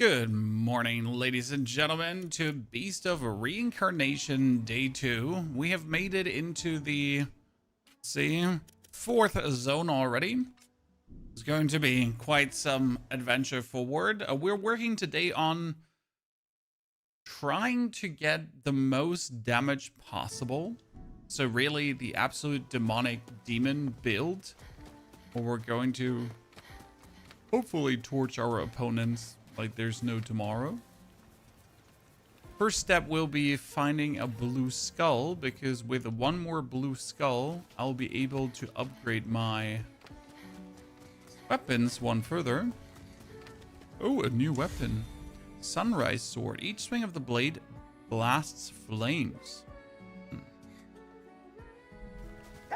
Good morning, ladies and gentlemen, to Beast of Reincarnation Day 2. We have made it into the, fourth zone already. It's going to be quite some adventure forward. We're working today on trying to get the most damage possible. So really the absolute demonic demon build, where we're going to hopefully torch our opponents like there's no tomorrow. First step will be finding a blue skull, because with one more blue skull, I'll be able to upgrade my weapons one further. Oh, a new weapon. Sunrise sword. Each swing of the blade blasts flames.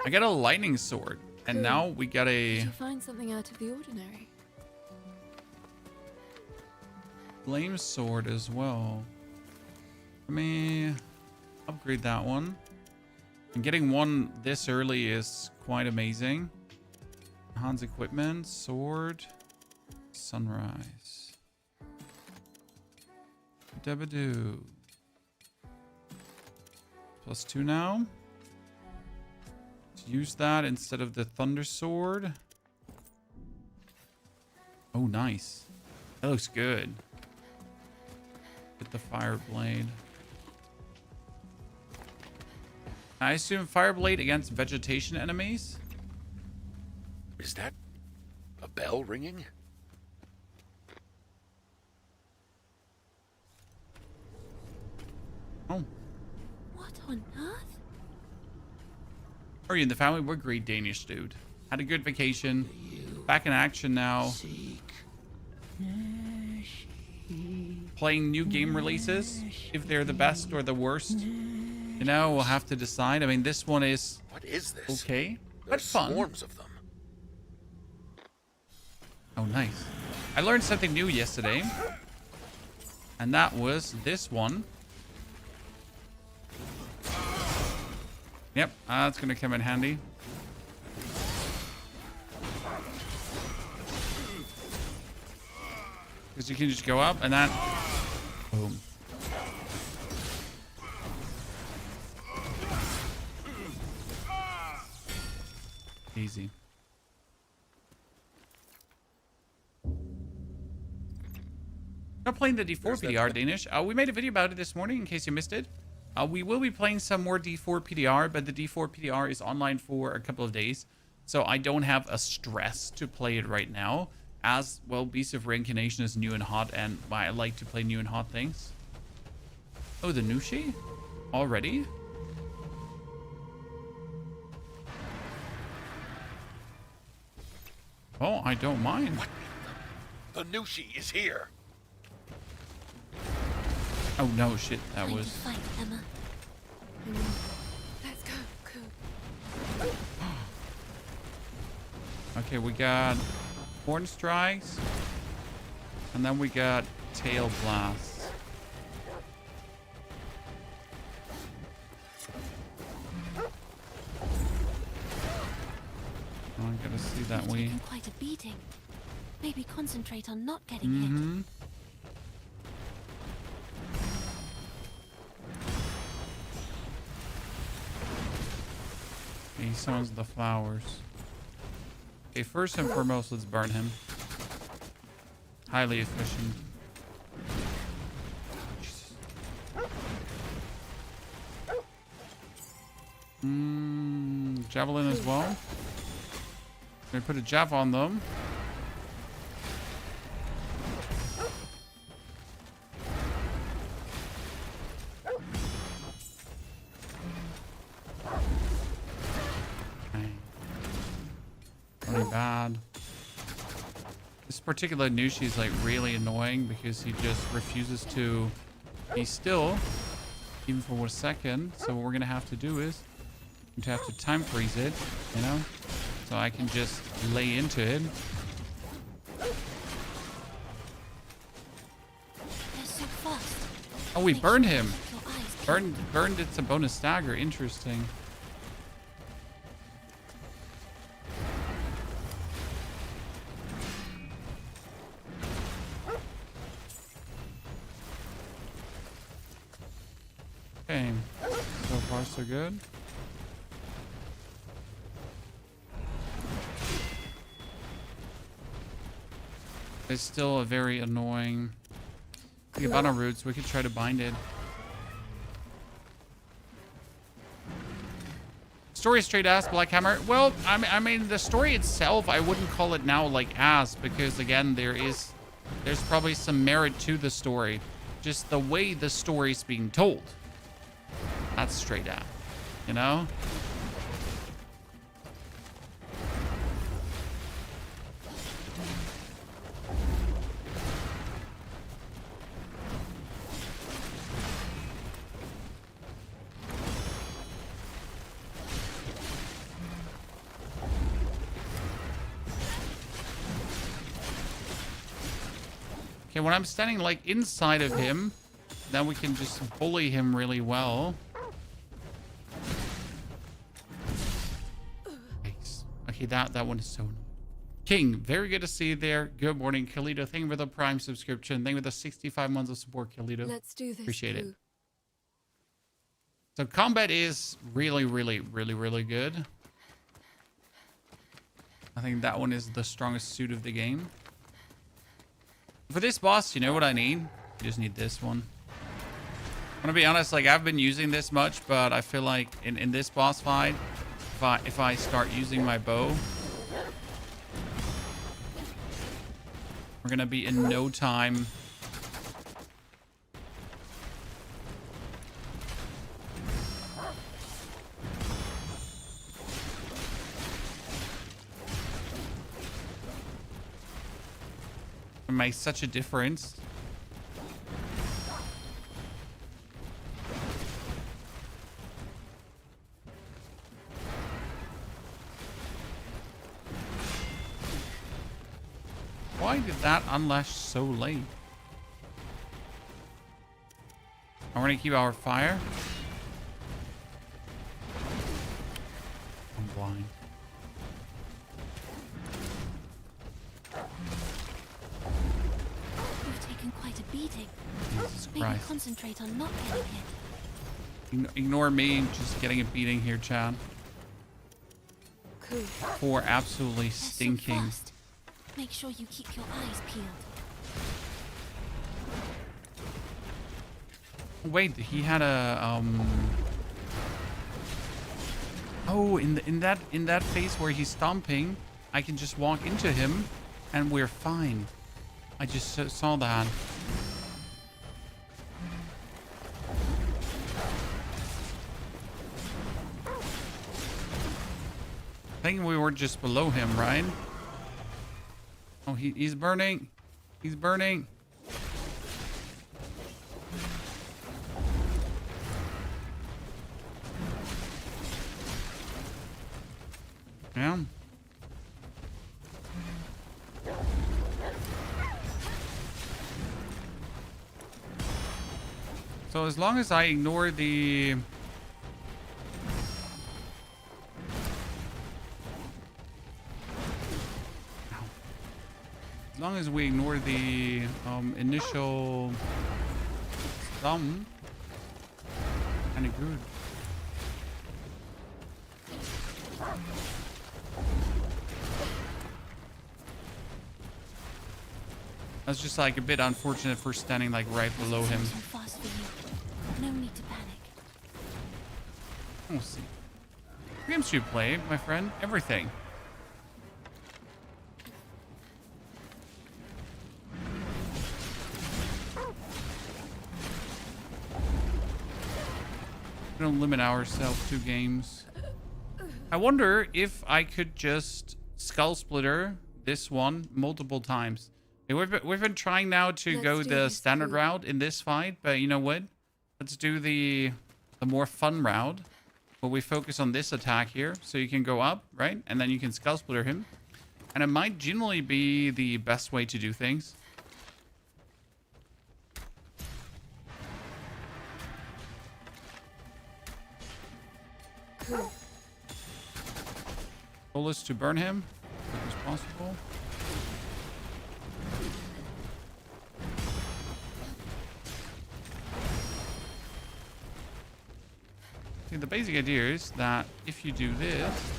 I got a lightning sword, and now we got a... Did you find something out of the ordinary? flame sword as well. Let me upgrade that one. And getting one this early is quite amazing. Hans equipment, sword, sunrise. Debadoo. +2 now. Let's use that instead of the thunder sword. Oh, nice. That looks good. With the fire blade. I assume fire blade against vegetation enemies. Is that a bell ringing? Oh. What on earth? How are you in the family? We're great, Danish dude. Had a good vacation. Back in action now. Playing new game releases, if they're the best or the worst, you know, we'll have to decide. I mean, this one is What is this? okay, but There's fun. swarms of them. Oh, nice. I learned something new yesterday, and that was this one. Yep, that's gonna come in handy. Because you can just go up and that... boom. Easy. Not playing the D4 PDR, Danish. We made a video about it this morning in case you missed it. We will be playing some more D4 PDR, but the D4 PDR is online for a couple of days. So I don't have a stress to play it right now. As well, Beast of Reincarnation is new and hot, and I like to play new and hot things. Oh, the Nushi? Already? Oh, I don't mind. What? The Nushi is here. Oh no, shit, that was... Fight, Emma. Let's go, cool. Okay, we got horn strikes, and then we got tail blasts. Oh, I gotta see that You've we... taken quite a beating. Maybe concentrate on not getting hit. He summons the flowers. Okay, first and foremost, let's burn him. Highly efficient. Javelin as well. Gonna put a jav on them. Really bad. This particular Nushi is like really annoying because he just refuses to be still, even for 1 second. So what we're gonna have to do is to have to time freeze it, you know, so I can just lay into it. They're so fast. Oh, we Make burned sure him. your eyes Burned. It's a bonus stagger. Interesting. Okay. So far, so good. It's still a very annoying Cabana roots. We could try to bind it. Story straight ass Black Hammer. Well, I mean, the story itself, I wouldn't call it now like ass, because again, there's probably some merit to the story. Just the way the story's being told. That's straight ass, you know? Okay, when I'm standing like inside of him, then we can just bully him really well. Nice. Okay, that one is so annoying. King, very good to see you there. Good morning, Kalito. Thank you for the Prime subscription. Thank you for the 65 months of support, Kalito. Let's do this. Appreciate it. So combat is really, really, really, really good. I think that one is the strongest suit of the game. For this boss, you know what I need? You just need this one. I'm gonna be honest, like I've been using this much, but I feel like in this boss fight, if I start using my bow, we're gonna be in no time. It makes such a difference. Why did that unlash so late? I want to keep our fire. I'm blind. We've taken quite a beating. Jesus Maybe Christ. concentrate on not getting hit. Ignore me just getting a beating here, Chad. Cool. For absolutely They're so stinking. fast. Make sure you keep your eyes peeled. Wait, he had a Oh, in that phase where he's stomping, I can just walk into him, and we're fine. I just saw that. I think we were just below him, right? Oh, he's burning. He's burning. Yeah. So as long as I ignore the... As long as we ignore the initial thumb, kind of good. That's just like a bit unfortunate for standing like right below him. Too fast for you. No need to panic. We'll see. What games do you play, my friend? Everything. We don't limit ourselves to games. I wonder if I could just Skull Splitter this one multiple times. We've been trying now to go the standard route in this fight, but you know what? Let's do the more fun route, where we focus on this attack here, so you can go up, right? And then you can Skull Splitter him. And it might generally be the best way to do things. Goal is to burn him as quick as possible. See, the basic idea is that if you do this,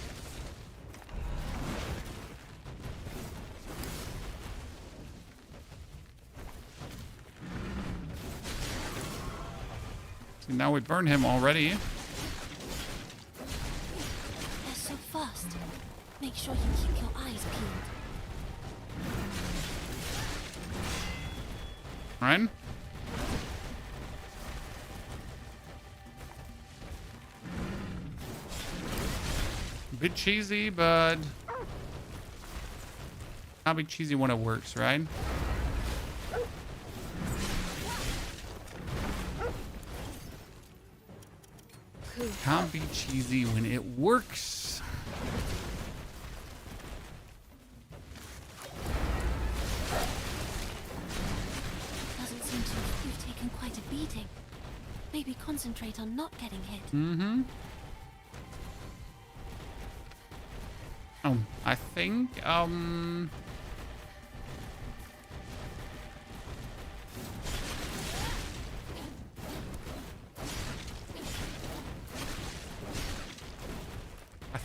see, now we burn him already. They're so fast. Make sure you keep your eyes peeled. Right? A bit cheesy, but not be cheesy when it works, right? Can't be cheesy when it works. Doesn't seem to have you've taken quite a beating. Maybe concentrate on not getting hit. Mm-hmm. Oh, I think, I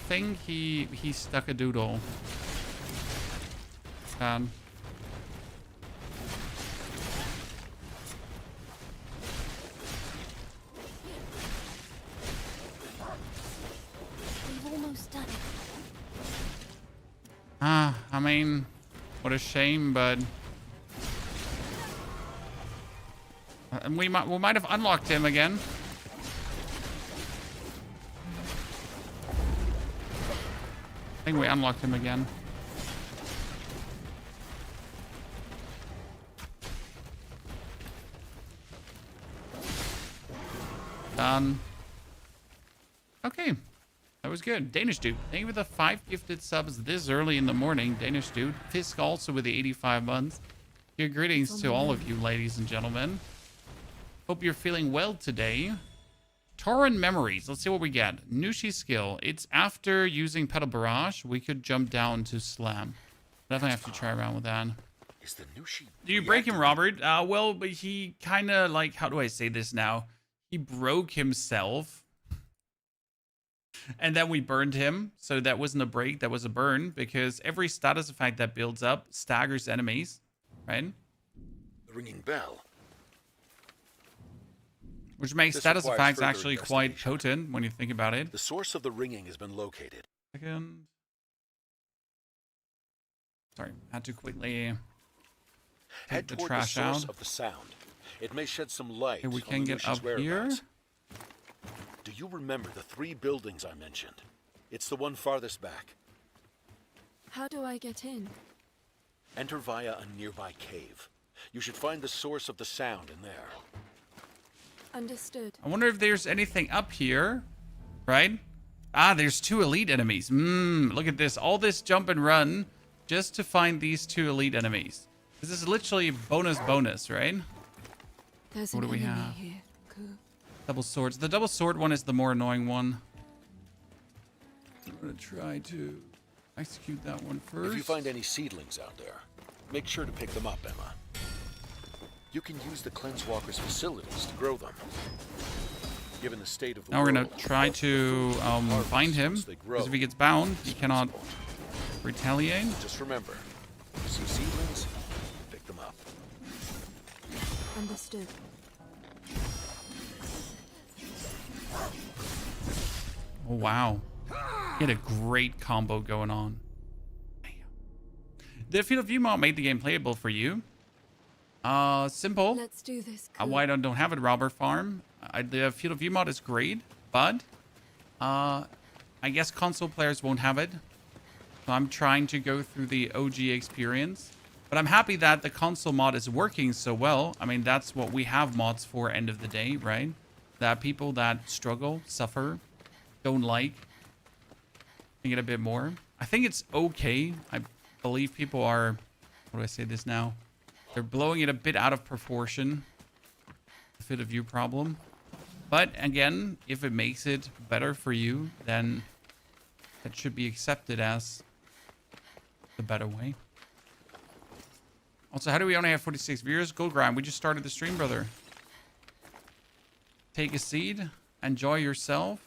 think he stuck a doodle. We've almost done it. I mean, what a shame, but we might have unlocked him again. I think we unlocked him again. Done. Okay. That was good. Danish dude, thank you for the 5 gifted subs this early in the morning. Danish dude. Fisk also with the 85 months. Good greetings to all of you, ladies and gentlemen. Hope you're feeling well today. Tauren Memories. Let's see what we get. Nushi skill. It's after using Pedal Barrage. We could jump down to Slam. Definitely have to try around with that. Is the Nushi Do you break him, Robert? Well, but he kind of like, how do I say this now? He broke himself. And then we burned him. So that wasn't a break, that was a burn. Because every status effect that builds up staggers enemies. Right? The ringing bell. Which makes This status requires effects further actually quite investigation. potent when you think about it. The source of the ringing has been located. Second. Sorry, had to quickly Head take the toward trash the source out. of the sound. It may shed some light Okay, we on can the get Nushi's up here. whereabouts. Do you remember the 3 buildings I mentioned? It's the one farthest back. How do I get in? Enter via a nearby cave. You should find the source of the sound in there. Understood. I wonder if there's anything up here, right? Ah, there's 2 elite enemies. Look at this. All this jump and run just to find these 2 elite enemies. This is literally bonus, right? There's What an do we enemy have? here. Cool. Double swords. The double sword one is the more annoying one. I'm gonna try to execute that one first. If you find any seedlings out there, make sure to pick them up, Emma. You can use the Cleansewalker's facilities to grow them. Given the state of the Now we're gonna world, try to find him, as they grow, because if he gets bound, he cannot retaliate. Just remember, if you see seedlings, pick them up. Understood. Oh, wow. He had a great combo going on. The Field of View mod made the game playable for you. Simple. Let's do this. Cool. Why don't have it, Robert Farm? The Field of View mod is great, but I guess console players won't have it. So I'm trying to go through the OG experience. But I'm happy that the console mod is working so well. I mean, that's what we have mods for, end of the day, right? That people that struggle, suffer, don't like, can get a bit more. I think it's okay. I believe people are, how do I say this now? They're blowing it a bit out of proportion. The Field of View problem. But again, if it makes it better for you, then that should be accepted as the better way. Also, how do we only have 46 viewers? Gold Grind, we just started the stream, brother. Take a seat. Enjoy yourself.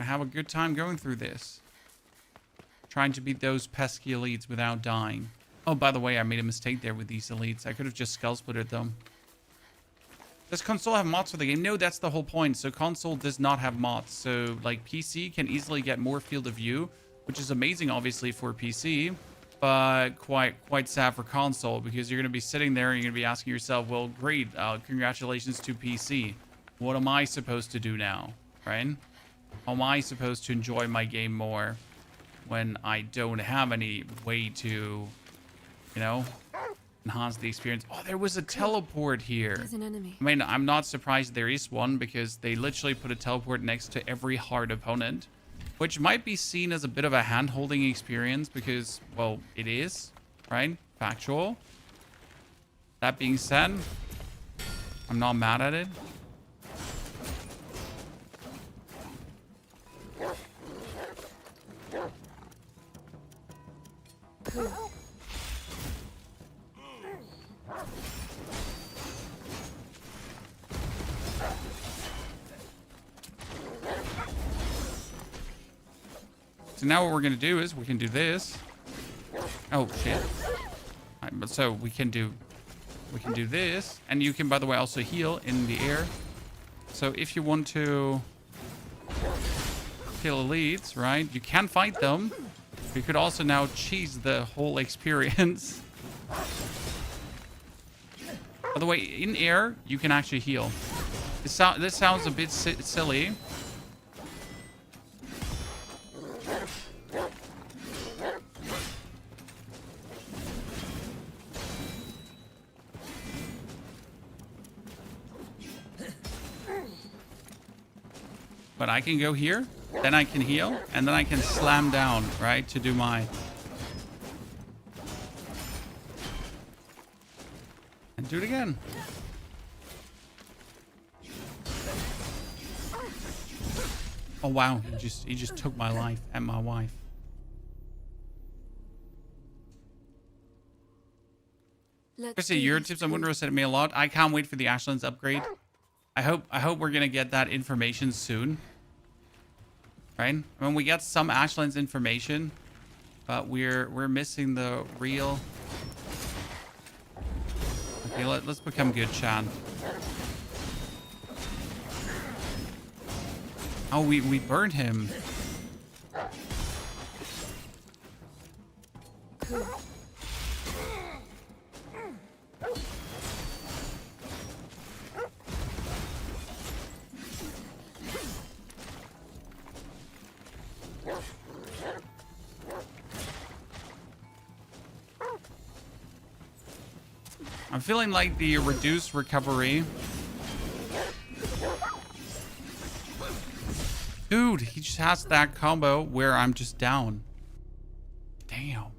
gonna have a good time going through this. Trying to beat those pesky elites without dying. Oh, by the way, I made a mistake there with these elites. I could have just skull splitted them. Does console have mods for the game? No, that's the whole point. So console does not have mods. So like PC can easily get more field of view, which is amazing obviously for PC, but quite sad for console, because you're going to be sitting there and you're going to be asking yourself, well, great, congratulations to PC. What am I supposed to do now, right? How am I supposed to enjoy my game more when I don't have any way to, you know, enhance the experience? Oh, there was a teleport here. There's an enemy. I mean, I'm not surprised there is one, because they literally put a teleport next to every hard opponent, which might be seen as a bit of a hand-holding experience because, well, it is, right? Factual. That being said, I'm not mad at it. So now what we're gonna do is we can do this. Oh shit! But so we can do this, and you can, by the way, also heal in the air. So if you want to kill elites, right? You can fight them. You could also now cheese the whole experience. By the way, in air you can actually heal. This sounds a bit silly. But I can go here, then I can heal, and then I can slam down, right, to do my... And do it again. Oh wow, he just took my life and my wife. Chrissy, your tips on Windrose helped me a lot. I can't wait for the Ashlands upgrade. I hope we're gonna get that information soon. Right? I mean, we got some Ashlands information, but we're missing the real. Okay, let's become good, Chan. Oh, we burned him. I'm feeling like the reduced recovery. Dude, he just has that combo where I'm just down. Damn.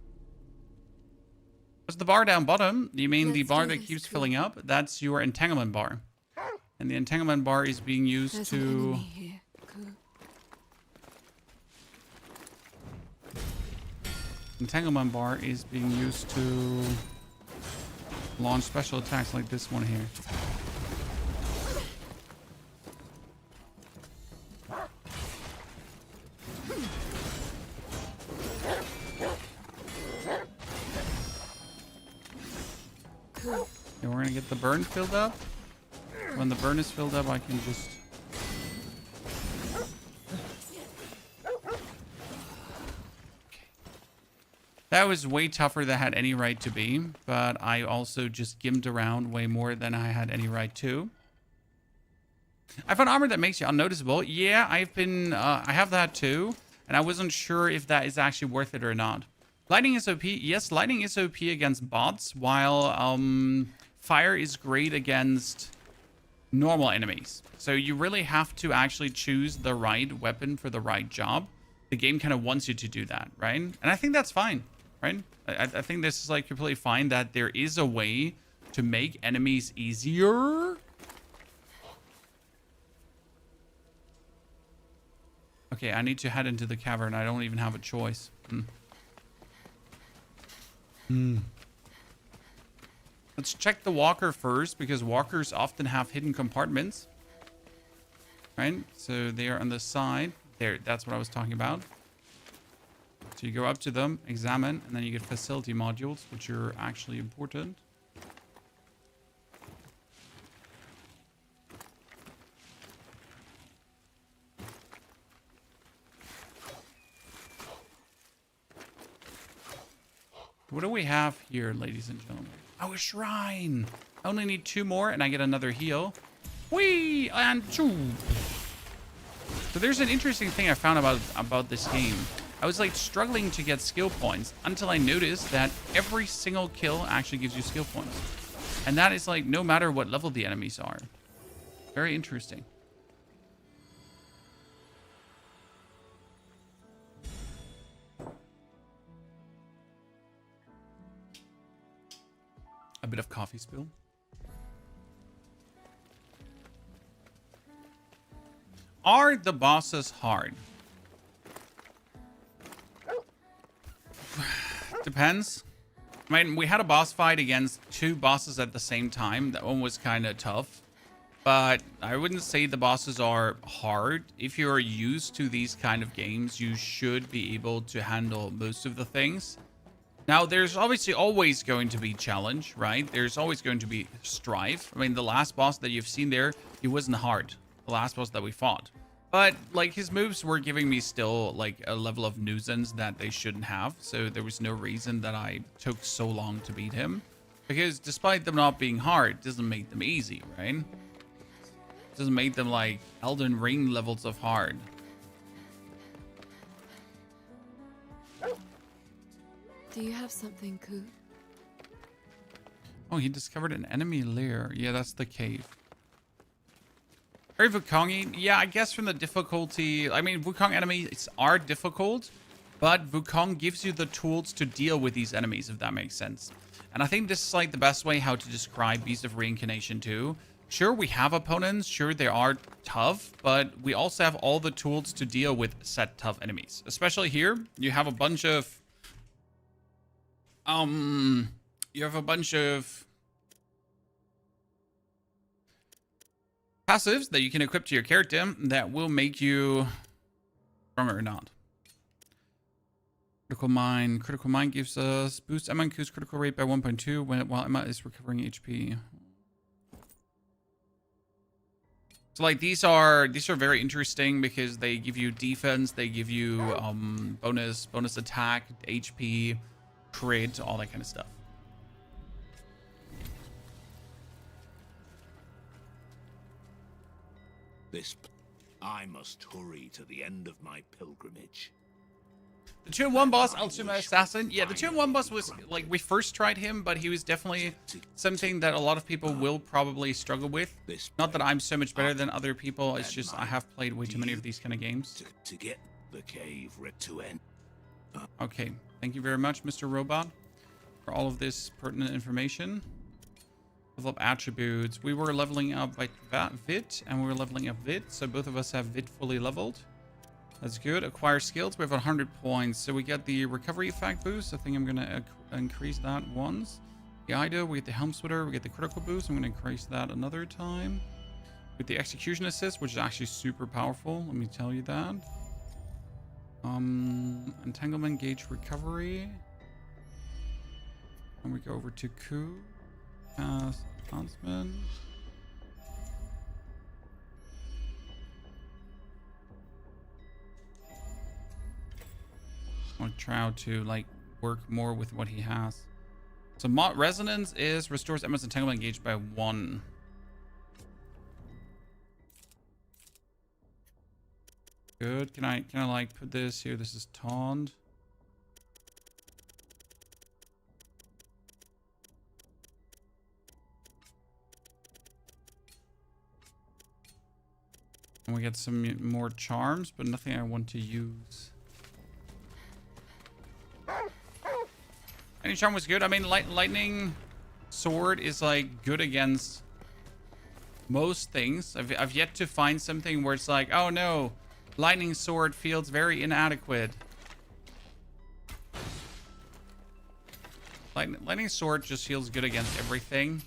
What's the bar down bottom? You mean the bar that keeps filling up? That's your entanglement bar. And the entanglement bar is being used to... Entanglement bar is being used to launch special attacks like this one here. And we're gonna get the burn filled up. When the burn is filled up, I can just... That was way tougher than I had any right to be, but I also just gimped around way more than I had any right to. I found armor that makes you unnoticeable. Yeah, I have that too, and I wasn't sure if that is actually worth it or not. Lightning is OP. Yes, lightning is OP against bots, while fire is great against normal enemies. So you really have to actually choose the right weapon for the right job. The game kind of wants you to do that, right? And I think that's fine. Right? I think this is like completely fine that there is a way to make enemies easier. Okay, I need to head into the cavern. I don't even have a choice. Let's check the walker first, because walkers often have hidden compartments. Right? So they are on the side. There, that's what I was talking about. So you go up to them, examine, and then you get facility modules, which are actually important. What do we have here, ladies and gentlemen? Oh, a shrine. I only need 2 more and I get another heal. Whee! And choo! So there's an interesting thing I found about this game. I was like struggling to get skill points until I noticed that every single kill actually gives you skill points. And that is like no matter what level the enemies are. Very interesting. A bit of coffee spill. Are the bosses hard? Depends. I mean, we had a boss fight against 2 bosses at the same time. That one was kind of tough. But I wouldn't say the bosses are hard. If you're used to these kind of games, you should be able to handle most of the things. Now, there's obviously always going to be challenge, right? There's always going to be strife. I mean, the last boss that you've seen there, he wasn't hard. The last boss that we fought. But, like, his moves were giving me still, like, a level of nuisance that they shouldn't have. So there was no reason that I took so long to beat him. Because despite them not being hard, it doesn't make them easy, right? It doesn't make them, like, Elden Ring levels of hard. Do you have something, Ku? Oh, he discovered an enemy lair. Yeah, that's the cave. Very Wukong-y. Yeah, I guess from the difficulty... I mean, Wukong enemies are difficult, but Wukong gives you the tools to deal with these enemies, if that makes sense. And I think this is like the best way how to describe Beast of Reincarnation 2. Sure, we have opponents. Sure, they are tough, but we also have all the tools to deal with set tough enemies. Especially here, you have a bunch of... passives that you can equip to your character that will make you stronger or not. Critical Mind gives us boost Emma and Q's critical rate by 1.2 while Emma is recovering HP. So like these are very interesting because they give you defense, they give you bonus attack, HP, crit, all that kind of stuff. I must hurry to the end of my pilgrimage. The 2-in-1 boss, Ultima Assassin. Yeah, the 2-in-1 boss was, like, we first tried him, but he was definitely something that a lot of people will probably struggle with. Not that I'm so much better than other people, it's just I have played way too many of these kind of games. To get the cave to end. Okay, thank you very much, Mr. Robot, for all of this pertinent information. Level up attributes. We were leveling up by Vit, and we were leveling up Vit, so both of us have Vit fully leveled. That's good. Acquire skills. We have 100 points. So we get the recovery effect boost. I think I'm going to increase that once. The Ida, we get the Helm Splitter. We get the critical boost. I'm going to increase that another time. With the execution assist, which is actually super powerful. Let me tell you that. Entanglement gauge recovery. And we go over to Ku. Announcement. I'll try out to like work more with what he has. So resonance is restores Emma's entanglement engaged by 1. Good. Can I like put this here? This is taunt. And we get some more charms, but nothing I want to use. Any charm was good. I mean, lightning sword is like good against most things. I've yet to find something where it's like, oh no, lightning sword feels very inadequate. Lightning sword just feels good against everything.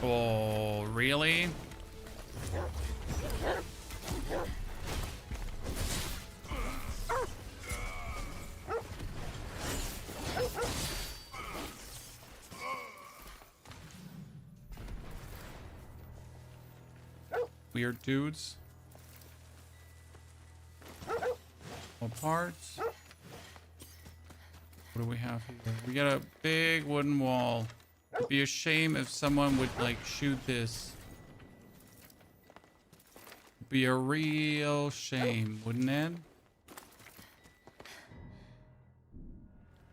Oh, really? weird dudes. All parts. What do we have here? We got a big wooden wall. It'd be a shame if someone would like shoot this. It'd be a real shame, wouldn't it?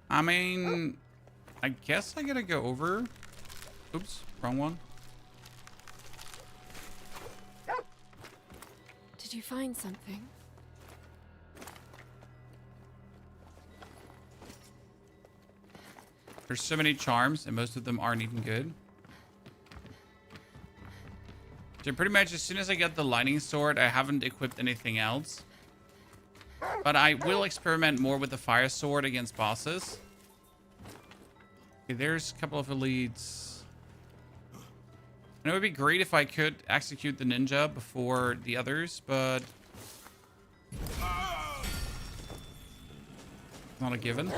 I mean, I guess I gotta go over. Oops, wrong one. Did you find something? There's so many charms, and most of them aren't even good. So pretty much as soon as I get the lightning sword, I haven't equipped anything else. But I will experiment more with the fire sword against bosses. Okay, there's a couple of elites. And it would be great if I could execute the ninja before the others, but... not a given.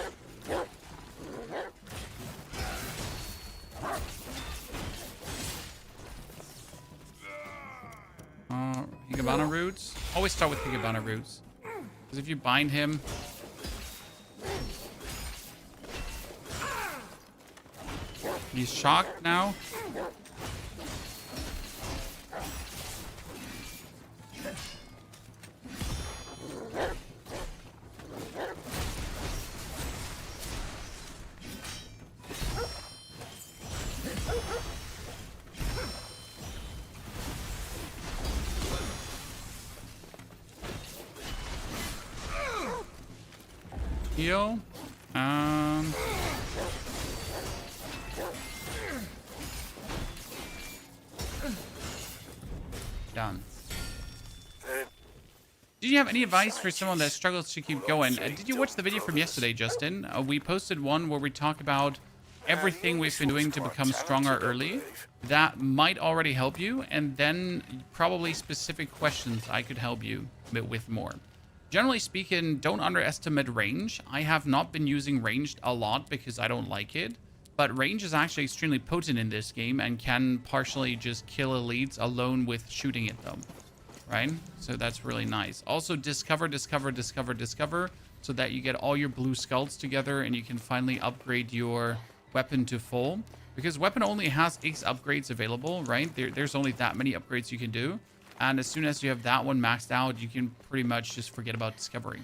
Higabana roots. Always start with Higabana roots. Because if you bind him... he's shocked now. Heal. Done. Did you have any advice for someone that struggles to keep going? Did you watch the video from yesterday, Justin? We posted one where we talk about everything we've been doing to become stronger early. That might already help you, and then probably specific questions I could help you with more. Generally speaking, don't underestimate range. I have not been using ranged a lot because I don't like it. But range is actually extremely potent in this game and can partially just kill elites alone with shooting at them. Right? So that's really nice. Also, discover, so that you get all your blue skulls together and you can finally upgrade your weapon to full. Because weapon only has X upgrades available, right? There's only that many upgrades you can do. And as soon as you have that one maxed out, you can pretty much just forget about discovering.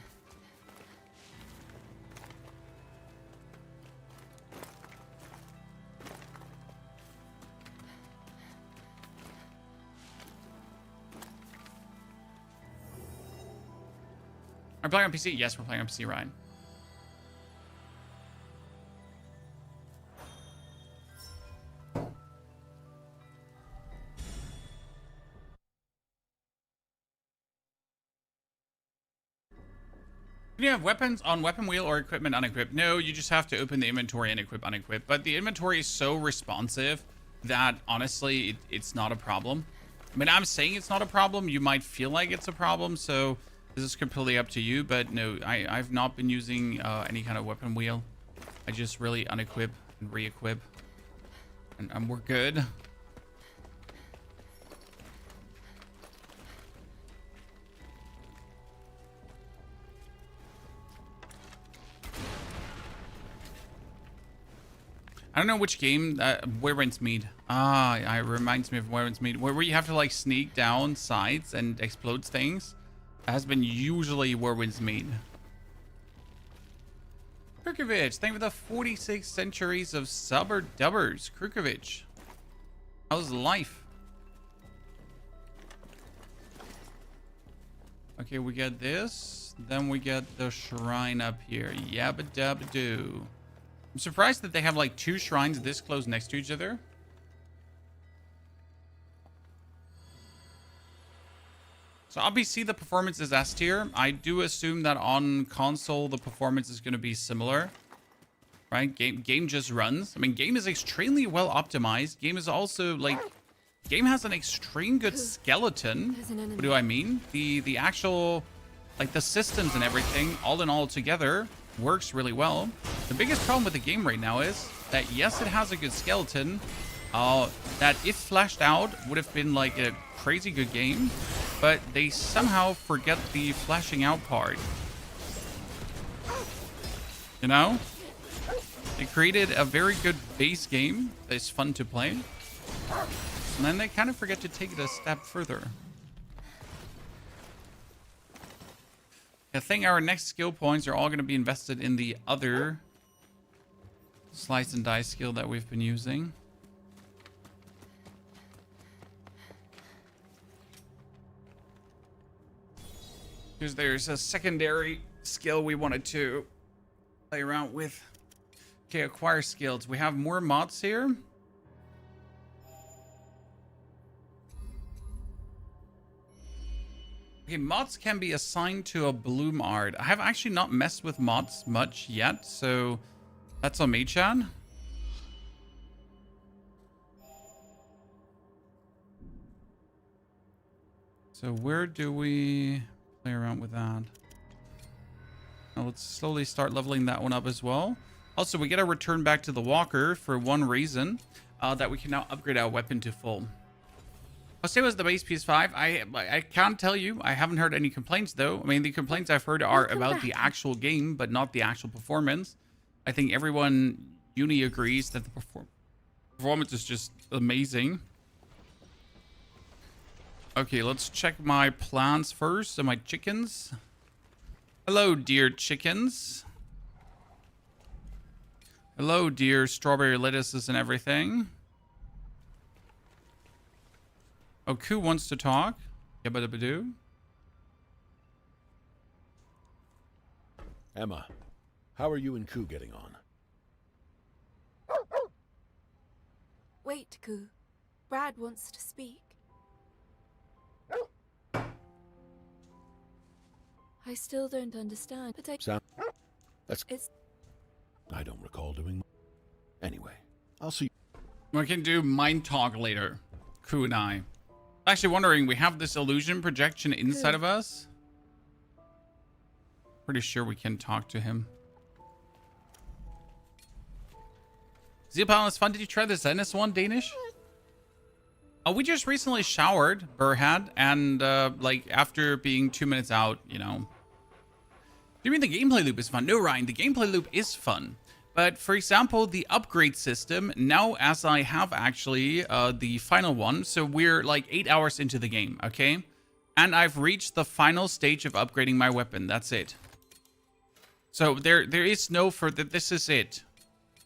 Are we playing on PC? Yes, we're playing on PC, Ryan. Do you have weapons on weapon wheel or equipment unequipped? No, you just have to open the inventory and equip unequipped. But the inventory is so responsive that honestly, it's not a problem. I mean, I'm saying it's not a problem. You might feel like it's a problem, so this is completely up to you. But no, I've not been using any kind of weapon wheel. I just really unequip and re-equip, and we're good. I don't know which game, Werewolf's Mead. Ah, it reminds me of Werewolf's Mead, where you have to like sneak down sides and explode things. That has been usually Werewolf's Mead. Krukovic, thank you for the 46 centuries of subber dubbers. Krukovic, how's life? Okay, we get this. Then we get the shrine up here. Yabba dabba doo. I'm surprised that they have like 2 shrines this close next to each other. So obviously the performance is S tier. I do assume that on console the performance is going to be similar. Right? Game just runs. I mean, game is extremely well optimized. Game is also like... game has an extreme good skeleton. What do I mean? The actual... like the systems and everything, all in all together, works really well. The biggest problem with the game right now is that yes, it has a good skeleton, that if flashed out would have been like a crazy good game, but they somehow forget the flashing out part. You know? They created a very good base game that's fun to play, and then they kind of forget to take it a step further. I think our next skill points are all going to be invested in the other slice and dice skill that we've been using. Because there's a secondary skill we wanted to play around with. Okay, acquire skills. We have more mods here. Okay, mods can be assigned to a bloom art. I have actually not messed with mods much yet, so that's on me, Chad. So where do we play around with that? Now let's slowly start leveling that one up as well. Also, we get a return back to the walker for one reason, that we can now upgrade our weapon to full. I'll say it was the base PS5. I can't tell you. I haven't heard any complaints though. I mean, the complaints I've heard are about the actual game, but not the actual performance. I think everyone uni agrees that the performance is just amazing. Okay, let's check my plants first and my chickens. Hello, dear chickens. Hello, dear strawberry lettuces and everything. Oh, Koo wants to talk. Yabba-dabba-doo. Emma, how are you and Koo getting on? Wait, Koo. Brad wants to speak. I still don't understand, but I don't recall doing. Anyway, I'll see. We can do mind talk later. Koo and I. Actually wondering, we have this illusion projection inside of us. Pretty sure we can talk to him. Zealpal is fun. Did you try the Zenith one, Danish? Oh, we just recently showered, Burhad, and like after being 2 minutes out, you know. Do you mean the gameplay loop is fun? No, Ryan, the gameplay loop is fun. But for example, the upgrade system, now as I have actually the final one, so we're like 8 hours into the game, okay? And I've reached the final stage of upgrading my weapon. That's it. So there is no further, this is it.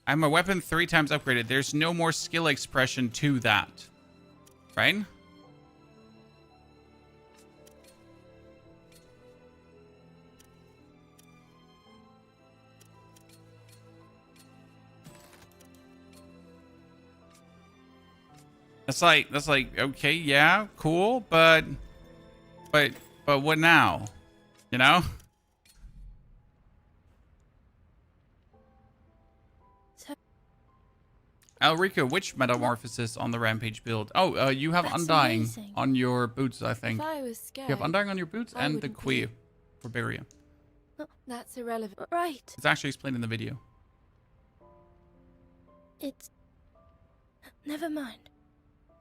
I have my weapon 3 times upgraded. There's no more skill expression to that. Right? That's like, okay, yeah, cool, but what now? You know? Elrica, which metamorphosis on the Rampage build? Oh, you have That's Undying amazing. on your boots, I think. if I was scared, You have Undying on your boots I and the wouldn't Queer for Barrier. that's irrelevant. Right. It's actually explained in the video. It's... Never mind.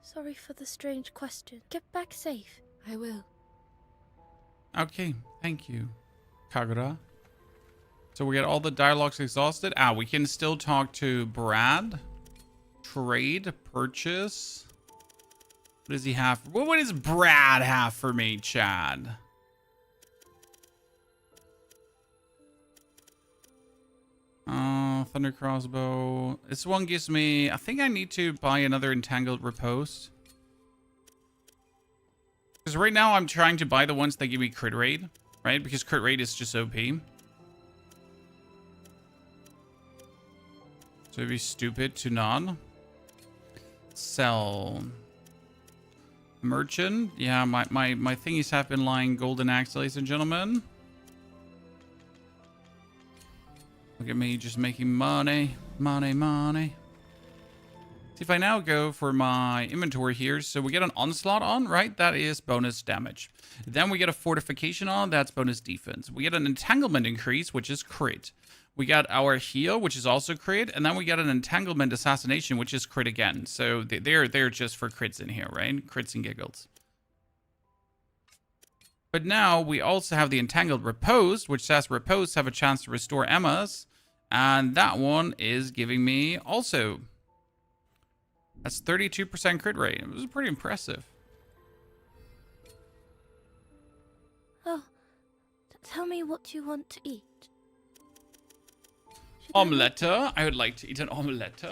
Sorry for the strange question. Get back safe. I will. Okay, thank you, Kagura. So we got all the dialogues exhausted. We can still talk to Brad. Trade, purchase. What does he have? What does Brad have for me, Chad? Thunder crossbow. This one gives me... I think I need to buy another entangled riposte. Because right now I'm trying to buy the ones that give me crit rate, right? Because crit rate is just OP. So it'd be stupid to not. Sell. Merchant. Yeah, my thingies have been lying golden axe, ladies and gentlemen. Look at me just making money. Money, money. See, if I now go for my inventory here, so we get an onslaught on, right? That is bonus damage. Then we get a fortification on, that's bonus defense. We get an entanglement increase, which is crit. We got our heal, which is also crit, and then we got an entanglement assassination, which is crit again. So they're just for crits in here, right? Crits and giggles. But now we also have the entangled repose, which says repose have a chance to restore Emma's, and that one is giving me also. That's 32% crit rate. It was pretty impressive. Oh, tell me what you want to eat. Omelette. I would like to eat an omelette.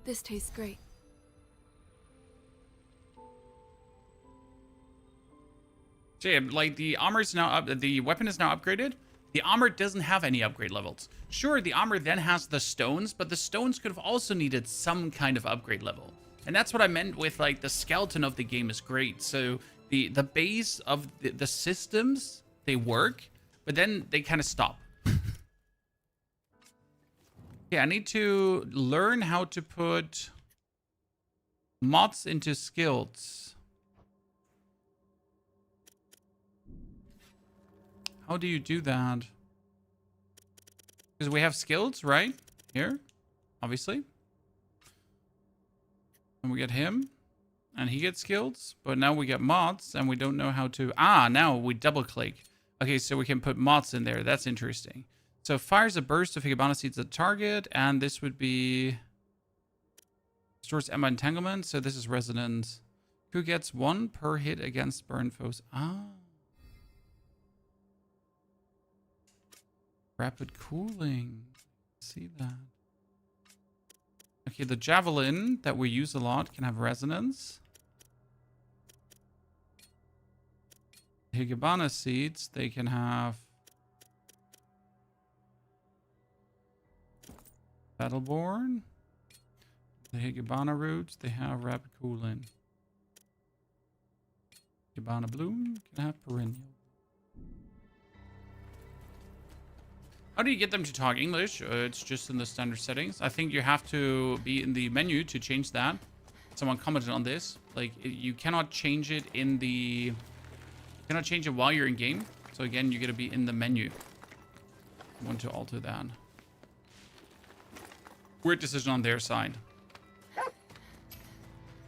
This tastes great. So yeah, like the armor is now up, the weapon is now upgraded. The armor doesn't have any upgrade levels. Sure, the armor then has the stones, but the stones could have also needed some kind of upgrade level. And that's what I meant with like the skeleton of the game is great. So the base of the systems, they work, but then they kind of stop. Yeah, I need to learn how to put mods into skills. How do you do that? Because we have skills, right? Here, obviously. And we get him. And he gets skills. But now we get mods. And we don't know how to... Ah, now we double click. Okay, so we can put mods in there. That's interesting. So fires a burst of Higabana seeds at target. And this would be... Restores Emma entanglement. So this is resonance. Who gets 1 per hit against burn foes? Ah. Rapid cooling. See that. Okay, the javelin that we use a lot can have resonance. Higabana seeds, they can have Battleborn. The Higabana roots, they have rapid cooling. Higabana bloom can have perennial. How do you get them to talk English? It's just in the standard settings. I think you have to be in the menu to change that. Someone commented on this. Like, you cannot change it in the... You cannot change it while you're in game. So again, you gotta be in the menu. I want to alter that. Weird decision on their side.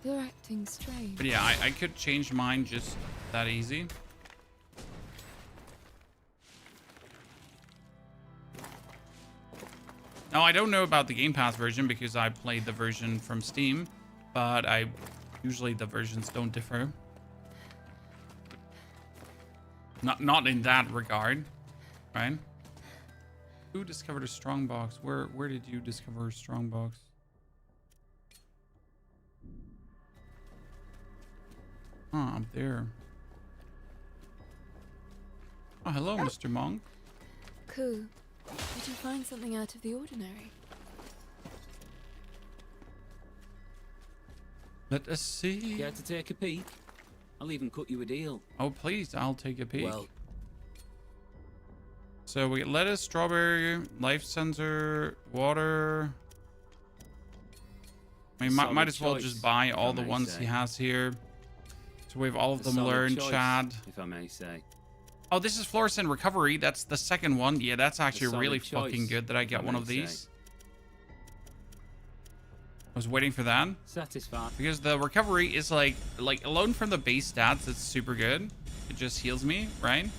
You're acting strange. But yeah, I could change mine just that easy. Now, I don't know about the Game Pass version because I played the version from Steam, but usually the versions don't differ. Not in that regard, right? Who discovered a strongbox? Where did you discover a strongbox? Up there. Oh, hello, Mr. Monk. Cool. Did you find something out of the ordinary? Let us see. Care to take a peek? I'll even cut you a deal. Oh, please, I'll take a peek. Well, So we get lettuce, strawberry, life sensor, water. I mean, might solid as well choice, just buy all if I the may ones say. he has here. So we have all of a them solid learned, choice, Chad. if I may say. Oh, this is fluorescent recovery. That's the second one. Yeah, that's actually solid really choice, fucking good that I if get I one may of say. these. I was waiting for that. Satisfied. Because the recovery is like alone from the base stats, it's super good. It just heals me, right?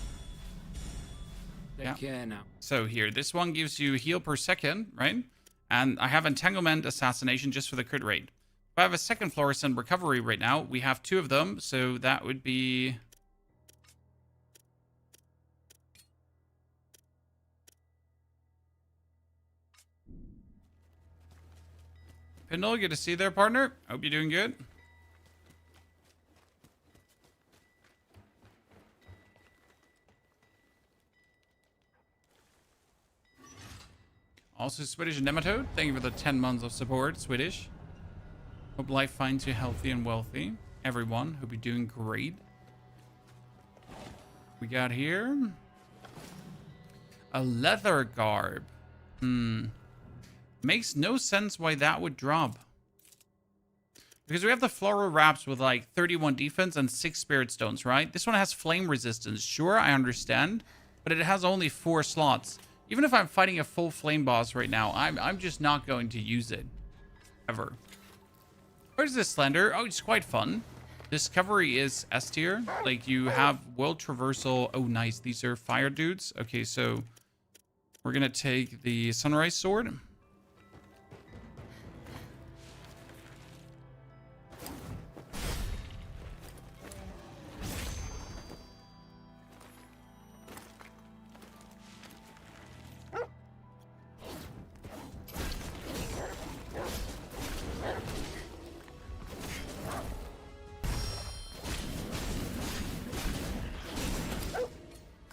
Take care now. So here, this one gives you heal per second, right? And I have entanglement assassination just for the crit rate. If I have a second fluorescent recovery right now, we have 2 of them, so that would be... Pindle, good to see you there, partner. Hope you're doing good. Also, Swedish Nematode, thank you for the 10 months of support, Swedish. Hope life finds you healthy and wealthy. Everyone, hope you're doing great. We got here a leather garb. Makes no sense why that would drop. Because we have the floral wraps with like 31 defense and 6 spirit stones, right? This one has flame resistance. Sure, I understand. but it has only 4 slots. Even if I'm fighting a full flame boss right now, I'm just not going to use it. Ever. Where's this Slender? Oh, it's quite fun. Discovery is S tier. Like, you have world traversal. Oh, nice. These are fire dudes. Okay, so we're going to take the Sunrise Sword.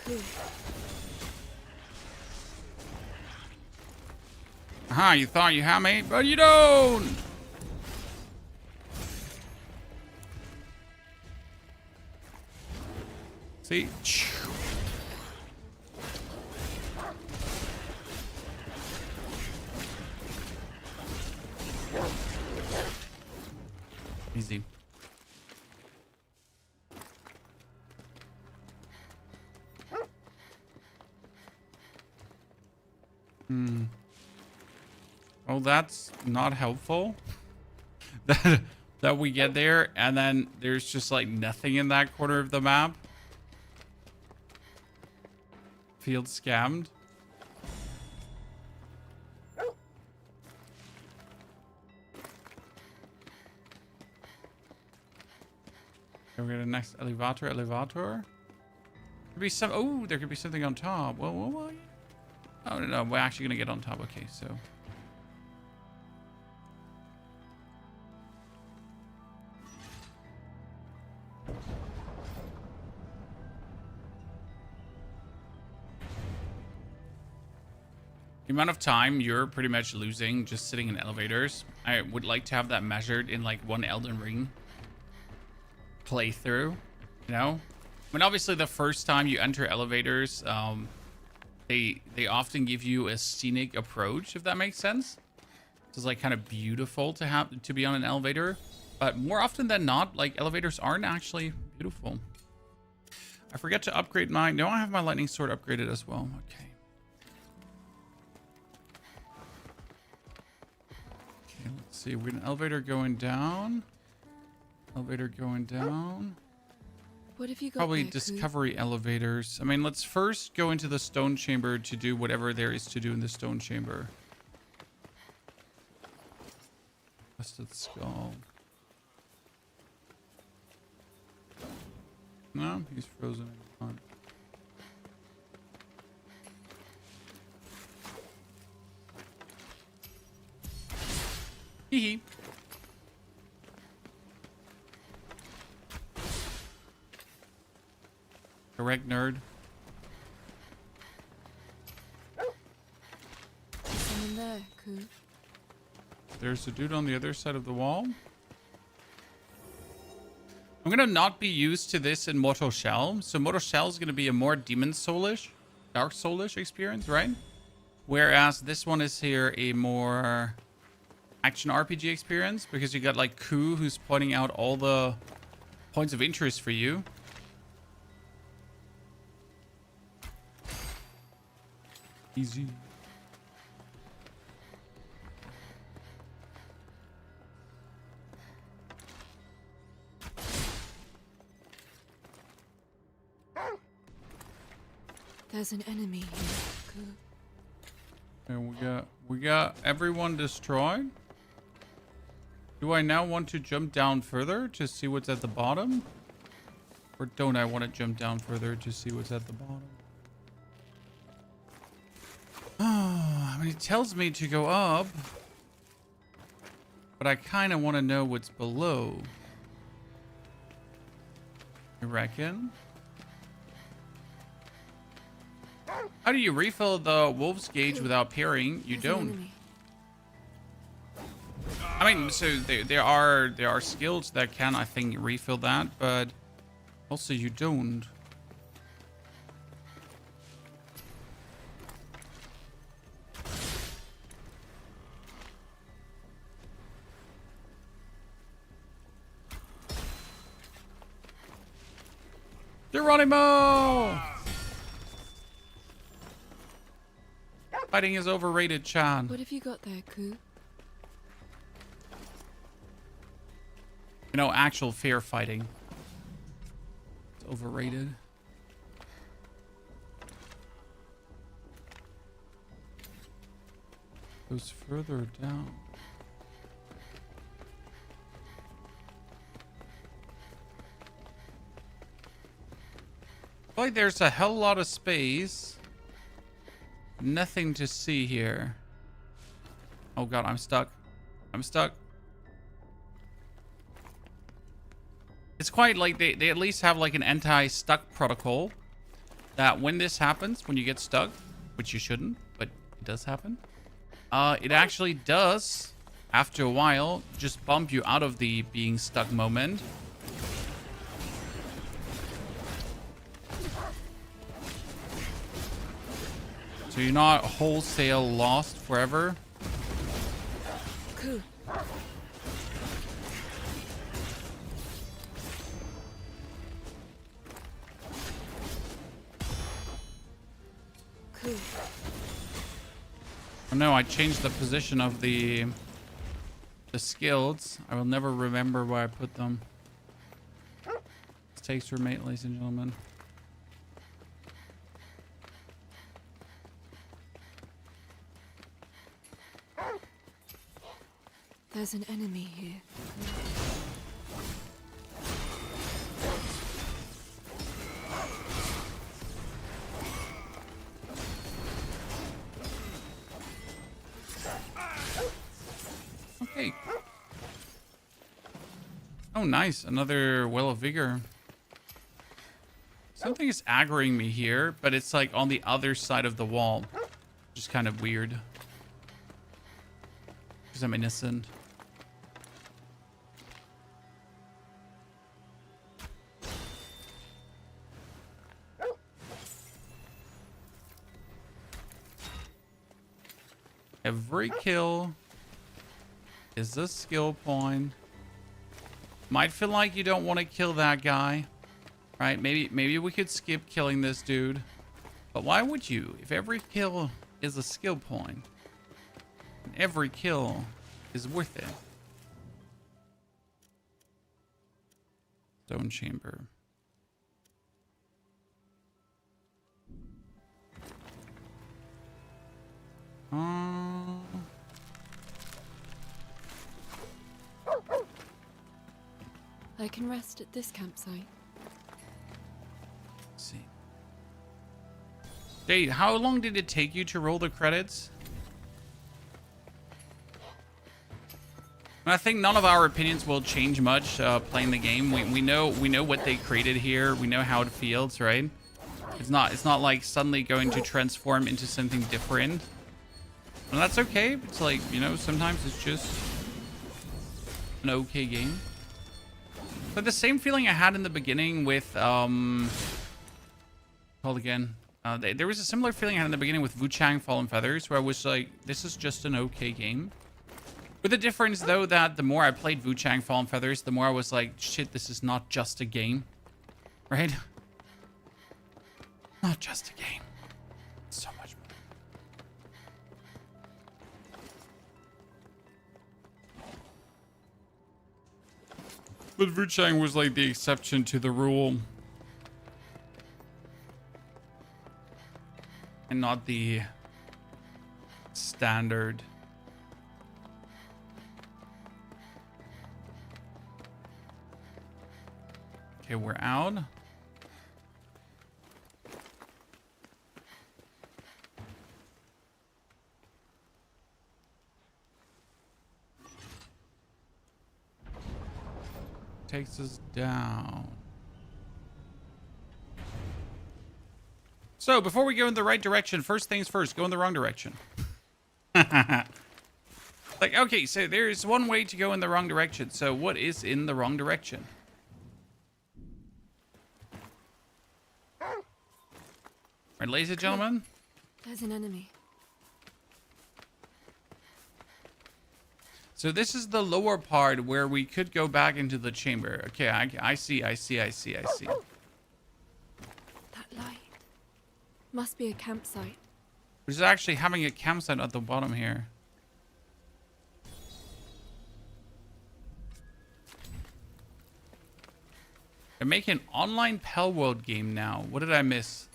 Cool. Aha, you thought you had me, but you don't! See? Easy. Oh, that's not helpful. that we get there and then there's just like nothing in that corner of the map. Field scammed. Can we get a next elevator? Could be some. Oh, there could be something on top. Well. Oh no, we're actually gonna get on top. Okay, so. The amount of time you're pretty much losing just sitting in elevators, I would like to have that measured in like one Elden Ring playthrough, you know? I mean, obviously the first time you enter elevators, they often give you a scenic approach, if that makes sense. It's like kind of beautiful to be on an elevator, but more often than not, like elevators aren't actually beautiful. I forget to upgrade mine. No, I have my lightning sword upgraded as well. Okay. Let's see. We're in an elevator going down. Elevator going down. What have you got Probably there, discovery elevators. I mean, let's first go into the stone chamber to do whatever there is to do in the stone chamber. Rusted skull. No, he's frozen. On. Hee hee. Correct, nerd. Someone there, Koo. There's a dude on the other side of the wall. I'm gonna not be used to this in Mortal Shell. So Mortal Shell is gonna be a more Demon Soulish, Dark Soulish experience, right? Whereas this one is here a more action RPG experience because you got like Koo who's pointing out all the points of interest for you. Easy. There's an enemy here, Koo. And we got everyone destroyed. Do I now want to jump down further to see what's at the bottom? Or don't I want to jump down further to see what's at the bottom? Oh, I mean, it tells me to go up. But I kind of want to know what's below. You reckon? How do you refill the wolf's gauge without parrying? You There's an don't. enemy. I mean, so there are skills that can, I think, refill that, but also you don't. Geronimo! Fighting is overrated, Chan. What have you got there, Ku? You know, actual fair fighting. It's overrated. Goes further down. Like there's a hell lot of space. Nothing to see here. Oh god, I'm stuck. I'm stuck. It's quite like they at least have like an anti-stuck protocol. That when this happens, when you get stuck, which you shouldn't, but it does happen. It actually does, after a while, just bump you out of the being stuck moment. So you're not wholesale lost forever. Ku. Ku. Oh no, I changed the position of the skills. I will never remember where I put them. Takes your mate, ladies and gentlemen. There's an enemy here. Okay. Oh, nice. Another Well of Vigor. Something is aggroing me here, but it's like on the other side of the wall. Just kind of weird. Because I'm innocent. Every kill is a skill point. Might feel like you don't want to kill that guy. Right? Maybe we could skip killing this dude. But why would you? If every kill is a skill point, every kill is worth it. Stone chamber. I can rest at this campsite. Let's see. Dave, how long did it take you to roll the credits? I think none of our opinions will change much playing the game. We know what they created here. We know how it feels, right? It's not like suddenly going to transform into something different. And that's okay. It's like, you know, sometimes it's just an okay game. But the same feeling I had in the beginning with called again. There was a similar feeling I had in the beginning with Wuchang Fallen Feathers, where I was like, this is just an okay game. With the difference, though, that the more I played Wuchang Fallen Feathers, the more I was like, shit, this is not just a game. Right? Not just a game. So much more. But Wuchang was like the exception to the rule. And not the standard. Okay, we're out. Takes us down. So, before we go in the right direction, first things first, go in the wrong direction. Like, okay, so there's one way to go in the wrong direction. So, what is in the wrong direction? Right, ladies and gentlemen? There's an enemy. So this is the lower part where we could go back into the chamber. Okay, I see. That light. Must be a campsite. Which is actually having a campsite at the bottom here. They're making an online Pell World game now. What did I miss?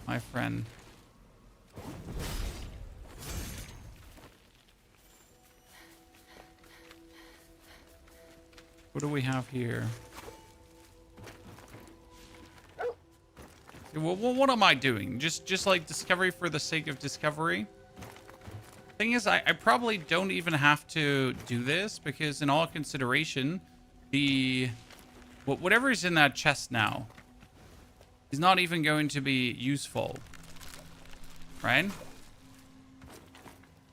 My friend. What do we have here? Well, what am I doing? Just like discovery for the sake of discovery? Thing is, I probably don't even have to do this because in all consideration, whatever is in that chest now is not even going to be useful, right?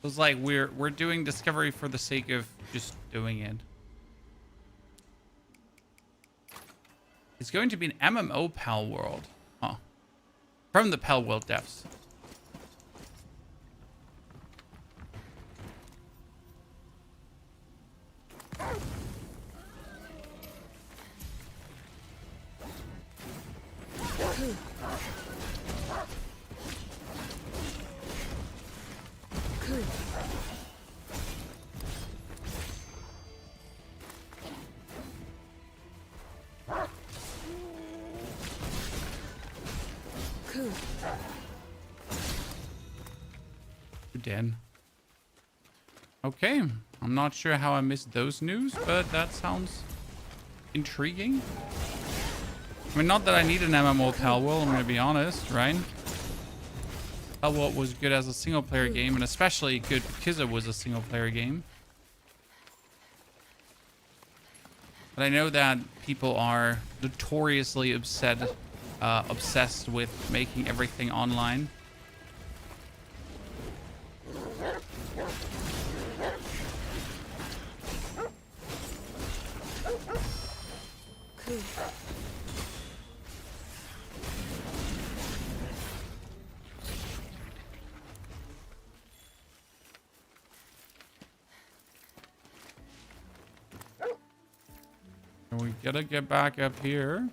It's like we're doing discovery for the sake of just doing it. It's going to be an MMO Pal World, huh? From the Pal World devs. Den. Okay, I'm not sure how I missed those news, but that sounds intriguing. I mean, not that I need an MMO Pal World, I'm gonna be honest, right? Pal World was good as a single player game, and especially good because it was a single player game. But I know that people are notoriously obsessed with making everything online. Cool. And we gotta get back up here.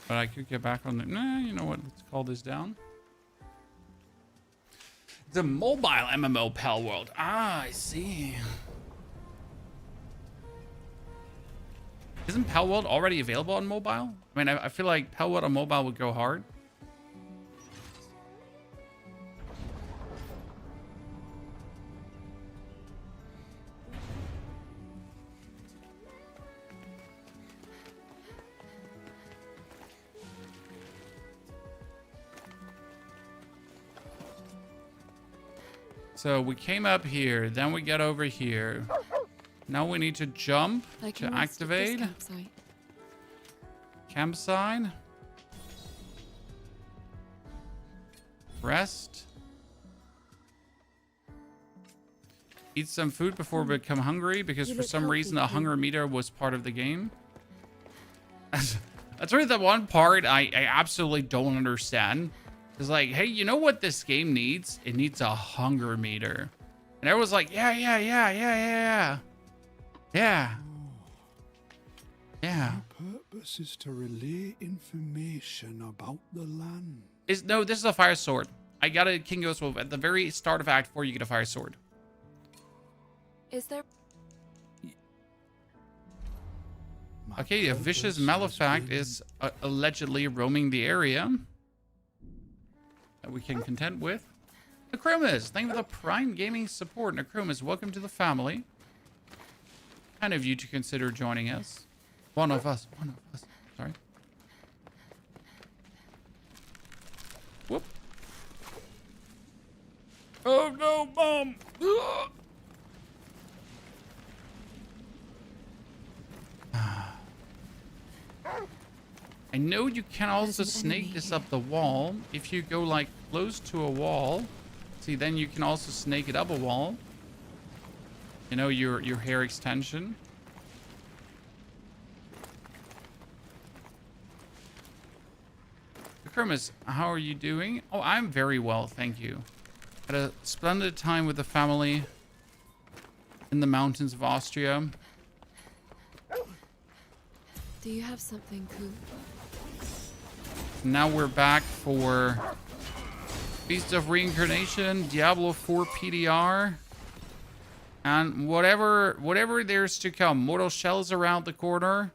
But I could get back on the... Nah, you know what? Let's call this down. The mobile MMO Pal World. Ah, I see. Isn't Pal World already available on mobile? I mean, I feel like Pal World on mobile would go hard. So we came up here, then we get over here. Now we need to jump to activate. Campsite. Rest. Eat some food before we become hungry, because for some reason a hunger meter was part of the game. That's really the one part I absolutely don't understand. It's like, hey, you know what this game needs? It needs a hunger meter. And everyone's like, yeah. The purpose is to relay information about the land. No, this is a fire sword. I got a King Ghost Wolf. At the very start of Act 4, you get a fire sword. Is there... Okay, a vicious malefact is allegedly roaming the area. That we can contend with. Necromus, thank you for the Prime Gaming support. Necromus, welcome to the family. Kind of you to consider joining us. One of us. Sorry. Whoop. Oh no, Mom! Ugh. I know you can also snake this up the wall. If you go like close to a wall, see, then you can also snake it up a wall. You know, your hair extension. Kermis, how are you doing? Oh, I'm very well, thank you. Had a splendid time with the family in the mountains of Austria. Do you have something, Ku? Now we're back for Beast of Reincarnation, Diablo 4 PDR, and whatever there's to come. Mortal Shells around the corner.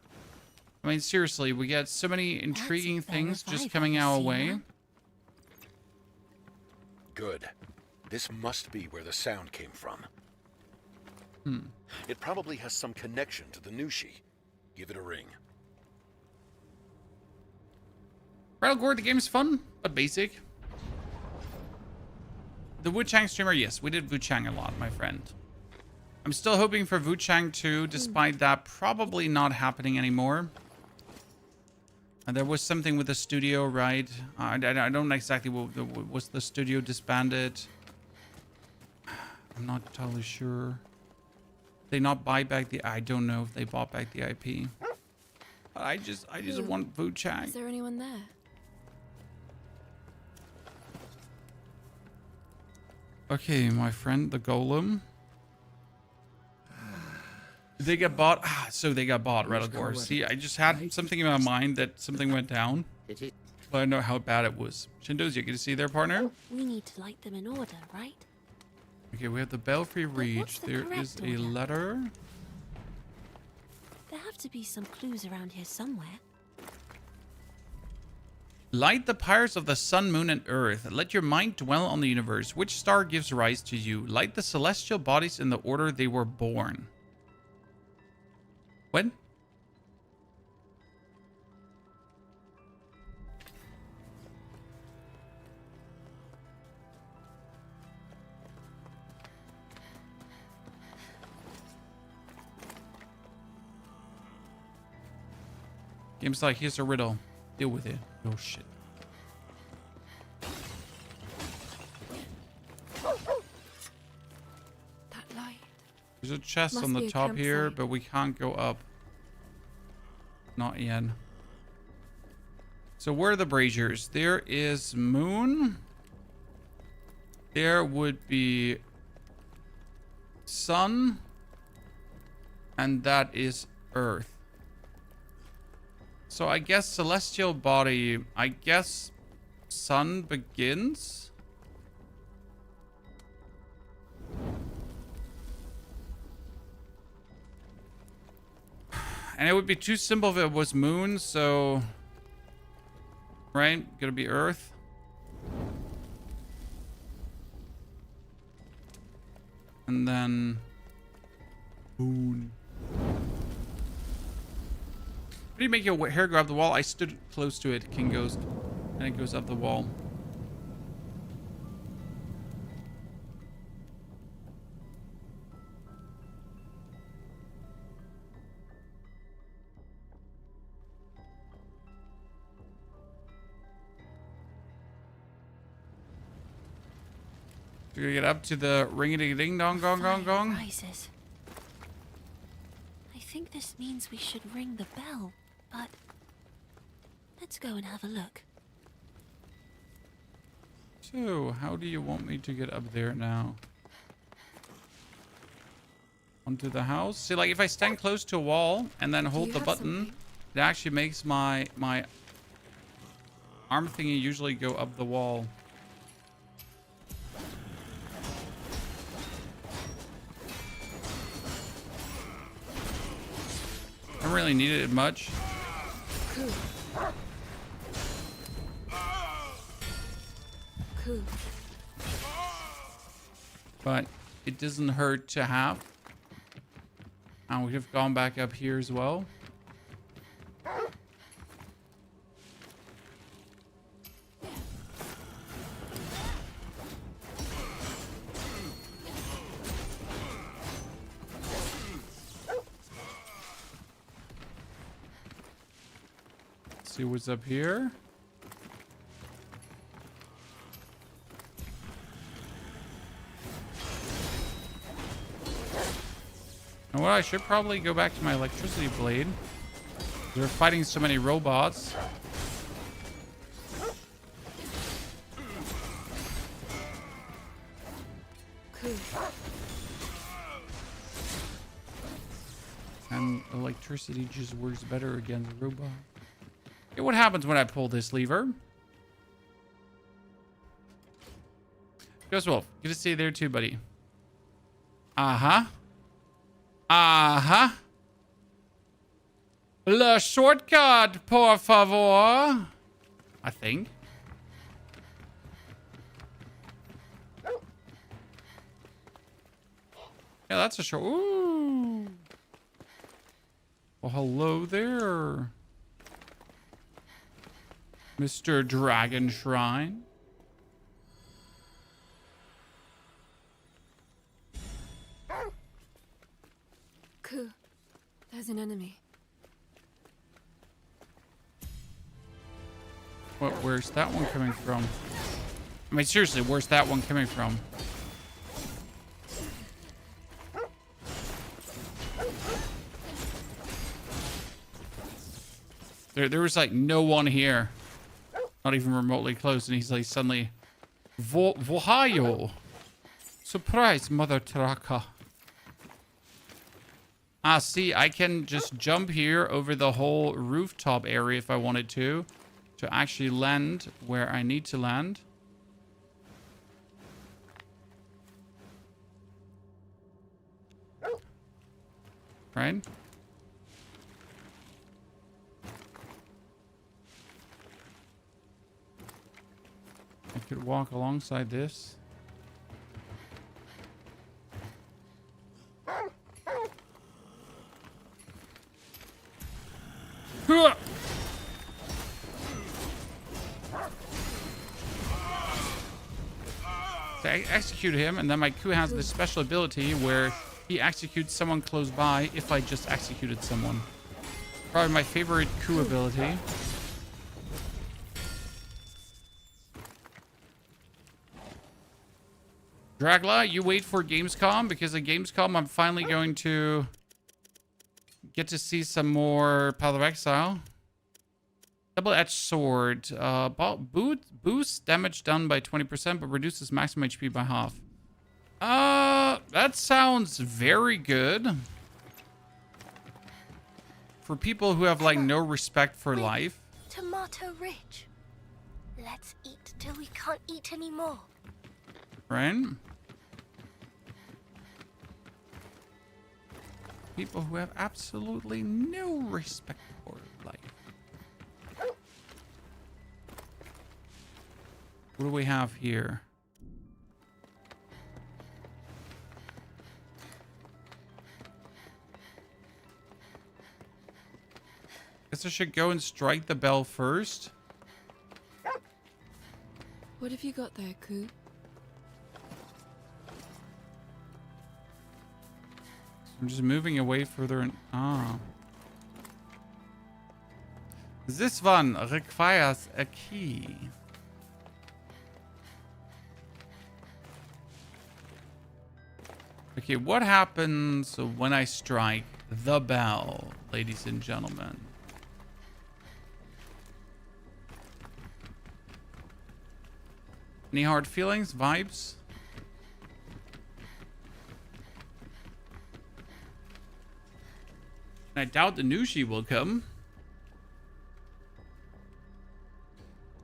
I mean, seriously, we get so many intriguing things just coming our way. Good. This must be where the sound came from. It probably has some connection to the Nushi. Give it a ring. Rattlegore, the game's fun, but basic. The Wuchang streamer, yes, we did Wuchang a lot, my friend. I'm still hoping for Wuchang 2, despite that probably not happening anymore. And there was something with the studio, right? I don't know exactly what was the studio disbanded. I'm not totally sure. They not buy back the... I don't know if they bought back the IP. I just want Wuchang. Is there anyone there? Okay, my friend, the golem. They get bought. So they got bought, Rattlegore. See, I just had something in my mind that something went down. But I don't know how bad it was. Shindo's, you get to see their partner? We need to light them in order, right? Okay, we have the Belfry Reach. what's the There is correct a order? letter. There have to be some clues around here somewhere. Light the pyres of the sun, moon, and earth. Let your mind dwell on the universe. Which star gives rise to you? Light the celestial bodies in the order they were born. What? Game's like, here's a riddle. Deal with it. Oh shit. That light. There's a chest Must on be the a top here, campsite. but we can't go up. Not yet. So where are the braziers? There is moon. There would be sun. And that is earth. So I guess celestial body, I guess sun begins. And it would be too simple if it was moon, so... Right? Gonna be earth. And then... moon. How do you make your hair go up the wall? I stood close to it, King Ghost. And it goes up the wall. We're gonna get up to the ring-a-ding-ding-dong-gong-gong-gong. Rises. I think this means we should ring the bell, but let's go and have a look. So, how do you want me to get up there now? Onto the house? See, like, if I stand close to a wall and then hold you the have button, something? it actually makes my arm thingy usually go up the wall. I don't really needed it much. Ku. Ku. But it doesn't hurt to have. And we have gone back up here as well. See what's up here. And what I should probably go back to my electricity blade. They're fighting so many robots. Ku. And electricity just works better against robots. Okay, what happens when I pull this lever? Ghost Wolf, good to see you there too, buddy. Uh-huh. Uh-huh. Le shortcut, por favor. I think. Yeah, that's a short. Ooh. Well, hello there, Mr. Dragon Shrine. Ku, there's an enemy. What? Where's that one coming from? I mean, seriously, where's that one coming from? There was like no one here. Not even remotely close, and he's like suddenly... Vohayo! Surprise, Mother Taraka. Ah, see, I can just jump here over the whole rooftop area if I wanted to actually land where I need to land. Right? I could walk alongside this. Huh! So I execute him, and then my Ku has this special ability where he executes someone close by if I just executed someone. Probably my favorite Ku ability. Dragla, you wait for Gamescom, because at Gamescom I'm finally going to get to see some more Path of Exile. Double-edged sword. Boosts damage done by 20%, but reduces maximum HP by half. That sounds very good. For people who have, like, no respect for life. Tomato rich. Let's eat till we can't eat anymore. Right? People who have absolutely no respect for life. What do we have here? Guess I should go and strike the bell first. What have you got there, Ku? I'm just moving away further and... Ah. This one requires a key. Okay, what happens when I strike the bell, ladies and gentlemen? Any hard feelings, vibes? I doubt the Nushi will come.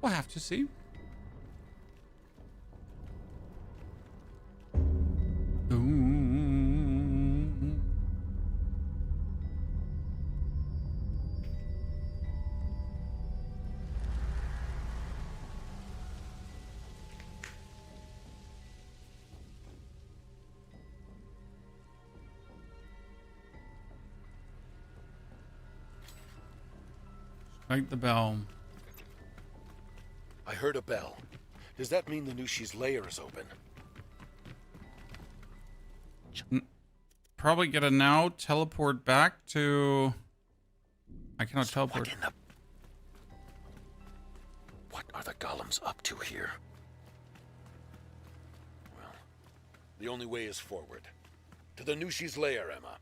We'll have to see. Ooh. Strike the bell. I heard a bell. Does that mean the Nushi's lair is open? Probably gonna now teleport back to... I cannot teleport. What are the golems up to here? Well, the only way is forward. To the Nushi's lair, Emma.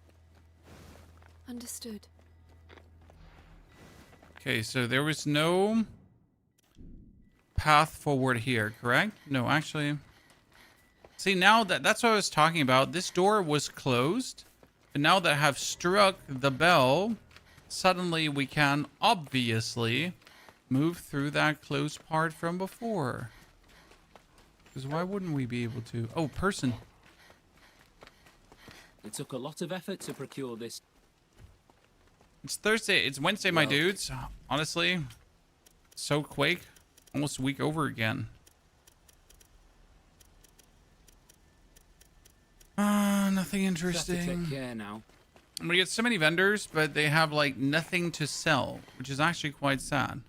Understood. Okay, so there was no path forward here, correct? No, actually... See, now that's what I was talking about. This door was closed But now that I have struck the bell, suddenly we can obviously move through that closed part from before. Because why wouldn't we be able to? Oh, person. It took a lot of effort to procure this. It's Thursday. It's Wednesday, my dudes. Honestly, so quick. Almost a week over again. Nothing Have to interesting. take care now. We get so many vendors, but they have like nothing to sell, which is actually quite sad.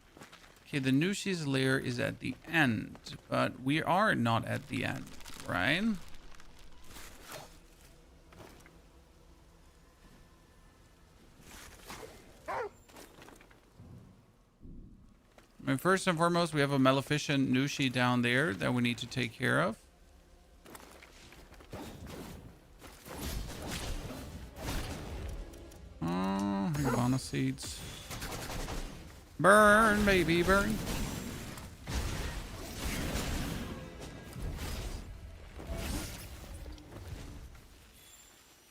Okay, the Nushi's lair is at the end, but we are not at the end, right? I mean, first and foremost, we have a Maleficent Nushi down there that we need to take care of. Oh, Hibana seeds. Burn, baby, burn.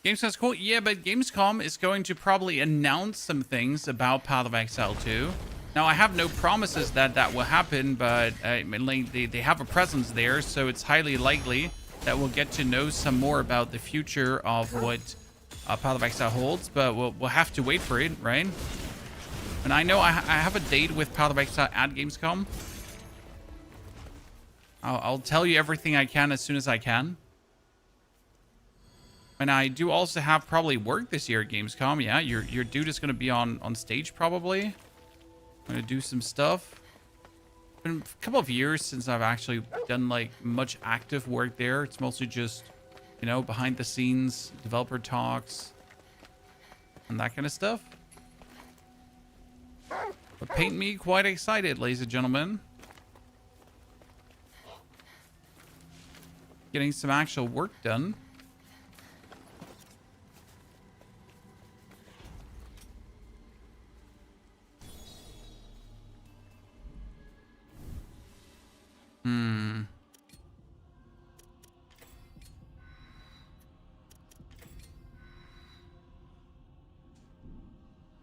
Gamescom's cool. Yeah, but Gamescom is going to probably announce some things about Path of Exile 2. Now, I have no promises that that will happen, but they have a presence there, so it's highly likely that we'll get to know some more about the future of what Path of Exile holds, but we'll have to wait for it, right? And I know I have a date with Path of Exile at Gamescom. I'll tell you everything I can as soon as I can. And I do also have probably work this year at Gamescom. Yeah, your dude is going to be on stage probably. I'm going to do some stuff. It's been a couple of years since I've actually done like much active work there. It's mostly just, you know, behind the scenes, developer talks, and that kind of stuff. But paint me quite excited, ladies and gentlemen. Getting some actual work done.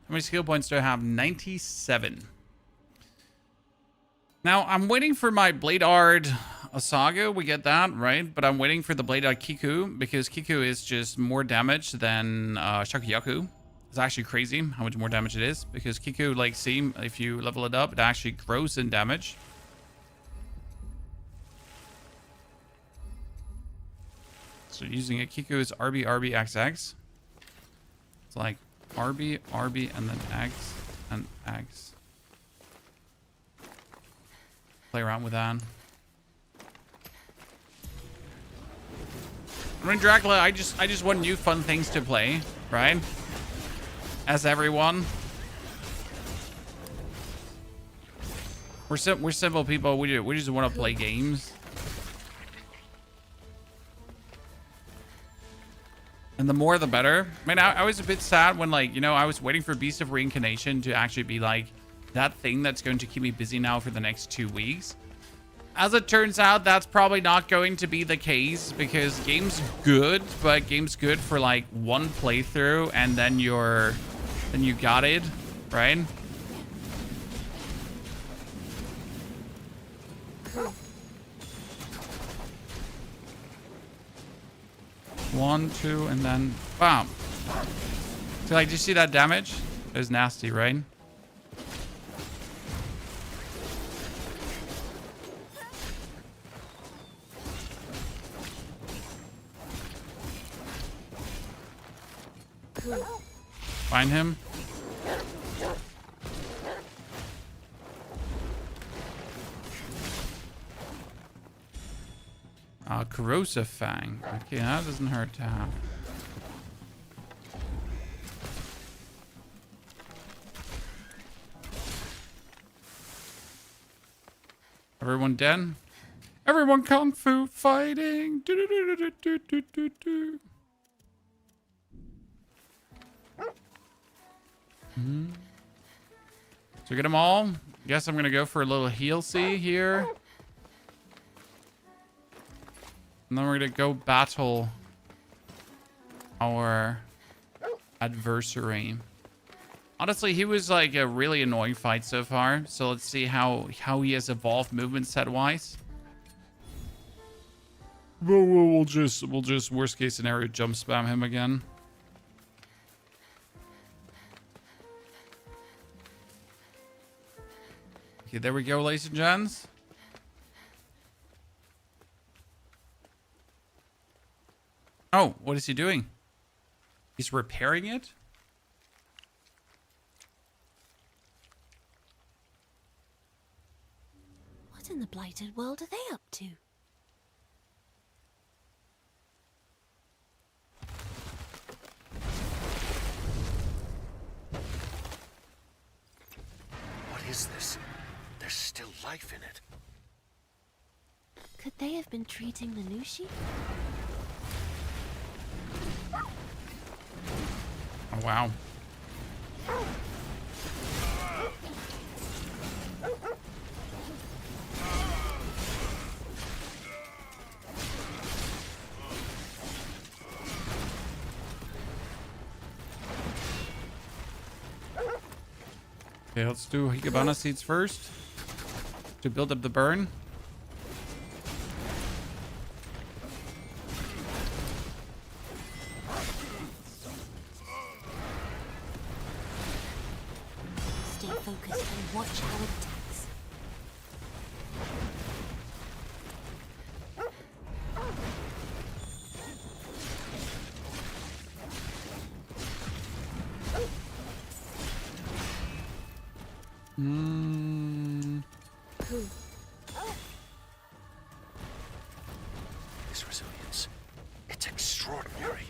How many skill points do I have? 97. Now, I'm waiting for my Blade Ard Asaga. We get that, right? But I'm waiting for the Blade Ard Kiku, because Kiku is just more damage than Shakuyaku. It's actually crazy how much more damage it is, because Kiku, like, see, if you level it up, it actually grows in damage. So using a Kiku is RB, RB, XX. It's like RB, RB, and then X, and X. Play around with that. I mean, Dracula, I just want new fun things to play, right? As everyone. We're simple people. We just want to play games. And the more, the better. I mean, I was a bit sad when, like, you know, I was waiting for Beast of Reincarnation to actually be, like, that thing that's going to keep me busy now for the next 2 weeks. As it turns out, that's probably not going to be the case, because game's good, but game's good for, like, one playthrough, and then you got it, right? One, two, and then bam. So, like, did you see that damage? It was nasty, right? Find him. Corrosive Fang. Okay, that doesn't hurt to have. Everyone dead? Everyone kung fu fighting. Do, do, do, do, do, do, do, do. So get them all. Guess I'm gonna go for a little heal-see here. And then we're gonna go battle our adversary. Honestly, he was like a really annoying fight so far. So let's see how he has evolved movement set wise. We'll just worst case scenario jump spam him again. Okay, there we go, ladies and gents. Oh, what is he doing? He's repairing it? What in the blighted world are they up to? What is this? There's still life in it. Could they have been treating the Nushi? Oh, wow. Okay, let's do Hikebana seeds first to build up the burn. Stay focused and watch how it attacks. His resilience. It's extraordinary.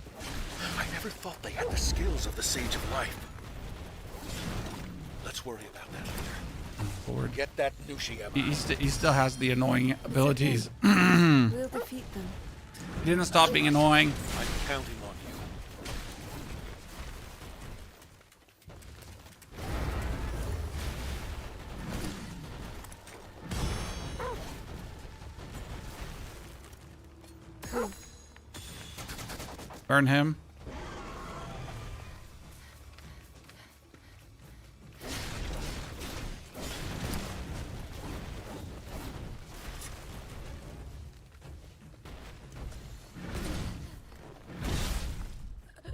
I never thought they had the skills of the Sage of Life. Let's worry about that later. Lord. Get that Nushi, Emma. He still has the annoying abilities. We'll defeat them. He didn't stop being annoying. I'm counting on you. Burn him.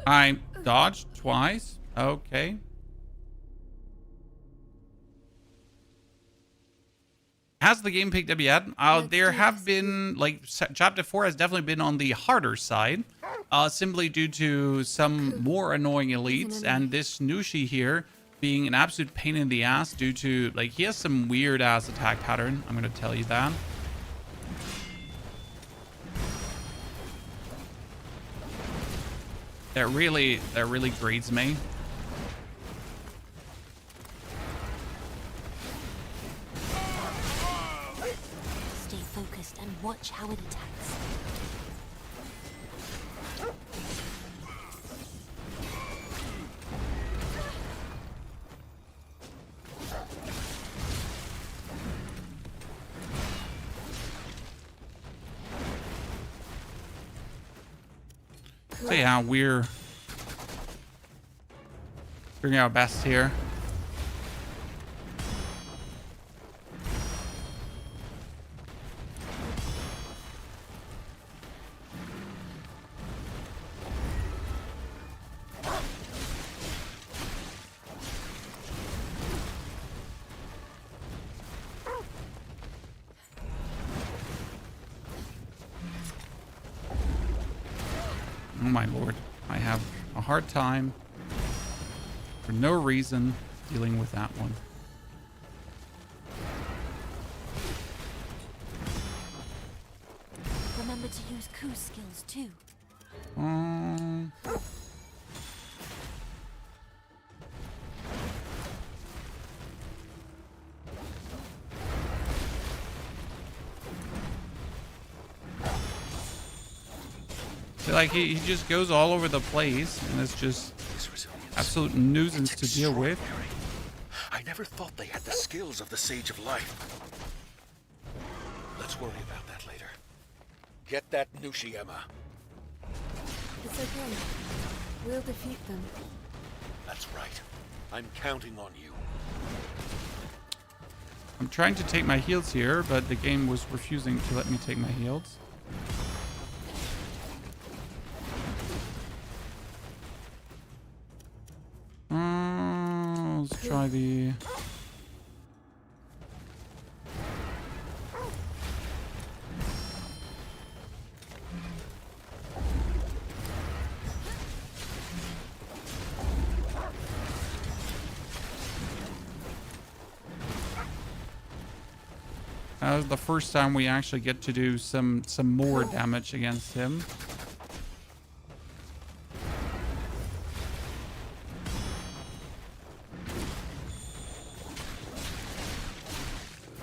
I dodged twice. Okay. Has the game picked up yet? There have been, like, chapter 4 has definitely been on the harder side. Simply due to some more annoying elites, and this Nushi here being an absolute pain in the ass due to, like, he has some weird ass attack pattern. I'm gonna tell you that. That really grades me. Stay focused and watch how it attacks. So yeah, we're doing our best here. Oh my lord, I have a hard time for no reason dealing with that one. Remember to use Ku's skills too. So like he just goes all over the place, and it's just absolute nuisance to deal with. I never thought they had the skills of the Sage of Life. Let's worry about that later. Get that Nushi, Emma. The It's okay. We'll defeat them. That's right. I'm counting on you. I'm trying to take my heals here, but the game was refusing to let me take my heals. Let's try the... That was the first time we actually get to do some more damage against him.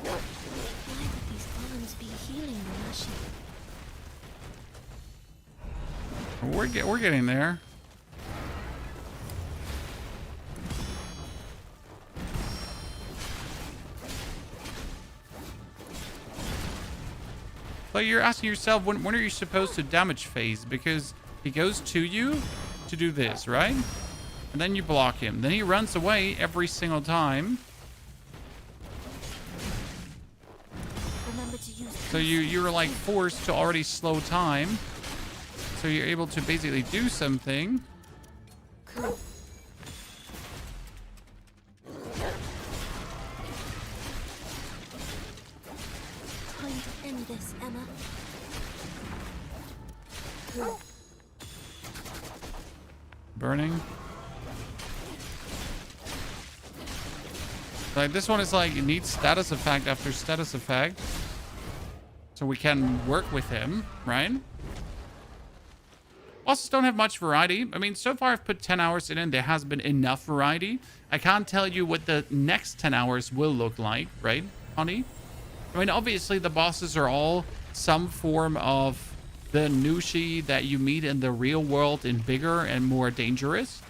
Why would these golems be healing the Nashi? We're getting there. But you're asking yourself, when are you supposed to damage phase? Because he goes to you to do this, right? And then you block him. Then he runs away every single time. Remember to use So you're like forced to already slow time. So you're able to basically do something. Cool. time to end this, Emma. Cool. Burning. Like this one is like, it needs status effect after status effect. So we can work with him, right? Bosses don't have much variety. I mean, so far I've put 10 hours in and there has been enough variety. I can't tell you what the next 10 hours will look like, right, honey? I mean, obviously the bosses are all some form of the Nushi that you meet in the real world in bigger and more dangerous.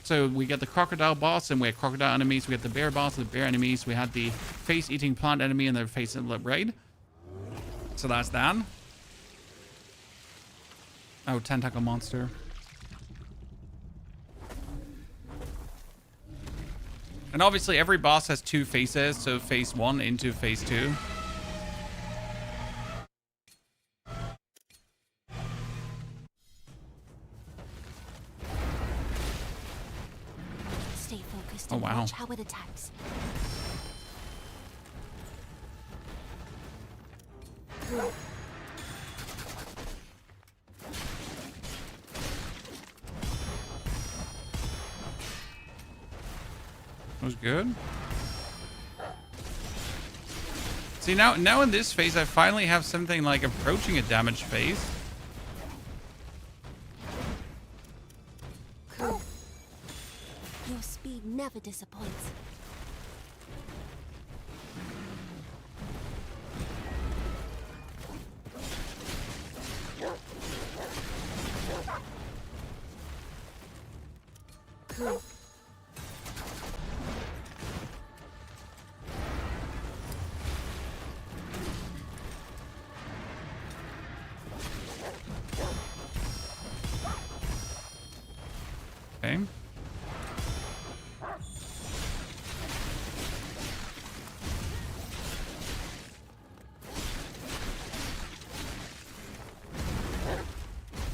So we get the crocodile boss and we have crocodile enemies. We get the bear boss and the bear enemies. We had the face-eating plant enemy and the face-eating raid. So that's that. Oh, tentacle monster. And obviously every boss has two phases. So phase 1 into phase 2. Stay focused Oh, and wow. watch how it attacks. Cool. That was good. See, now in this phase, I finally have something like approaching a damage phase. Cool. Your speed never disappoints. Cool. Okay.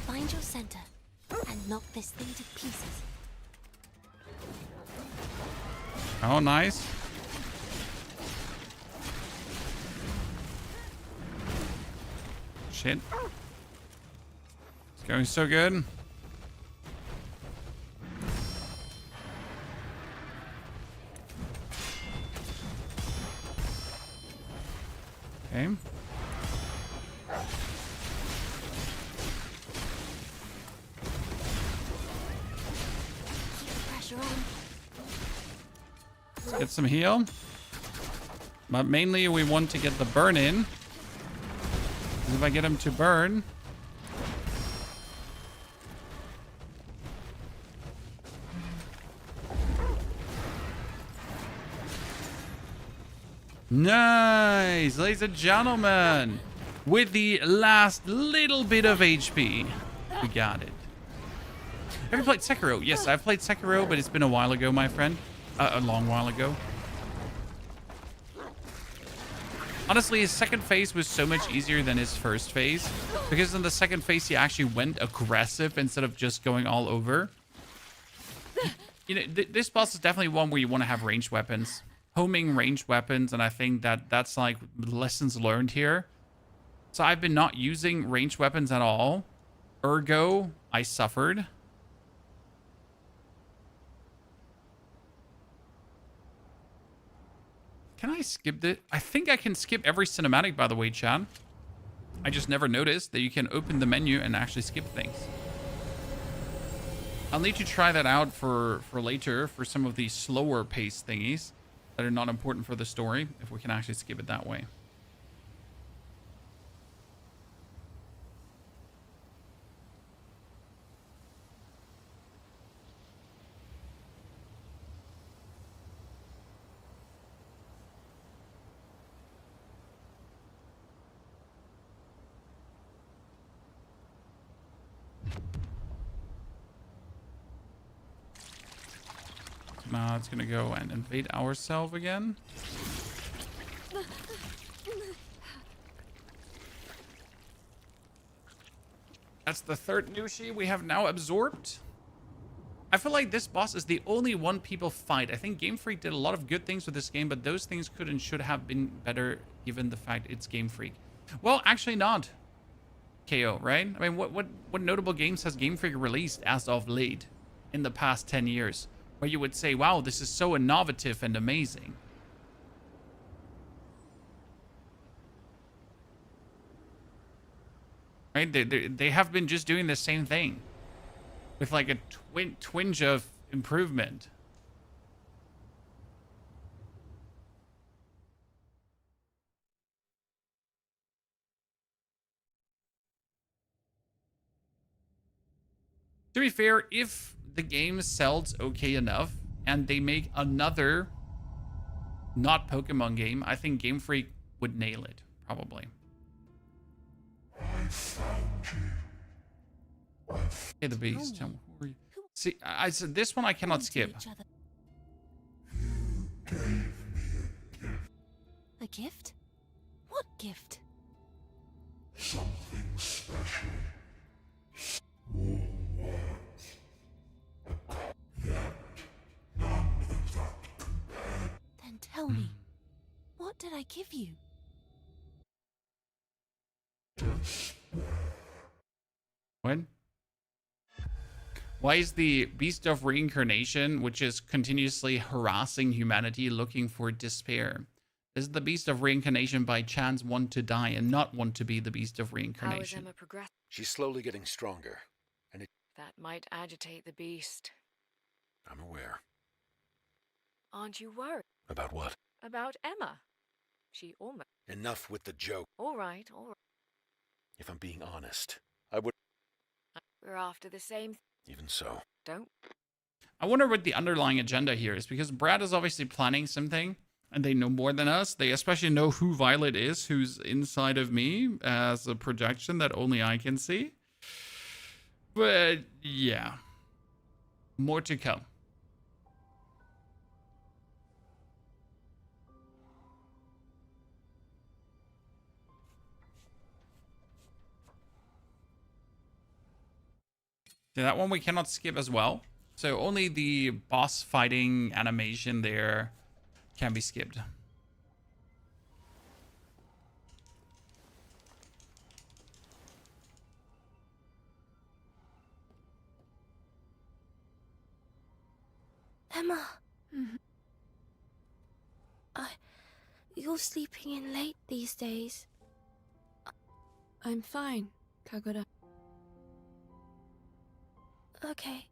Find your center and knock this thing to pieces. Oh, nice. Shit. It's going so good. Okay. Keep the pressure on. Let's get some heal. But mainly we want to get the burn in. 'Cause if I get him to burn... Nice, ladies and gentlemen. With the last little bit of HP, we got it. Have you played Sekiro? Yes, I've played Sekiro, but it's been a while ago, my friend. A long while ago. Honestly, his second phase was so much easier than his first phase. Because in the second phase, he actually went aggressive instead of just going all over. You know, this boss is definitely one where you want to have ranged weapons. Homing ranged weapons, and I think that that's like lessons learned here. So I've been not using ranged weapons at all. Ergo, I suffered. Can I skip it? I think I can skip every cinematic, by the way, Chad. I just never noticed that you can open the menu and actually skip things. I'll need to try that out for later for some of these slower paced thingies that are not important for the story, if we can actually skip it that way. Now it's gonna go and invade ourselves again. That's the third Nushi we have now absorbed. I feel like this boss is the only one people fight. I think Game Freak did a lot of good things with this game, but those things could and should have been better given the fact it's Game Freak. Well, actually not. KO, right? I mean, what notable games has Game Freak released as of late in the past 10 years? Where you would say, wow, this is so innovative and amazing. Right? They have been just doing the same thing. With like a twinge of improvement. To be fair, if the game sells okay enough and they make another not Pokemon game, I think Game Freak would nail it, probably. Okay, the Beast. Who are you? See, I said this one I cannot skip. A gift? What gift? Something special. More words. Yet none of that compared. Then tell me, what did I give you? When? Why is the Beast of Reincarnation, which is continuously harassing humanity, looking for despair? Is the Beast of Reincarnation by chance want to die and not want to be the Beast of How is Reincarnation? Emma progress? She's slowly getting stronger, and That might agitate the beast. I'm aware. Aren't you worried About what? about Emma? She almost... Enough with the joke. All right, all right. If I'm being honest, I would... We're after the same... Even so. Don't... I wonder what the underlying agenda here is, because Brad is obviously planning something, and they know more than us. They especially know who Violet is, who's inside of me as a projection that only I can see. But yeah, more to come. Yeah, that one we cannot skip as well. So only the boss fighting animation there can be skipped. Emma. You're sleeping in late these days. I'm fine, Kagura. Okay.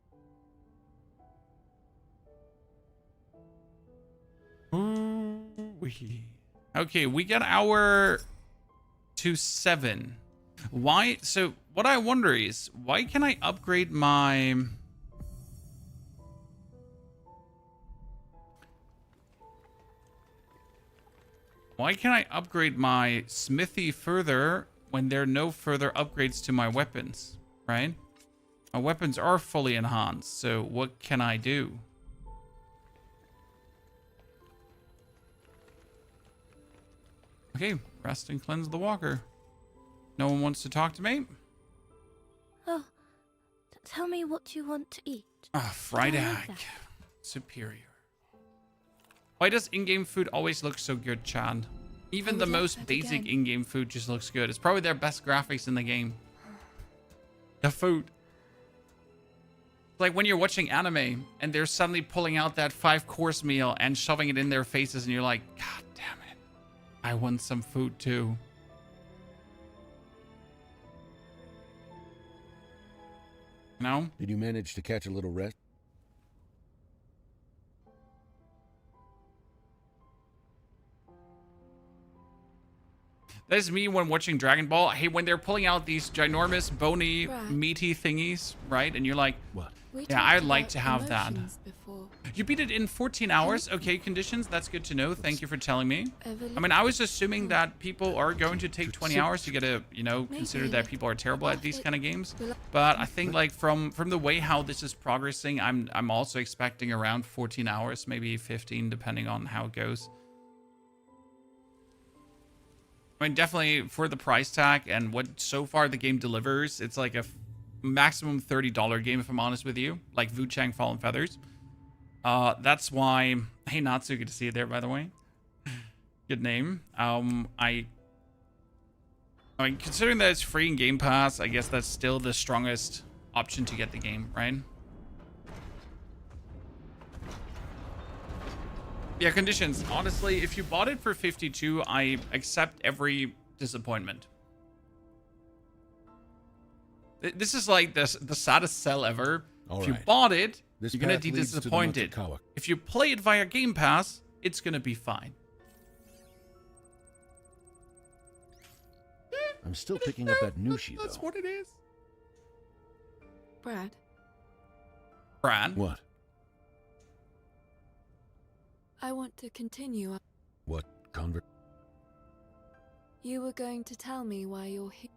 Ooh-wee. Okay, we got our to 7. Why? So what I wonder is, why can I upgrade my... Why can I upgrade my smithy further when there are no further upgrades to my weapons, right? My weapons are fully enhanced, so what can I do? Okay, rest and cleanse the walker. No one wants to talk to me? Oh, tell me what you want to eat. Ah, fried I love egg. that. Superior. Why does in-game food always look so good, Chad? Even the would like most that basic again. in-game food just looks good. It's probably their best graphics in the game. The food. Like when you're watching anime and they're suddenly pulling out that 5-course meal and shoving it in their faces and you're like, God damn it. I want some food too. You know? Did you manage to catch a little rest? That is me when watching Dragon Ball. Hey, when they're pulling out these ginormous, bony, Right. meaty thingies, right? And you're like, What? We Yeah, I'd talked like about to have that. emotions before. you beat it in 14 hours? Okay, conditions. That's good to know. Thank you for telling me. Evelyn- I mean, I was assuming that people are going to take 20 hours to get a, consider Maybe. that people are terrible at these kind of games. Will- But I think like from the way how this is progressing, I'm also expecting around 14 hours, maybe 15, depending on how it goes. I mean, definitely for the price tag and what so far the game delivers, it's like a maximum $30 game, if I'm honest with you. Like Wu Chang Fallen Feathers. That's why... Hey, Natsu, good to see you there, by the way. Good name. I mean, considering that it's free in Game Pass, I guess that's still the strongest option to get the game, right? Yeah, conditions. Honestly, if you bought it for 52, I accept every disappointment. This is like the saddest sell ever. All if you right. bought it, This you're gonna path be leads to the disappointed. Matsukawa. If you play it via Game Pass, it's gonna be fine. I'm still picking up that Nushi, That's though. what it is. Brad, Brad. What? I want to continue. What convert? You were going to tell me why you're here.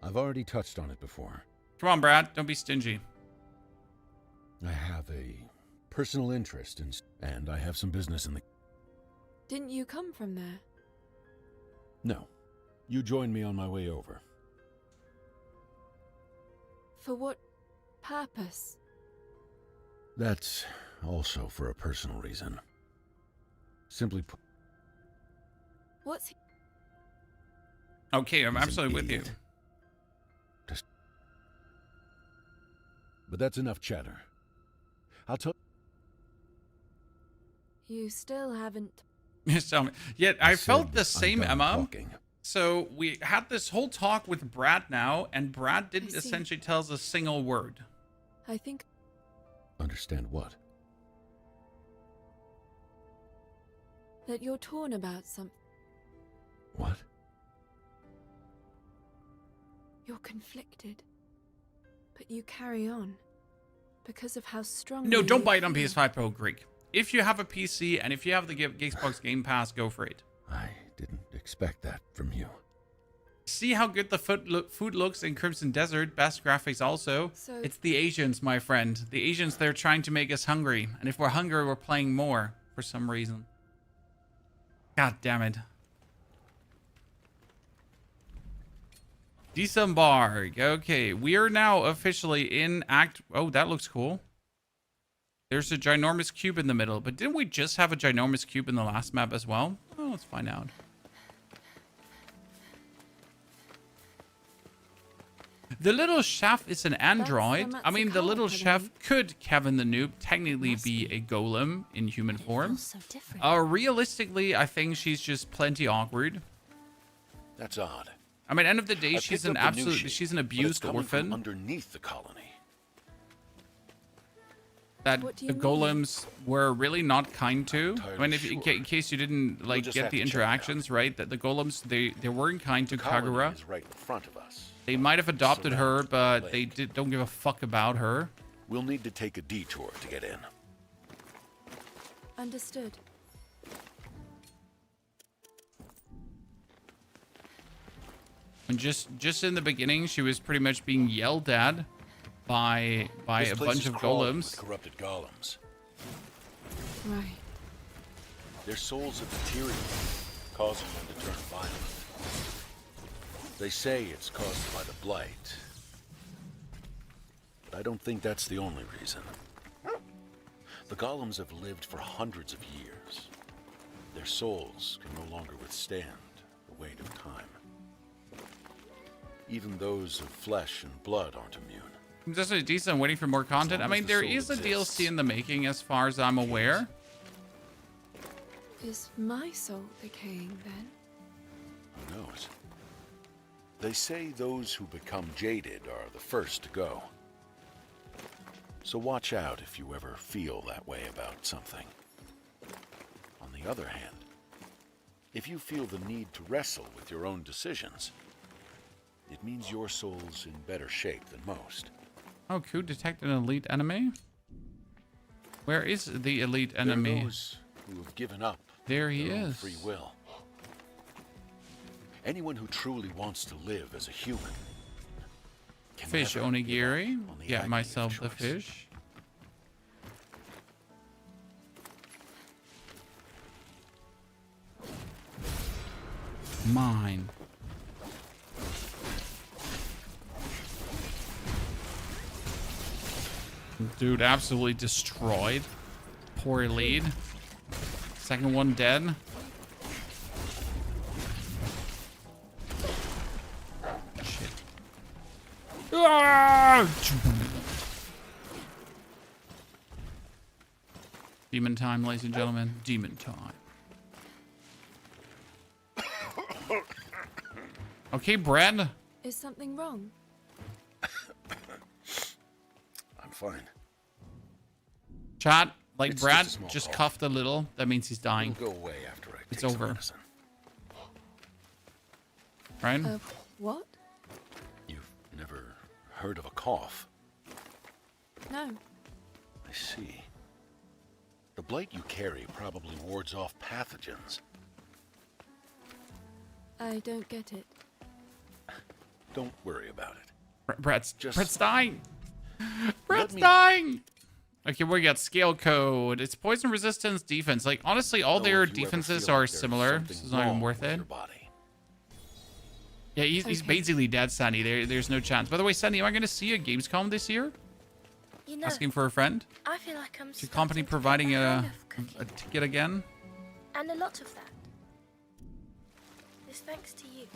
I've already touched on it before. Come on, Brad. Don't be stingy. I have a personal interest in, and I have some business in the. Didn't you come from there? No, you joined me on my way over. For what purpose? That's also for a personal reason. Simply put, What's he- Okay, I'm he's an absolutely with you. idiot. But that's enough chatter. I'll tell. You still haven't. Just tell me. Yet I felt said the I'm same, done Emma. talking. So we had this whole talk with Brad now, and Brad didn't I see. essentially tell us a single word. I think Understand what? that you're torn about something. What? You're conflicted. But you carry on. Because of how strong. No, don't buy it on PS5 Pro, Greek. If you have a PC and if you have the Xbox Game Pass, go for it. I didn't expect that from you. See how good the food looks in Crimson Desert. Best graphics also. So- It's the Asians, my friend. The Asians, they're trying to make us hungry. And if we're hungry, we're playing more for some reason. God damn it. Disembark. Okay, we are now officially in Act... Oh, that looks cool. There's a ginormous cube in the middle. But didn't we just have a ginormous cube in the last map as well? Oh, let's find out. The little chef is an android. I mean, the Matsukawa, little I chef believe. could, Kevin the Noob, technically Must be be. a golem in human It form. feels so different. Realistically, I think she's just plenty awkward. That's odd. I mean, end of the day, I she's picked an up the absolute, Nushi, she's an but it's abused coming from orphan. underneath the colony. That What do the you mean? golems were really not kind to. Not I mean, entirely if, sure. in case you didn't like just get have the to check it out. interactions, right? That the golems they weren't kind to The colony Kagura. is right in front of us. They might have adopted her, surrounded by but they lake. don't give a fuck about her. We'll need to take a detour to get in. Understood. And just in the beginning, she was pretty much being yelled at by This a place bunch is of crawling with golems. corrupted golems. Right. Their souls have deteriorated, causing them to turn violent. They say it's caused by the blight. But I don't think that's the only reason. The golems have lived for hundreds of years. Their souls can no longer withstand the weight of time. Even those of flesh and blood aren't immune. Just a decent. I'm waiting for more content. I long as mean, the there soul is a exists. DLC in the making, as far as I'm aware. Is my soul decaying then? Who knows? They say those who become jaded are the first to go. So watch out if you ever feel that way about something. On the other hand, if you feel the need to wrestle with your own decisions, it means your soul's in better shape than most. Oh, cool. Detect an elite enemy. Where is the elite There are enemy? those who have given up There he their own is. free will. Anyone who truly wants to live as a human can Fish never give onigiri. up on the Get agony of myself the choice. fish. Mine. Dude, absolutely destroyed. Poor lead. Second one dead. Shit. Ah! Demon time, ladies and gentlemen. Demon time. Okay, Brad. Is something wrong? I'm fine. Chat, like It's Brad just a small just cough. cuffed a little. That means he's dying. It'll go away after I take It's some over. medicine. Right? What? You've never heard of a cough? No. I see. The blight you carry probably wards off pathogens. I don't get it. Don't worry about it. Brett's Just- dying. Brett's me- dying. Okay, we got scale code. It's poison resistance, defense. Like honestly, all Know their if you ever defenses feel are like there's similar. something So it's not even wrong worth with it. your body. Yeah, he's Okay. basically dead, Sandy. There's no chance. By the way, Sandy, am I going to see you at Gamescom this year? You know, Asking for a friend. I feel like I'm Is your company starting to get providing the hang a of cooking, ticket again? and a lot of that is thanks to you.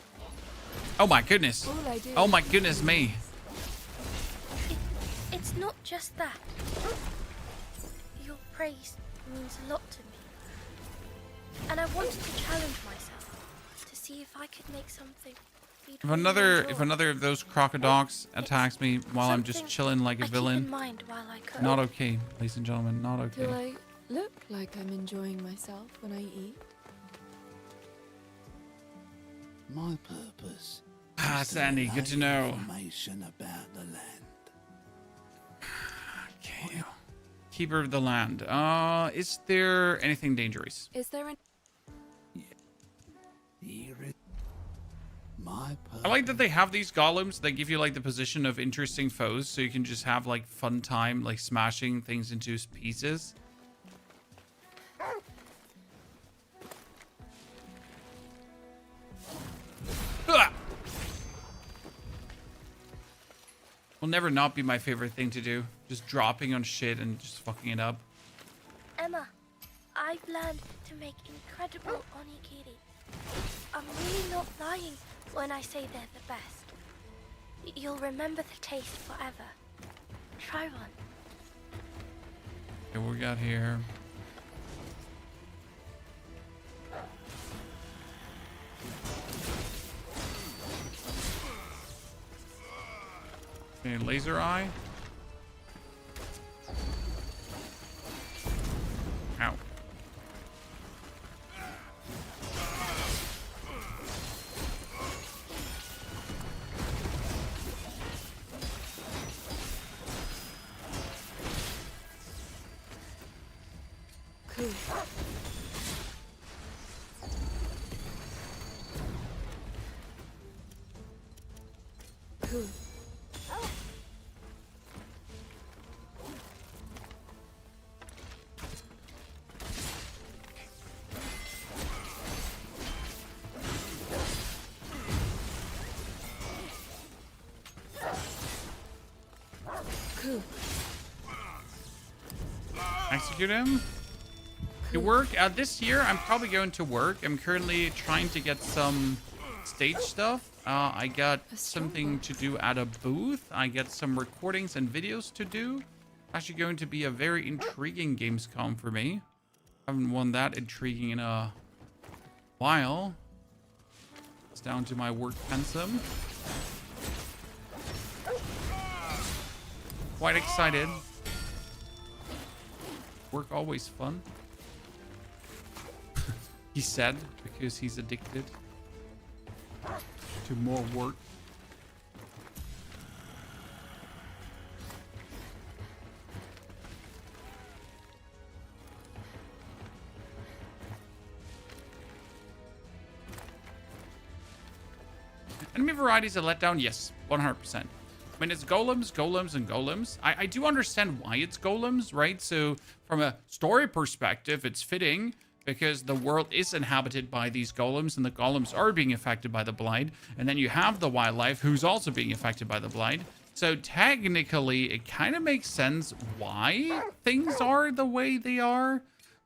Oh my goodness. All I do. Oh my goodness me. It's not just that. Your praise means a lot to me, and I wanted to challenge myself to see if I could make something. you'd If really another enjoy. of those crocodogs attacks me while I'm just Something chilling like a I keep villain, in mind while I cook. not okay, ladies and gentlemen, not Do okay. I look like I'm enjoying myself when I eat? My purpose. Ah, is to Sandy, good to relay know. Information about the land. Okay. Keeper of the land. Is there anything dangerous? Is there an Here it. My purpose. I like that they have these golems that give you like the position of interesting foes, so you can just have like fun time, like smashing things into pieces. Ah! Will never not be my favorite thing to do. Just dropping on shit and just fucking it up. Emma, I've learned to make incredible onigiri. I'm really not lying when I say they're the best. You'll remember the taste forever. Try one. Okay, what we got here? Okay, laser eye. Ow. cool? Cool. Execute him. You work this year. I'm probably going to work. I'm currently trying to get some stage stuff. I got something to do at a booth. I get some recordings and videos to do. Actually going to be a very intriguing Gamescom for me. Haven't won that intriguing in a while. It's down to my work pensum. Quite excited. Work always fun. He said, because he's addicted to more work. Enemy varieties a letdown? Yes, 100%. I mean, it's golems, golems, and golems. I do understand why it's golems, right? So from a story perspective, it's fitting because the world is inhabited by these golems and the golems are being affected by the blight. And then you have the wildlife who's also being affected by the blight. So technically, it kind of makes sense why things are the way they are.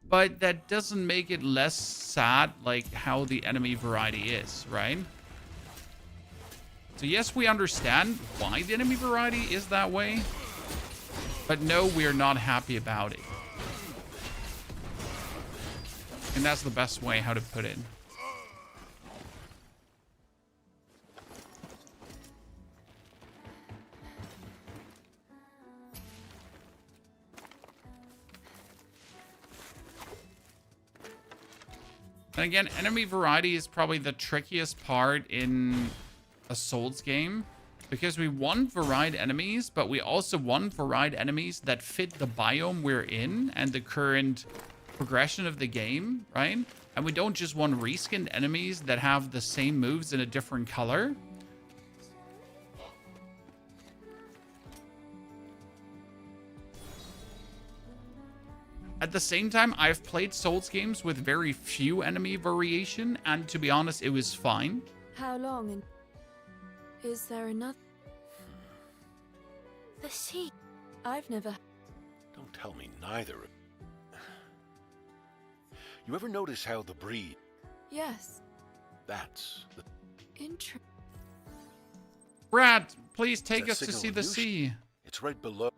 But that doesn't make it less sad, like how the enemy variety is, right? So yes, we understand why the enemy variety is that way, but no, we are not happy about it. And that's the best way how to put it. And again, enemy variety is probably the trickiest part in a Souls game, because we want varied enemies, but we also want varied enemies that fit the biome we're in and the current progression of the game, right? And we don't just want reskinned enemies that have the same moves in a different color. At the same time, I've played Souls games with very few enemy variation, and to be honest, it was fine. How long and is there another? The sea. I've never. Don't tell me neither. You ever notice how the breed... Yes. That's the... Brad, please take Is us that to signal see the illusion? sea. It's right below...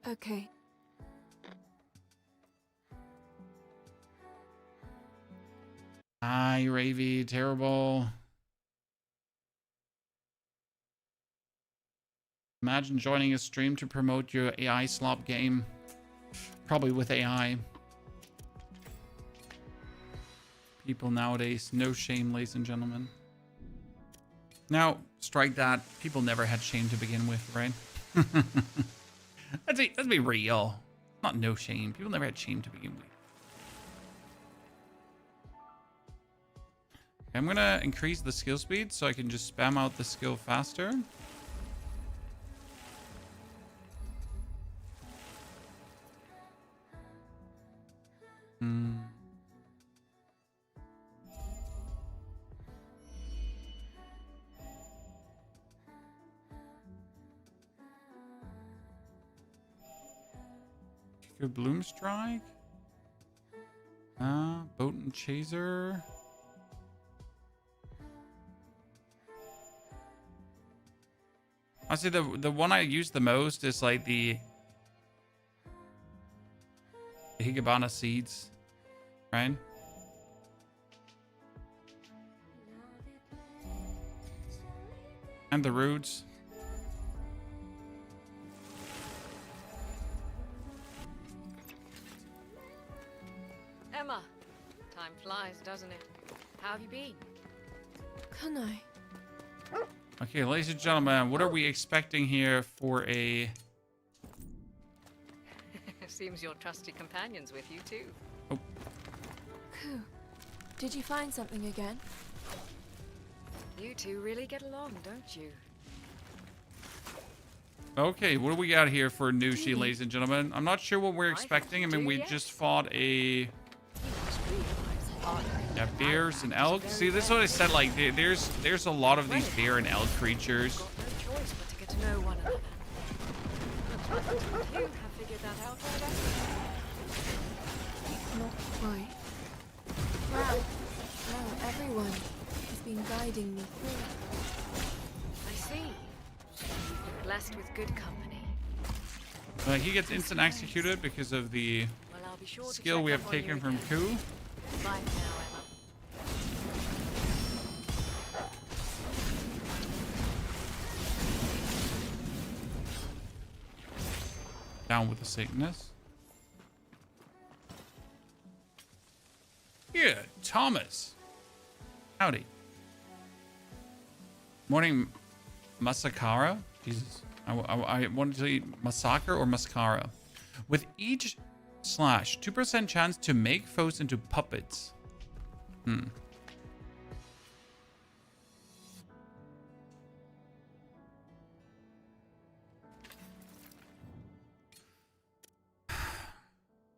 Okay. Hi, Ravy, terrible. Imagine joining a stream to promote your AI slop game. Probably with AI. People nowadays, no shame, ladies and gentlemen. Now, strike that. People never had shame to begin with, right? Let's be real. Not no shame. People never had shame to begin with. I'm gonna increase the skill speed so I can just spam out the skill faster. Good Bloom Strike. Boat and Chaser. Honestly, the one I use the most is like the Higabana Seeds, right? And the roots. Emma, time flies, doesn't it? How have you been? Can I? Okay, ladies and gentlemen, what are we expecting here for a... Seems your trusty companion's with you too. Oh, Cool. Did you find something again? You two really get along, don't you? okay, what do we got here for Nushi, ladies and gentlemen? I'm not sure what we're expecting. I mean, we just fought a... You must realize partnering Yeah, with bears and Outlanders elk. is See, very this is what I said. Like, there's a lot of these bear and elk creatures. Got no choice but to get to know one another. Not quite. Wow. Now everyone has been guiding me through. I see. You're blessed with good company. He gets instant executed because of the Well, I'll be sure to skill check we up have on you taken from again. Ku. Bye for now, Emma. Down with the sickness. Yeah, Thomas. Howdy. Morning, Masakara. Jesus. I wanted to eat massacre or mascara. With each slash, 2% chance to make foes into puppets.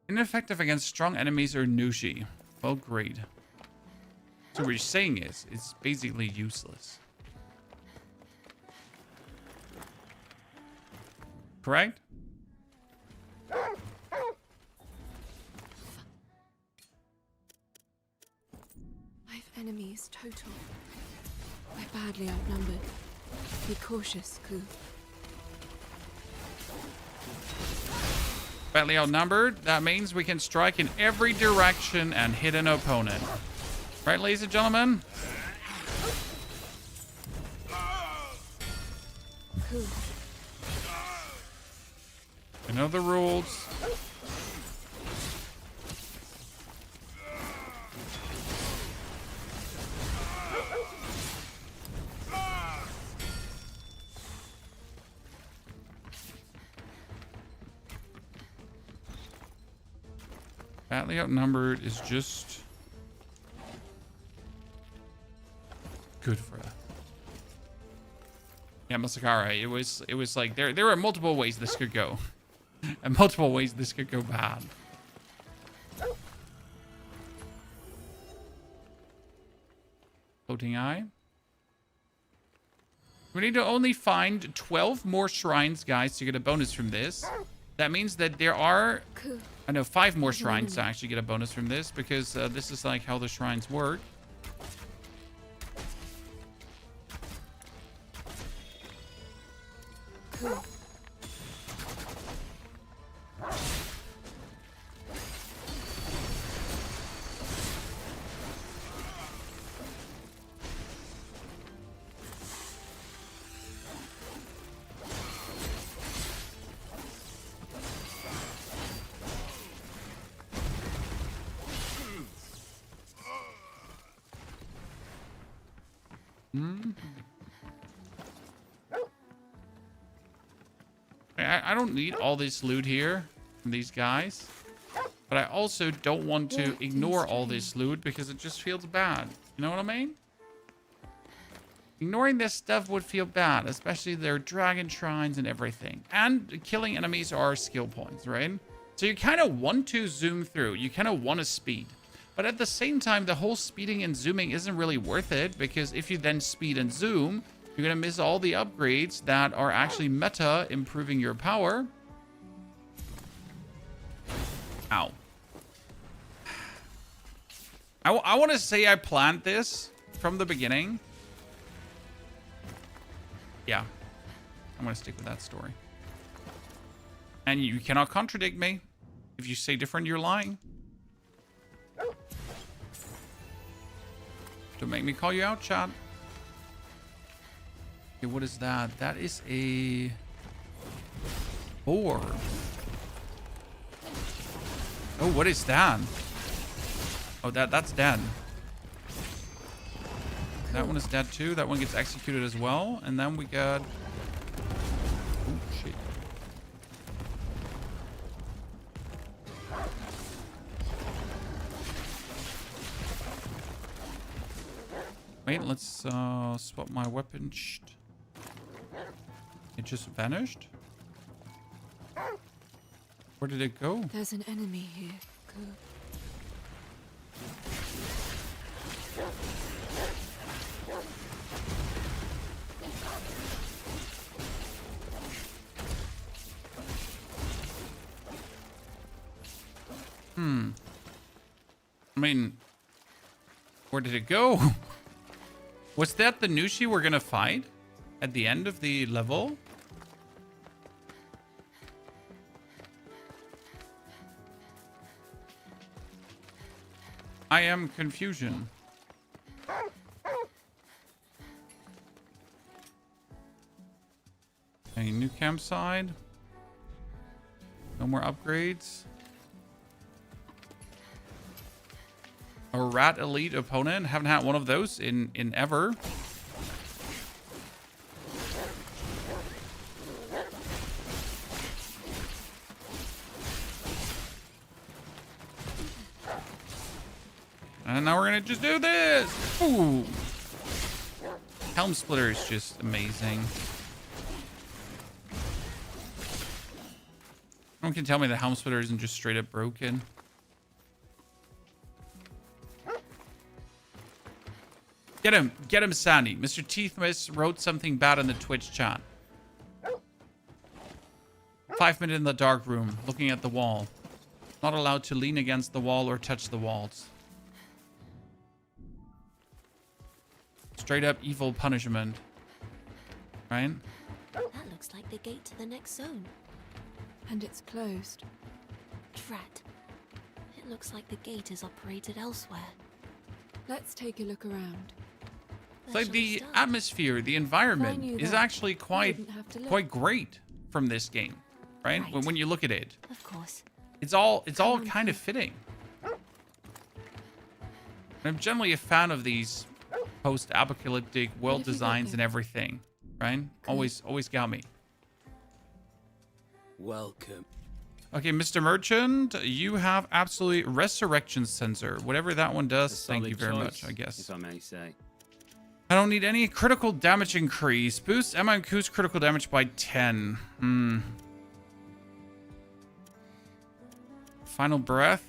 Ineffective against strong enemies or Nushi. Well, great. So what you're saying is, it's basically useless. Correct? 5 enemies total. We're badly outnumbered. Be cautious, Ku. Badly outnumbered. That means we can strike in every direction and hit an opponent. Right, ladies and gentlemen? Ku. You know the rules. Badly outnumbered is just good for us. Yeah, Masakara. It was like there are multiple ways this could go. And multiple ways this could go bad. Floating eye. We need to only find 12 more shrines, guys, to get a bonus from this. That means that there are, Ku. I know, 5 more shrines to actually get a bonus from this, because this is like how the shrines work. Ku. I don't need all this loot here from these guys. But I also don't want to ignore all this loot because it just feels bad. You know what I mean? Ignoring this stuff would feel bad, especially their dragon shrines and everything. And killing enemies are skill points, right? So you kind of want to zoom through. You kind of want to speed. But at the same time, the whole speeding and zooming isn't really worth it, because if you then speed and zoom, you're going to miss all the upgrades that are actually meta improving your power. Ow. I want to say I planned this from the beginning. Yeah. I'm going to stick with that story. And you cannot contradict me. If you say different, you're lying. Don't make me call you out, chat. Okay, what is that? That is a boar. Oh, what is that? Oh, that's dead. That one is dead too. That one gets executed as well. And then we got... Oh, shit. Wait, let's swap my weapon. Shh. It just vanished? Where did it go? There's an enemy here, Ku. I mean, where did it go? Was that the Nushi we're gonna fight at the end of the level? I am confusion. A new campsite. No more upgrades. A rat elite opponent. Haven't had one of those in ever. And now we're gonna just do this. Ooh. Helm Splitter is just amazing. No one can tell me the Helm Splitter isn't just straight up broken. Get him, Sandy. Mr. Teethmas wrote something bad in the Twitch chat. 5 minutes in the dark room, looking at the wall. Not allowed to lean against the wall or touch the walls. Straight up evil punishment. Right? That looks like the gate to the next zone. And it's closed. Drat. It looks like the gate is operated elsewhere. Let's take a look around. It's like the atmosphere, the environment is actually quite great from this game, right? When you look at it, of course, it's all kind of fitting. I'm generally a fan of these post-apocalyptic world designs and everything, right? Always got me. Welcome. Okay, Mr. Merchant, you have absolutely resurrection sensor. Whatever that one does, thank you very much, I guess. If I may say. I don't need any critical damage increase. Boost Emma and Koo's critical damage by 10. Final breath.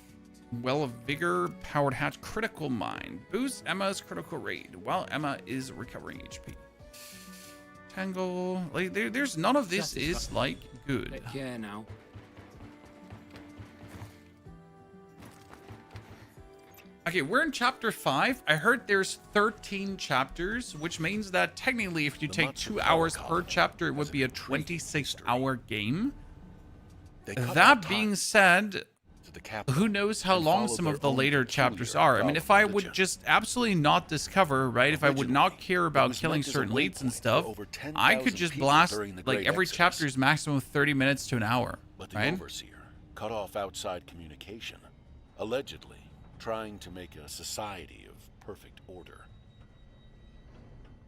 Well of vigor. Powered hatch. Critical mind. Boost Emma's critical rate while Emma is recovering HP. Tangle. Like there's none of this is like good. Take care now. Okay, we're in chapter 5. I heard there's 13 chapters, which means that technically if you take 2 hours per chapter, it would be a 26-hour game. That being said, who knows how long some of the later chapters are. I mean, if I would just absolutely not discover, right, if I would not care about killing certain leads and stuff, I could just blast, like, every chapter is maximum 30 minutes to an hour, but the right? Overseer cut off outside communication, allegedly trying to make a society of perfect order.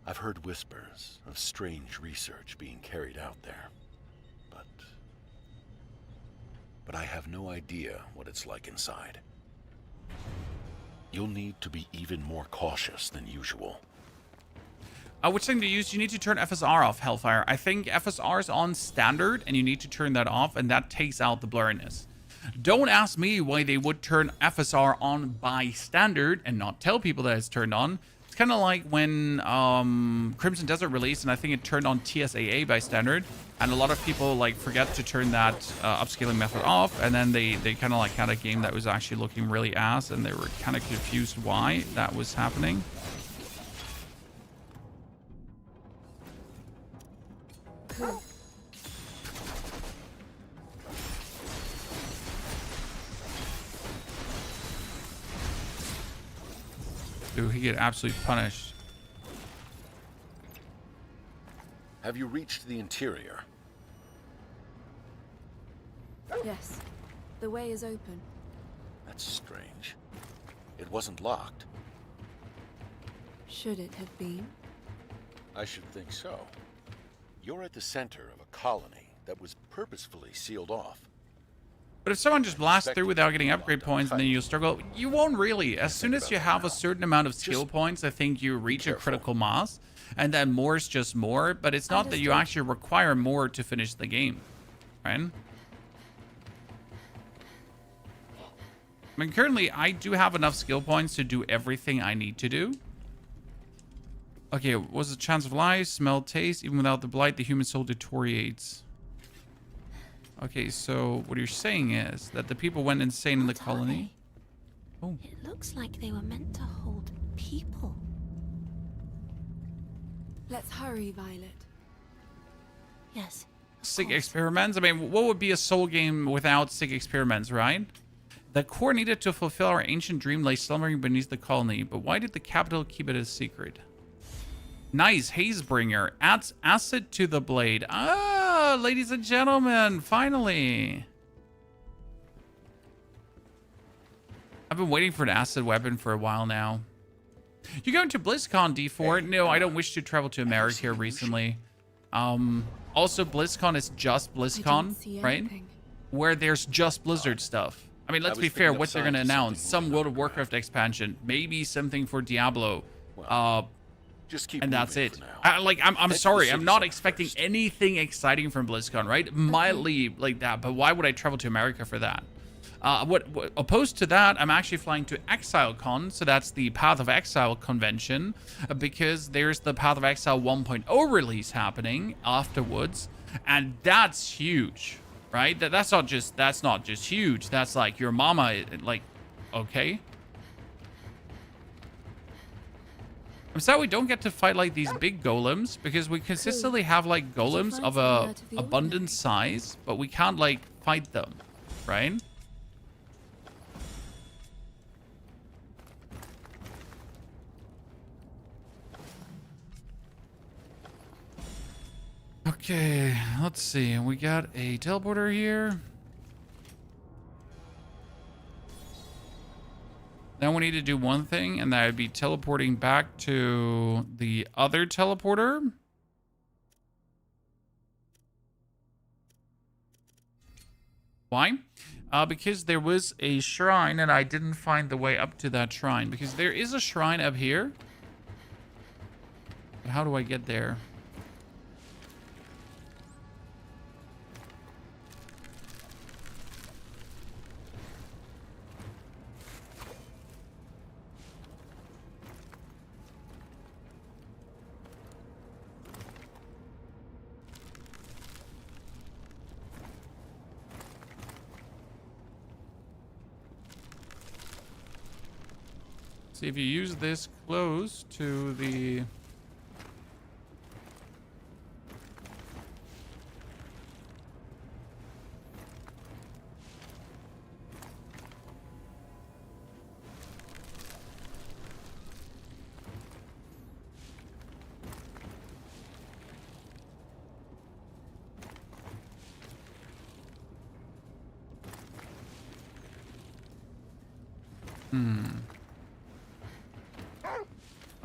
I've heard whispers of strange research being carried out there, but I have no idea what it's like inside. You'll need to be even more cautious than usual. Which thing to use? You need to turn FSR off, Hellfire. I think FSR is on standard, and you need to turn that off, and that takes out the blurriness. Don't ask me why they would turn FSR on by standard and not tell people that it's turned on. It's kind of like when Crimson Desert released, and I think it turned on TSAA by standard, and a lot of people like forget to turn that upscaling method off, and then they kind of like had a game that was actually looking really ass, and they were kind of confused why that was happening. Dude, he get absolutely punished. Have you reached the interior? Yes. The way is open. That's strange. It wasn't locked. Should it have been? I should think so. You're at the center of a colony that was purposefully sealed off. But if someone just blasts through without getting upgrade points and then you struggle, you won't really. As soon as you have a certain amount of skill points, I think you reach a critical mass. And then more is just more. But it's not that you actually require more to finish the game. Right? I mean, currently, I do have enough skill points to do everything I need to do. Okay, what was the chance of life? Smell, taste. Even without the blight, the human soul deteriorates. Okay, so what you're saying is that the people went insane in the What are colony. they? Oh. It looks like they were meant to hold people. Let's hurry, Violet. Yes. of Sick course. experiments? I mean, what would be a soul game without sick experiments, right? The core needed to fulfill our ancient dream lay slumbering beneath the colony, but why did the capital keep it a secret? Nice, Hazebringer. Adds acid to the blade. Ah, ladies and gentlemen, finally. I've been waiting for an acid weapon for a while now. You're going to BlizzCon, D4? No, I don't wish to travel to America recently. Also, BlizzCon is just I didn't BlizzCon, see right? anything. Where there's just Blizzard stuff. I mean, let's I be was fair, thinking of what they're going to signs of announce. something Some moving World of underground. Warcraft expansion. Maybe something for Diablo. Just keep And that's moving it. for now. I'm Head to the sorry. city I'm not center expecting first. anything exciting from BlizzCon, right? Mildly like that. But why would I travel to America for that? What opposed to that, I'm actually flying to ExileCon, so that's the Path of Exile convention, because there's the Path of Exile 1.0 release happening afterwards, and that's huge, right? That's not just huge. That's like your mama, like, okay. I'm sad we don't get to fight like these big golems, because we consistently have like golems find of something a out of the abundant ordinary? size, but we can't like fight them, right? Okay, let's see. We got a teleporter here. Then we need to do one thing, and that would be teleporting back to the other teleporter. Why? Because there was a shrine, and I didn't find the way up to that shrine. Because there is a shrine up here. But how do I get there? See, if you use this close to the...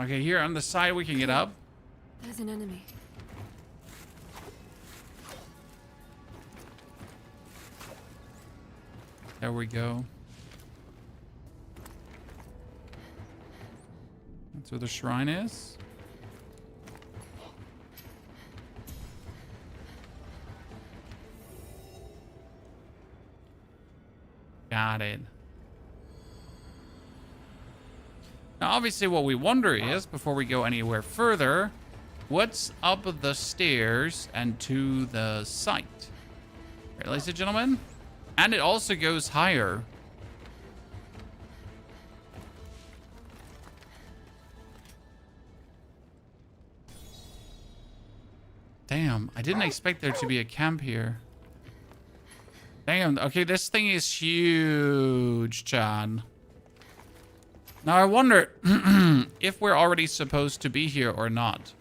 Okay, here on the side we can get up. There's an enemy. There we go. That's where the shrine is. Got it. Now, obviously, what we wonder is, before we go anywhere further, what's up the stairs and to the site? Right, ladies and gentlemen? And it also goes higher. Damn, I didn't expect there to be a camp here. Damn, okay, this thing is huge, Chan. Now I wonder if we're already supposed to be here or not.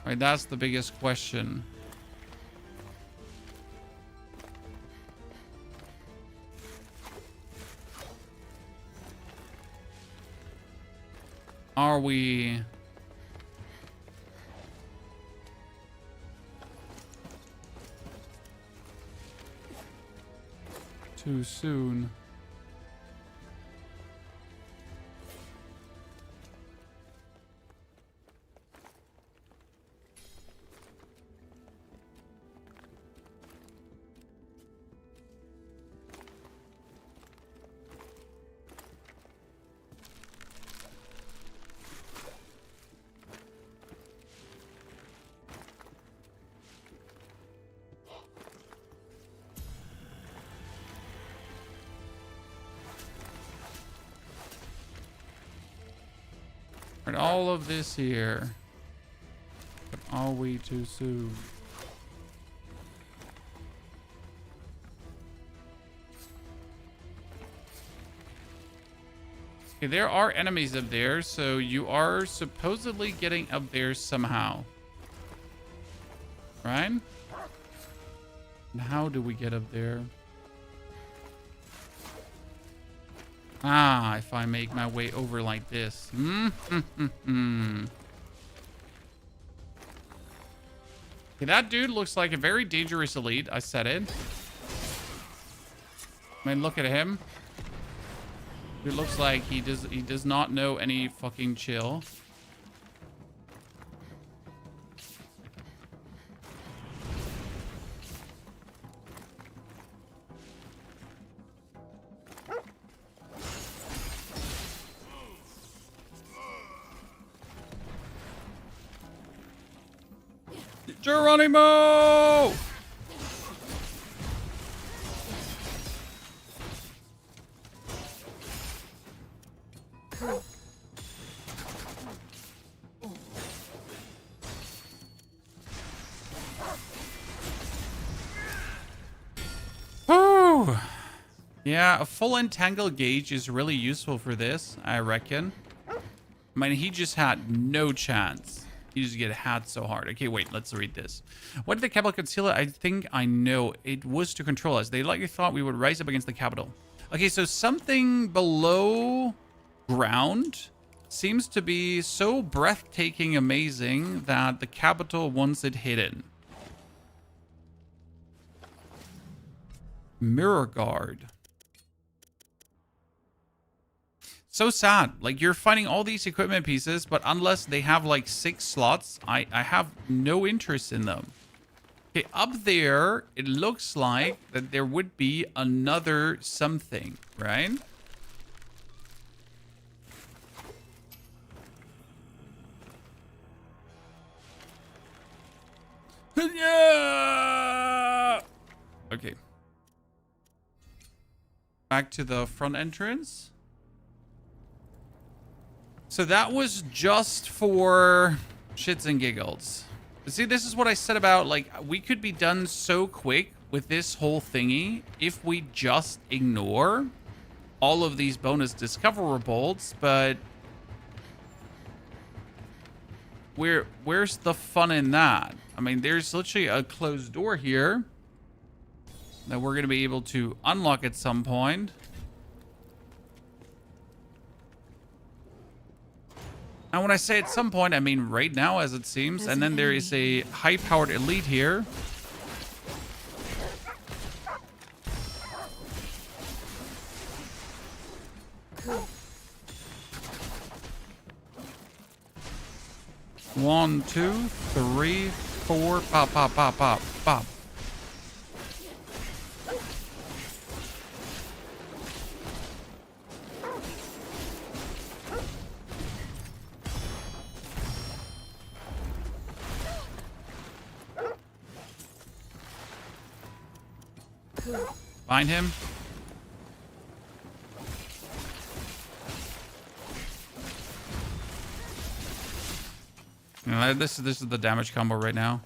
Right, that's the biggest question. Are we... too soon? And all of this here. But are we too soon? Okay, there are enemies up there, so you are supposedly getting up there somehow. Right? And how do we get up there? Ah, if I make my way over like this. Okay, that dude looks like a very dangerous elite. I said it. I mean, look at him. It looks like he does not know any fucking chill. Geronimo! Oh, yeah, a full entangle gauge is really useful for this, I reckon. I mean, he just had no chance. He just get had so hard. Okay, wait, let's read this. What did the capital conceal it? I think I know. It was to control us. They likely thought we would rise up against the capital. Okay, so something below ground seems to be so breathtaking amazing that the capital wants it hidden. Mirror guard. So sad. Like, you're finding all these equipment pieces, but unless they have like 6 slots, I have no interest in them. Okay, up there, it looks like that there would be another something, right? Yeah. Okay. Back to the front entrance. So that was just for shits and giggles. See, this is what I said about, like, we could be done so quick with this whole thingy if we just ignore all of these bonus discoverables, but where's the fun in that? I mean, there's literally a closed door here that we're going to be able to unlock at some point. And when I say at some point, I mean right now, as it seems. And then there is a high-powered elite here. One, two, three, four. Pop, pop, pop, pop, pop. Find him. You know, this is the damage combo right now.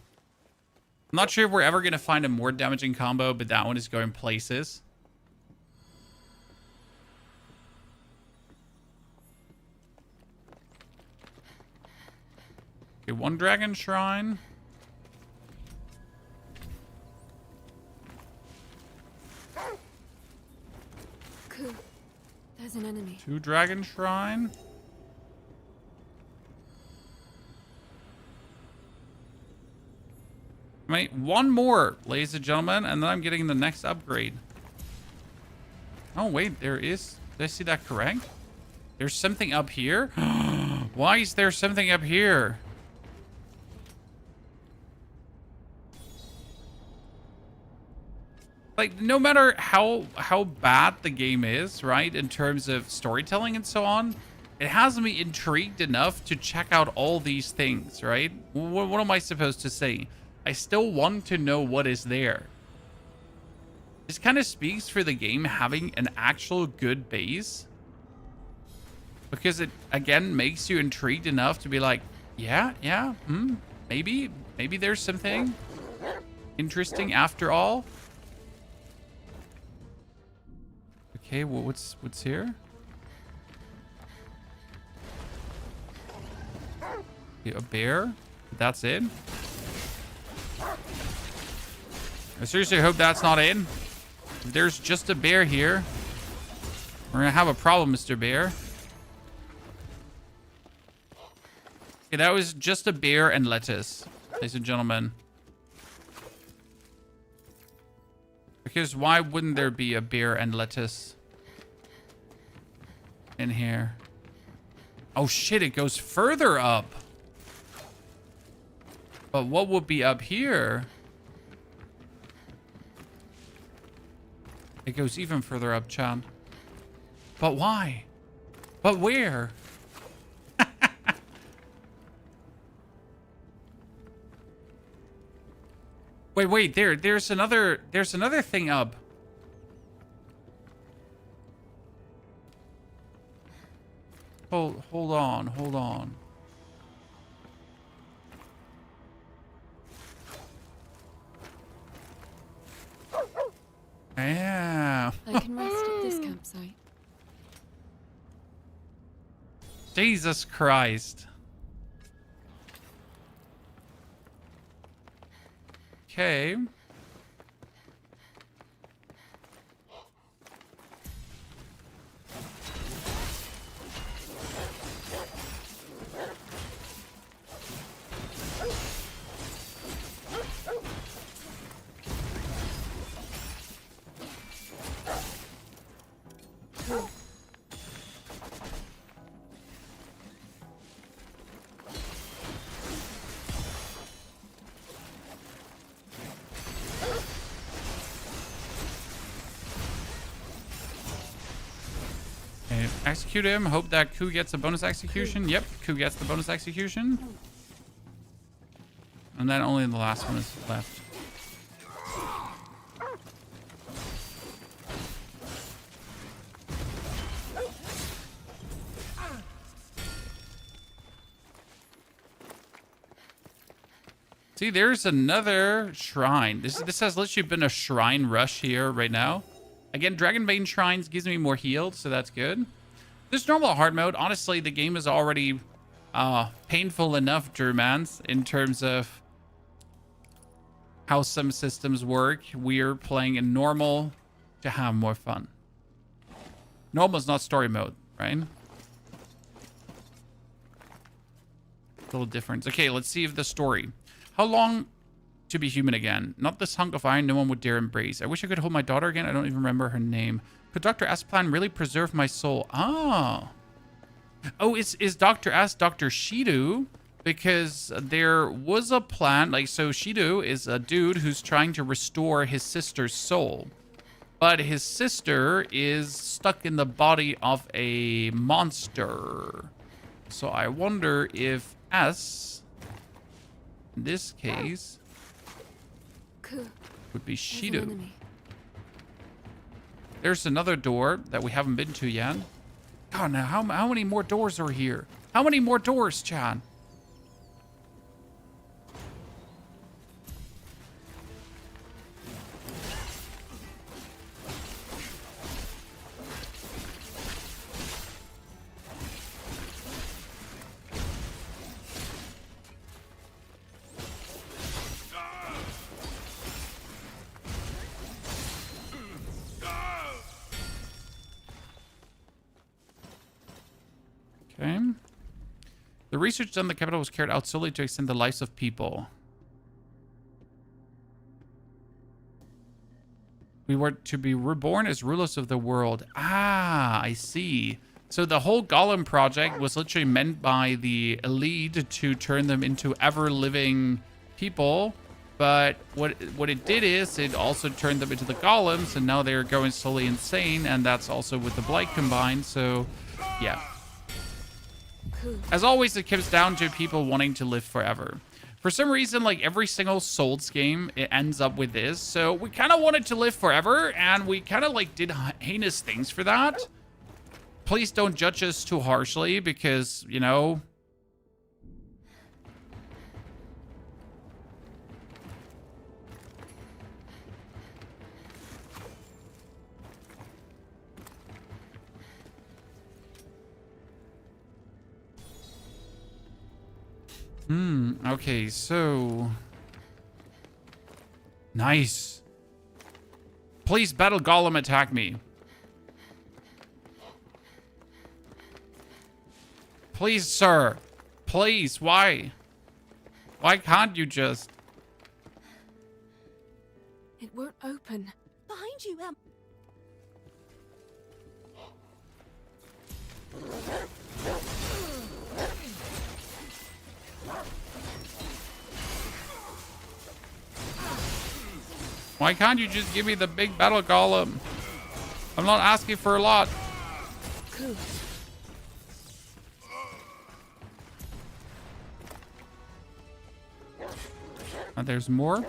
I'm not sure if we're ever gonna find a more damaging combo, but that one is going places. Okay, one dragon shrine. There's an enemy. 2 dragon shrine. I mean, 1 more, ladies and gentlemen, and then I'm getting the next upgrade. Oh, wait, there is... Did I see that correct? There's something up here? Why is there something up here? Like, no matter how bad the game is, right, in terms of storytelling and so on, it has me intrigued enough to check out all these things, right? What am I supposed to say? I still want to know what is there. This kind of speaks for the game having an actual good base. Because it, again, makes you intrigued enough to be like, yeah, maybe there's something interesting after all. Okay, well, what's here? Okay, a bear. That's it. I seriously hope that's not in. If there's just a bear here, we're gonna have a problem, Mr. Bear. Okay, that was just a bear and lettuce, ladies and gentlemen. Because why wouldn't there be a bear and lettuce in here? Oh shit, it goes further up. But what would be up here? It goes even further up, Chan. But why? But where? Wait, there's another thing up. Hold on. Yeah. I can rest at this campsite. Jesus Christ. Okay. Execute him. Hope that Ku gets a bonus execution. Yep, Ku gets the bonus execution. And then only the last one is left. See, there's another shrine. This has literally been a shrine rush here right now. Again, Dragonbane Shrines gives me more healed, so that's good. This normal hard mode, honestly, the game is already painful enough, Drewmans, in terms of how some systems work. We're playing in normal to have more fun. Normal is not story mode, right? Little difference. Okay, let's see if the story. How long to be human again? Not this hunk of iron no one would dare embrace. I wish I could hold my daughter again. I don't even remember her name. Could Dr. Asplan really preserve my soul? Oh. Oh, is Dr. S Dr. Shidu? Because there was a plan. Like, so Shidu is a dude who's trying to restore his sister's soul. But his sister is stuck in the body of a monster. So I wonder if S, in this case, would be Shidu. There's another door that we haven't been to yet. God, now how many more doors are here? How many more doors, Chan? Okay. The research done in the capital was carried out solely to extend the lives of people. We were to be reborn as rulers of the world. Ah, I see. So the whole Golem project was literally meant by the elite to turn them into ever-living people. But what it did is it also turned them into the golems, and now they're going slowly insane, and that's also with the blight combined. So, yeah. As always, it comes down to people wanting to live forever. For some reason, like every single Souls game, it ends up with this. So we kind of wanted to live forever, and we kind of like did heinous things for that. please don't judge us too harshly because, you know... Okay, so... Nice. Please, Battle Golem, attack me. Please, sir. Please, why? Why can't you just... It won't open. Behind you, Why can't you just give me the big Battle Golem? I'm not asking for a lot. Cool. There's more.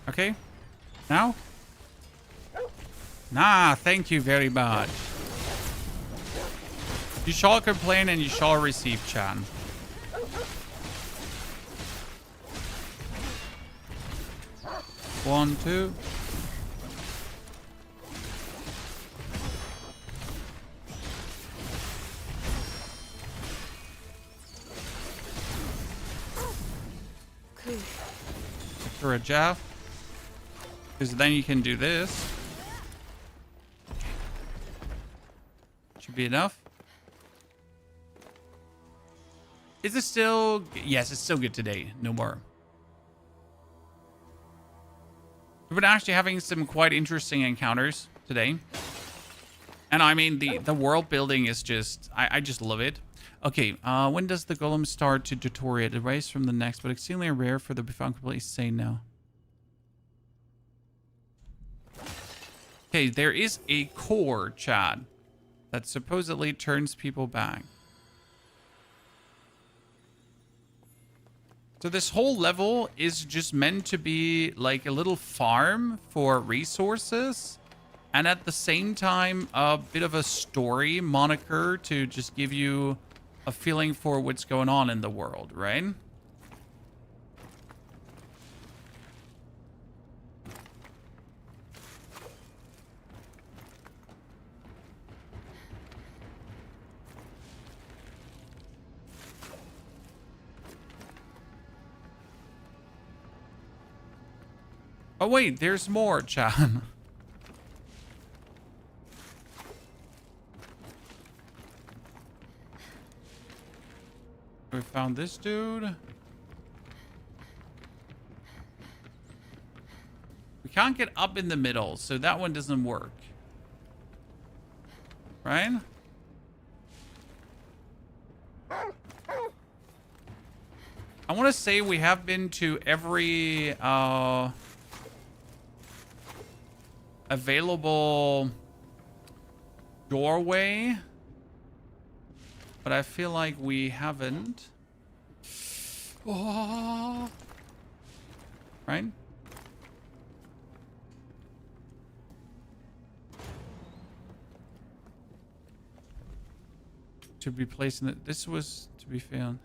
Okay. Now? Nah, thank you very much. You shall complain and you shall receive, Chan. One, two. Cool. For a Jeff. Because then you can do this. Should be enough. Is it still... Yes, it's still good today. No more. We've been actually having some quite interesting encounters today. And I mean, the world building is just... I just love it. Okay, when does the golem start to deteriorate? It varies from the next, but extremely rare for the found completely sane now. Okay, there is a core, Chad, that supposedly turns people back. So this whole level is just meant to be like a little farm for resources. And at the same time, a bit of a story moniker to just give you a feeling for what's going on in the world, right? Oh wait, there's more, Chan. We found this dude. We can't get up in the middle, so that one doesn't work. Right? I want to say we have been to every available doorway, but I feel like we haven't. Oh. Right? To be placed in it. This was to be found.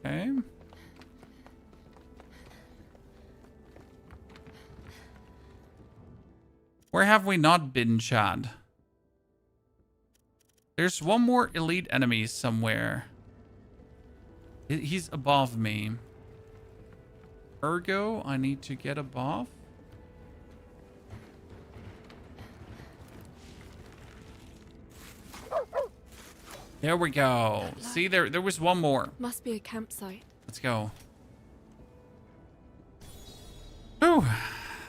Okay. Where have we not been, Chad? There's one more elite enemy somewhere. He's above me. Ergo, I need to get above. There we go. See, there was one more. Must be a campsite. Let's go. Ooh.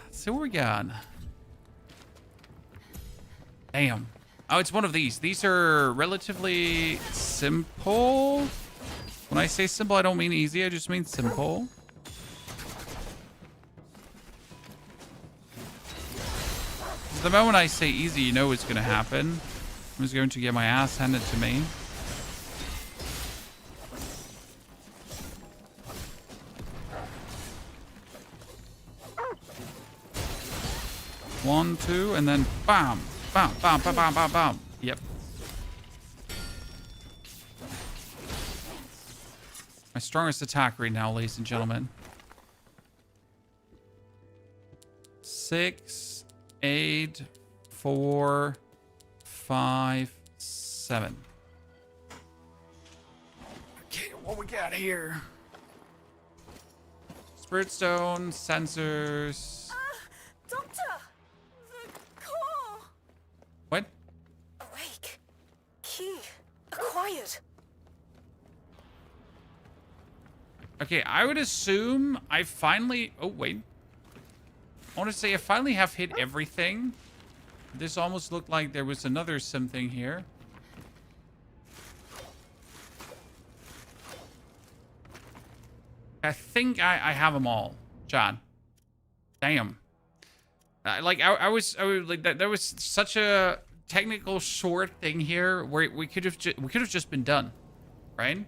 Let's see what we got. Damn. Oh, it's one of these. These are relatively simple. When I say simple, I don't mean easy. I just mean simple. The moment I say easy, you know what's going to happen. I'm just going to get my ass handed to me. One, two, and then bam, bam, bam, bam, bam, bam, bam. Yep. My strongest attack right now, ladies and gentlemen. 6, 8, 4, 5, 7. Okay, what we got here? Spirit stone, sensors. Doctor! The core! What? Awake. Key. Acquired. Okay, I would assume I finally... Oh, wait. I want to say I finally have hit everything. This almost looked like there was another something here. I think I have them all, John. Damn. I was like that. That was such a technical short thing here where we could have just been done, right?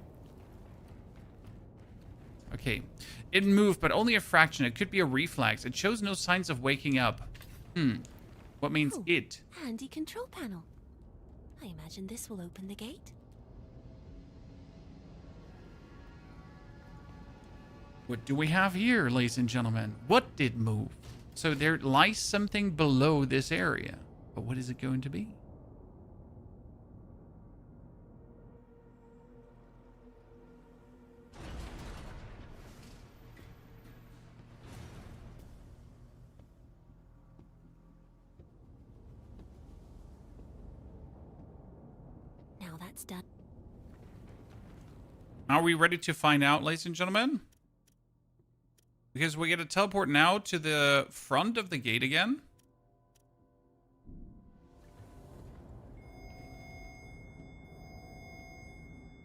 Okay, it moved, but only a fraction. It could be a reflex. It shows no signs of waking up. What means Oh, it? handy control panel. I imagine this will open the gate. What do we have here, ladies and gentlemen? What did move? So there lies something below this area. But what is it going to be? Now that's done. Are we ready to find out, ladies and gentlemen? Because we get to teleport now to the front of the gate again.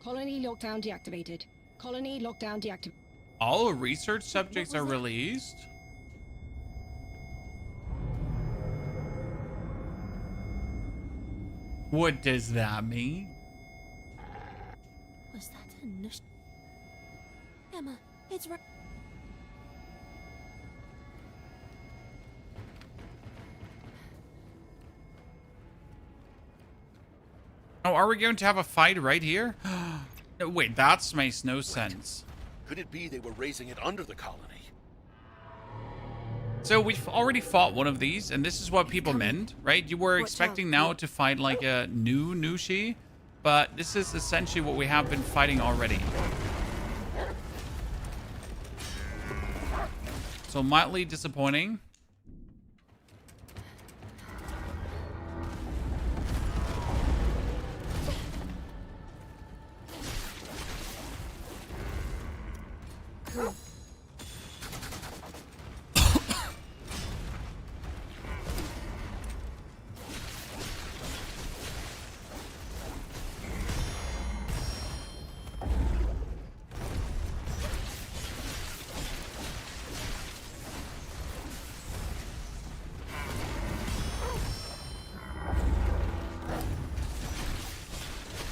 Colony lockdown deactivated. Colony lockdown deactivated. All research subjects are released. What does that mean? Was that a nush? Emma, it's right. Oh, are we going to have a fight right here? No, wait, that makes no sense. Could it be they were raising it under the colony? So we've already fought one of these, and this is what people meant, right? You were Watch expecting out. now to fight like a new Nushi, but this is essentially what we have been fighting already. So mildly disappointing.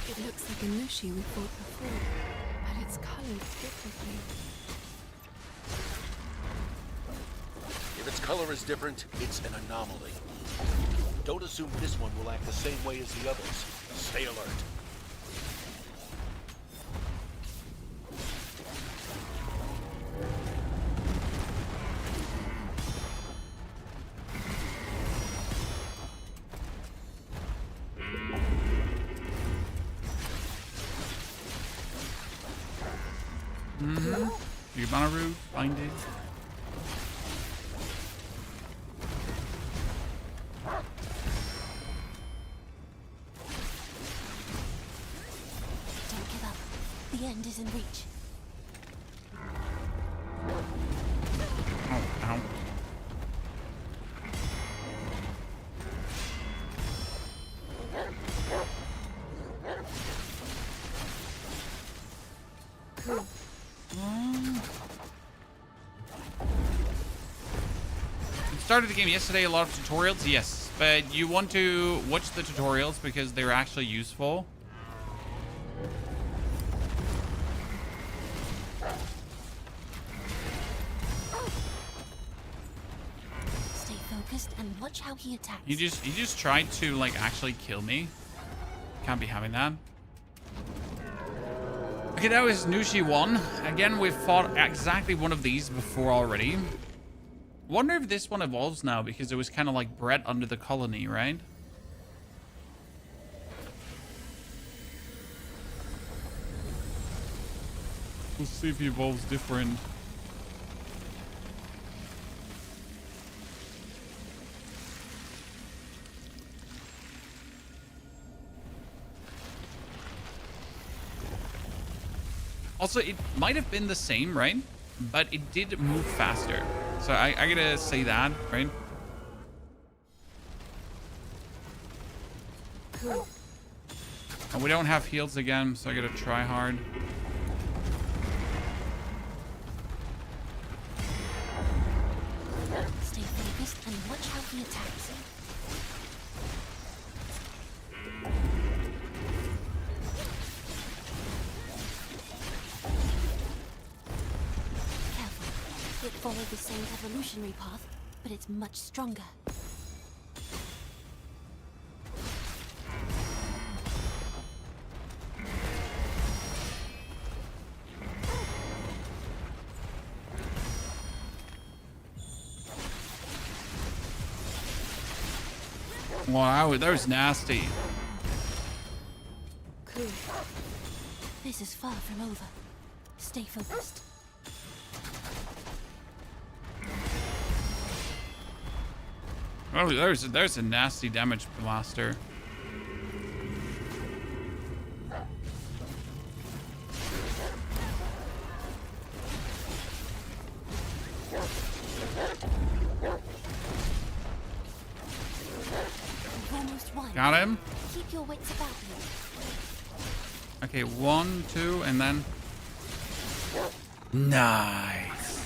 It looks like a Nushi we fought before, but it's colored differently. If its color is different, it's an anomaly. Don't assume this one will act the same way as the others. Stay alert. Yubanaru, find it. The end is in reach. Oh, ow. Started the game yesterday, a lot of tutorials, yes, but you want to watch the tutorials because they're actually useful. Stay focused and watch how he attacks. He just tried to like actually kill me. Can't be having that. Okay, that was Nushi 1. Again, we've fought exactly one of these before already. Wonder if this one evolves now because it was kind of like bred under the colony, right? We'll see if he evolves different. Also, it might have been the same, right? But it did move faster. So I gotta say that, right? And we don't have heals again, so I gotta try hard. Stay focused and watch how he attacks. Careful. It followed the same evolutionary path, but it's much stronger. Wow, that was nasty. Cool. This is far from over. Stay focused. Oh, there's a nasty damage blaster. Almost won. Got him. Keep your wits about you. Okay, 1, 2, and then... Nice.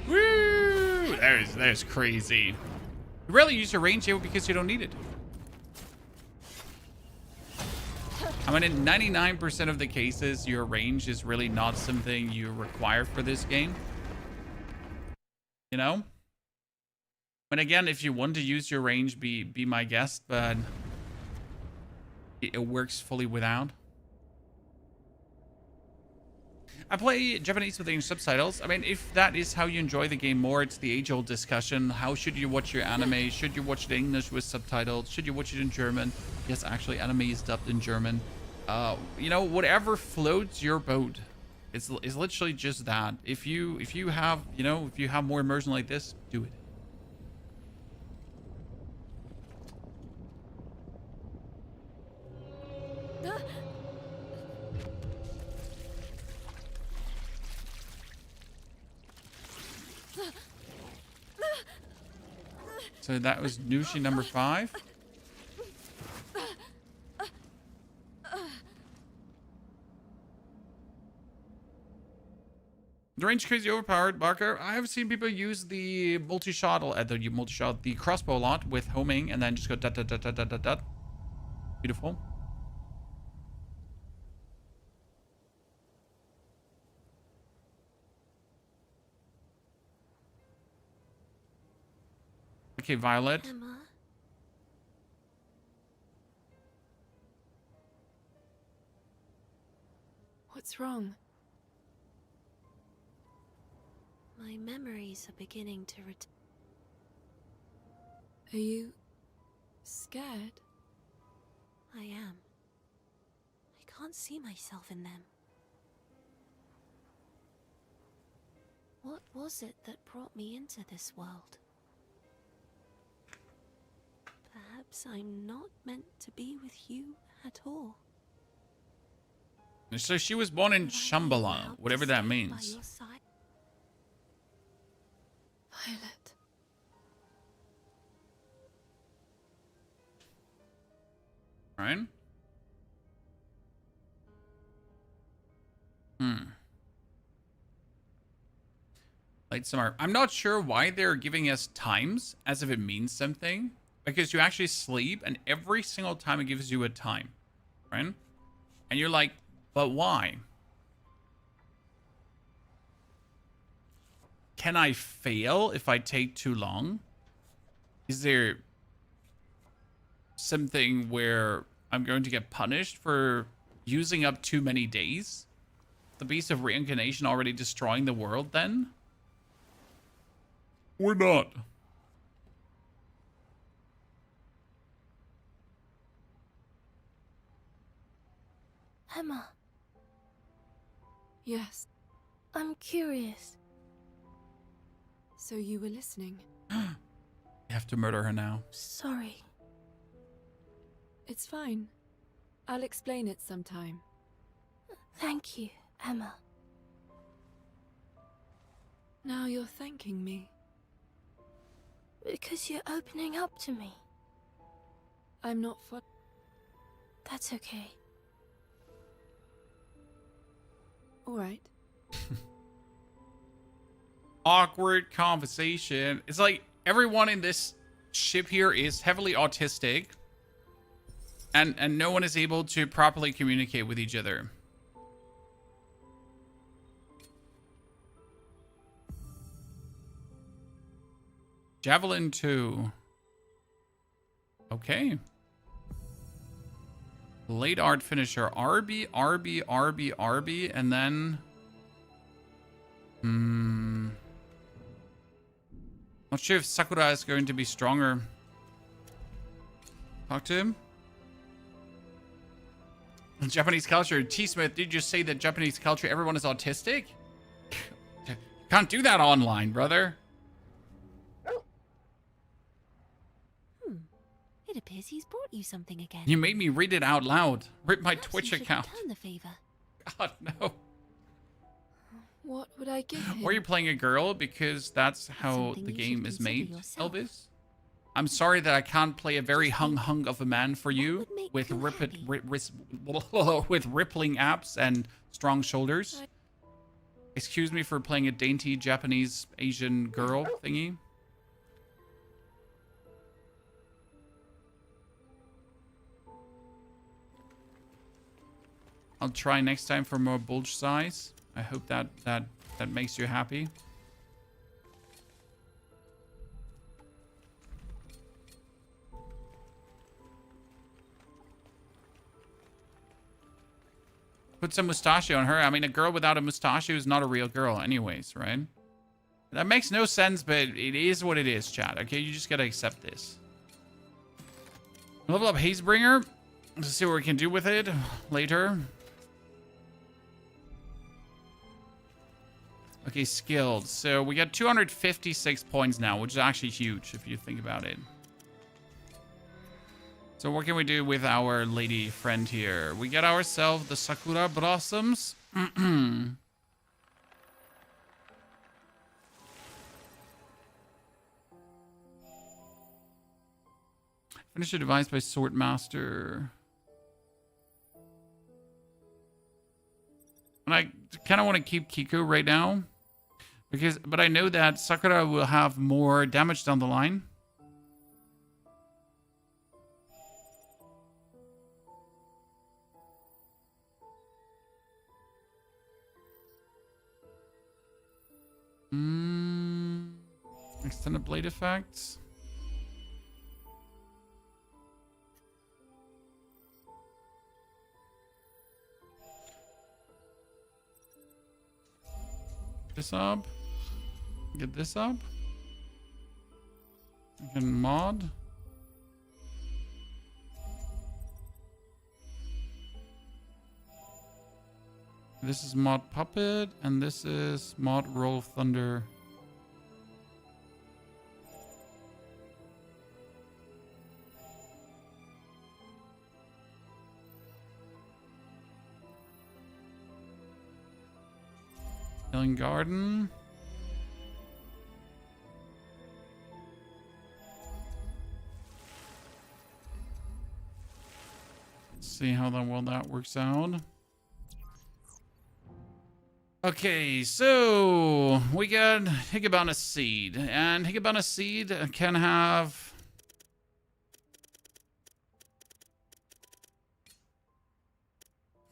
Woo! There's crazy. You rarely use your range here because you don't need it. I mean, in 99% of the cases, your range is really not something you require for this game. You know? But again, if you want to use your range, be my guest, but it works fully without. I play Japanese with English subtitles. I mean, if that is how you enjoy the game more, it's the age-old discussion. How should you watch your anime? Should you watch it in English with subtitles? Should you watch it in German? Yes, actually, anime is dubbed in German. You know, whatever floats your boat. It's literally just that. If you have, you know, if you have more immersion like this, do it. So that was Nushi number 5. The range is crazy overpowered, Barker. I have seen people use the multi-shot, the crossbow a lot with homing and then just go dot dot dot dot dot dot dot. Beautiful. Okay, Violet. Emma? What's wrong? My memories are beginning to return. Are you scared? I am. I can't see myself in them. What was it that brought me into this world? Perhaps I'm not meant to be with you at all. So she was born in Shambhala, Proud to whatever that stay by means. your side. Violet. Right? Late summer. I'm not sure why they're giving us times as if it means something. Because you actually sleep and every single time it gives you a time. Right? And you're like, but why? Can I fail if I take too long? Is there something where I'm going to get punished for using up too many days? The Beast of Reincarnation already destroying the world then? Or not? Emma, Yes. I'm curious. So you were listening. You have to murder her now. Sorry. It's fine. I'll explain it sometime. Thank you, Emma. Now you're thanking me. Because you're opening up to me. I'm not for. That's okay. All right. Awkward conversation. It's like everyone in this ship here is heavily autistic. And no one is able to properly communicate with each other. Javelin 2. Okay. Late art finisher. RB, RB, RB, RB, and then... Not sure if Sakura is going to be stronger. Talk to him. Japanese culture. T-Smith, did you just say that Japanese culture, everyone is autistic? Can't do that online, brother. It appears he's brought you something again. You made me read it out loud. Rip my Perhaps Twitch you should account. return the favor. God, no. What would I give him? Were you playing a girl? Because that's how Something the you game should is consider made, yourself. Elvis. I'm sorry that I can't play a very hung of a man for you would make with you with rippling abs and strong shoulders. Excuse me for playing a dainty Japanese Asian girl thingy. I'll try next time for more bulge size. I hope that makes you happy. Put some mustachio on her. I mean, a girl without a mustachio is not a real girl anyways, right? That makes no sense, but it is what it is, chat. Okay, you just gotta accept this. Level up Hazebringer. Let's see what we can do with it later. Okay, skilled. So we got 256 points now, which is actually huge if you think about it. So what can we do with our lady friend here? We get ourselves the Sakura Blossoms. Finish a device by Swordmaster. And I kind of want to keep Kiku right now. But I know that Sakura will have more damage down the line. Extended blade effects. This up. Get this up. We can mod. This is mod puppet, and this is mod roll of thunder. Healing Garden. See how well that works out. Okay, so we got Higabana Seed, and Higabana Seed can have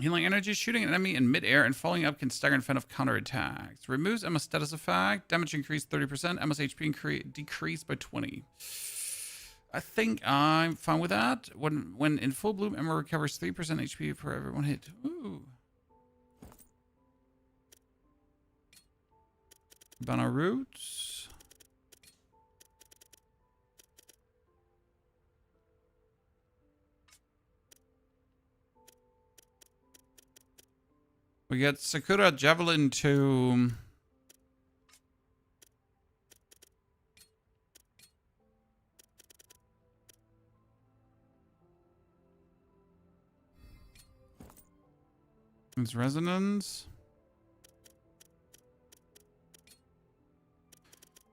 healing energy, shooting an enemy in midair and falling up can stagger and fend off counterattacks. Removes Emma's status effect, damage increased 30%, Emma's HP decreased by 20. I think I'm fine with that. When in full bloom, Emma recovers 3% HP for every one hit. Ooh. Banner roots. We get Sakura Javelin to its resonance.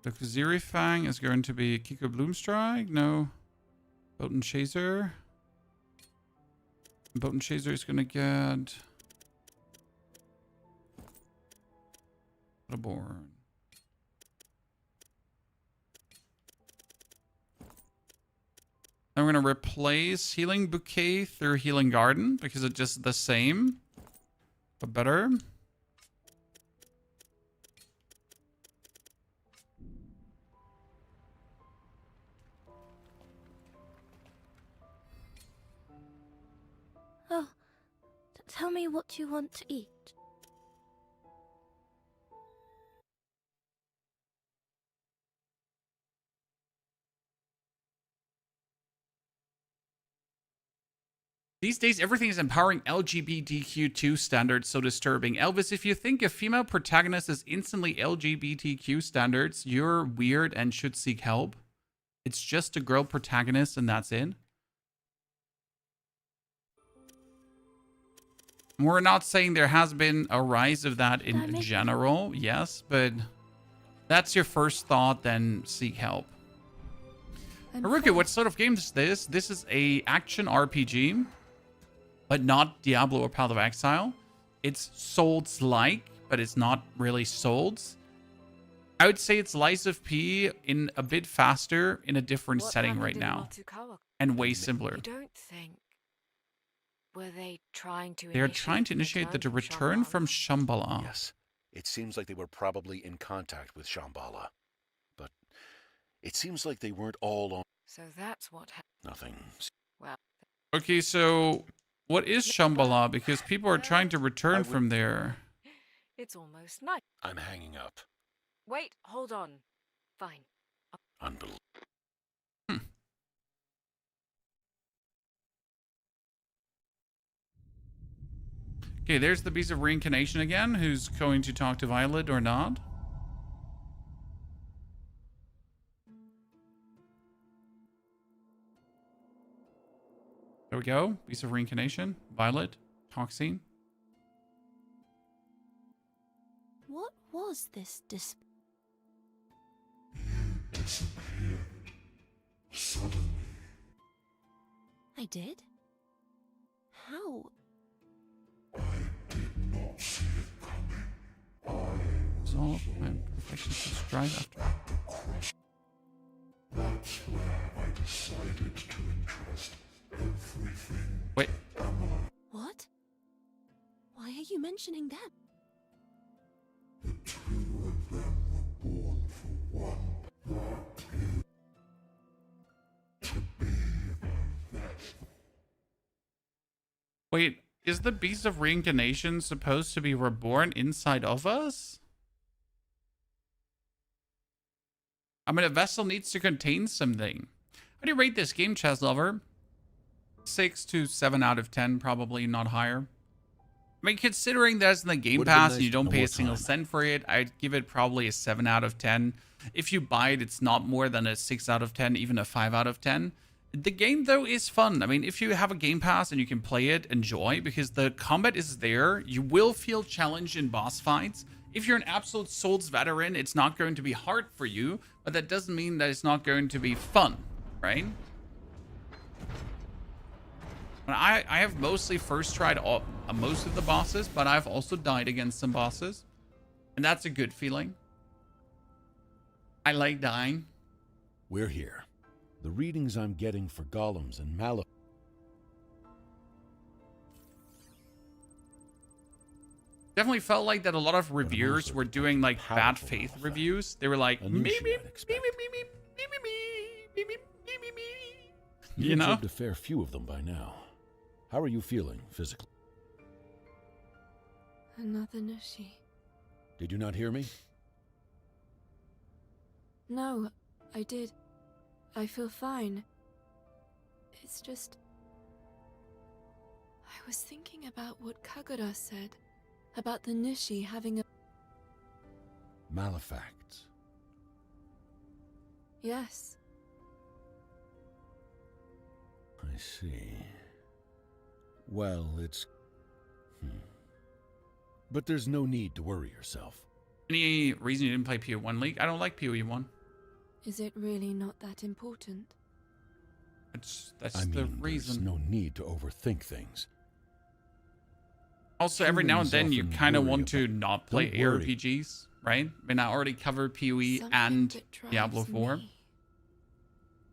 The Kuziri Fang is going to be Kiko Bloom Strike. No. Potent Chaser. Potent Chaser is going to get Bloodborne. Then we're going to replace Healing Bouquet through Healing Garden because it's just the same, but better. Oh, tell me what you want to eat. These days, everything is empowering LGBTQ2 standards, so disturbing. Elvis, if you think a female protagonist is instantly LGBTQ standards, you're weird and should seek help. It's just a girl protagonist and that's it. We're not saying there has been a rise of that in general, yes, but that's your first thought, then seek help. Haruka, what sort of game is this? This is a action RPG, but not Diablo or Path of Exile. It's Souls-like, but it's not really Souls. I would say it's Lies of P in a bit faster in a different setting right now, and way simpler. You don't think... Were they trying to They're trying to initiate the return from Shambhala. Yes. It seems like they were probably in contact with Shambhala. But it seems like they weren't all on... So that's what happened. Nothing. Well... Okay, so what is Shambhala? Because people are trying to return from there. It's almost night. I'm hanging up. Wait, hold on. Fine. Unbelievable. Okay, there's the Beast of Reincarnation again, who's going to talk to Violet or not. There we go. Beast of Reincarnation, Violet, talk scene. What was this Disappeared suddenly. I did? How? I did not see it coming. Resolve and perfection to strive after. That's where I decided to entrust everything. Wait. What? Why are you mentioning them? The two of them were born for one. That is to be a vet. Wait, is the Beast of Reincarnation supposed to be reborn inside of us? I mean, a vessel needs to contain something. How do you rate this game, Chess Lover? 6 to 7 out of 10, probably not higher. I mean, considering that's in the Game Pass and you don't pay a single cent for it, I'd give it probably a 7 out of 10. If you buy it, it's not more than a 6 out of 10, even a 5 out of 10. The game, though, is fun. I mean, if you have a Game Pass and you can play it, enjoy, because the combat is there. You will feel challenged in boss fights. if you're an absolute Souls veteran, it's not going to be hard for you, but that doesn't mean that it's not going to be fun, right? I have mostly first tried most of the bosses, but I've also died against some bosses. And that's a good feeling. I like dying. We're here. The readings I'm getting for golems and Definitely felt like that a lot of reviewers also were doing like bad powerful faith Malefactor. reviews. They were like, A me, Nushi, me, I'd me, expect. me, me, me, me, me, me, me, me, me, me. You've You know? observed a fair few of them by now. How are you feeling physically? Another Nushi. Did you not hear me? No, I did. I feel fine. It's just... I was thinking about what Kagura said. About the Nushi having a... Malefacts. Yes. I see. Well, it's... But there's no need to worry yourself. Any reason you didn't play PoE1 League? I don't like PoE1. Is it really not that important? That's I mean, the there's reason. no need to overthink things. Also, every now and then you Humans kind of often want to worry not play Don't worry. ARPGs, right? I mean, I already covered PoE Something and that drives Diablo 4. me.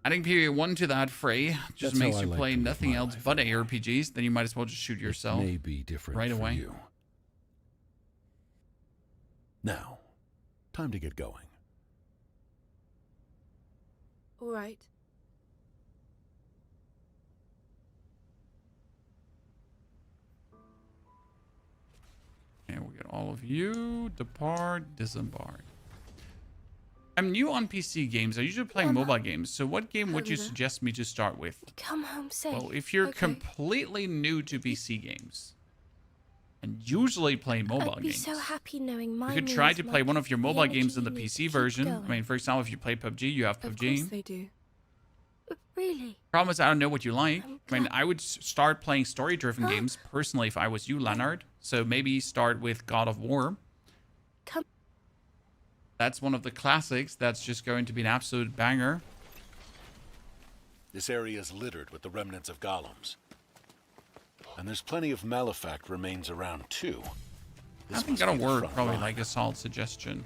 Adding PoE1 to that fray just That's how makes I you like play to live nothing my else life but anymore. ARPGs. Then you might as well just shoot yourself. It may be different right for away. you. Now, time to get going. All right. And we'll get all of you. Depart, disembark. I'm new on PC games. I usually play Emma. mobile games. So what game would you Hello. suggest me to start with? Come home safe. Well, if you're Okay. completely new to PC games and usually play mobile I'd be games, so happy knowing my you could try meals to play might one give of your the mobile energy games in you the need to PC keep version. going. I mean, for example, if you play PUBG, you have Of PUBG. course they do. Really? Problem is, I don't know what you like. I'm I mean, glad- I would start playing story-driven Huh? games personally if I was you, Leonard. So maybe start with God of War. Come. That's one of the classics. That's just going to be an absolute banger. This area is littered with the remnants of golems. And there's plenty of Malefact remains around, too. I This think must God be of the War front probably line. like a solid suggestion.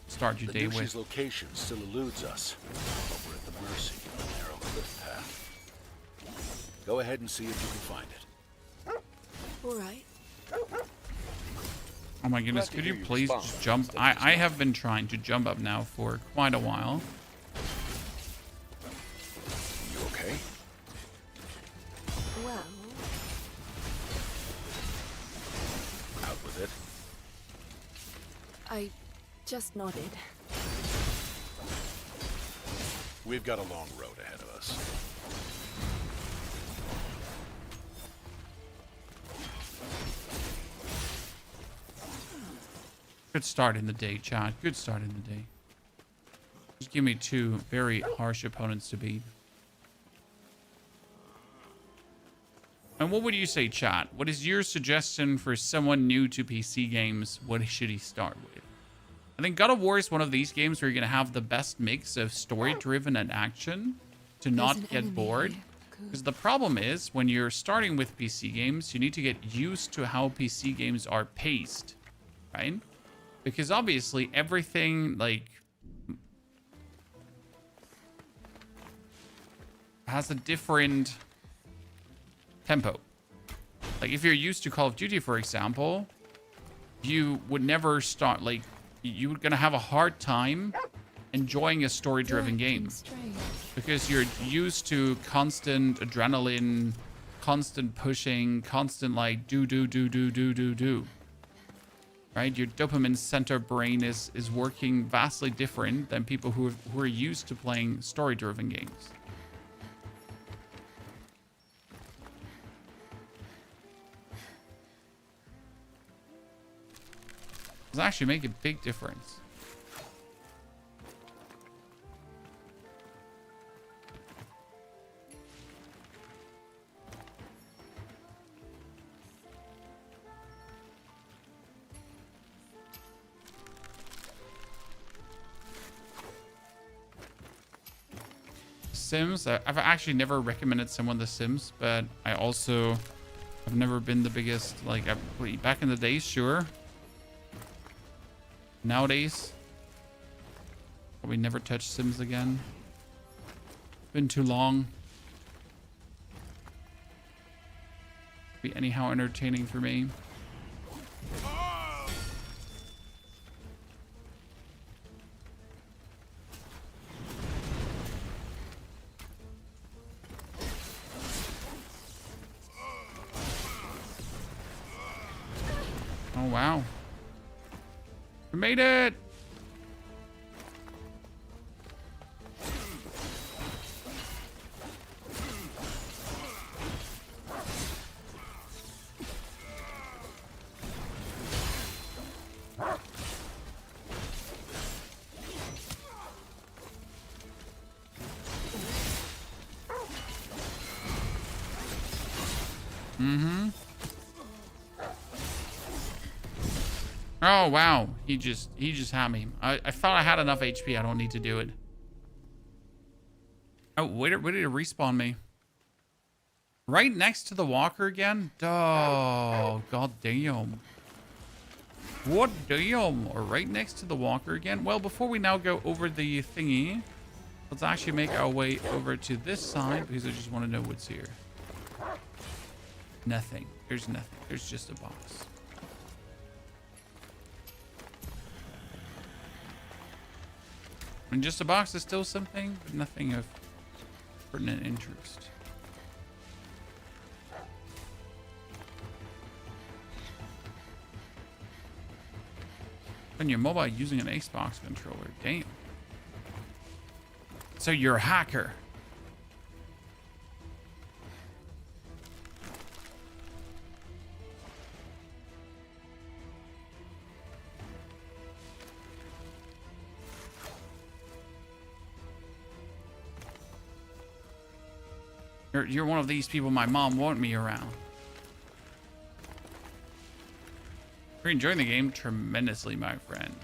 Start your The day Nushi's with. location still eludes us, but we're at the mercy of a narrow cliff path. Go ahead and see if you can find it. All right. Oh my goodness, Glad to could hear you you please respond just jump? instead of I have been trying to jump up now for quite a while. You okay? Well, Out with it. I just nodded. We've got a long road ahead of us. Good start in the day, chat. Good start in the day. Just give me two very harsh opponents to beat. And what would you say, chat? What is your suggestion for someone new to PC games? What should he start with? I think God of War is one of these games where you're going to have the best mix of story-driven and action to not an get enemy bored. here. Because the problem is, when you're starting with PC games, you need to get used to how PC games are paced, right? Because obviously everything, like, has a different tempo. Like, if you're used to Call of Duty, for example, you would never start, like, you're gonna have a hard time enjoying a story-driven game. Strange. Because you're used to constant adrenaline, constant pushing, constant, like, do. Right? Your dopamine center brain is working vastly different than people who are used to playing story-driven games. Does actually make a big difference. Sims. I've actually never recommended someone The Sims, but I also have never been the biggest, like, back in the days, sure. Nowadays, probably never touch Sims again. Been too long. Be anyhow entertaining for me. Oh, wow. We made it! Mm-hmm. Oh, wow. He just had me. I thought I had enough HP. I don't need to do it. Oh, wait to respawn me. Right next to the walker again? Oh, god damn. What damn? Or right next to the walker again? Well, before we now go over the thingy, let's actually make our way over to this side because I just want to know what's here. Nothing. There's nothing. There's just a box. And just a box is still something, but nothing of pertinent interest. And you're mobile using an Xbox controller. Damn. So you're a hacker. You're one of these people my mom want me around. You're enjoying the game tremendously, my friend.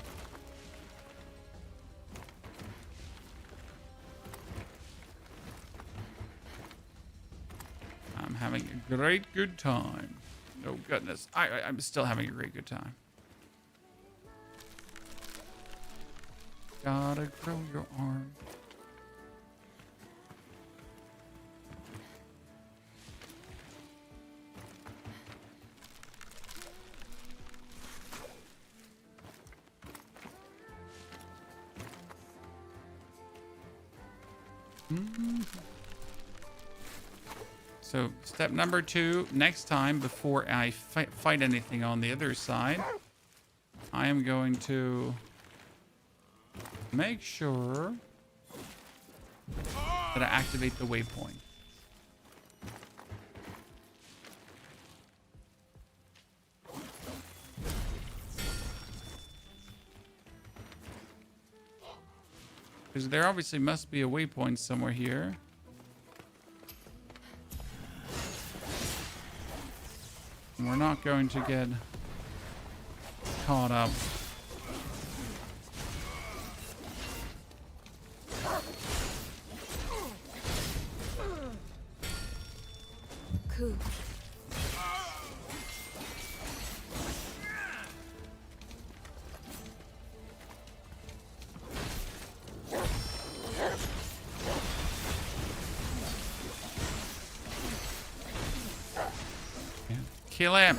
I'm having a great good time. Oh goodness, I'm still having a great good time. Gotta grow your arm. So step number 2, next time before I fight anything on the other side, I am going to make sure that I activate the waypoint. Because there obviously must be a waypoint somewhere here. And we're not going to get caught up. Cool. Kill him.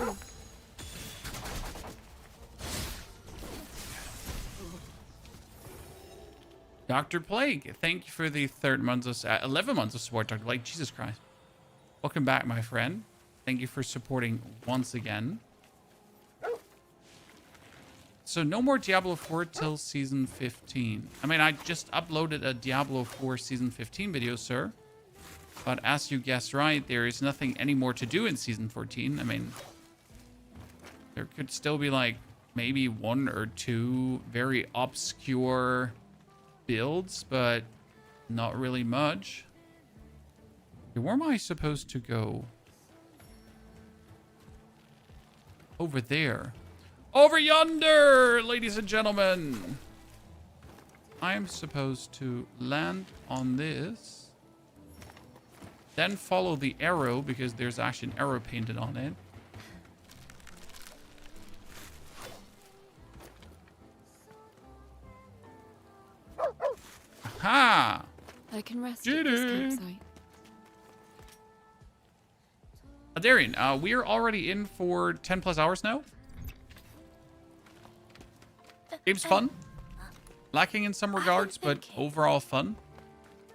Dr. Plague, thank you for the 11 months of support, Dr. Plague. Jesus Christ. Welcome back, my friend. Thank you for supporting once again. So no more Diablo 4 till season 15. I mean, I just uploaded a Diablo 4 season 15 video, sir. But as you guessed right, there is nothing anymore to do in season 14. I mean, there could still be like maybe 1 or 2 very obscure builds, but not really much. Okay, where am I supposed to go? Over there. Over yonder, ladies and gentlemen. I am supposed to land on this. then follow the arrow because there's actually an arrow painted on it. Aha! I can rest Did at this it. campsite. Darian, we are already in for 10 plus hours now. Game's fun. Lacking in some regards, but overall fun.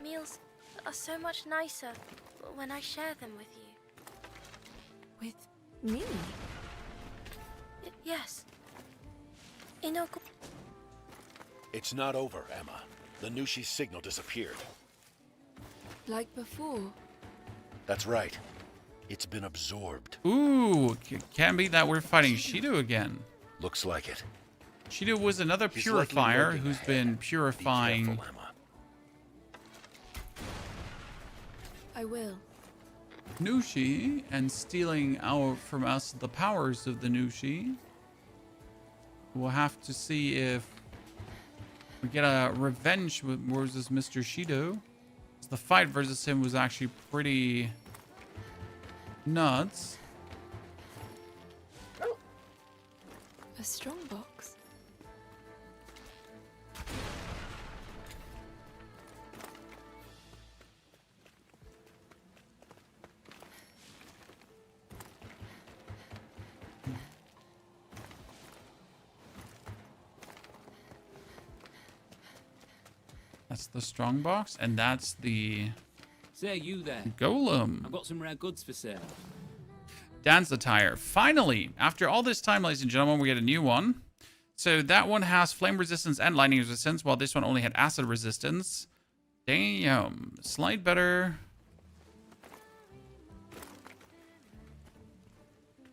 Meals are so much nicer when I share them with you. With me? Yes. Inoku. It's not over, Emma. The Nushi's signal disappeared. Like before? That's right. It's been absorbed. Ooh, can be that we're fighting Shido again. Looks like it. Shido was another He's purifier likely lurking who's ahead. been Be purifying. careful, Emma. I will. Nushi and stealing from us the powers of the Nushi. We'll have to see if we get a revenge versus Mr. Shido. The fight versus him was actually pretty nuts. A strong box. That's the strong box, and that's the Say, you there. golem. I've got some rare goods for sale. Dan's attire. Finally, after all this time, ladies and gentlemen, we get a new one. So that one has flame resistance and lightning resistance, while this one only had acid resistance. Damn. Slight better.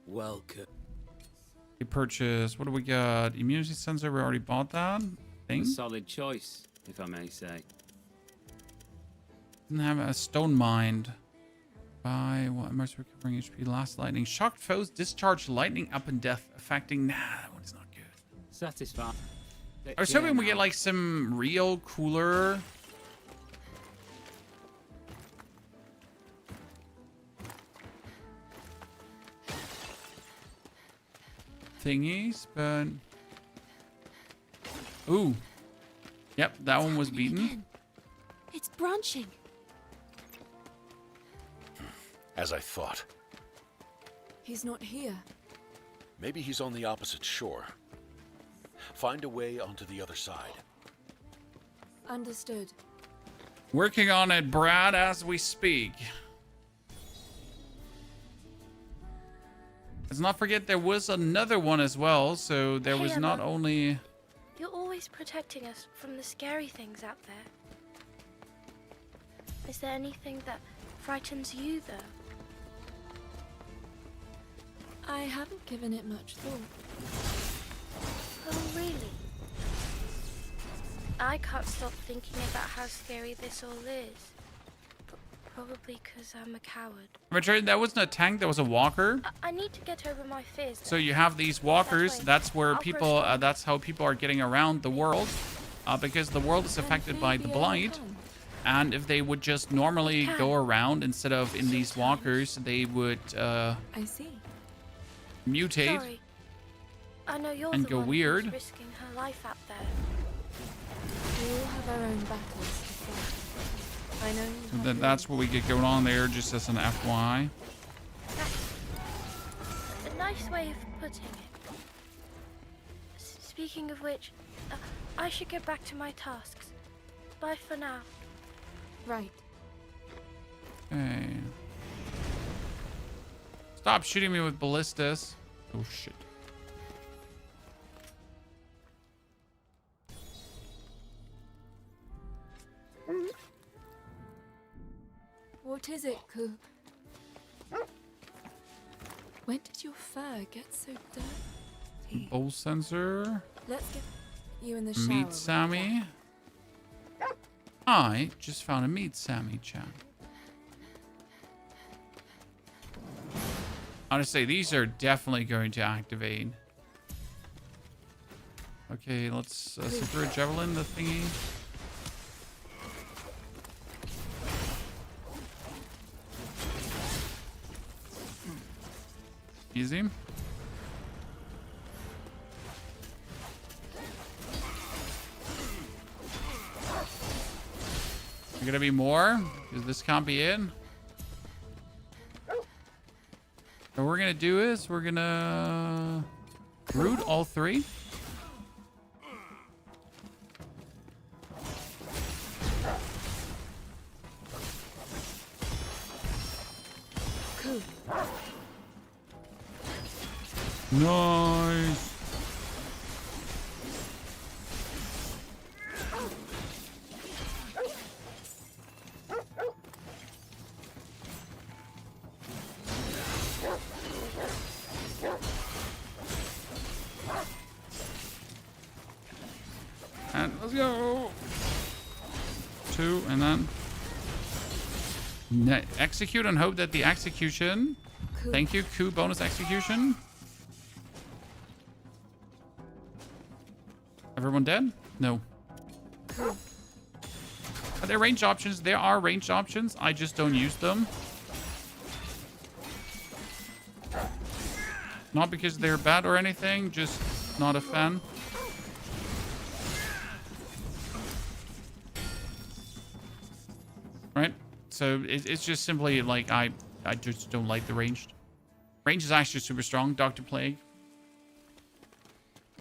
Welcome. We purchased, what do we got? Immunity sensor, we already bought that. A Thing. solid choice, if I may say. Didn't have a stone mind. By what am I recovering HP? Last lightning. Shocked foes discharge lightning up and death affecting. Nah, that one's not good. Satisfied. I was hoping we get like some real cooler thingies, but ooh, yep, that one was beaten. Again. It's branching. As I thought. He's not here. Maybe he's on the opposite shore. Find a way onto the other side. Understood. Working on it, Brad, as we speak. Let's not forget there was another one as well, so there Hey, was not Emma. only... You're always protecting us from the scary things out there. Is there anything that frightens you, though? I haven't given it much thought. Oh, really? I can't stop thinking about how scary this all is. Probably because I'm a coward. Richard, that wasn't a tank, that was a walker. I need to get over my fears. So you have these walkers. That's where I'll people, push on. that's how people are getting around the world. Because the world is affected by the blight. And if they would just normally go around instead of in these walkers, they would I see. mutate. Sorry. I know you're and the go one weird. who's risking her life out there. We all have our own battles to fight. I know you have That's what we get going on there, just as an FYI. That's a nice way of putting it. Speaking of which, I should get back to my tasks. Bye for now. Right. Okay. Stop shooting me with ballistas. Oh shit. What is it, Ku? When did your fur get so dirty? Bowl sensor. Let's get you in the shower. Meat Sammy. I just found a meat Sammy chat. Honestly, these are definitely going to activate. Okay, let's super javelin the thingy. Easy. There gonna be more? Because this can't be it. What we're gonna do is we're gonna root all three. Cool. Nice. And let's go. 2 and then execute and hope that the execution. Cool. Thank you, coup bonus execution. Everyone dead? No. Cool. Are there range options? There are range options. I just don't use them. Not because they're bad or anything, just not a fan. Right? So it's just simply like I just don't like the ranged. Range is actually super strong. Dr. Plague.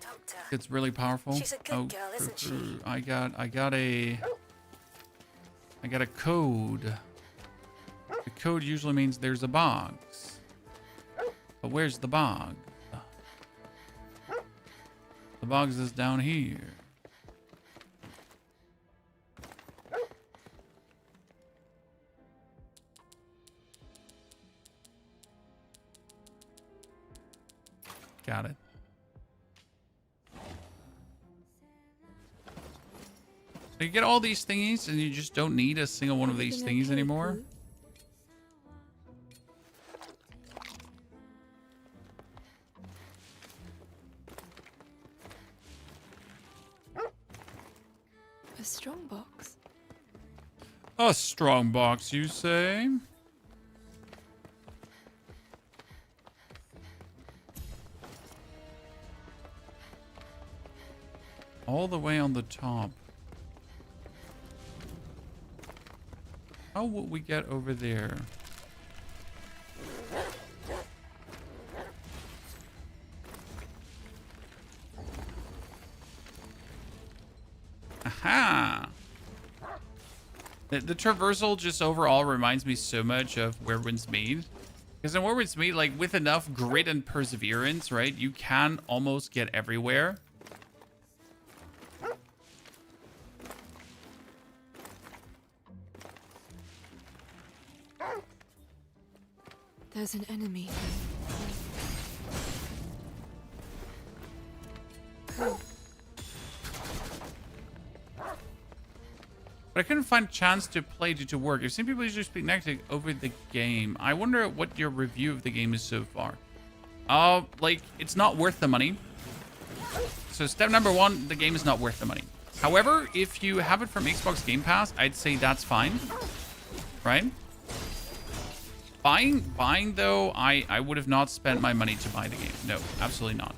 Doctor, It's really powerful. she's a good girl, isn't she? I got a code. The code usually means there's a box. But where's the box? The box is down here. Got it. So you get all these thingies and you just don't need a single one of these Everything thingies okay, anymore. Cool? A strong box. A strong box, you say? All the way on the top. How will we get over there? Aha! The traversal just overall reminds me so much of Werewind's Mead. Because in Werewind's Mead, like with enough grit and perseverance, right, you can almost get everywhere. There's an enemy. Cool. But I couldn't find a chance to play due to work. I've seen people usually speak negative over the game. I wonder what your review of the game is so far. Like, it's not worth the money. So step number 1, the game is not worth the money. However, if you have it from Xbox Game Pass, I'd say that's fine. Right? Buying though, I would have not spent my money to buy the game. No, absolutely not.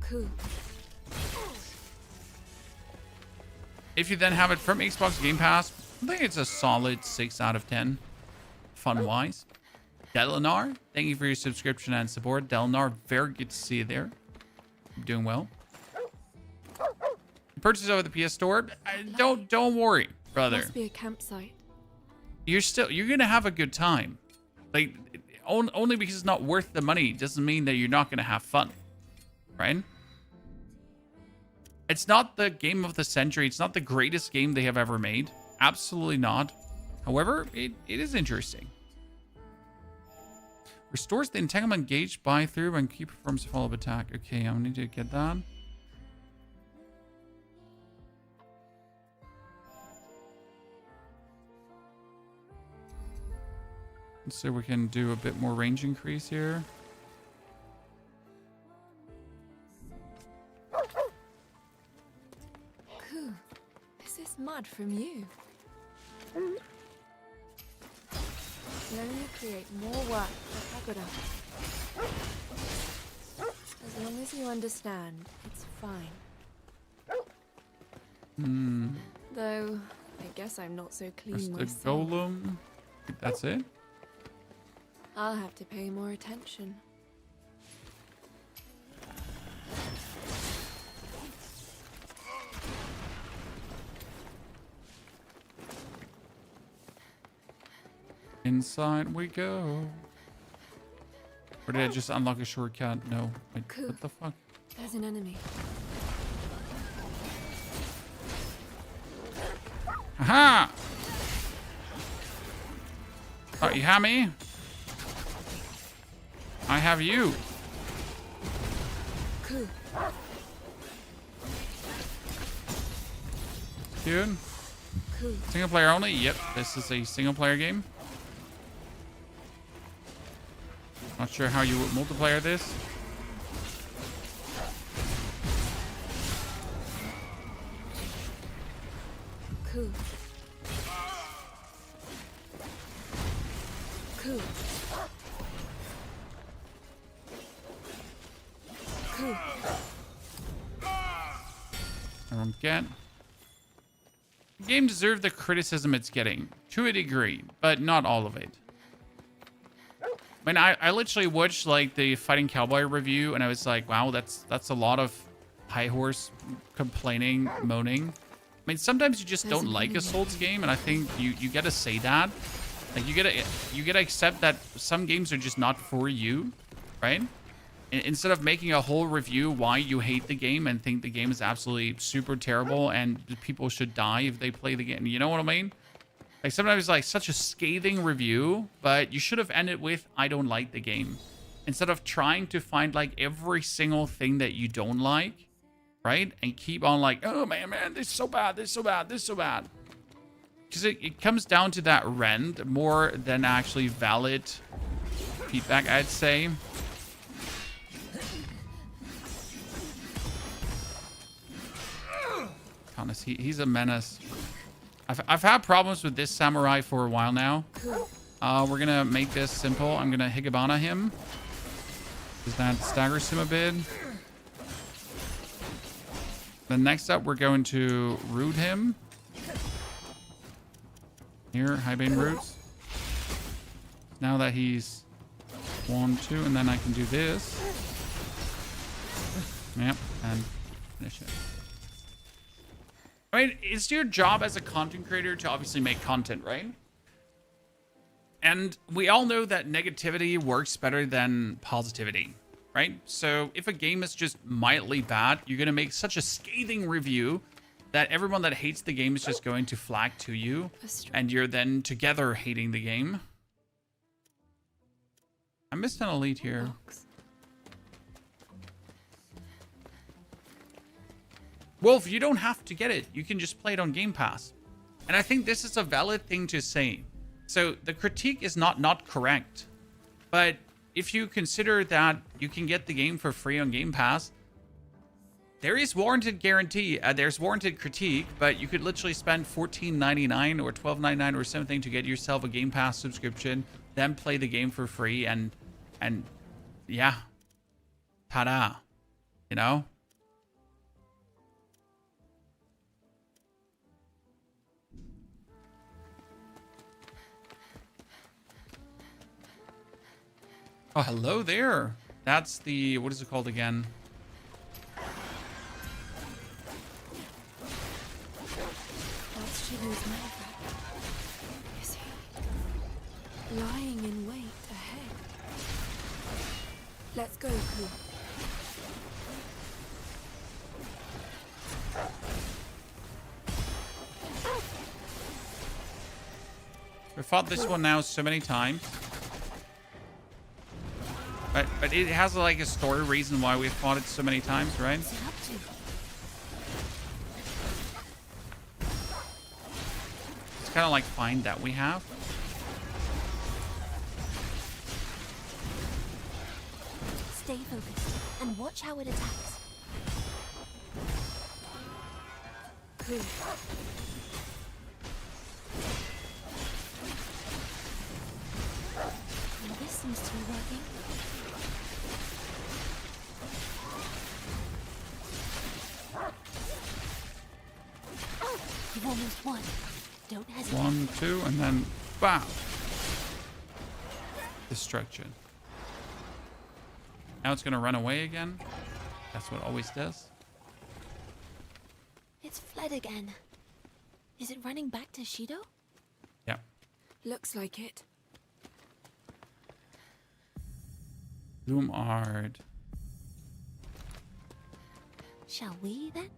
Cool. If you then have it from Xbox Game Pass, I think it's a solid 6 out of 10. Fun-wise. Delinar, thank you for your subscription and support. Delinar, very good to see you there. You're doing well. Purchase over the PS Store. Don't worry, brother. Must be a campsite. You're gonna have a good time. Like, only because it's not worth the money doesn't mean that you're not gonna have fun, right? It's not the game of the century. It's not the greatest game they have ever made. Absolutely not. However, it is interesting. Restores the entanglement gauge buy through when key performs a follow-up attack. Okay, I need to get that. Let's see if we can do a bit more range increase here. Cool. Is this mud from you? can only create more work for Pagoda. As long as you understand, it's fine. Though, I guess I'm not so clean There's the myself. golem. That's it. I'll have to pay more attention. Inside we go. Or did I just unlock a shortcut? No. Wait, what the fuck? There's an enemy. Aha! Oh, you have me? I have you. Cool. Dude. Cool. Single player only? Yep, this is a single player game. Not sure how you would multiplayer this. Cool. Cool. Cool. I don't get. The game deserved the criticism it's getting, to a degree, but not all of it. I mean, I literally watched like the Fighting Cowboy review, and I was like, wow, that's a lot of high horse complaining, moaning. I mean, sometimes you just don't like a Souls game, and I think you gotta say that. Like you gotta accept that some games are just not for you, right? Instead of making a whole review why you hate the game and think the game is absolutely super terrible and people should die if they play the game. You know what I mean? Like sometimes like such a scathing review, but you should have ended with, I don't like the game. Instead of trying to find like every single thing that you don't like, right? And keep on like, oh man, this is so bad, this is so bad, this is so bad. Because it comes down to that rant more than actually valid feedback, I'd say. Honest, he's a menace. I've had problems with this samurai for a while now. We're gonna make this simple. I'm gonna Higabana him. Because that staggers him a bit. Then next up, we're going to root him. Here, Highbane roots. Now that he's 1, 2, and then I can do this. Yep, and finish it. I mean, it's your job as a content creator to obviously make content, right? And we all know that negativity works better than positivity, right? So if a game is just mildly bad, you're going to make such a scathing review that everyone that hates the game is just going to flag to you. And you're then together hating the game. I missed an elite here. Wolf, you don't have to get it. You can just play it on Game Pass. And I think this is a valid thing to say. So the critique is not correct. But if you consider that you can get the game for free on Game Pass, there is warranted guarantee. There's warranted critique, but you could literally spend $14.99 or $12.99 or something to get yourself a Game Pass subscription, then play the game for free, and yeah, ta-da, you know? Oh, hello there. That's the, what is it called again? That's Chibu's manifest. Is he lying in wait ahead? Let's go, Ku. We fought this one now so many times. But it has like a story reason why we fought it so many times, right? It's kind of like find that we have. Stay focused and watch how it attacks. Ku. Well, this seems to be working. You've almost won. Don't hesitate. 1, 2, and then bam. Destruction. Now it's gonna run away again. That's what it always does. It's fled again. Is it running back to Shido? Yeah. Looks like it. Doomard. Shall we then?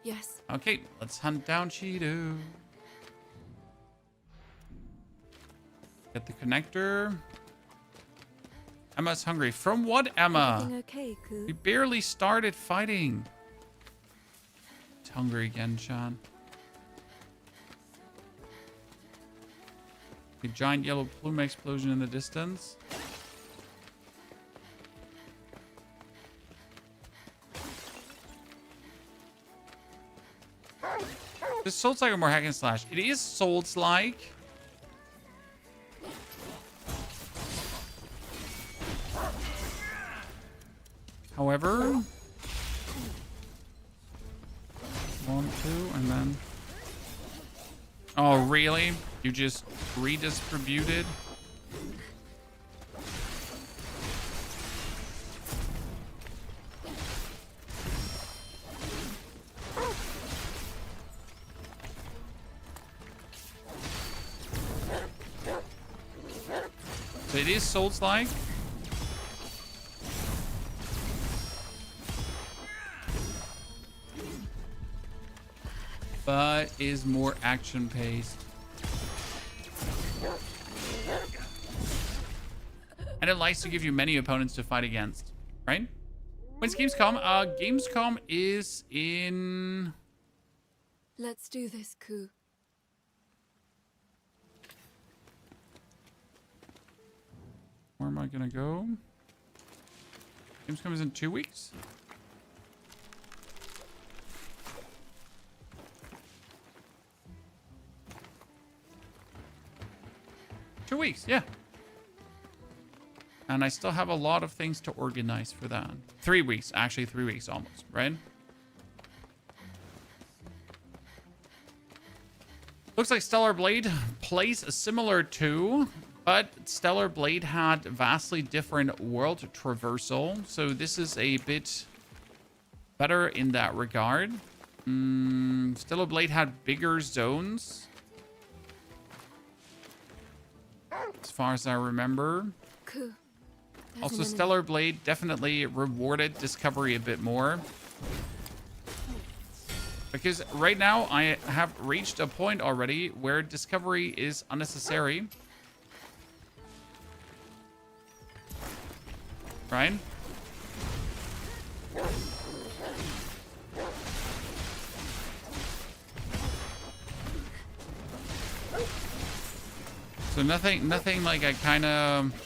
Yes. Okay, let's hunt down Cheeto. Get the connector. Emma's hungry. From what, Emma? Everything okay, Ku? We barely started fighting. It's hungry again, Sean. A giant yellow plume explosion in the distance. This Souls-like or more hack and slash? It is Souls-like. However, 1, 2, and then. Oh, really? You just redistributed? So it is Souls-like. But is more action-paced. And it likes to give you many opponents to fight against, right? When's Gamescom? Gamescom is in... Let's do this, Ku. Where am I gonna go? Gamescom is in 2 weeks? Two weeks, yeah. And I still have a lot of things to organize for that. 3 weeks, actually 3 weeks almost, right? Looks like Stellar Blade plays similar to, but Stellar Blade had vastly different world traversal. So this is a bit better in that regard. Stellar Blade had bigger zones, as far as I remember. Ku. Also, Stellar Blade definitely rewarded Discovery a bit more. Because right now, I have reached a point already where Discovery is unnecessary. Right? So nothing like I kind of...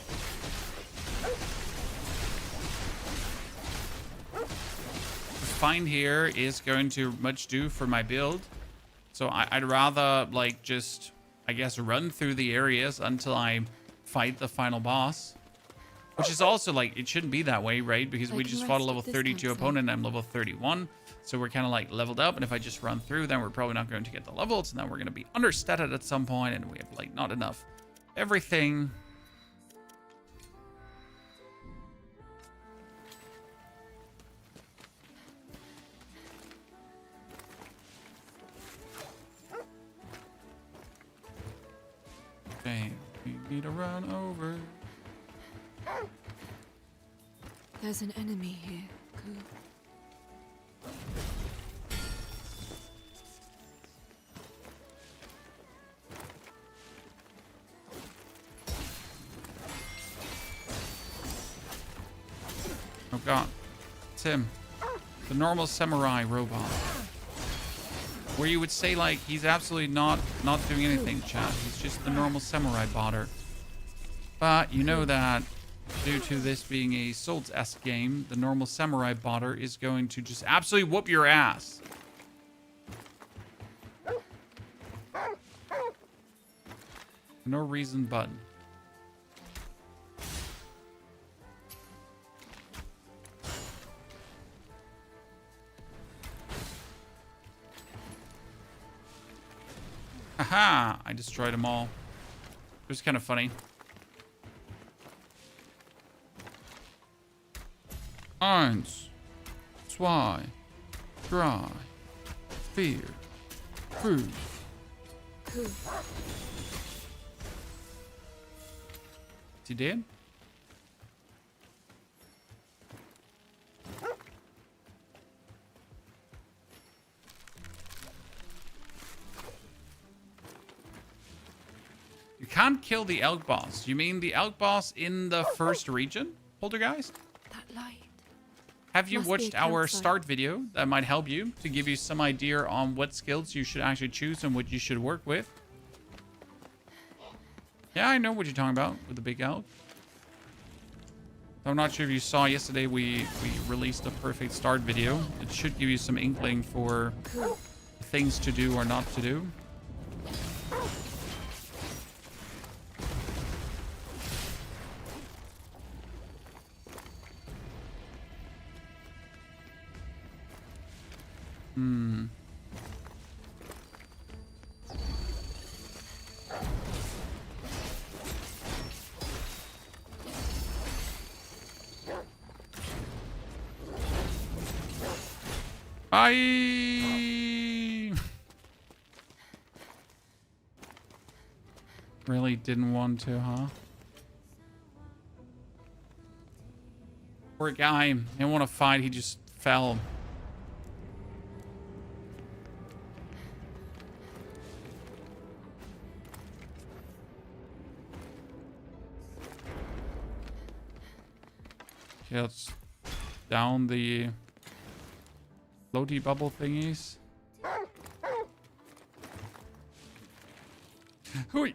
find here is going to much do for my build. So I'd rather like just, I guess, run through the areas until I fight the final boss. Which is also like, it shouldn't be that way, right? Because we just fought a level 32 opponent and I'm level 31. So we're kind of like leveled up. And if I just run through, then we're probably not going to get the levels. And then we're going to be understated at some point and we have like not enough everything. Okay, we need to run over. There's an enemy here, Ku. Oh god. It's him. The normal samurai robot. Where you would say like he's absolutely not doing anything, chat. He's just the normal samurai botter. But you know that due to this being a Souls-esque game, the normal samurai botter is going to just absolutely whoop your ass. No reason but. Haha! I destroyed them all. It was kind of funny. Eins, zwei, drei, vier, fünf. Is he dead? You can't kill the elk boss. You mean the elk boss in the first region, Poltergeist? That light. Have you Must be watched a our campsite. start video? That might help you to give you some idea on what skills you should actually choose and what you should work with. Yeah, I know what you're talking about with the big elk. I'm not sure if you saw yesterday we released a perfect start video. It should give you some inkling for things to do or not to do. I really didn't want to, huh? Poor guy. He didn't want to fight. He just fell. Okay, let's down the floaty bubble thingies. Hui.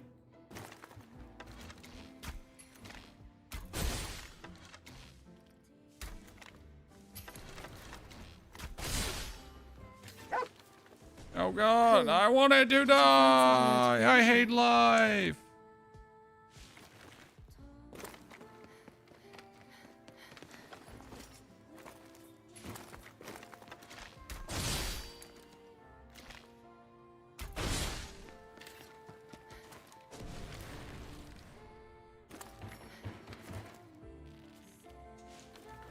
Oh god, I wanted to die! I hate life!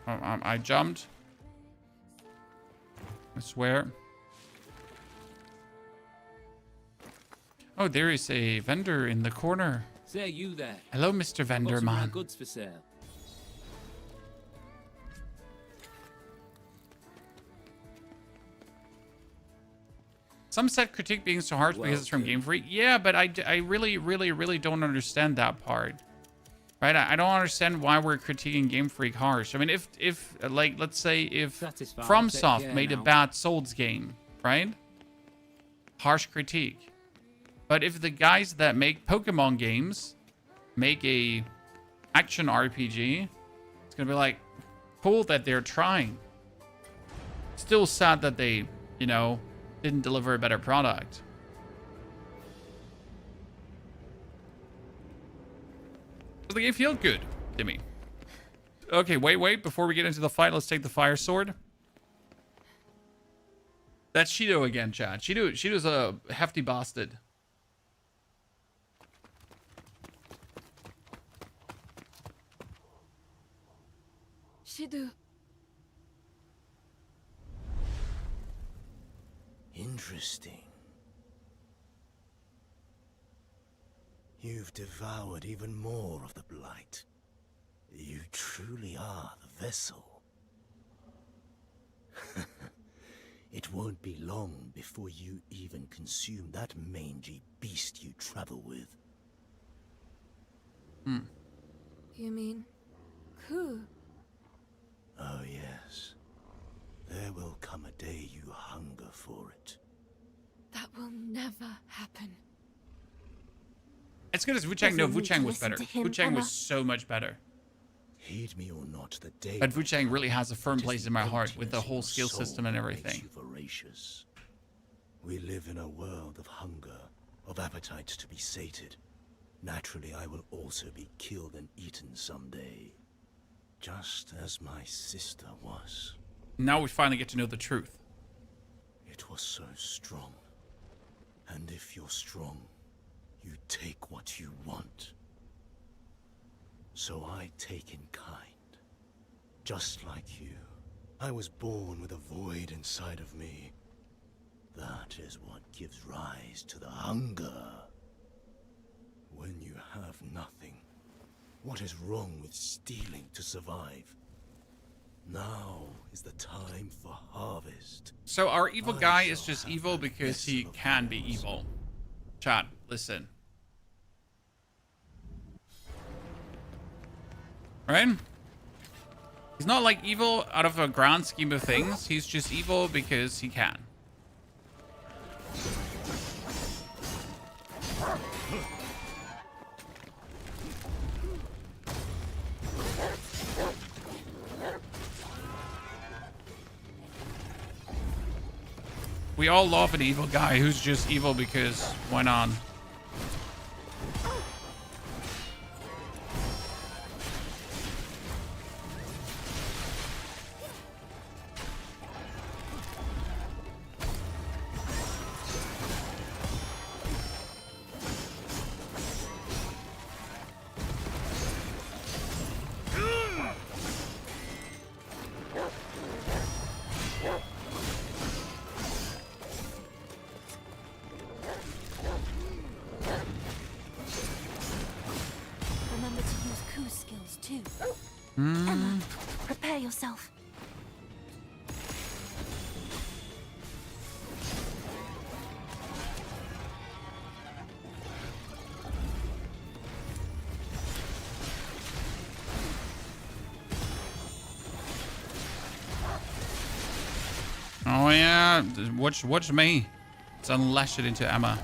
I jumped. I swear. Oh, there is a vendor in the corner. Say you there. Hello, Mr. Vendor Got some rare Man. goods for sale. Some said critique being so harsh because it's from Game Freak. Yeah, but I really, really, really don't understand that part. Right? I don't understand why we're critiquing Game Freak harsh. I mean, if like, let's say if Satisfied. FromSoft Yeah, made a now. bad Souls game, right? Harsh critique. But if the guys that make Pokemon games make a action RPG, it's gonna be like, cool that they're trying. Still sad that they, you know, didn't deliver a better product. The game feel good, Timmy. Okay, wait. Before we get into the fight, let's take the fire sword. That's Shido again, Chad. Shido's a hefty bastard. Shidu. Interesting. You've devoured even more of the Blight. You truly are the vessel. It won't be long before you even consume that mangy beast you travel with. You mean Ku? Oh yes. There will come a day you hunger for it. That will never happen. As good as Wuchang, no, Doesn't need Wuchang to was listen better. to him, Wuchang Emma. was so much better. Heed me or not, the day. But Wuchang really has a firm It is place the in my heart with the emptiness in whole your skill soul system and that makes everything. you voracious. We live in a world of hunger, of appetites to be sated. Naturally, I will also be killed and eaten someday. Just as my sister was. Now we finally get to know the truth. It was so strong. And if you're strong, you take what you want. So I take in kind. Just like you. I was born with a void inside of me. That is what gives rise to the hunger. When you have nothing, what is wrong with stealing to survive? Now is the time for harvest. So our evil guy is just evil because he can be evil. Chat, listen. Right? He's not like evil out of a grand scheme of things. He's just evil because he can. We all love an evil guy who's just evil because why not? Remember to use coup skills too. Emma, prepare yourself. Oh yeah, watch me. Let's unlash it into Emma.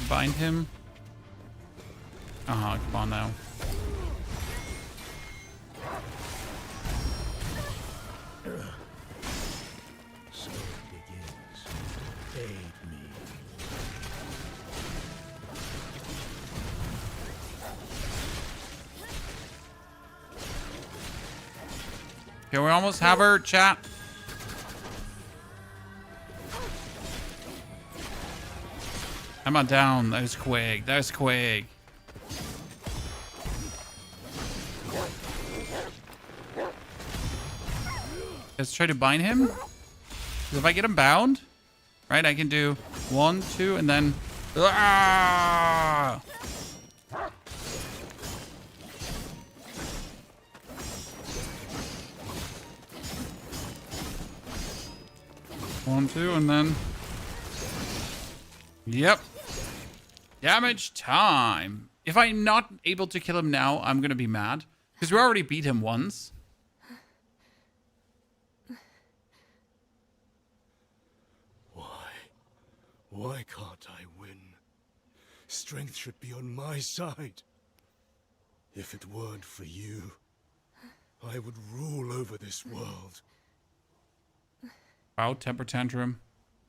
Bind him. Uh-huh, come on now. So it begins. Aid me. Okay, we almost have her, chat. Emma down. That was Quig. That was Quig. Let's try to bind him. 'Cause if I get him bound, right, I can do 1, 2, and then... Ah! One, two, and then... Yep. Damage time. If I'm not able to kill him now, I'm going to be mad. Because we already beat him once. Why can't I win? Strength should be on my side. If it weren't for you, I would rule over this world. Wow, temper tantrum.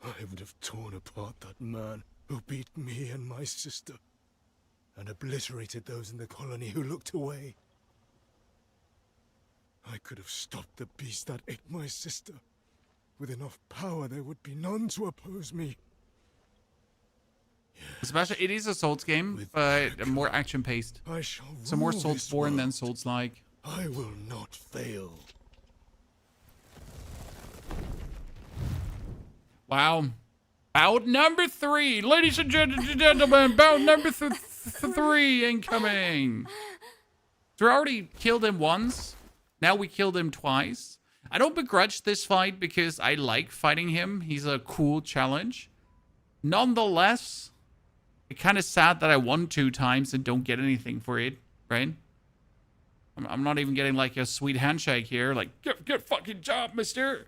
I would have torn apart that man who beat me and my sister, and obliterated those in the colony who looked away. I could have stopped the beast that ate my sister. With enough power, there would be none to oppose me. Especially, it is a Souls game, but more action-paced. So more Souls-born than Souls-like. I will not fail. Wow. Bout number 3. Ladies and gentlemen, bout number 3 incoming. So we already killed him once. Now we killed him twice. I don't begrudge this fight because I like fighting him. He's a cool challenge. Nonetheless, it's kind of sad that I won 2 times and don't get anything for it, right? I'm not even getting like a sweet handshake here. Like, get fucking job, mister.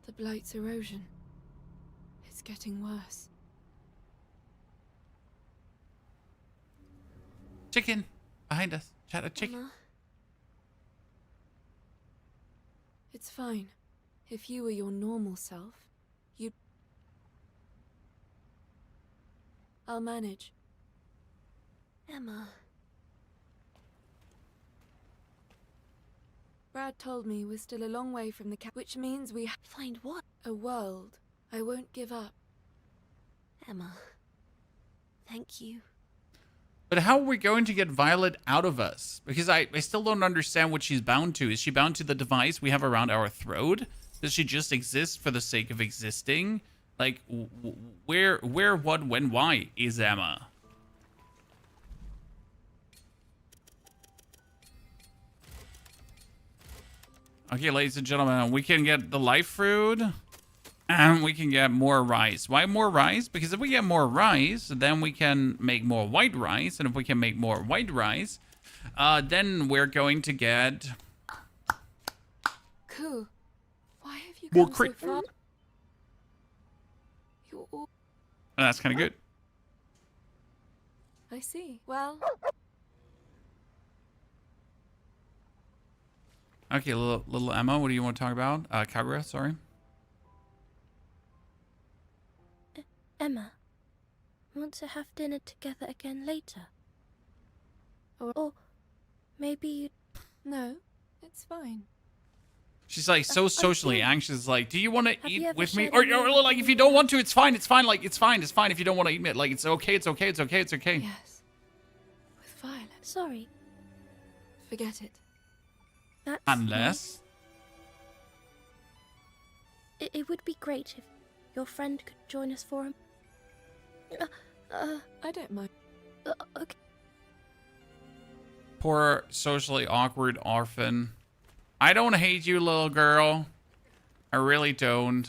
The blight's erosion. It's getting worse. Chicken behind us. Chat a chicken. Emma, It's fine. If you were your normal self, you'd... I'll manage. Emma. Brad told me we're still a long way from the which means we Find what? a world. I won't give up. Emma. Thank you. But how are we going to get Violet out of us? Because I still don't understand what she's bound to. Is she bound to the device we have around our throat? Does she just exist for the sake of existing? Like, where, what, when, why is Emma? Okay, ladies and gentlemen, we can get the life fruit, and we can get more rice. Why more rice? Because if we get more rice, then we can make more white rice, and if we can make more white rice, then we're going to get... Cool. Why have you More come so far? You're all... Oh, that's kind of good. I see. Well... Okay, little Emma, what do you want to talk about? Kagura, sorry. Emma. Want to have dinner together again later? Or maybe you... No, it's fine. She's like so socially okay. anxious. Like, do you want to Have you eat ever with me? shared Or any like, if you don't want to, it's fine. It's fine. Like, it's fine. It's fine if you don't want to eat it. Like, it's okay. It's okay. It's okay. It's okay. Yes. With Violet. Sorry. Forget it. That's Unless... It would be great if your friend could join us for him. I don't mind. Okay. Poor socially awkward orphan. I don't hate you, little girl. I really don't.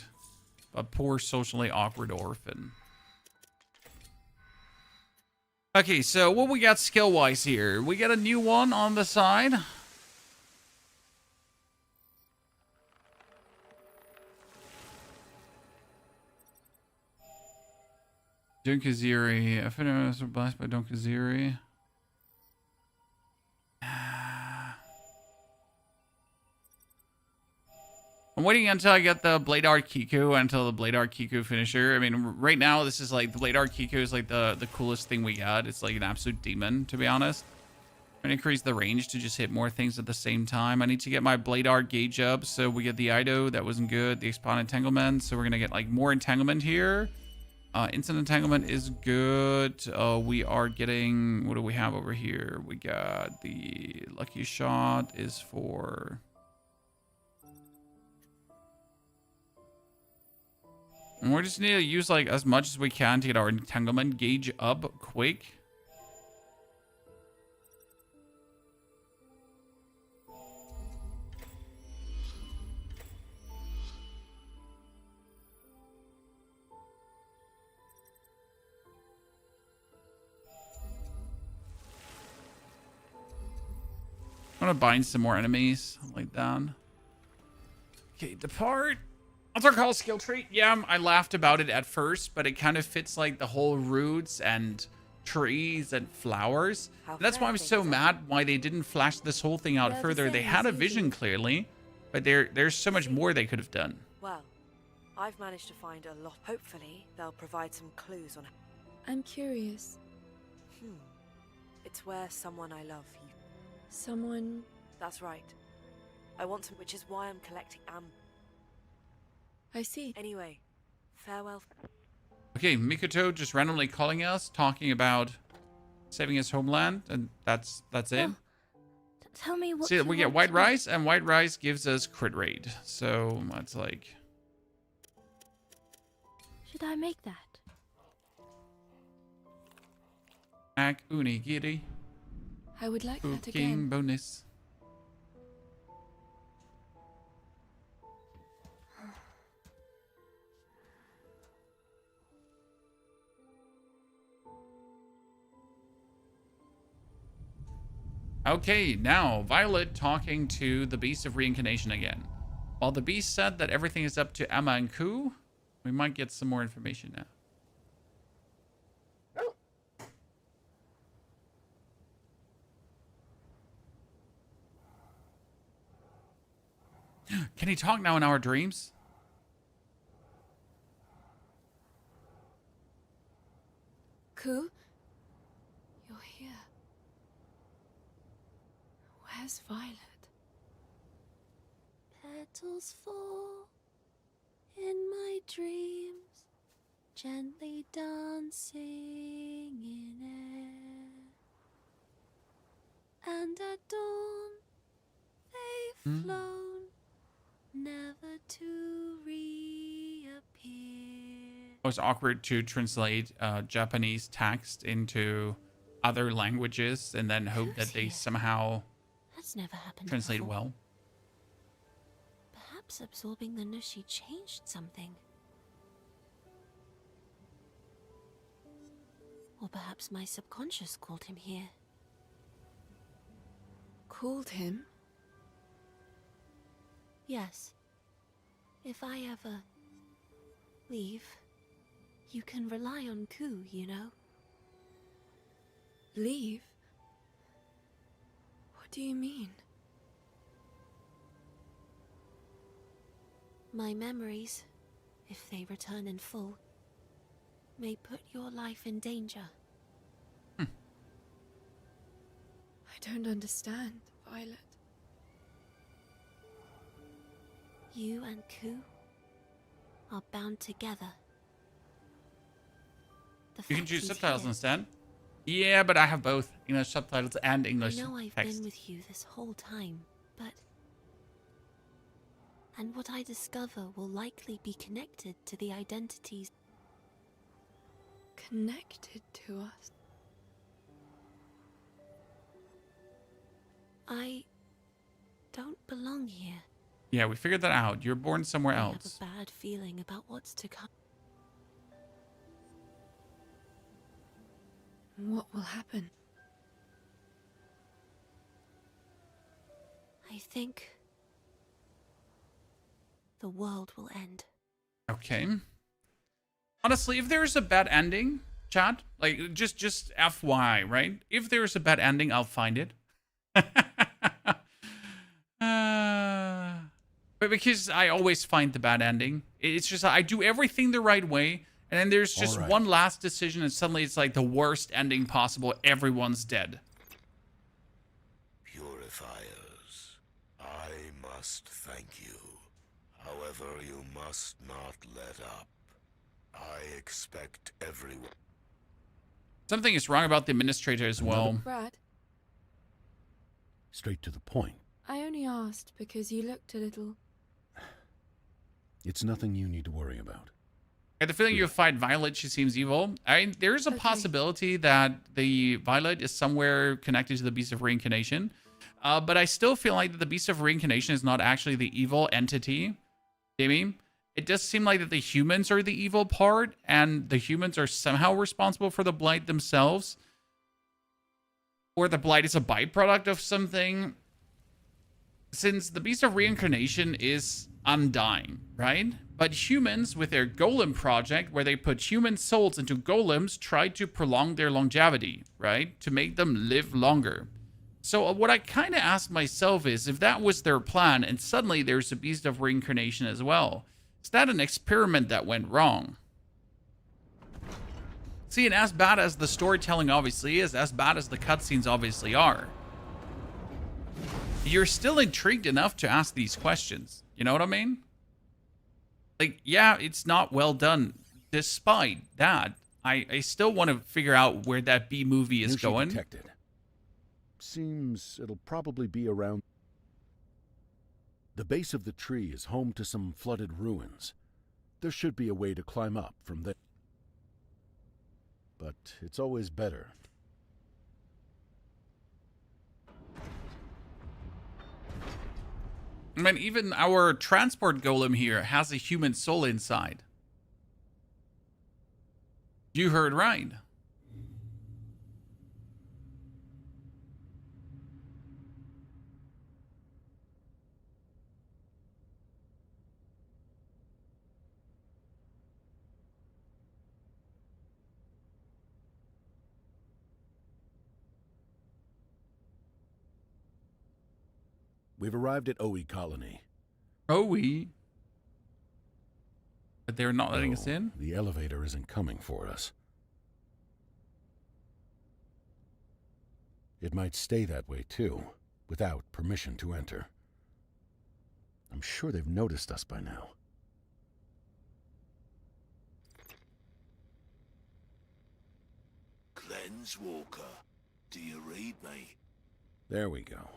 But poor socially awkward orphan. Okay, so what we got skill-wise here? We got a new one on the side. Dunkaziri. I think I was blessed by Dunkaziri. I'm waiting until I get the Blade Art Kiku, until the Blade Art Kiku finisher. I mean, right now, this is like, the Blade Art Kiku is like the coolest thing we got. It's like an absolute demon, to be honest. I'm gonna increase the range to just hit more things at the same time. I need to get my Blade Art gauge up, so we get the Ido, that wasn't good. The Expand Entanglement, so we're gonna get like more Entanglement here. Instant Entanglement is good. We are getting, what do we have over here? We got the Lucky Shot is for... And we just need to use like as much as we can to get our Entanglement gauge up quick. I'm gonna bind some more enemies like that. Okay, depart. What's our call skill tree? Yeah, I laughed about it at first, but it kind of fits like the whole roots and trees and flowers. And that's why I'm so mad why they didn't flash this whole thing out further. They had a vision clearly, but there's so much more they could have done. Well, I've managed to find a lot. Hopefully, they'll provide some clues on... I'm curious. It's where someone I love... Someone... That's right. I want to... Which is why I'm collecting I see. Anyway, farewell. Okay, Mikoto just randomly calling us, talking about saving his homeland, and that's it. Oh, tell me what See, you we get want white to- rice, and white rice gives us crit rate. So that's like... Should I make that? Ak unigiri. I would like that Cooking again. bonus. Okay, now Violet talking to the Beast of Reincarnation again. While the Beast said that everything is up to Emma and Ku, we might get some more information now. Can he talk now in our dreams? Ku? You're here. Where's Violet? Petals fall in my dreams, gently dancing in air. And at dawn, they've flown, never to reappear. It was awkward to translate Japanese text into other languages and then hope that they somehow That's never happened translate before. well. Perhaps absorbing the Nushi changed something. Or perhaps my subconscious called him here. Called him? Yes. If I ever leave, you can rely on Ku, you know? Leave? What do you mean? My memories, if they return in full, may put your life in danger. I don't understand, Violet. You and Ku are bound together. The You can fact choose he's subtitles here- instead. Yeah, but I have both English subtitles and English I know I've text. been with you this whole time, but... And what I discover will likely be connected to the identities... Connected to us? I don't belong here. Yeah, we figured that out. You're born somewhere I else. have a bad feeling about what's to come. What will happen? I think... the world will end. Okay. Honestly, if there's a bad ending, chat, like just FYI, right? If there's a bad ending, I'll find it. But because I always find the bad ending, it's just I do everything the right way, and then there's just All right. one last decision, and suddenly it's like the worst ending possible. Everyone's dead. Purifiers, I must thank you. However, you must not let up. I expect everyone. Something is wrong about the administrator as well. Brad, Straight to the point. I only asked because you looked a little... It's nothing you need to worry about. I had the feeling you fight Violet, she seems evil. There's a Okay. possibility that the Violet is somewhere connected to the Beast of Reincarnation. But I still feel like that the Beast of Reincarnation is not actually the evil entity. Jamie, it does seem like that the humans are the evil part, and the humans are somehow responsible for the blight themselves. Or the blight is a byproduct of something. Since the Beast of Reincarnation is undying, right? But humans, with their golem project, where they put human souls into golems, try to prolong their longevity, right? To make them live longer. So what I kind of asked myself is, if that was their plan, and suddenly there's a Beast of Reincarnation as well, is that an experiment that went wrong? See, and as bad as the storytelling obviously is, as bad as the cutscenes obviously are, you're still intrigued enough to ask these questions. You know what I mean? Like, yeah, it's not well done. despite that, I still want to figure out where that B movie is Nushi going. detected. Seems it'll probably be around. The base of the tree is home to some flooded ruins. There should be a way to climb up from there. But it's always better. I mean, even our transport golem here has a human soul inside. You heard right. We've arrived at Oe Colony. Oe? But they're not letting us in? The elevator isn't coming for us. It might stay that way, too, without permission to enter. I'm sure they've noticed us by now. Cleanswalker, do you read me? There we go.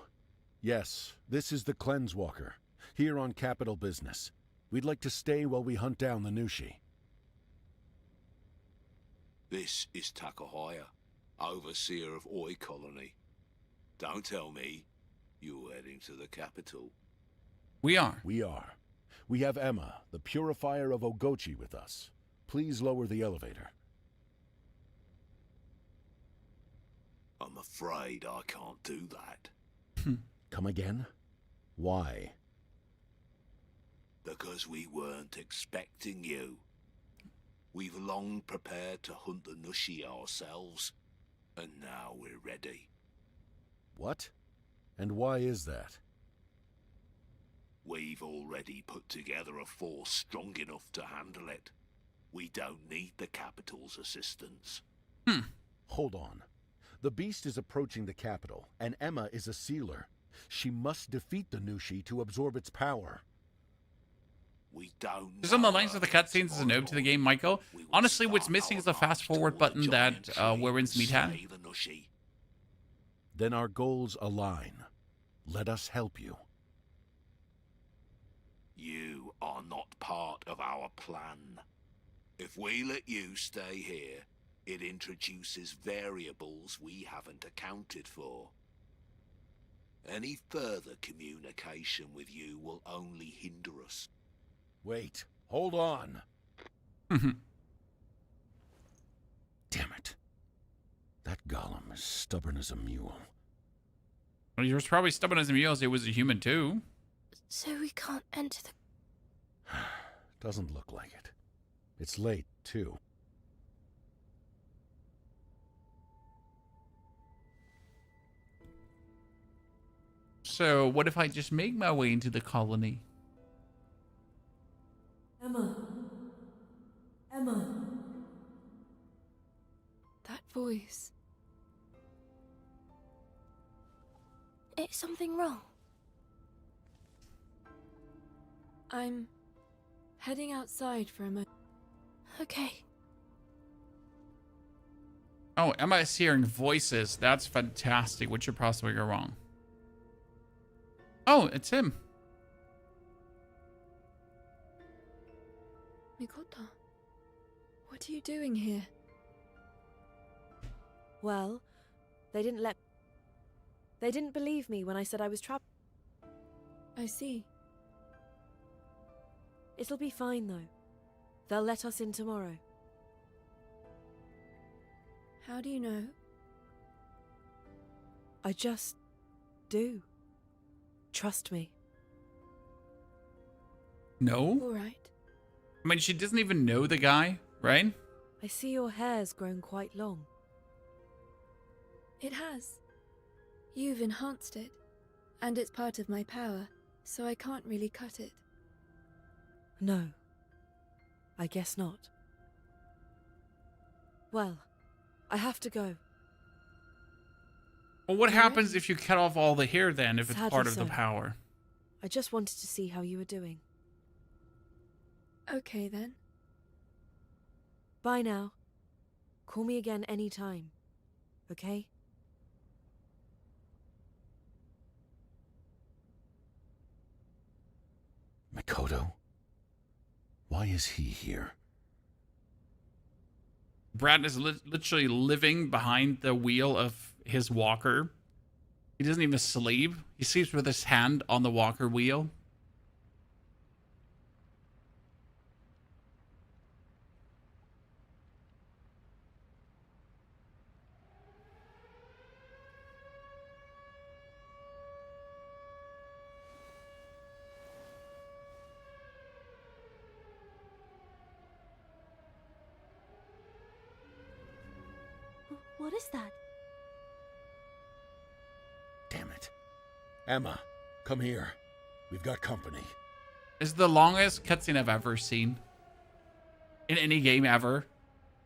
Yes, this is the Cleanswalker, here on Capital Business. We'd like to stay while we hunt down the Nushi. This is Takahaya, overseer of Oi Colony. Don't tell me you're heading to the capital. We are. We are. We have Emma, the purifier of Ogochi, with us. Please lower the elevator. I'm afraid I can't do that. Come again? Why? Because we weren't expecting you. We've long prepared to hunt the Nushi ourselves, and now we're ready. What? And why is that? We've already put together a force strong enough to handle it. We don't need the capital's assistance. Hold on. The Beast is approaching the capital, and Emma is a sealer. She must defeat the Nushi to absorb its power. We don't. Just on the lines of the cutscenes as a note to the game, Michael. Honestly, what's missing is a fast forward button that Warren's Meat had. Then our goals align. Let us help you. You are not part of our plan. If we let you stay here, it introduces variables we haven't accounted for. Any further communication with you will only hinder us. Wait, hold on. Mhm. Damn it. That golem is stubborn as a mule. Well, he was probably stubborn as a mule as he was a human too. So we can't enter the... Doesn't look like it. It's late, too. So what if I just make my way into the colony? Emma. Emma. That voice. Is something wrong? I'm heading outside for a moment. Okay. Oh, Emma is hearing voices. That's fantastic. What should possibly go wrong? Oh, it's him. Mikoto, what are you doing here? Well, they didn't believe me when I said I was trapped. I see. It'll be fine, though. They'll let us in tomorrow. How do you know? I just do. Trust me. No? All right. I mean, she doesn't even know the guy, right? I see your hair's grown quite long. It has. You've enhanced it, and it's part of my power, so I can't really cut it. No. I guess not. Well, I have to go. Well, what happens if you cut off all the hair then, if it's Sadly part of the so. power? I just wanted to see how you were doing. Okay then. Bye now. Call me again anytime. Okay? Mikoto? Why is he here? Brad is literally living behind the wheel of his walker. He doesn't even sleep. He sleeps with his hand on the walker wheel. What is that? Damn it. Emma, come here. We've got company. It's the longest cutscene I've ever seen. In any game ever.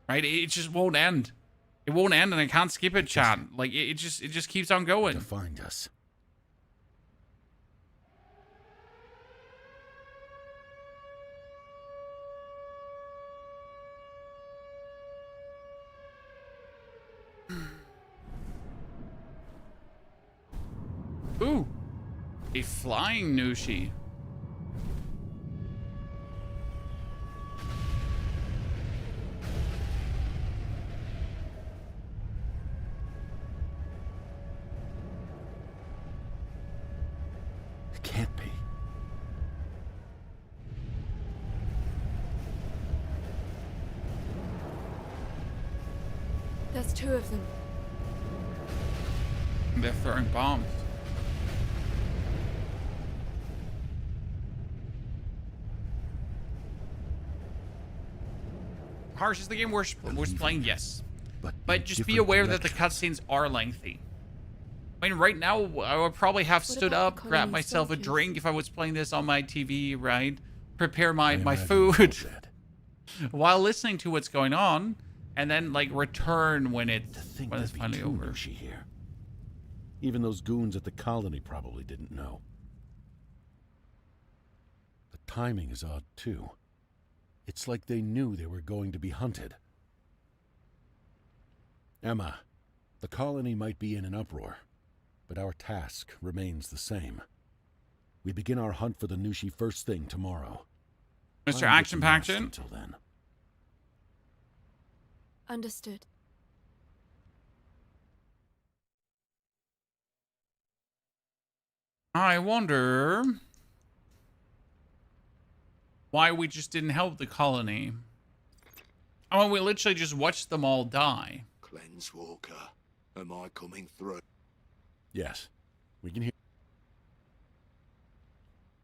Right? It just won't end. It won't end and I can't skip it, chat. Like, it just keeps on going. To find us. Ooh. A flying Nushi. It can't be. There's two of them. They're throwing bombs. Harsh, is the game worth playing? Yes. But just be aware that the cutscenes are lengthy. I mean, right now, I would probably have stood up, grabbed myself a drink if I was playing this on my TV, right? Prepare my food while listening to what's going on, and then, like, return when it's finally over. Here. Even those goons at the colony probably didn't know. The timing is odd, too. It's like they knew they were going to be hunted. Emma, the colony might be in an uproar, but our task remains the same. We begin our hunt for the Nushi first thing tomorrow. Mr. Action Paction? Until then. Understood. I wonder why we just didn't help the colony. I mean, we literally just watched them all die. Cleanse Walker, am I coming through? Yes, we can hear.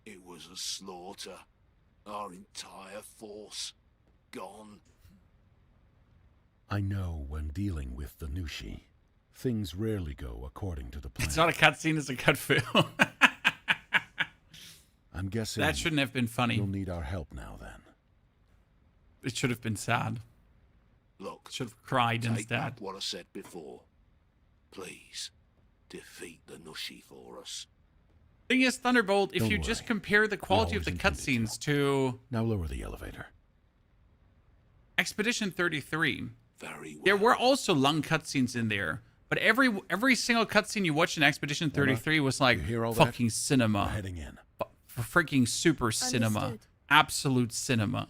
It was a slaughter. Our entire force gone. I know when dealing with the Nushi, things rarely go according to the plan. It's not a cutscene, it's a cut film. I'm guessing that shouldn't have been funny. You'll need our help now, then. It should have been sad. Look, should have cried take instead. back what I said before. Please, defeat the Nushi for us. Thing is, Thunderbolt, if Don't you worry. just compare the quality of the cutscenes to Now lower the elevator. Expedition 33, Very well. there were also long cutscenes in there, but every single cutscene you watched in Expedition 33 was like hear all fucking that? cinema. We're heading in. Freaking super cinema. Understood. Absolute cinema.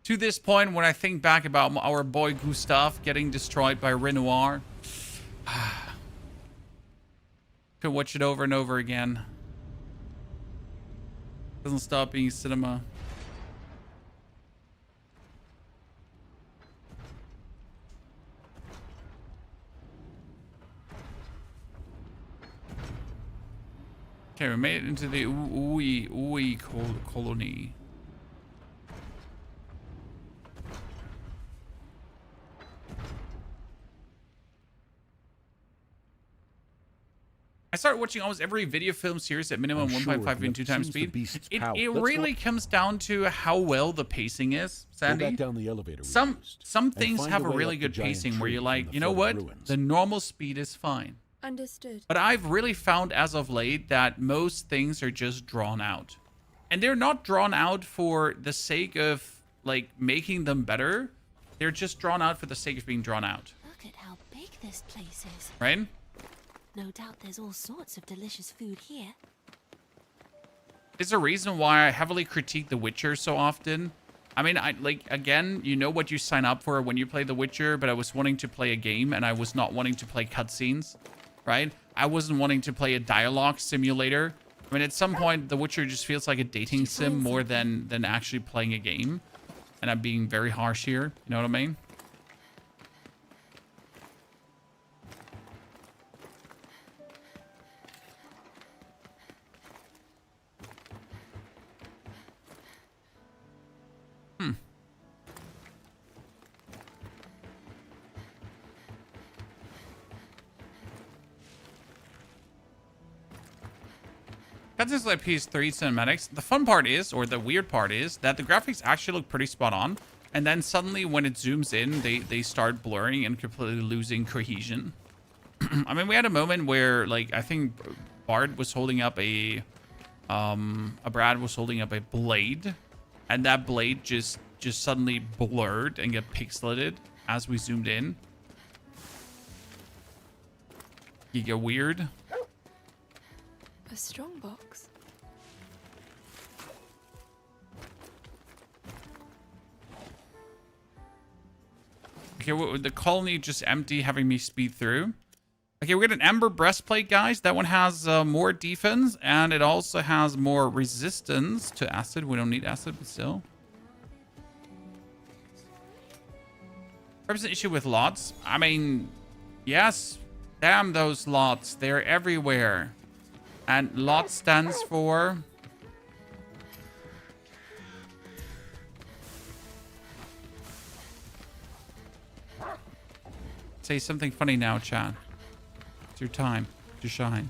To this point, when I think back about our boy Gustav getting destroyed by Renoir, could watch it over and over again. Doesn't stop being cinema. Okay, we made it into the Ui colony. I started watching almost every video film series at minimum 1.5 and 2 times speed. It really comes down to how well the pacing is, Sandy. Go back down the elevator we Some used, things find have a a way really up the good giant pacing where tree you're from like, the you know flooded what? ruins. The normal speed is fine. Understood. But I've really found as of late that most things are just drawn out. And they're not drawn out for the sake of, like, making them better. They're just drawn out for the sake of being drawn out. Look at how big this place is. Right? No doubt there's all sorts of delicious food here. There's a reason why I heavily critique The Witcher so often. I mean, again, you know what you sign up for when you play The Witcher, but I was wanting to play a game and I was not wanting to play cutscenes, right? I wasn't wanting to play a dialogue simulator. I mean, at some point, The Witcher just feels like a dating sim more than actually playing a game. And I'm being very harsh here. You know what I mean? That's just like PS3 cinematics. The fun part is, or the weird part is, that the graphics actually look pretty spot on. And then suddenly when it zooms in, they start blurring and completely losing cohesion. I mean, we had a moment where, like, I think Brad was holding up a blade. And that blade just suddenly blurred and get pixelated as we zoomed in. Giga weird. A strong box. Okay, well, the colony just empty, having me speed through. Okay, we got an Ember Breastplate, guys. That one has more defense, and it also has more resistance to acid. We don't need acid, but still. Perhaps an issue with lots. I mean, yes, damn those lots. They're everywhere. And lot stands for... Say something funny now, chat. It's your time to shine.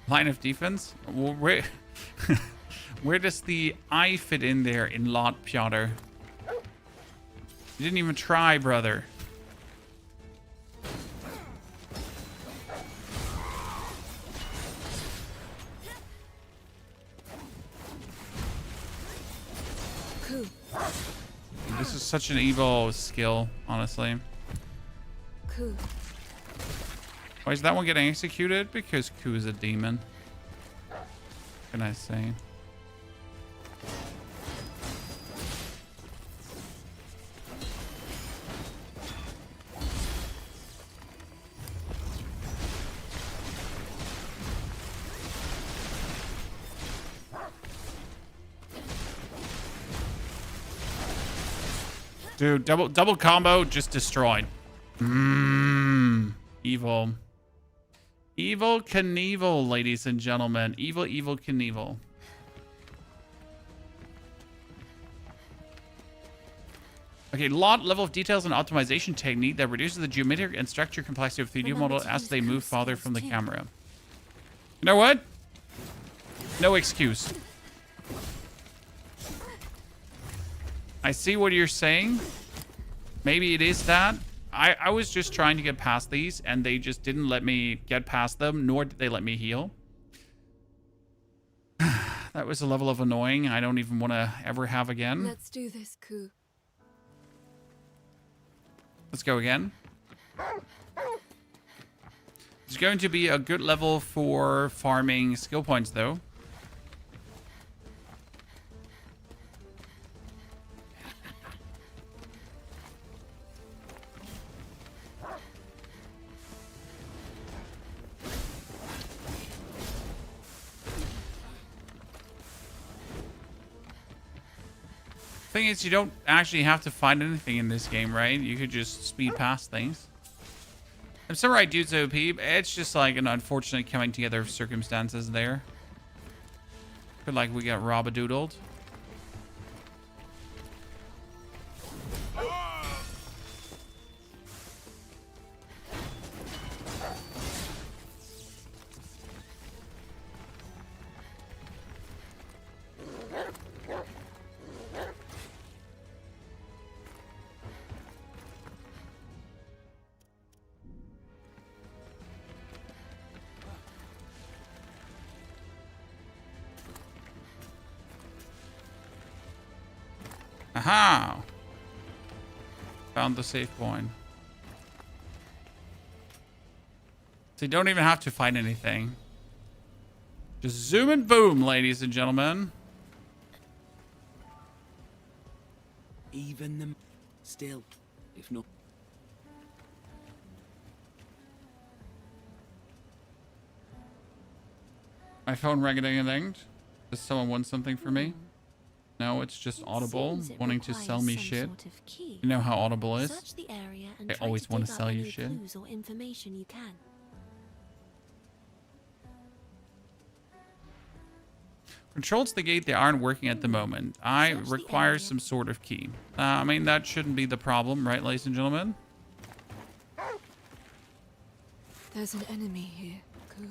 Line of defense? Well, where does the I fit in there in lot, Piotr? You didn't even try, brother. Cool. This is such an evil skill, honestly. Cool. Why is that one getting executed? Because Ku is a demon. What can I say? Dude, double combo just destroyed. Evil. Evil Knievel, ladies and gentlemen. Evil Knievel. Okay, lot level of details and optimization technique that reduces the geometric and structure complexity of 3D model as they move farther from the camera. You know what? No excuse. I see what you're saying. Maybe it is that. I was just trying to get past these, and they just didn't let me get past them, nor did they let me heal. That was a level of annoying I don't even want to ever have again. Let's do this, Ku. Let's go again. It's going to be a good level for farming skill points, though. Thing is, you don't actually have to find anything in this game, right? You could just speed past things. I'm sorry, dude's OP. It's just like an unfortunate coming together of circumstances there. Feel like we got rob-a-doodled. Aha! Found the save point. So you don't even have to find anything. Just zoom and boom, ladies and gentlemen. Even the... Still, if not... My phone rang-a-ding-a-dinged. Does someone want something for me? No, it's just Audible wanting to sell me shit. You know how Audible is? Search the area and They try always to want dig to up sell you any shit. clues or information you can. Controls the gate, they aren't working at the moment. I Search the require area. some sort of key. I mean, that shouldn't be the problem, right, ladies and gentlemen? There's an enemy here, Ku.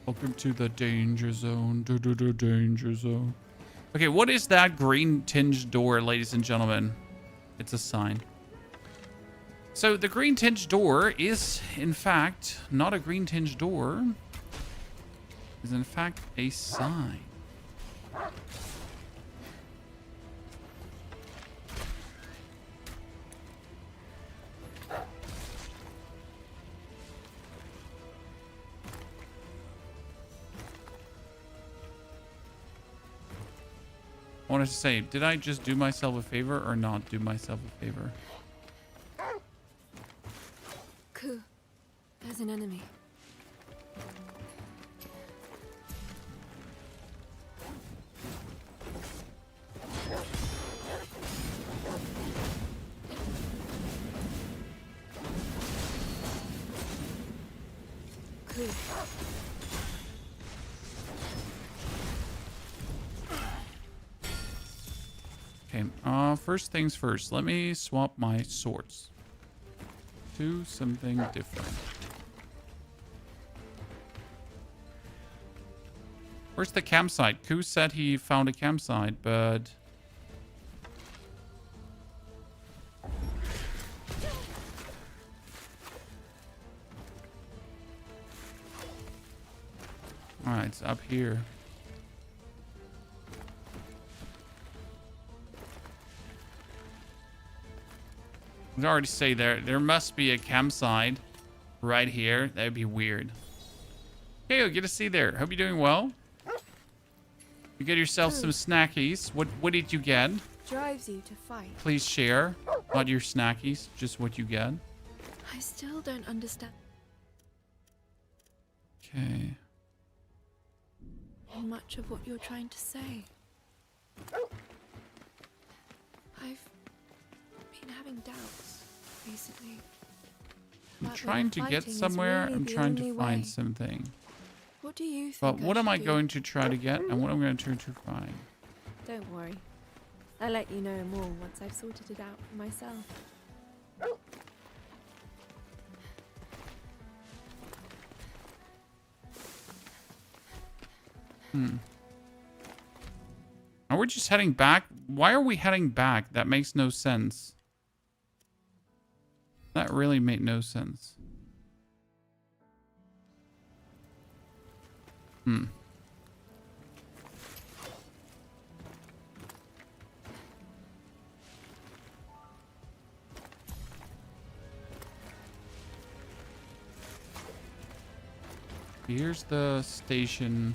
Welcome to the danger zone. Danger zone. Okay, what is that green tinged door, ladies and gentlemen? It's a sign. So the green tinged door is, in fact, not a green tinged door. Is in fact a sign. I wanted to say, did I just do myself a favor or not do myself a favor? Ku, there's an enemy. Ku. Okay, first things first. Let me swap my swords to something different. Where's the campsite? Ku said he found a campsite, but... Alright, it's up here. I already say there must be a campsite right here. That would be weird. Okay, I'll get to see there. Hope you're doing well. You get yourself some snackies. What did you get? Drives you to fight. Please share. Not your snackies, just what you get. I still don't understand Okay. much of what you're trying to say. I've been having doubts recently. I'm But trying to get fighting is somewhere. really I'm the trying to only find way. something. What do you think? But what am I should do? going to try to get and what I'm going to find? Don't worry. I'll let you know more once I've sorted it out for myself. Are we just heading back? Why are we heading back? That makes no sense. That really made no sense. Here's the station.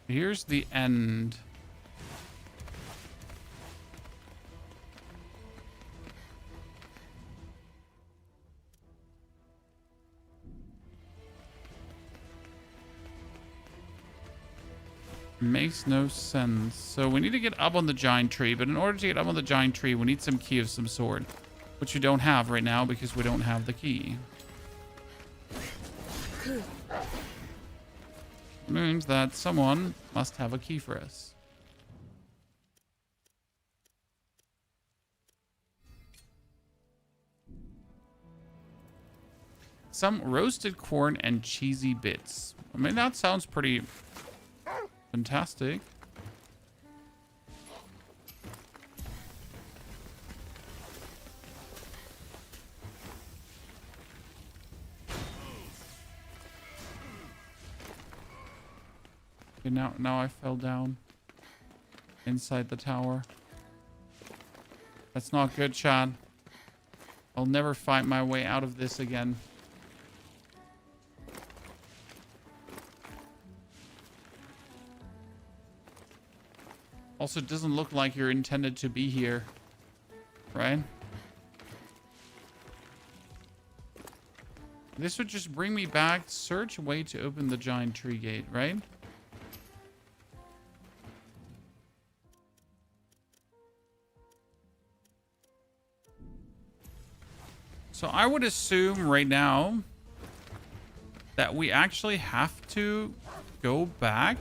Here's the end. Makes no sense. So we need to get up on the giant tree, but in order to get up on the giant tree, we need some key of some sort, which we don't have right now because we don't have the key. Means that someone must have a key for us. Some roasted corn and cheesy bits. I mean, that sounds pretty fantastic. Okay, now I fell down inside the tower. That's not good, Chad. I'll never fight my way out of this again. Also, it doesn't look like you're intended to be here, right? This would just bring me back. Search a way to open the giant tree gate, right? So I would assume right now that we actually have to go back.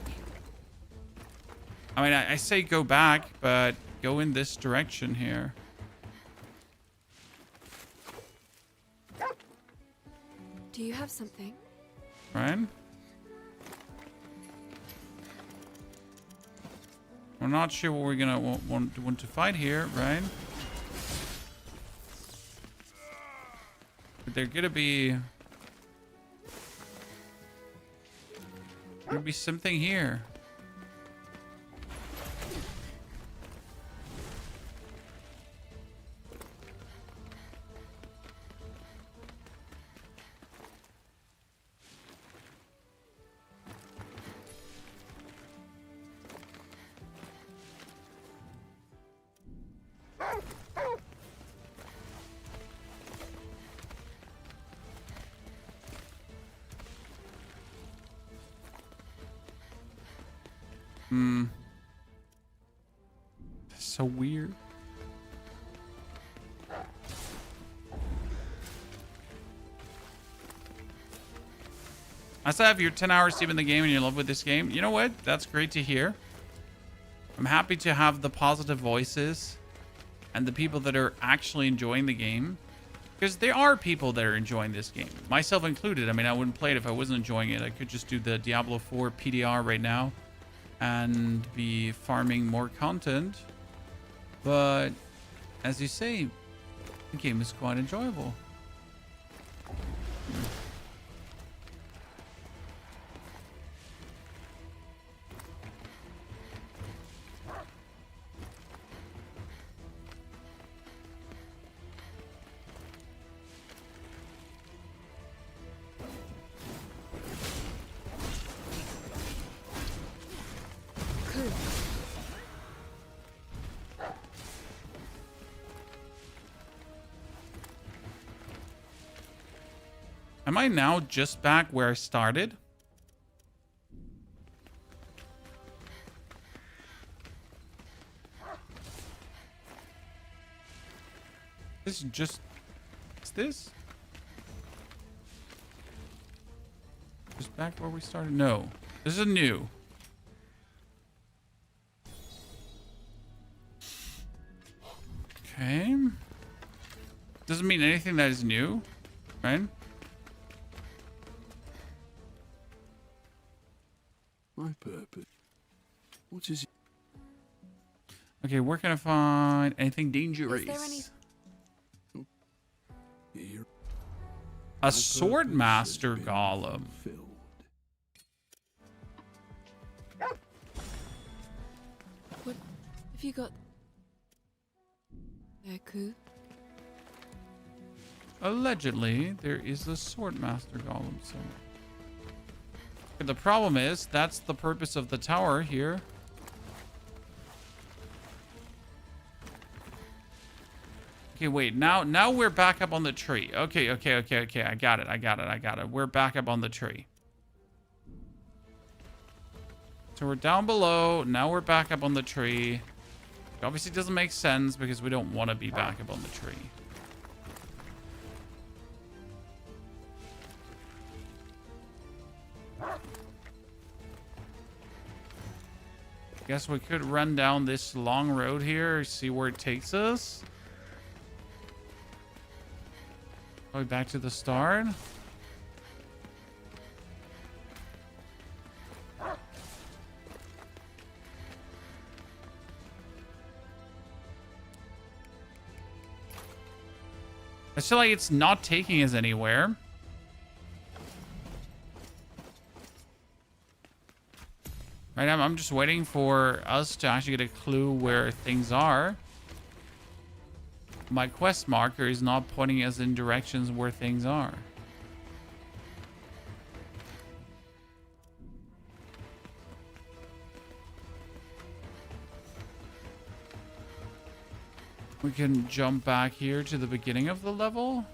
I mean, I say go back, but go in this direction here. Do you have something? Right? We're not sure what we're gonna want to fight here, right? But there's gonna be something here. So weird. I still have your 10 hours deep in the game and you're in love with this game. You know what? That's great to hear. I'm happy to have the positive voices and the people that are actually enjoying the game. Because there are people that are enjoying this game, myself included. I mean, I wouldn't play it if I wasn't enjoying it. I could just do the Diablo 4 PDR right now and be farming more content. But as you say, the game is quite enjoyable. Am I now just back where I started? This is just... Is this? Just back where we started? No. This is new. Okay. Doesn't mean anything that is new, right? My purpose. What is it? Okay, where can I find anything dangerous? Is there any... Here. A sword master golem. Filled. What have you got there, Ku? Allegedly, there is a sword master golem somewhere. The problem is, that's the purpose of the tower here. Okay, wait. Now we're back up on the tree. Okay. I got it. We're back up on the tree. So we're down below. Now we're back up on the tree. It obviously doesn't make sense because we don't want to be back up on the tree. Guess we could run down this long road here, see where it takes us. Probably back to the start. I feel like it's not taking us anywhere. Right, I'm just waiting for us to actually get a clue where things are. My quest marker is not pointing us in directions where things are. We can jump back here to the beginning of the level.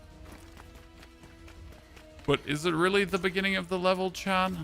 But is it really the beginning of the level, Chad?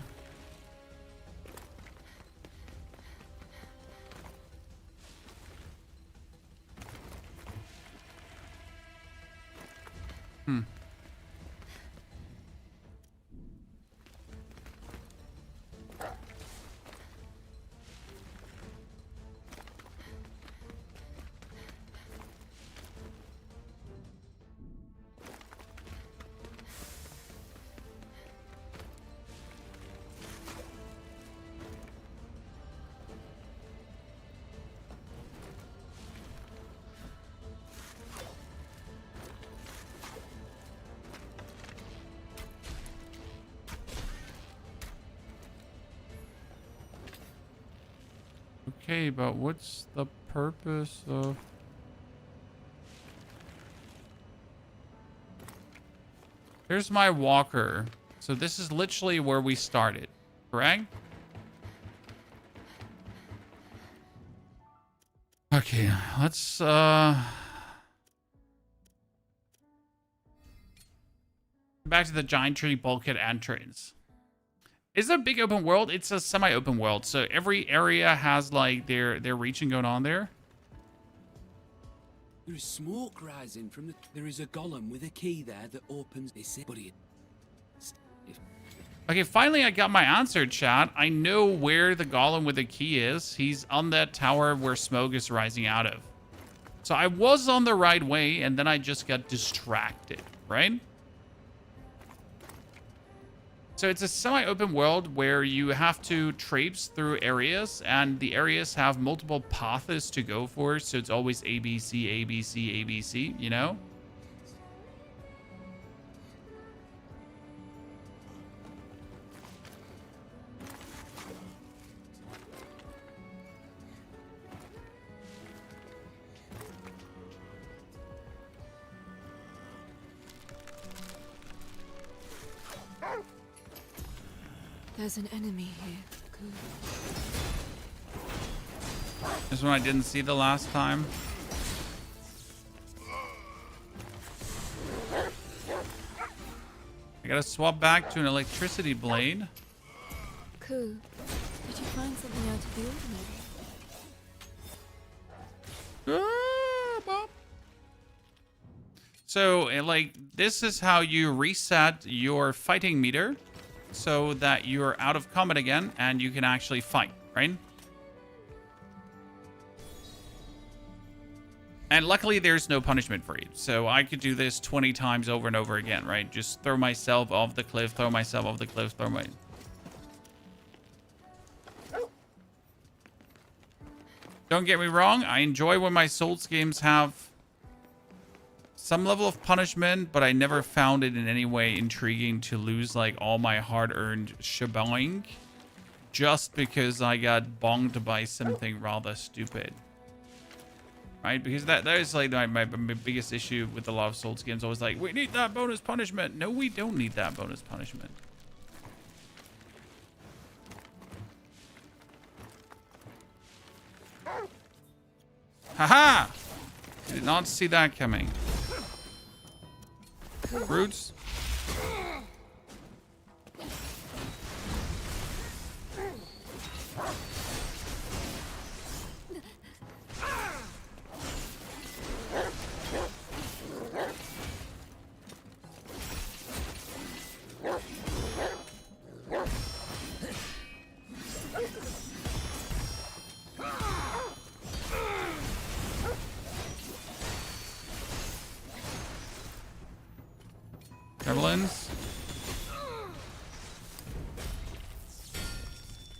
Okay, but what's the purpose of... Here's my walker. So this is literally where we started, correct? Okay, let's back to the giant tree bulkhead entrance. It's a big open world. It's a semi-open world, so every area has like their region going on there. There is smoke rising from the... There is a golem with a key there that opens... Okay, finally I got my answer, chat. I know where the golem with the key is. He's on that tower where smoke is rising out of. So I was on the right way, and then I just got distracted, right? So it's a semi-open world where you have to traipse through areas, and the areas have multiple paths to go for, so it's always A, B, C, A, B, C, A, B, C, you know? There's an enemy here. Good. This one I didn't see the last time. I gotta swap back to an electricity blade. Cool. Did you find something out of the ordinary? So, like, this is how you reset your fighting meter so that you're out of combat again and you can actually fight, right? And luckily, there's no punishment for you. So I could do this 20 times over and over again, right? Just throw myself off the cliff, throw myself off the cliff, throw my... Don't get me wrong. I enjoy when my Souls games have some level of punishment, but I never found it in any way intriguing to lose like all my hard-earned shebang just because I got bonged by something rather stupid. Right? Because that is like my biggest issue with a lot of Souls games. Always like, we need that bonus punishment. No, we don't need that bonus punishment. Haha! Did not see that coming. Roots. Gremlins.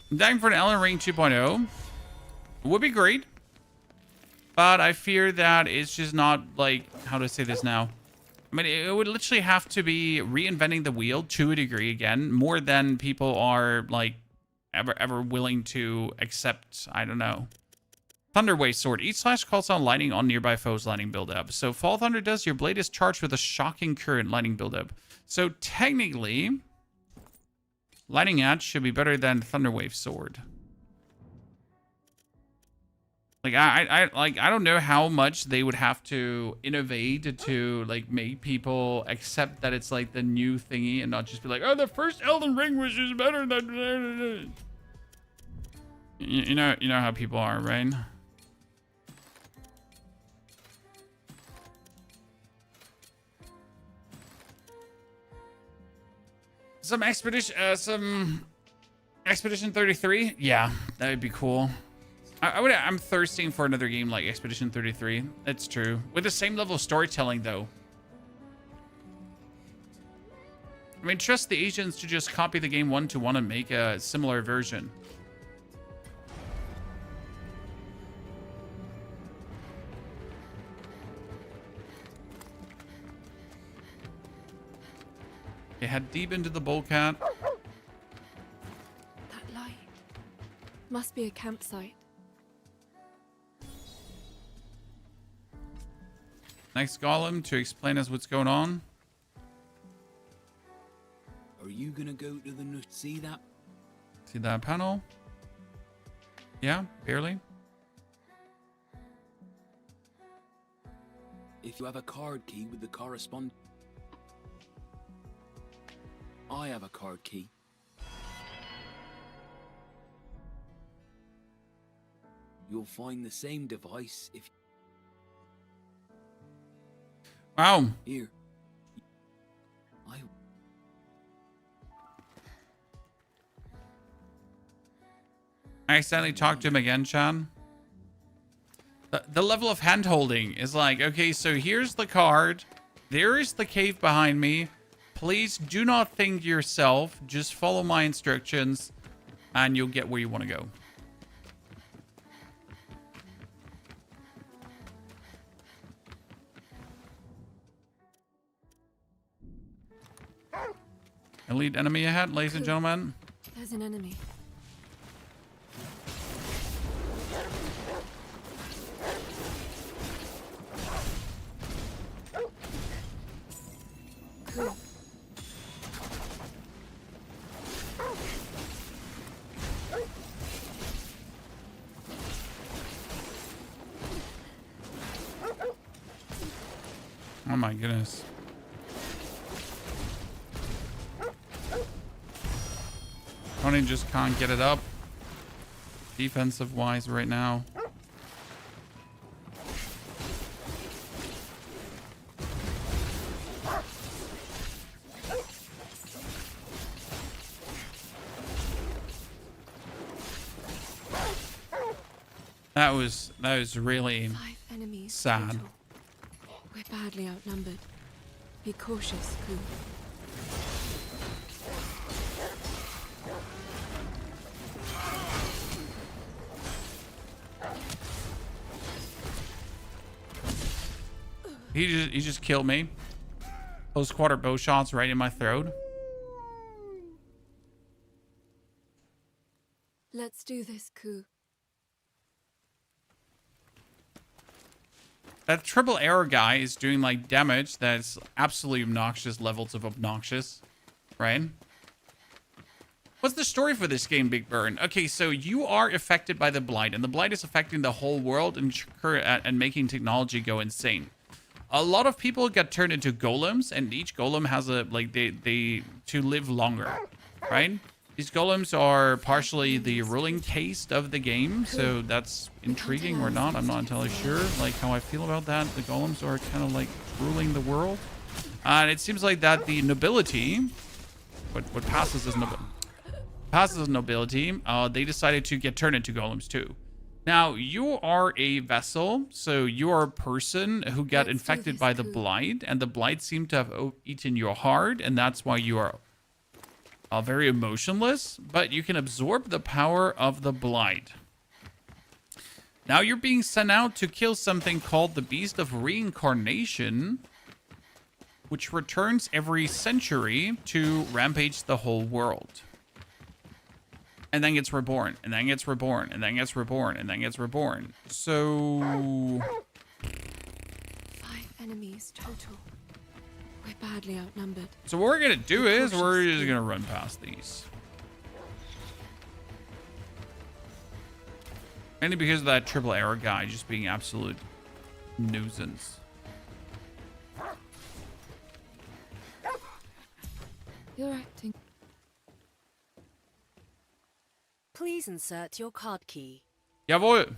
I'm dying for an Elden Ring 2.0. Would be great. But I fear that it's just not like, how to say this now? I mean, it would literally have to be reinventing the wheel to a degree again, more than people are like ever willing to accept. I don't know. Thunderwave Sword. Each slash calls on lightning on nearby foes' lightning buildup. So Fall Thunder does, your blade is charged with a shocking current lightning buildup. So technically, Lightning Edge should be better than Thunderwave Sword. Like I don't know how much they would have to innovate to like make people accept that it's like the new thingy and not just be like, oh, the first Elden Ring was just better than. You know how people are, right? Some Expedition 33? Yeah, that would be cool. I'm thirsting for another game like Expedition 33. That's true. With the same level of storytelling, though. I mean, trust the Asians to just copy the game 1-to-1 and make a similar version. Okay, head deep into the Bullcat. That light must be a campsite. Next Golem to explain us what's going on. Are you gonna go to the see that? See that panel? Yeah, barely. If you have a card key with the correspond... I have a card key. You'll find the same device if... Wow. Here. I accidentally talked to him again, Chan. The level of hand-holding is like, okay, so here's the card. There is the cave behind me. Please do not think yourself. Just follow my instructions, and you'll get where you want to go. Elite enemy ahead, ladies and gentlemen. There's an enemy. Cool. Oh my goodness. Tony just can't get it up defensive wise right now. That was really 5 enemies sad. total. We're badly outnumbered. Be cautious, Ku. He just killed me. Close quarter bow shots right in my throat. Let's do this, Ku. That triple arrow guy is doing like damage that's absolutely obnoxious levels of obnoxious, right? What's the story for this game, Big Burn? Okay, so you are affected by the blight, and the blight is affecting the whole world and making technology go insane. A lot of people get turned into golems, and each golem has a like they to live longer, right? These golems are partially the ruling caste of the game, so that's intriguing or not. I'm not entirely sure, like how I feel about that. The golems are kind of like ruling the world, and it seems like that the nobility, what passes as nobility, they decided to get turned into golems too. Now you are a vessel, so you are a person who got infected by the blight, and the blight seemed to have eaten your heart, and that's why you are very emotionless, but you can absorb the power of the blight. Now you're being sent out to kill something called the Beast of Reincarnation. which returns every century to rampage the whole world. And then gets reborn, and then gets reborn, and then gets reborn, and then gets reborn. So... 5 enemies total. We're badly outnumbered. So what we're gonna do is we're just gonna run past these. Mainly because of that triple arrow guy just being absolute nuisance. You're acting. Please insert your card key. Jawohl.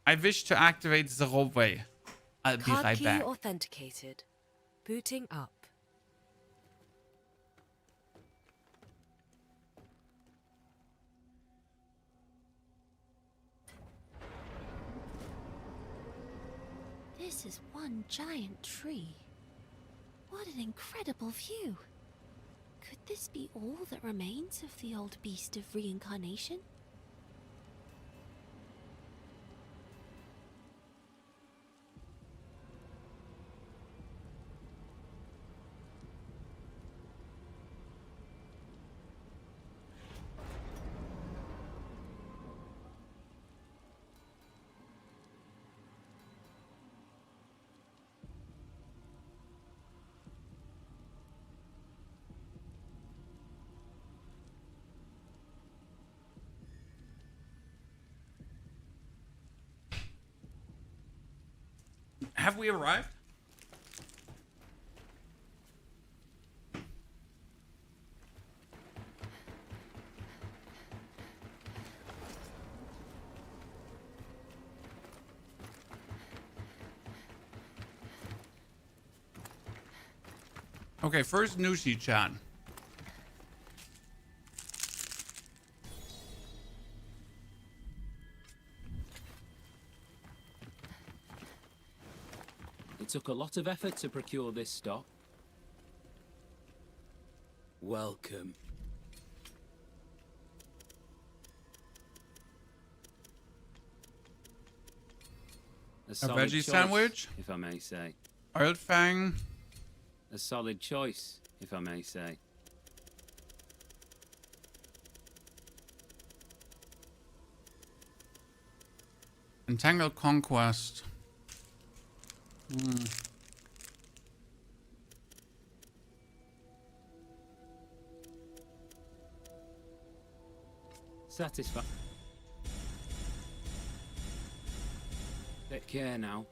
I wish to activate the roadway. I'll be Card right key back. authenticated. Booting up. This is one giant tree. What an incredible view. Could this be all that remains of the old Beast of Reincarnation? Have we arrived? Okay, first Nushi-chan. It took a lot of effort to procure this stock. Welcome. A solid veggie choice, sandwich? if I may say. Oiled fang. A solid choice, if I may say. Entangled Conquest. Satisfied. Take care now.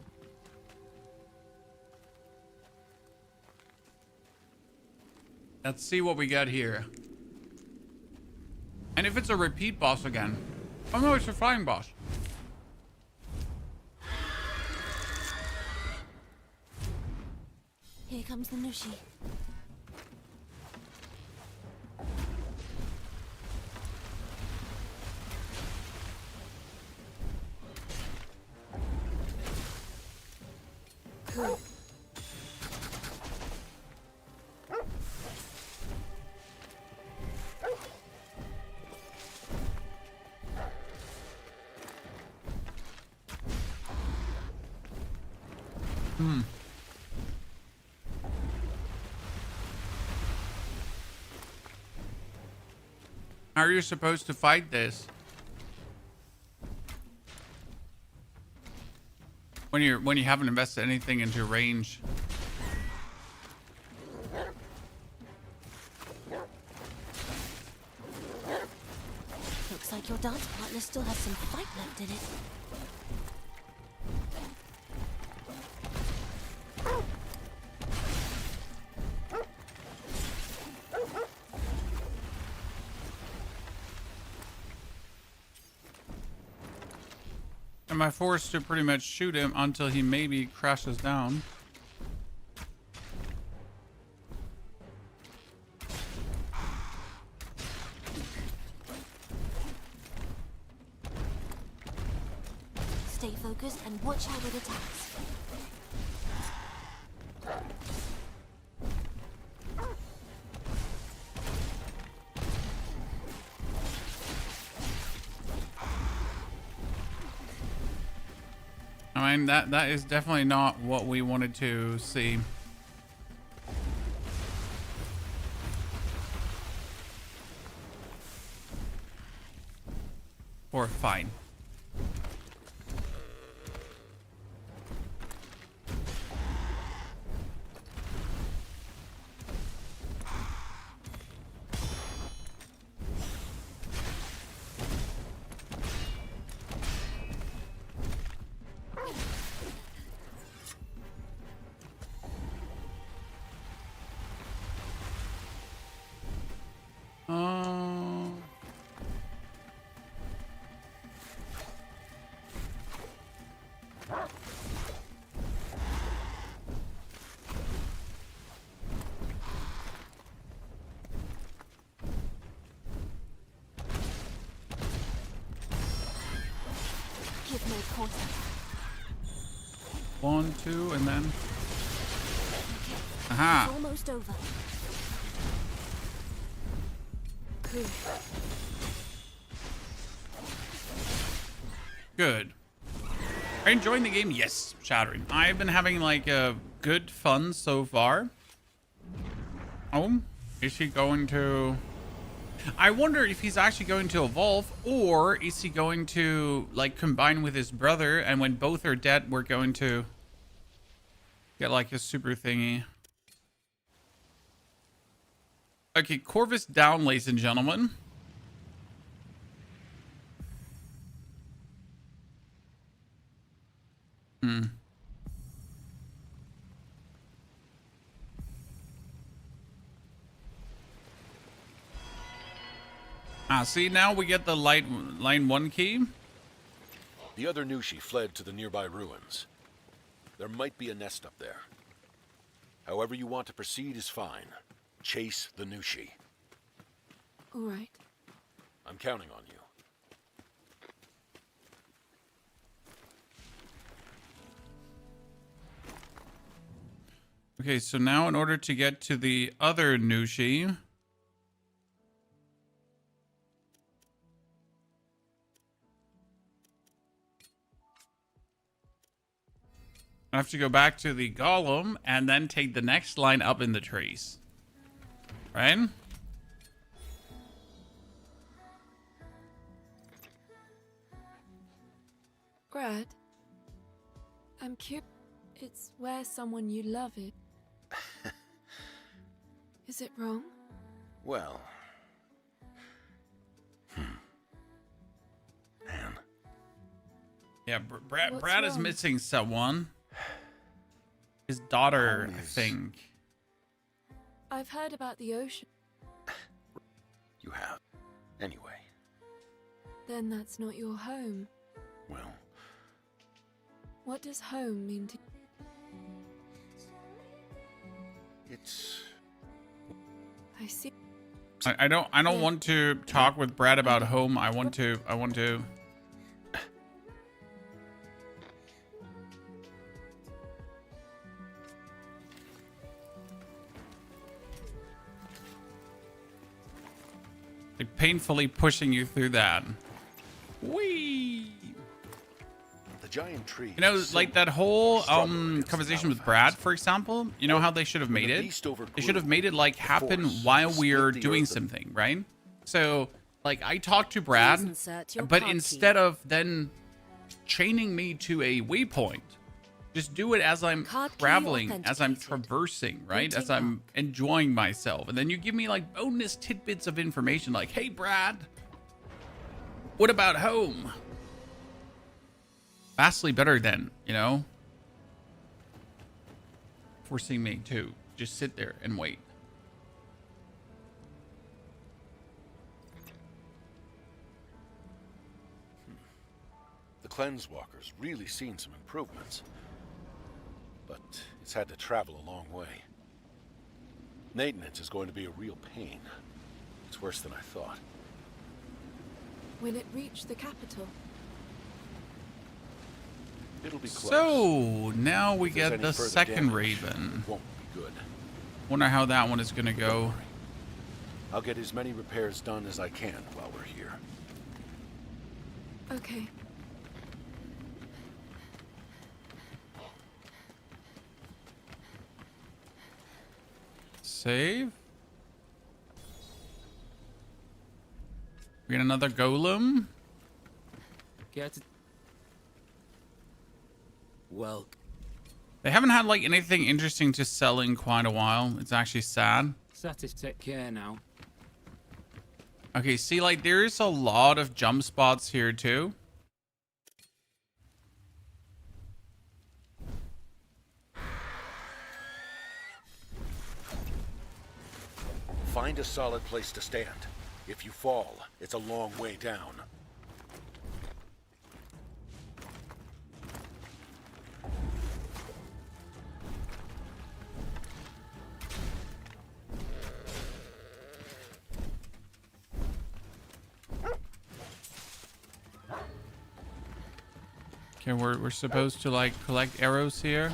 Let's see what we got here. And if it's a repeat boss again. Oh no, it's a flying boss. Here comes the Nushi. Cool. How are you supposed to fight this? When you haven't invested anything into range. Looks like your dance partner still has some fight left in it. Am I forced to pretty much shoot him until he maybe crashes down? Stay focused and watch out with attacks. I mean, that is definitely not what we wanted to see. we're fine. Give no quarter. 1, 2, and then. Aha. It's almost over. Good. Are you enjoying the game? Yes, shattering. I've been having like a good fun so far. Oh, is he going to? I wonder if he's actually going to evolve, or is he going to like combine with his brother, and when both are dead, we're going to get like a super thingy. Okay, Corvus down, ladies and gentlemen. See, now we get the line 1 key. The other Nushi fled to the nearby ruins. There might be a nest up there. However you want to proceed is fine. Chase the Nushi. All right. I'm counting on you. Okay, so now in order to get to the other Nushi, I have to go back to the golem and then take the next line up in the trees. Right? Brad, I'm curious. It's where someone you love is. Is it wrong? Well... Anne. Yeah, What's Brad is wrong? missing someone. His daughter, I Always. think. I've heard about the ocean. You have. Anyway, Then that's not your home. well, What does home mean to it's... I see. I don't want to talk with Brad about home. I want to like painfully pushing you through that. Whee! The giant tree... You know, is like simple, that whole struggle against conversation the with Brad, Alphas. for example. You know how they should have When made the it? beast They overgrew, should have made it like the happen Force while split we're the doing earth something, right? So, like, I talked to Please Brad, insert your but card key. instead of then chaining me to a waypoint, just do it as I'm Card key traveling, as I'm authenticated. traversing, right? As Booting I'm enjoying myself. And then you give me like bonus tidbits of information like, hey, Brad, what about home? Vastly better than, you know, forcing me to just sit there and wait. The Cleanse Walker's really seen some improvements. But it's had to travel a long way. Maintenance is going to be a real pain. It's worse than I thought. Will it reach the capital? It'll be close. So now we If there's get any the further second damage, Raven. it won't be good. Wonder how that one is gonna Don't go. worry. I'll get as many repairs done as I can while we're here. Okay. Save. We get another golem. Care to... Well... They haven't had like anything interesting to sell in quite a while. It's actually sad. Take care now. Okay, see, like there's a lot of jump spots here too. Find a solid place to stand. If you fall, it's a long way down. Okay, we're supposed to like collect arrows here.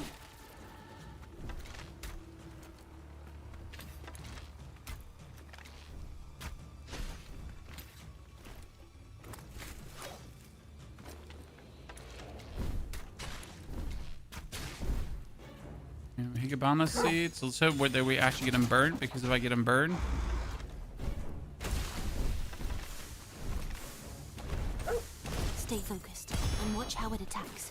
Higabana seeds. Let's hope that we actually get them burned, because if I get them burned, Stay focused and watch how it attacks.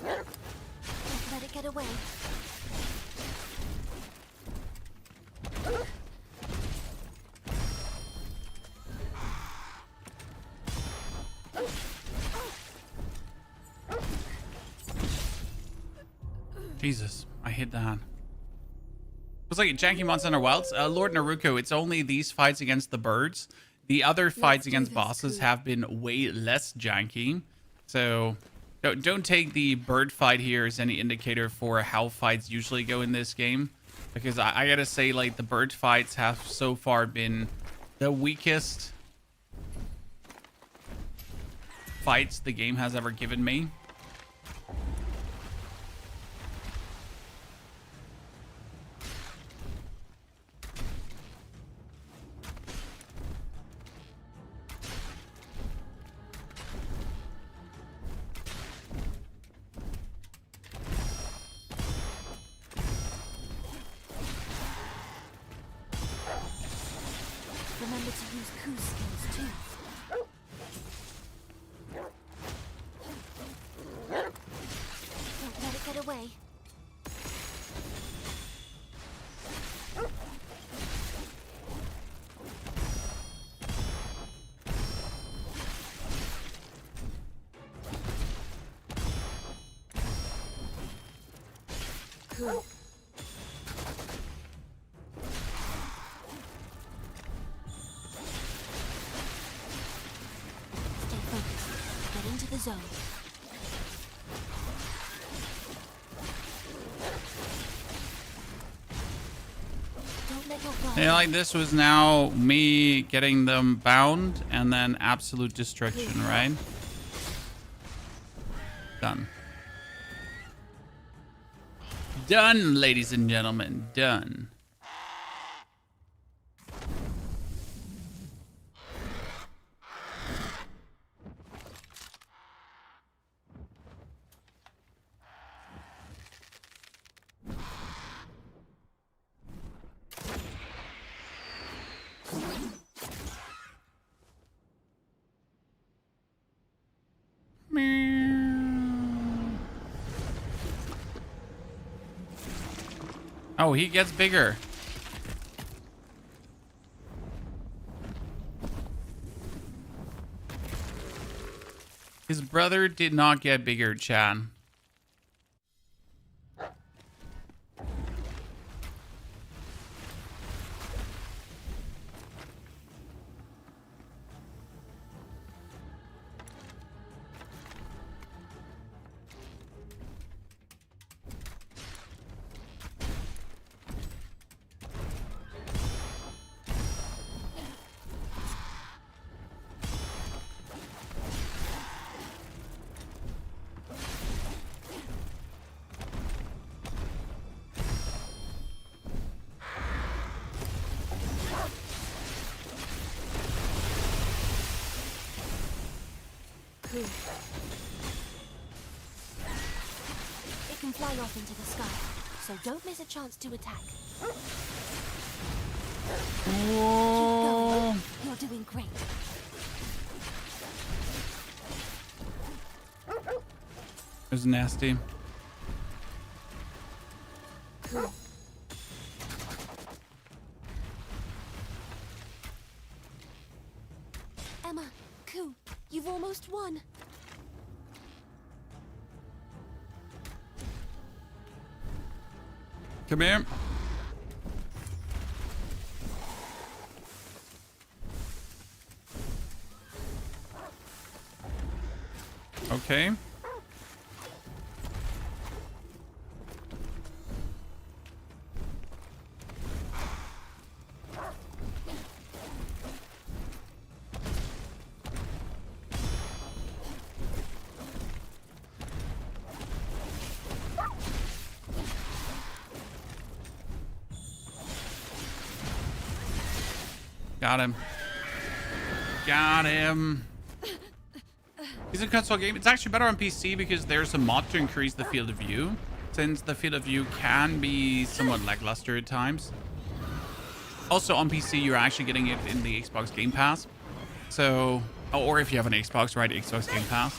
Don't let it get away. Jesus, I hit that. It's like Janky Monster Hunter Wilds. Lord Naruko, it's only these fights against the birds. The other fights against bosses have been way less janky. So don't take the bird fight here as any indicator for how fights usually go in this game. Because I gotta say, like, the bird fights have so far been the weakest fights the game has ever given me. Remember to use coup skills too. Don't let it get away. Coup. Stay focused. Get into the zone. Don't let your guard. Yeah, like this was now me getting them bound and then absolute destruction, right? Done. Done, ladies and gentlemen. Done. Oh, he gets bigger. His brother did not get bigger, Chan. Cool. It can fly off into the sky, so don't miss a chance to attack. Whoa. Keep going. You're doing great. It was nasty. Cool. Emma, Ku, you've almost won. Come here. Okay. Got him. Got him. It's a console game. It's actually better on PC because there's a mod to increase the field of view, since the field of view can be somewhat lackluster at times. Also on PC, you're actually getting it in the Xbox Game Pass. So, or if you have an Xbox, right? Xbox Game Pass.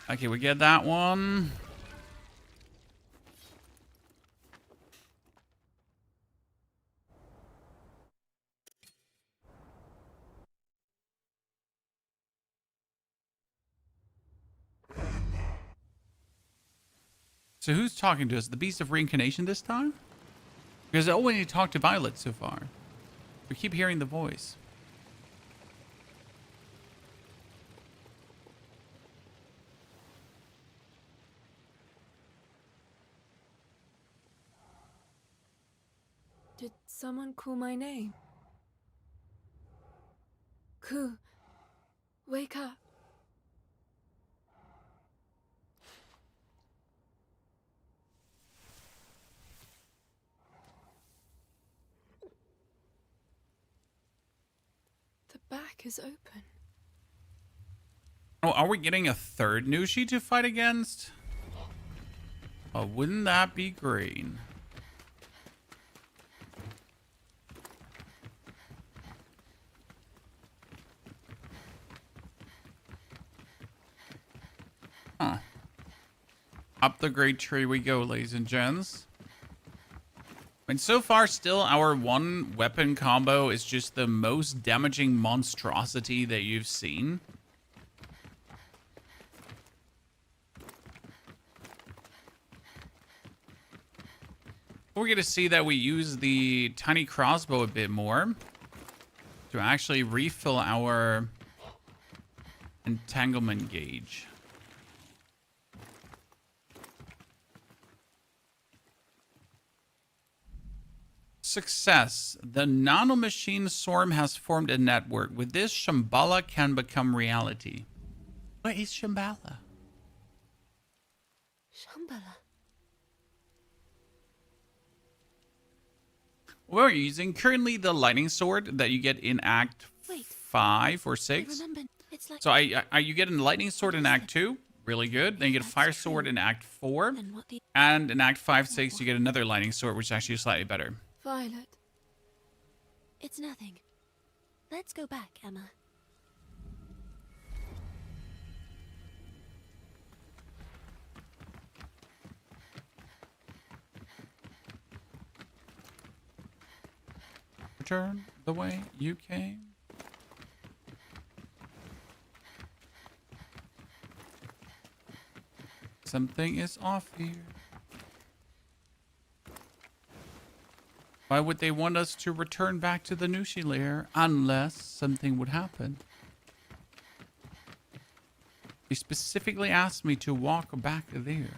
Okay, we get that one. So who's talking to us? The Beast of Reincarnation this time? Because I only talked to Violet so far. We keep hearing the voice. Did someone call my name? Ku, wake up. The back is open. Oh, are we getting a third Nushi to fight against? Oh, wouldn't that be great? Huh. Up the great tree we go, ladies and gents. And so far, still, our one weapon combo is just the most damaging monstrosity that you've seen. We're going to see that we use the tiny crossbow a bit more to actually refill our entanglement gauge. Success. The nanomachine swarm has formed a network. With this, Shambhala can become reality. What is Shambhala? Shambhala. We're using currently the lightning sword that you get in Act 5 or 6. Remember, it's like So you get a lightning sword in Act 2, really good. Then you get a fire sword in Act 4. And in Act 5, 6, you get another lightning sword, which is actually slightly better. Violet. It's nothing. Let's go back, Emma. Return the way you came. Something is off here. Why would they want us to return back to the Nushi lair unless something would happen? They specifically asked me to walk back there.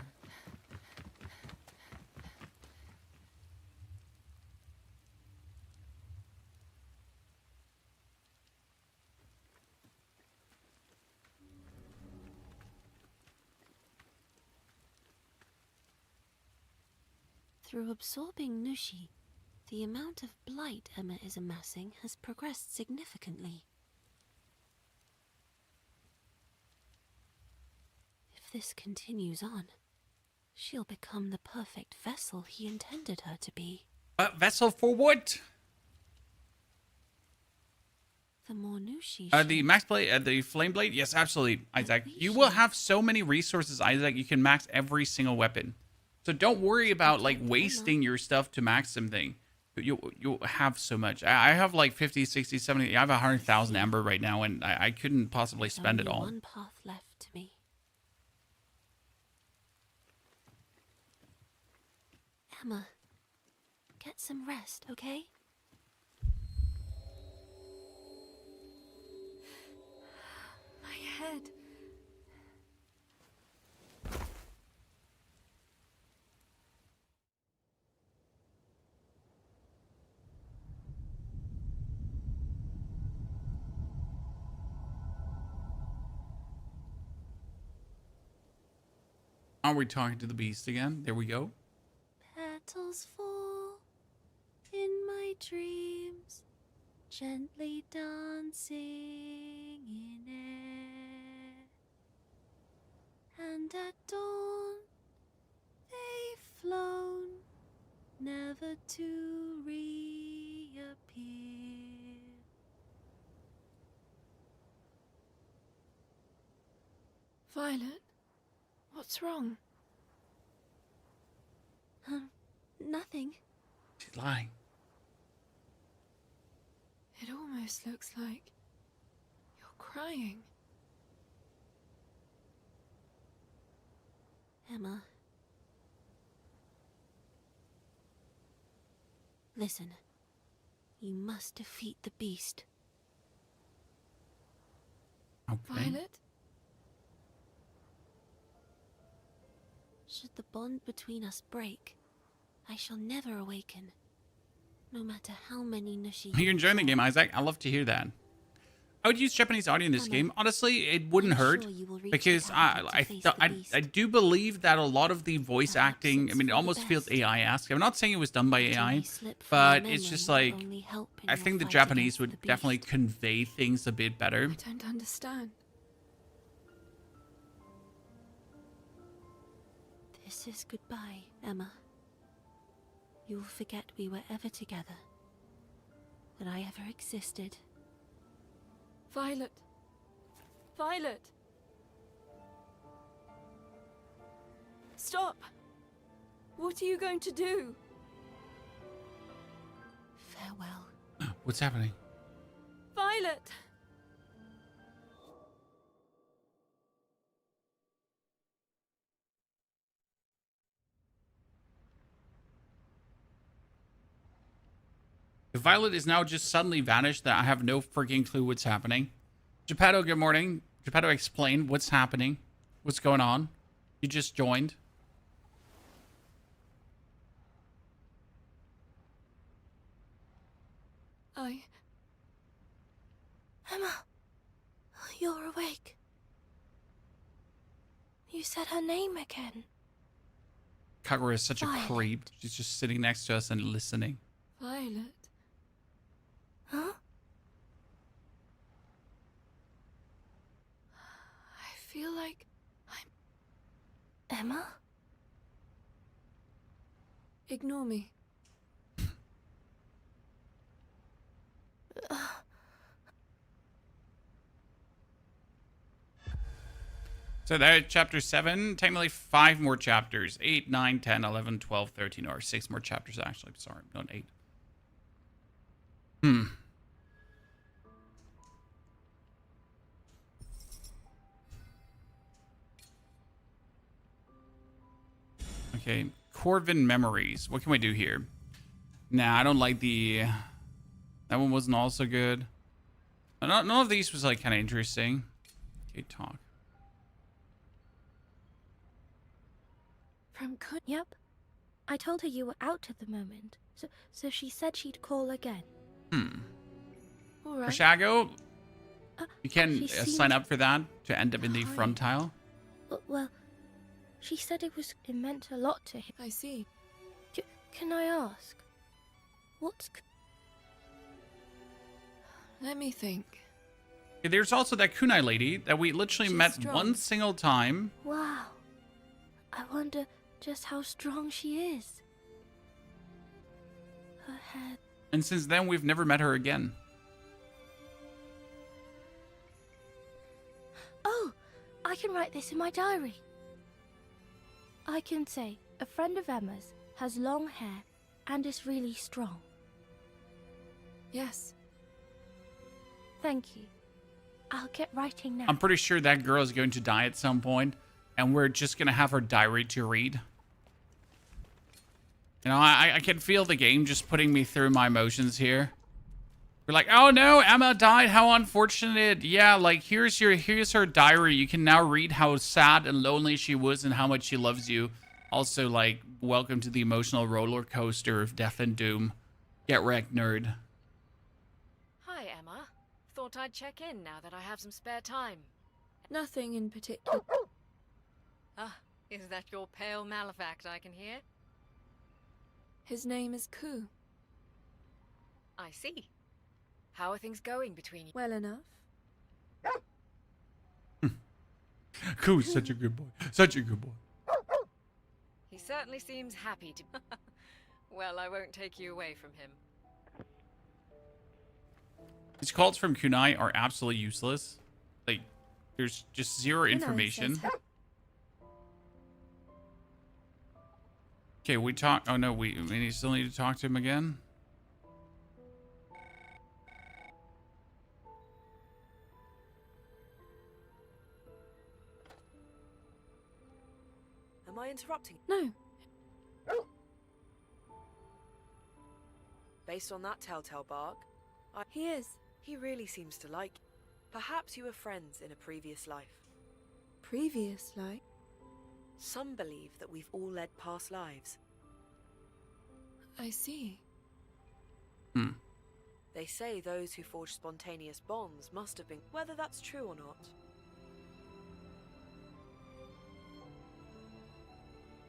Through absorbing Nushi, the amount of blight Emma is amassing has progressed significantly. this continues on, she'll become the perfect vessel he intended her to be. Vessel for what? The more Nushi The max blade, the flame blade? Yes, absolutely, Isaac. You will have so many resources, Isaac. You can max every single weapon. So don't worry about like wasting your stuff to max something. You'll have so much. I have like 50, 60, 70. I have 100,000 amber right now, and I couldn't possibly spend it all. One path left to me. Emma, get some rest, okay? My head. Are we talking to the beast again? There we go. Petals fall in my dreams, gently dancing in air. And at dawn, they've flown, never to reappear. Violet, what's wrong? Nothing. She's lying. It almost looks like you're crying. Emma. Listen. You must defeat the beast. Okay. Violet? Should the bond between us break, I shall never awaken, no matter how many Nushi. You're enjoying the game, Isaac. I love to hear that. I would use Japanese audio in this game. Honestly, it wouldn't hurt because I do believe that a lot of the voice acting, I mean, it almost feels AI-esque. I'm not saying it was done by AI, but it's just like, I think the Japanese would definitely convey things a bit better. I don't understand. This is goodbye, Emma. You will forget we were ever together, that I ever existed. Violet! Violet! Stop! What are you going to do? Farewell. What's happening? Violet! Violet is now just suddenly vanished that I have no freaking clue what's happening. Geppetto, good morning. Geppetto, explain what's happening. What's going on? You just joined. Emma, you're awake. You said her name again. Kagura is such a Violet. creep. She's just sitting next to us and listening. Violet. Huh? I feel like I'm... Emma? Ignore me. So there, chapter 7. Technically 5 more chapters. 8, 9, 10, 11, 12, 13, or 6 more chapters actually. Sorry, not 8. Okay, Corvin Memories. What can we do here? Nah, I don't like the... That one wasn't also good. None of these was like kind of interesting. Okay, talk. From Yep. I told her you were out at the moment, so she said she'd call again. All right. Shago, you can she sign seemed up for that to end up in the front tile. Well, she said it meant a lot to him. I see. Can I ask? What's... Let me think. There's also that kunai lady that we literally She's met strong. one single time. Wow. I wonder just how strong she is. Her head. And since then, we've never met her again. Oh, I can write this in my diary. I can say, a friend of Emma's has long hair and is really strong. Yes. Thank you. I'll get writing now. I'm pretty sure that girl is going to die at some point, and we're just going to have her diary to read. You know, I can feel the game just putting me through my emotions here. We're like, oh no, Emma died. How unfortunate. Yeah, like here's her diary. You can now read how sad and lonely she was and how much she loves you. Also, like, welcome to the emotional roller coaster of death and doom. Get wrecked, nerd. Hi, Emma. Thought I'd check in now that I have some spare time. Nothing in particular. Ah, is that your pale malefact I can hear? His name is Ku. I see. How are things going between you? Well enough. Cool's such a good boy. Such a good boy. He certainly seems happy to... Well, I won't take you away from him. These calls from kunai are absolutely useless. Like, there's just zero information. Okay, we talk. Oh no, we still need to talk to him again. Am I interrupting? No. Based on that telltale bark, He is. he really seems to like you. Perhaps you were friends in a previous life. Previous life. Some believe that we've all led past lives. I see. They say those who forge spontaneous bonds must have been, whether that's true or not.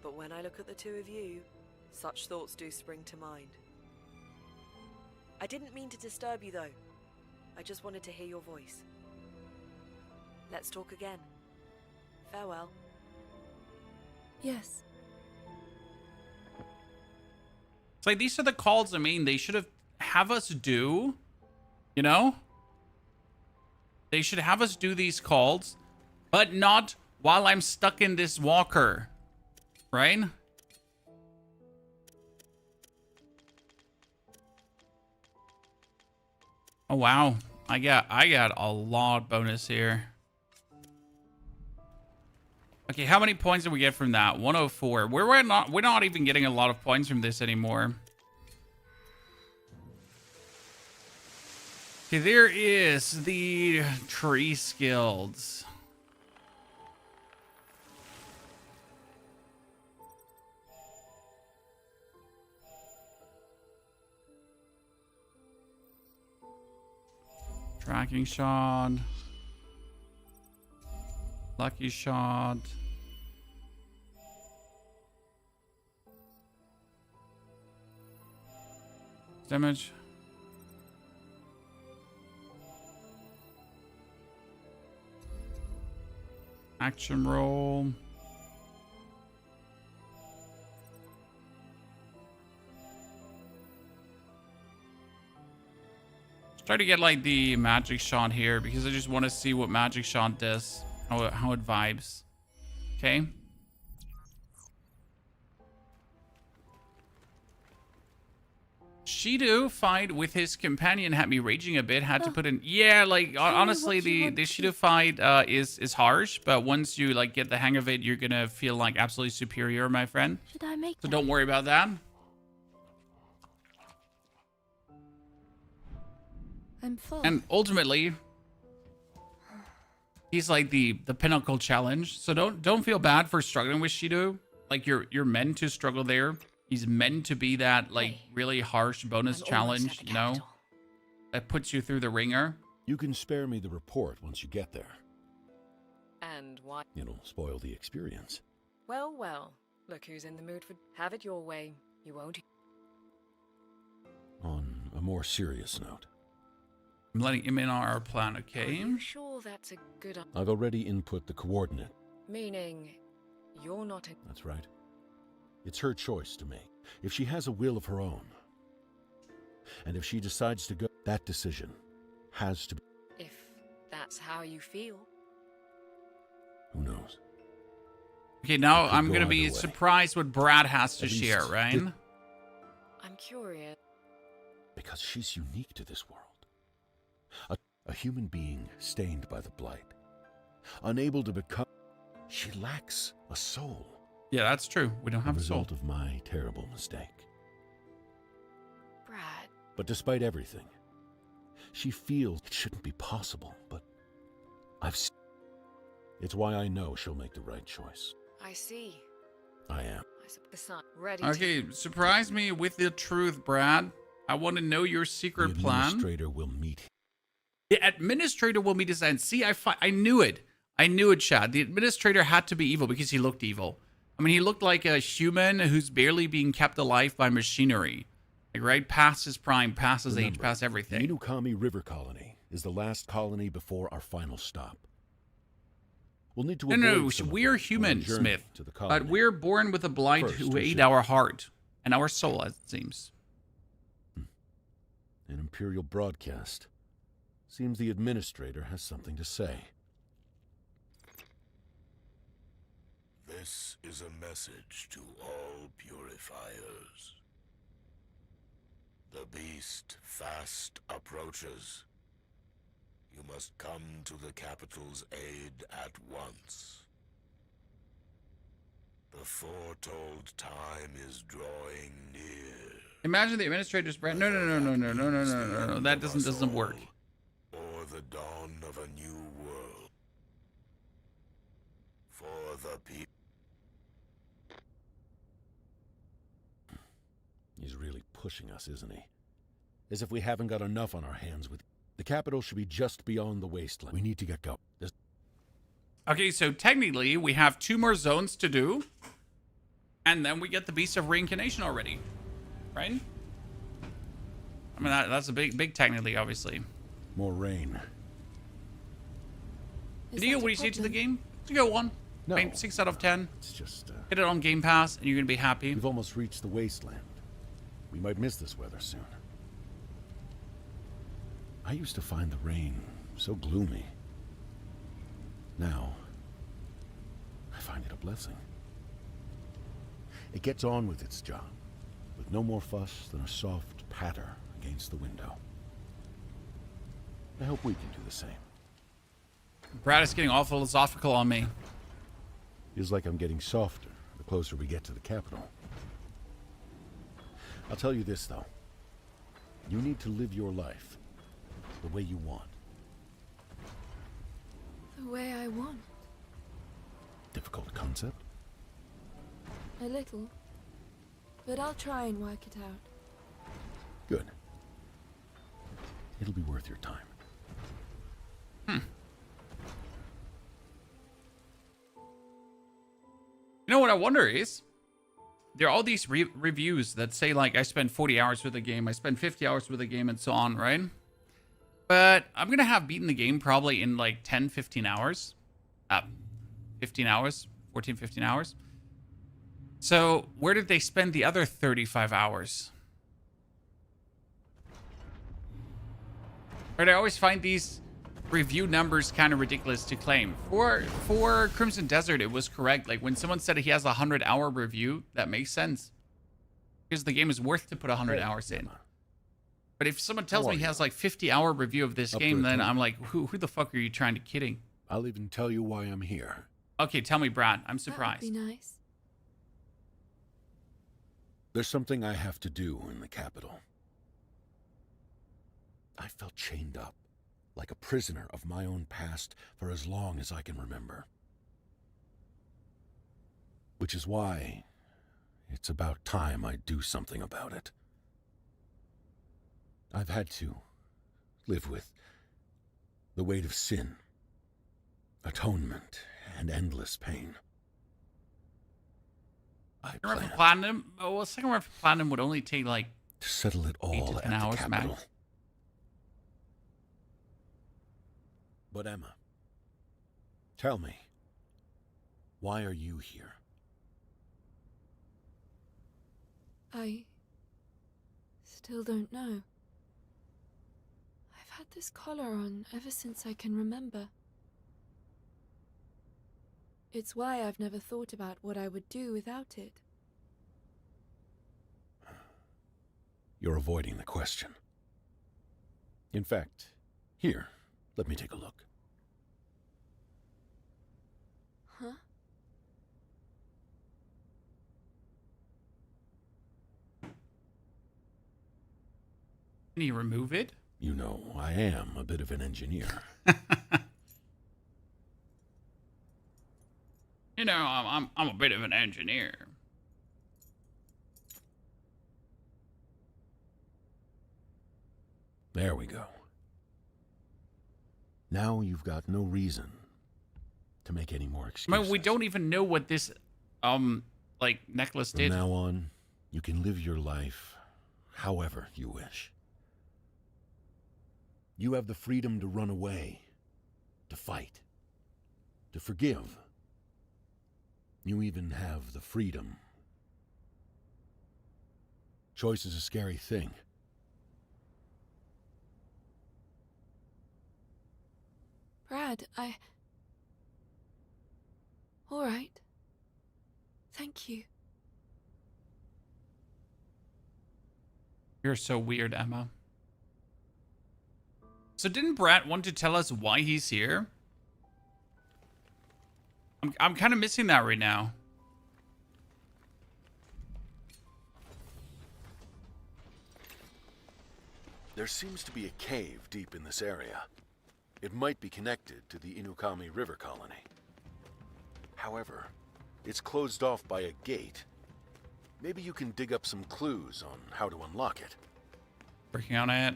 But when I look at the two of you, such thoughts do spring to mind. I didn't mean to disturb you though. I just wanted to hear your voice. Let's talk again. Farewell. Yes. It's like, these are the calls, I mean, they should have us do, you know? They should have us do these calls, but not while I'm stuck in this walker, right? Oh, wow. I got a lot bonus here. Okay, how many points did we get from that? 104. We're not even getting a lot of points from this anymore. Okay, there is the tree skills. Tracking shot. Lucky shot. Damage. Action roll. Try to get like the magic shot here because I just want to see what magic shot does, how it vibes. Okay. Shido fight with his companion had me raging a bit. Had to put in, yeah, like honestly, the Shido fight is harsh, but once you like get the hang of it, you're gonna feel like absolutely superior, my friend. Should I make So don't worry about that. I'm full. And ultimately, he's like the pinnacle challenge. So don't feel bad for struggling with Shido. Like you're meant to struggle there. He's meant to be that like really harsh bonus challenge, you know, that puts you through the ringer. You can spare me the report once you get there. And why? It'll spoil the experience. Well, well. Look who's in the mood for... Have it your way. You won't... On a more serious note, I'm letting him in on our plan, Are okay? you sure that's a good I've already input the coordinate. meaning you're not in... That's right. It's her choice to make. If she has a will of her own, and if she decides to go, that decision has to be. If that's how you feel. Who knows? Okay, now It could I'm go gonna either be way. surprised what Brad has to At least share, right? I'm curious. Because she's unique to this world. A human being stained by the blight. Unable to become. She lacks a soul. Yeah, that's true. We don't have a a soul. result of my terrible mistake. Brad. But despite everything, she feels it shouldn't be possible, but I've seen. It's why I know she'll make the right choice. I see. I am. I suppose the sun. Ready Okay, surprise me with the truth, Brad. I want to know your The secret plan. administrator will meet him. The administrator will meet his end. See, I knew it. I knew it, Chad. The administrator had to be evil because he looked evil. I mean, he looked like a human who's barely being kept alive by machinery. Like, right past his prime, past his age, Remember, past everything. The Inukami River Colony is the last colony before our final stop. We'll need to avoid No, some of we're them on human, our journey Smith. to the But colony. we're born with a blight First, who we ate should- our heart and our soul, as it seems. An Imperial broadcast. Seems the administrator has something to say. This is a message to all purifiers. The beast fast approaches. You must come to the capital's aid at once. The foretold time is drawing near. Imagine the administrator's brand. No. That doesn't work. Or the dawn of a new world. For the people. He's really pushing us, isn't he? As if we haven't got enough on our hands with... The capital should be just beyond the wasteland. We need to get going. Okay, so technically we have 2 more zones to do, and then we get the Beast of Reincarnation already, right? I mean, that's a big technically, obviously. More rain. Video, what do you say to the game? It's a good one. No. I mean, 6 out of 10. It's just... Get it on Game Pass, and you're gonna be happy. We've almost reached the wasteland. We might miss this weather soon. I used to find the rain so gloomy. Now, I find it a blessing. It gets on with its job, with no more fuss than a soft patter against the window. I hope we can do the same. Brad is getting all philosophical on me. Feels like I'm getting softer the closer we get to the capital. I'll tell you this, though. You need to live your life the way you want. The way I want. Difficult concept? A little. But I'll try and work it out. Good. It'll be worth your time. You know what I wonder is, there are all these reviews that say, like, I spent 40 hours with the game, I spent 50 hours with the game, and so on, right? But I'm going to have beaten the game probably in, like, 10, 15 hours. 15 hours. 14, 15 hours. So, where did they spend the other 35 hours? Right, I always find these review numbers kind of ridiculous to claim. For Crimson Desert, it was correct. Like, when someone said he has a 100-hour review, that makes sense. Because the game is worth to put 100 hours in. But if someone tells me he has, like, 50-hour review of this game, then I'm like, who the fuck are you trying to kidding? I'll even tell you why I'm here. Okay, tell me, Brad. I'm That surprised. would be nice. There's something I have to do in the capital. I felt chained up, like a prisoner of my own past for as long as I can remember. Which is why it's about time I do something about it. I've had to live with the weight of sin, atonement, and endless pain. I Second run plan for Platinum? Oh, well, second run for Platinum would only take, like, to settle it 8 all to 10 at the hours capital. max. But Emma, tell me, why are you here? I still don't know. I've had this collar on ever since I can remember. It's why I've never thought about what I would do without it. You're avoiding the question. In fact, here, let me take a look. Huh? Can you remove it? You know, I am a bit of an engineer. You know, I'm a bit of an engineer. There we go. Now you've got no reason to make any more I excuses. mean, we don't even know what this, like, necklace did. From now on, you can live your life however you wish. You have the freedom to run away, to fight, to forgive. You even have the freedom. Choice is a scary thing. Brad, all right. Thank you. You're so weird, Emma. So didn't Brad want to tell us why he's here? I'm kind of missing that right now. There seems to be a cave deep in this area. It might be connected to the Inukami River colony. However, it's closed off by a gate. Maybe you can dig up some clues on how to unlock it. Working on it.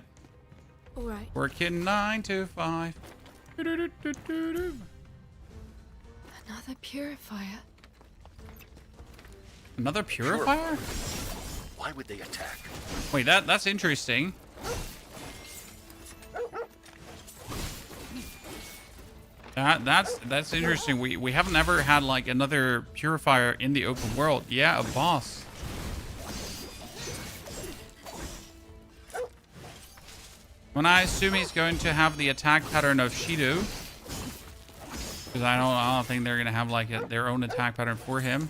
All right. Working 9 to 5. Another purifier. Another purifier? Why would they attack? Wait, that's interesting. That's interesting. We haven't ever had like another purifier in the open world. Yeah, a boss. When I assume he's going to have the attack pattern of Shido, because I don't think they're gonna have like their own attack pattern for him.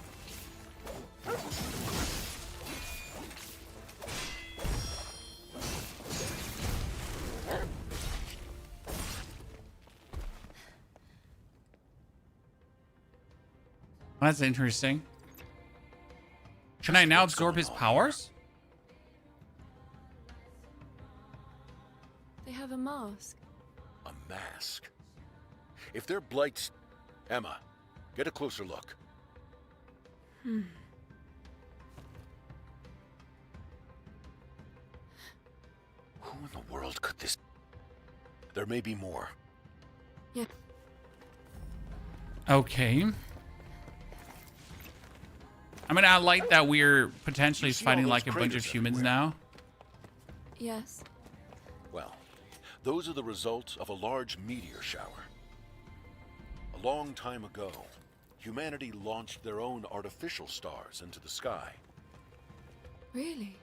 That's interesting. Can I now absorb his powers? They have a mask. A mask? If they're blights... Emma, get a closer look. Hmm. Who in the world could this... There may be more. Yeah. Okay. I mean, I like that we're potentially fighting like a bunch of humans now. Yes. Well, those are the results of a large meteor shower. A long time ago, humanity launched their own artificial stars into the sky. Really?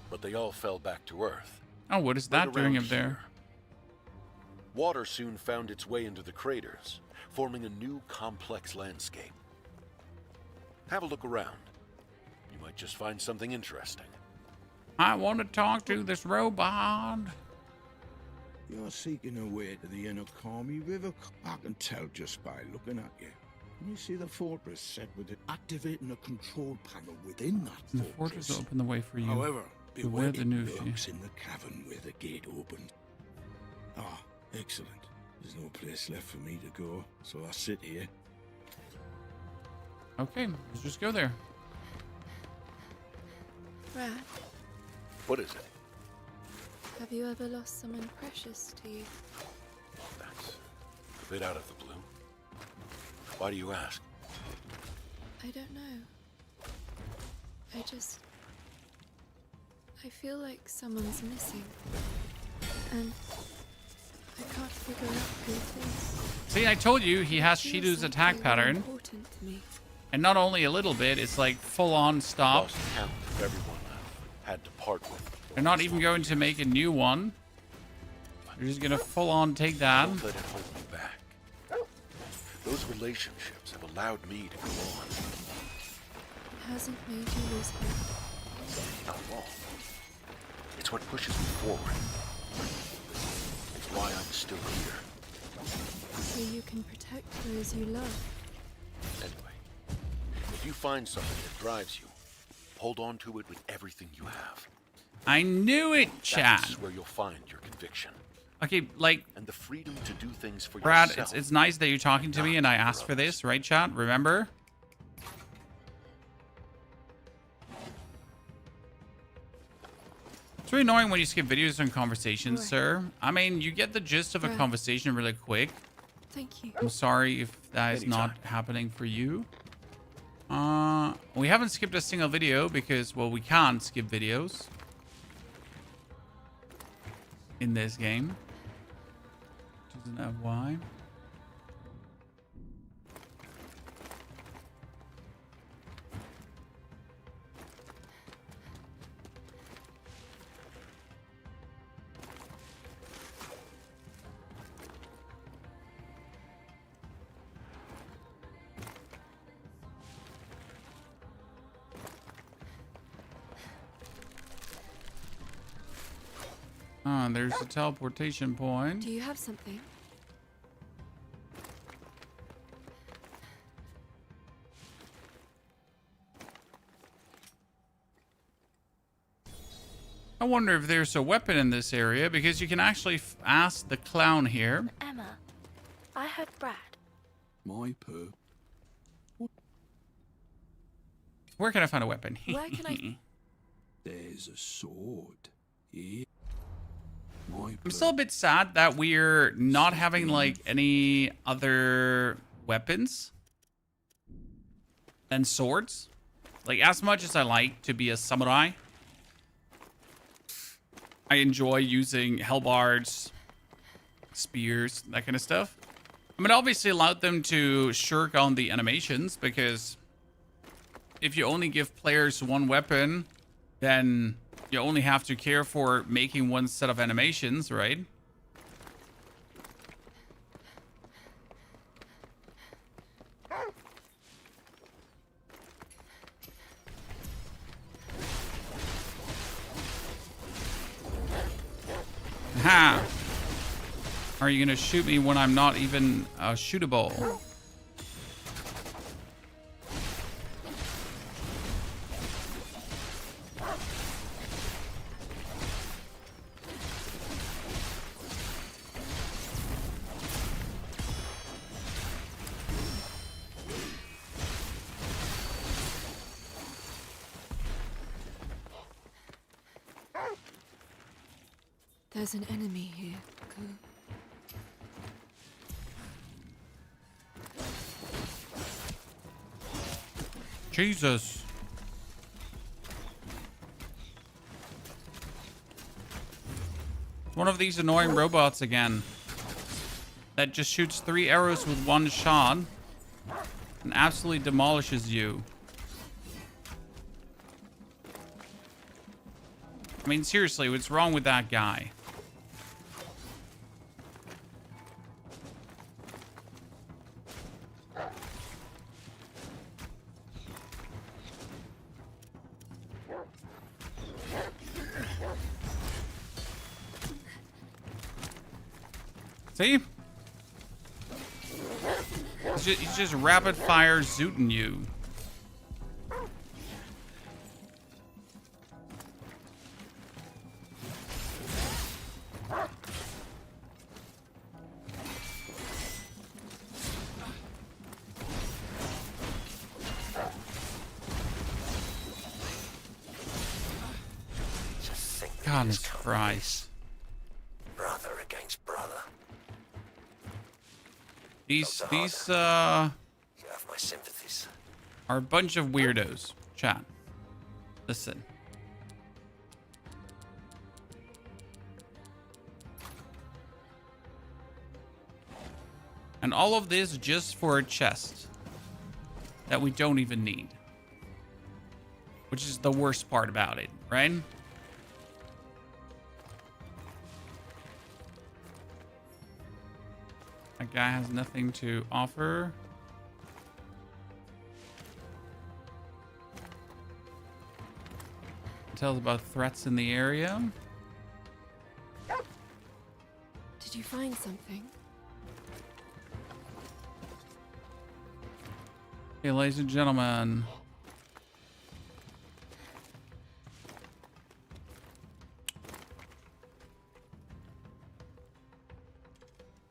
But they all fell back to Earth. Oh, what is that doing up there? Here. Water soon found its way into the craters, forming a new complex landscape. Have a look around. You might just find something interesting. I want to talk to this robot. You're seeking a way to the Inukami River. I can tell just by looking at you. Can you see the fortress set with it activating a control panel within that The fortress will open the way for you. However, beware the new lurks in the cavern where the gate opened. Ah, excellent. There's no place left for me to go, so I sit here. Okay, let's just go there. Brad, What is it? have you ever lost someone precious to you? That's a bit out of the blue. Why do you ask? I don't know. I feel like someone's missing. And I can't figure out who it is. See, I told you he has Feels Shido's like attack they were pattern. important to me. And not only a little bit, it's like full on stop. Lost count of everyone I've had to part with. They're not even going to make a new one. They're just gonna full on take that. Don't let it hold me back. Those relationships have allowed me to go on. It hasn't made you lose hope. Not at all. It's what pushes me forward. It's why I'm still here. So you can protect those you love. Anyway, if you find something that drives you, hold on to it with everything you have. I knew it, Chad. That's where you'll find your conviction. Okay, like, And the freedom to do things for Brad, yourself. it's nice that you're talking to me and I asked for this, right, Chad? Remember? It's really annoying when you skip videos and conversations, Right. sir. I mean, you get the gist of a Right. conversation really quick. Thank you. I'm sorry if that is not happening for you. We haven't skipped a single video because, well, we can't skip videos in this game. Doesn't know why. Ah, there's a teleportation point. Do you have something? I wonder if there's a weapon in this area because you can actually ask the clown here. Emma, I heard Brad. My perp. Where can I find a weapon? Where can I... There's a sword here. My I'm still a bit sad that we're not having like any other weapons than swords. Like, as much as I like to be a samurai, I enjoy using hellbards, spears, that kind of stuff. I mean, obviously allowed them to shirk on the animations because if you only give players one weapon, then you only have to care for making one set of animations, right? Ha! Are you gonna shoot me when I'm not even shootable? There's an enemy here. Cool. Jesus. One of these annoying robots again. That just shoots 3 arrows with 1 shot. And absolutely demolishes you. I mean, seriously, what's wrong with that guy? See? He's just rapid fire zooting you. Goodness Christ. Brother against brother. These You have my sympathies. are a bunch of weirdos. Chat. Listen. And all of this just for a chest that we don't even need. Which is the worst part about it, right? That guy has nothing to offer. Tells about threats in the area. Did you find something? Hey, ladies and gentlemen.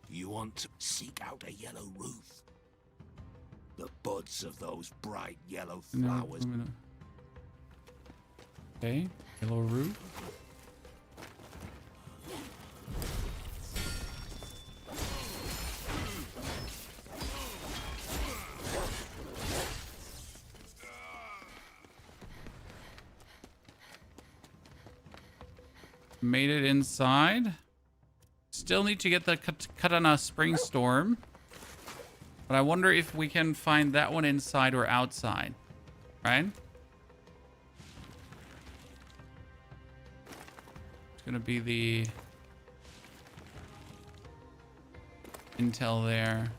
You want to seek out a yellow roof? The buds of those bright yellow flowers. Okay, yellow roof. Made it inside. Still need to get the Katana Spring Storm. But I wonder if we can find that one inside or outside. Right? It's gonna be the intel there.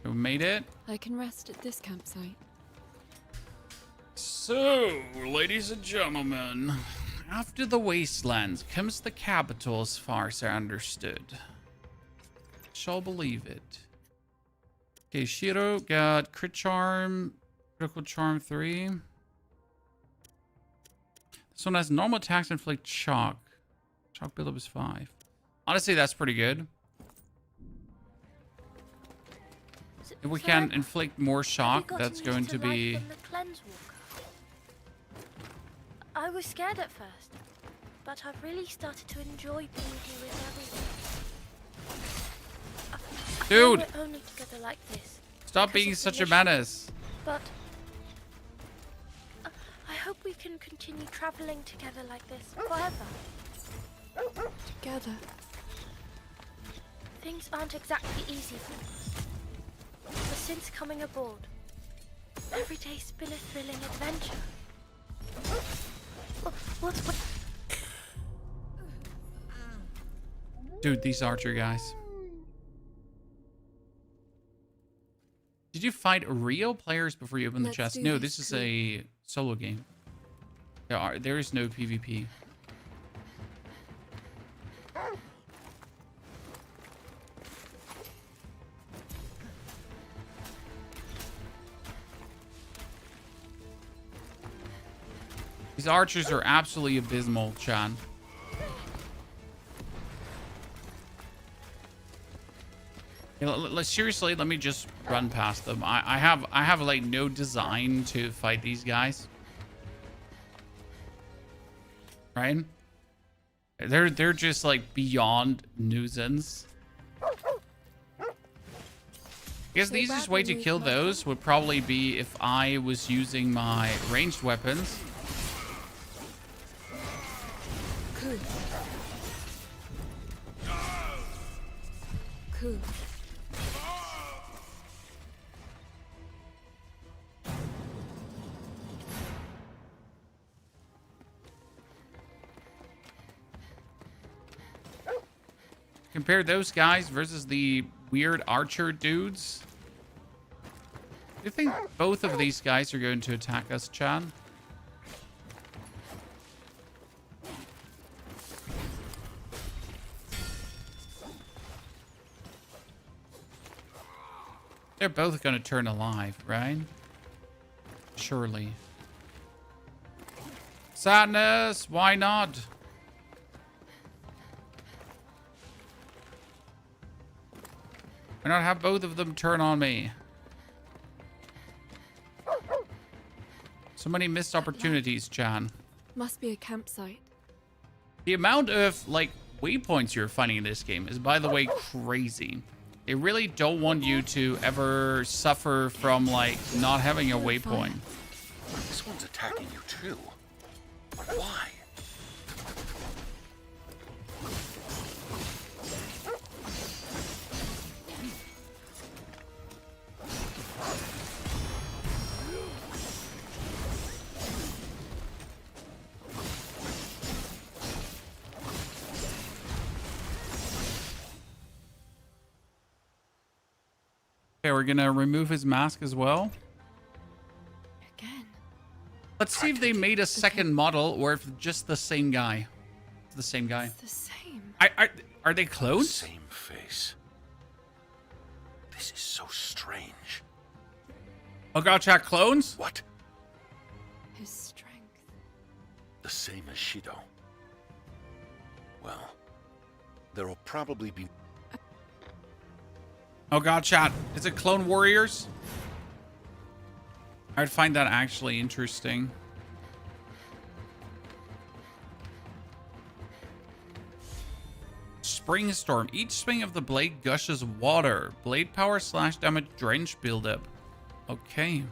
We made it. I can rest at this campsite. So, ladies and gentlemen, after the wastelands comes the capital as far as I understood. Shall believe it. Okay, Shiro got crit charm, critical charm 3. This one has normal attacks inflict shock. Shock buildup is 5. Honestly, that's pretty good. If we can inflict more shock, that's going to be... I was scared at first, but I've really started to enjoy being here with everyone. I know Dude! we're only together like this. Stop being such a menace. But I hope we can continue traveling together like this forever. Together. Things aren't exactly easy for us. But since coming aboard, every day's been a thrilling adventure. What? Dude, these archer guys. Did you fight real players before you open the chest? No, this is a solo game. There is no PvP. These archers are absolutely abysmal, Chan. Seriously, let me just run past them. I have like no design to fight these guys. Right? They're just like beyond nuisance. I guess the easiest way to kill those would probably be if I was using my ranged weapons. Cool. Compare those guys versus the weird archer dudes. Do you think both of these guys are going to attack us, Chan? They're both going to turn alive, right? Surely. Sadness, why not? Why not have both of them turn on me? So many missed opportunities, Chan. Must be a campsite. The amount of, like, waypoints you're finding in this game is, by the way, crazy. They really don't want you to ever suffer from, like, not having a waypoint. This one's attacking you too. Why? Okay, we're gonna remove his mask as well. Again. Let's see if they made a second model or if just the same guy. It's the same guy. It's the same. Are they clones? Same face. This is so strange. Oh god, chat, clones? What? His strength. The same as Shido. Well, there'll probably be... Oh god, chat. Is it Clone Warriors? I'd find that actually interesting. Spring Storm. Each swing of the blade gushes water. Blade power / damage drench buildup. Okay.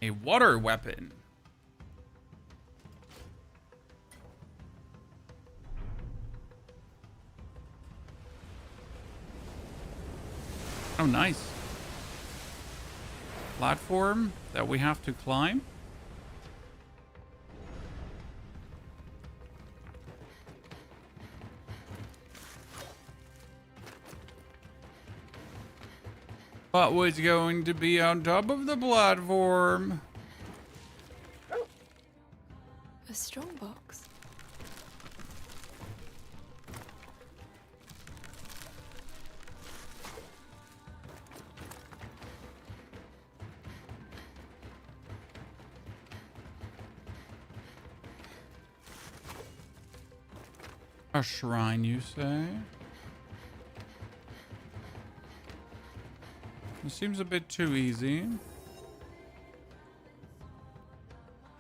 A water weapon. Oh, nice. Platform that we have to climb. What was going to be on top of the platform? A strong box. A shrine, you say? It seems a bit too easy. We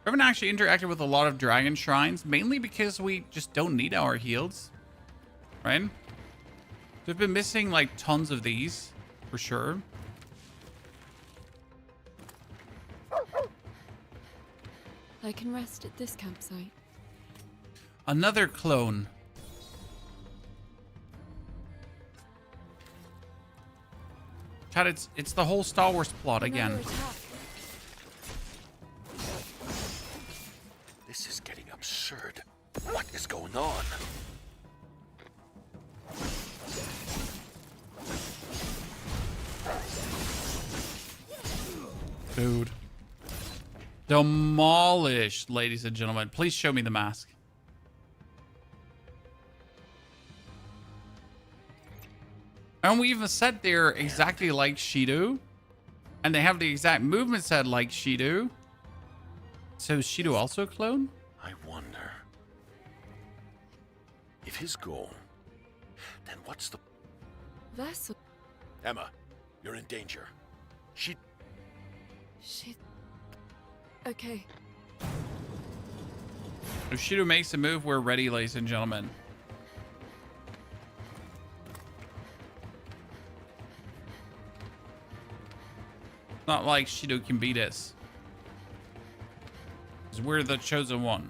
haven't actually interacted with a lot of dragon shrines, mainly because we just don't need our heals, right? We've been missing like tons of these, for sure. I can rest at this campsite. Another clone. Chat, it's the whole Star Wars plot again. This is getting absurd. What is going on? Dude. Demolished, ladies and gentlemen. Please show me the mask. And we even said they're exactly like Shido. And they have the exact movement set like Shido. So is Shido also a clone? I wonder. If his goal, then what's the... Vessel. Emma, you're in danger. Shit. Okay. If Shido makes a move, we're ready, ladies and gentlemen. Not like Shido can beat us. 'Cause we're the chosen one.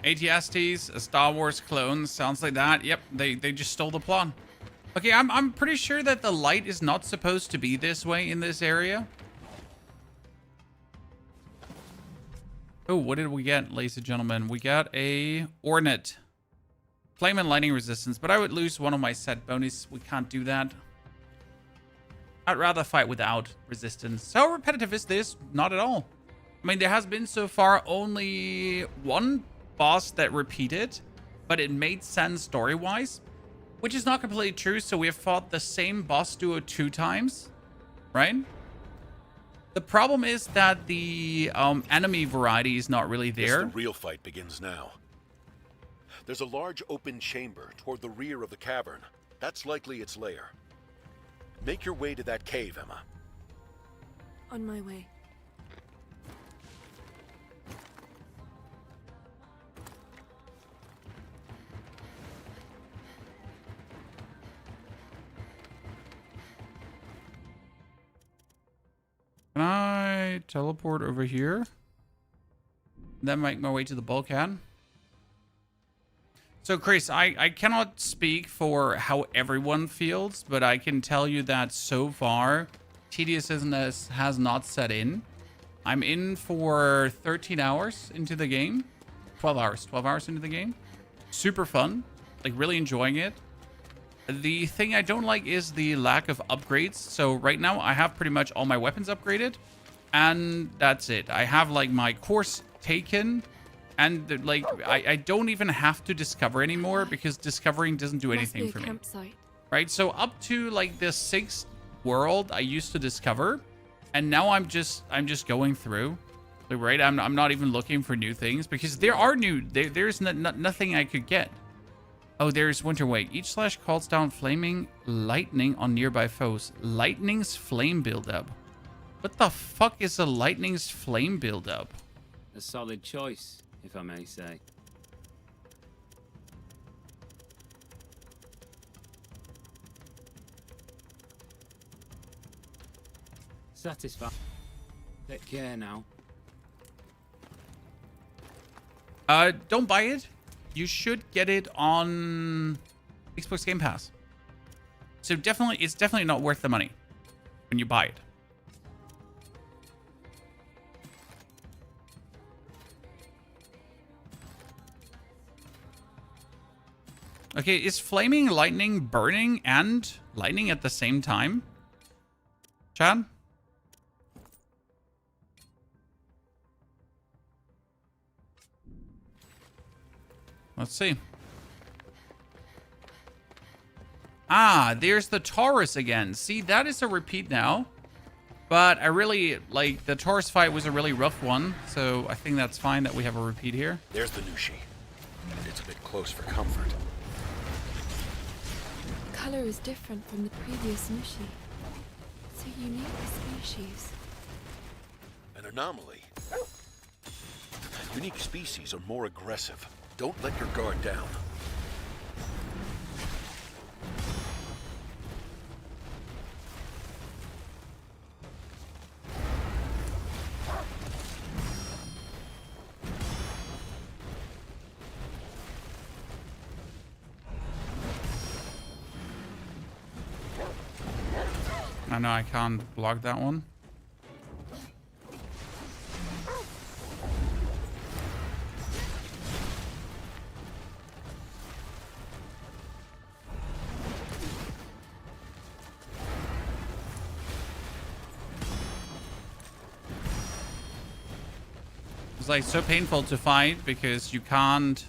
ATSTs, a Star Wars clone, sounds like that. Yep, they just stole the plot. Okay, I'm pretty sure that the light is not supposed to be this way in this area. Oh, what did we get, ladies and gentlemen? We got a Ornate. Flame and lightning resistance, but I would lose one of my set bonus. We can't do that. I'd rather fight without resistance. How repetitive is this? Not at all. I mean, there has been so far only one boss that repeated, but it made sense story-wise, which is not completely true. So we have fought the same boss duo 2 times, right? The problem is that the enemy variety is not really there. The real fight begins now. There's a large open chamber toward the rear of the cavern. That's likely its lair. Make your way to that cave, Emma. On my way. Can I teleport over here? Then make my way to the bulkhead. So, Chris, I cannot speak for how everyone feels, but I can tell you that so far, tediousness has not set in. I'm in for 13 hours into the game. 12 hours into the game. Super fun. Like, really enjoying it. The thing I don't like is the lack of upgrades. So, right now, I have pretty much all my weapons upgraded. And that's it. I have, like, my course taken. And, like, I don't even have to discover anymore because discovering doesn't do anything for me. Right? So up to, like, the 6th world I used to discover. And now I'm just going through. Like, right? I'm not even looking for new things because there are new... There's nothing I could get. Oh, there's Winter Wake. Each slash calls down flaming lightning on nearby foes. Lightning's flame buildup. What the fuck is a lightning's flame buildup? A solid choice, if I may say. Satisfied. Take care now. Don't buy it. You should get it on Xbox Game Pass. So it's definitely not worth the money when you buy it. Okay, is flaming lightning burning and lightning at the same time? Chad? Let's see. Ah, there's the Taurus again. See, that is a repeat now. But I really, like, the Taurus fight was a really rough one. So I think that's fine that we have a repeat here. There's the Nushi. It's a bit close for comfort. The color is different from the previous Nushi. It's a unique species. An anomaly. Unique species are more aggressive. Don't let your guard down. I know I can't block that one. It's like so painful to fight because you can't.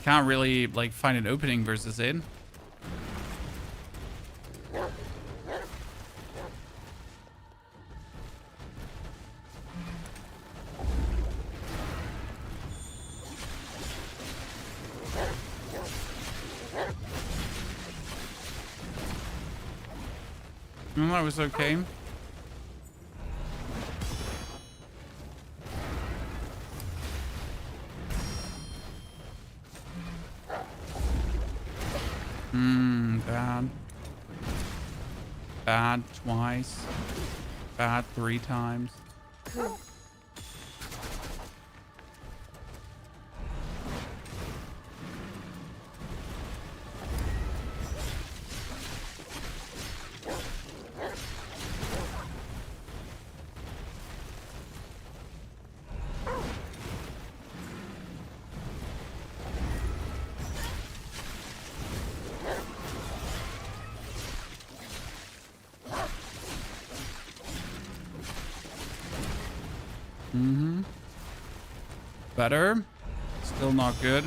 Can't really like find an opening versus it. That was okay. Bad. Bad twice. Bad 3 times. Better. Still not good.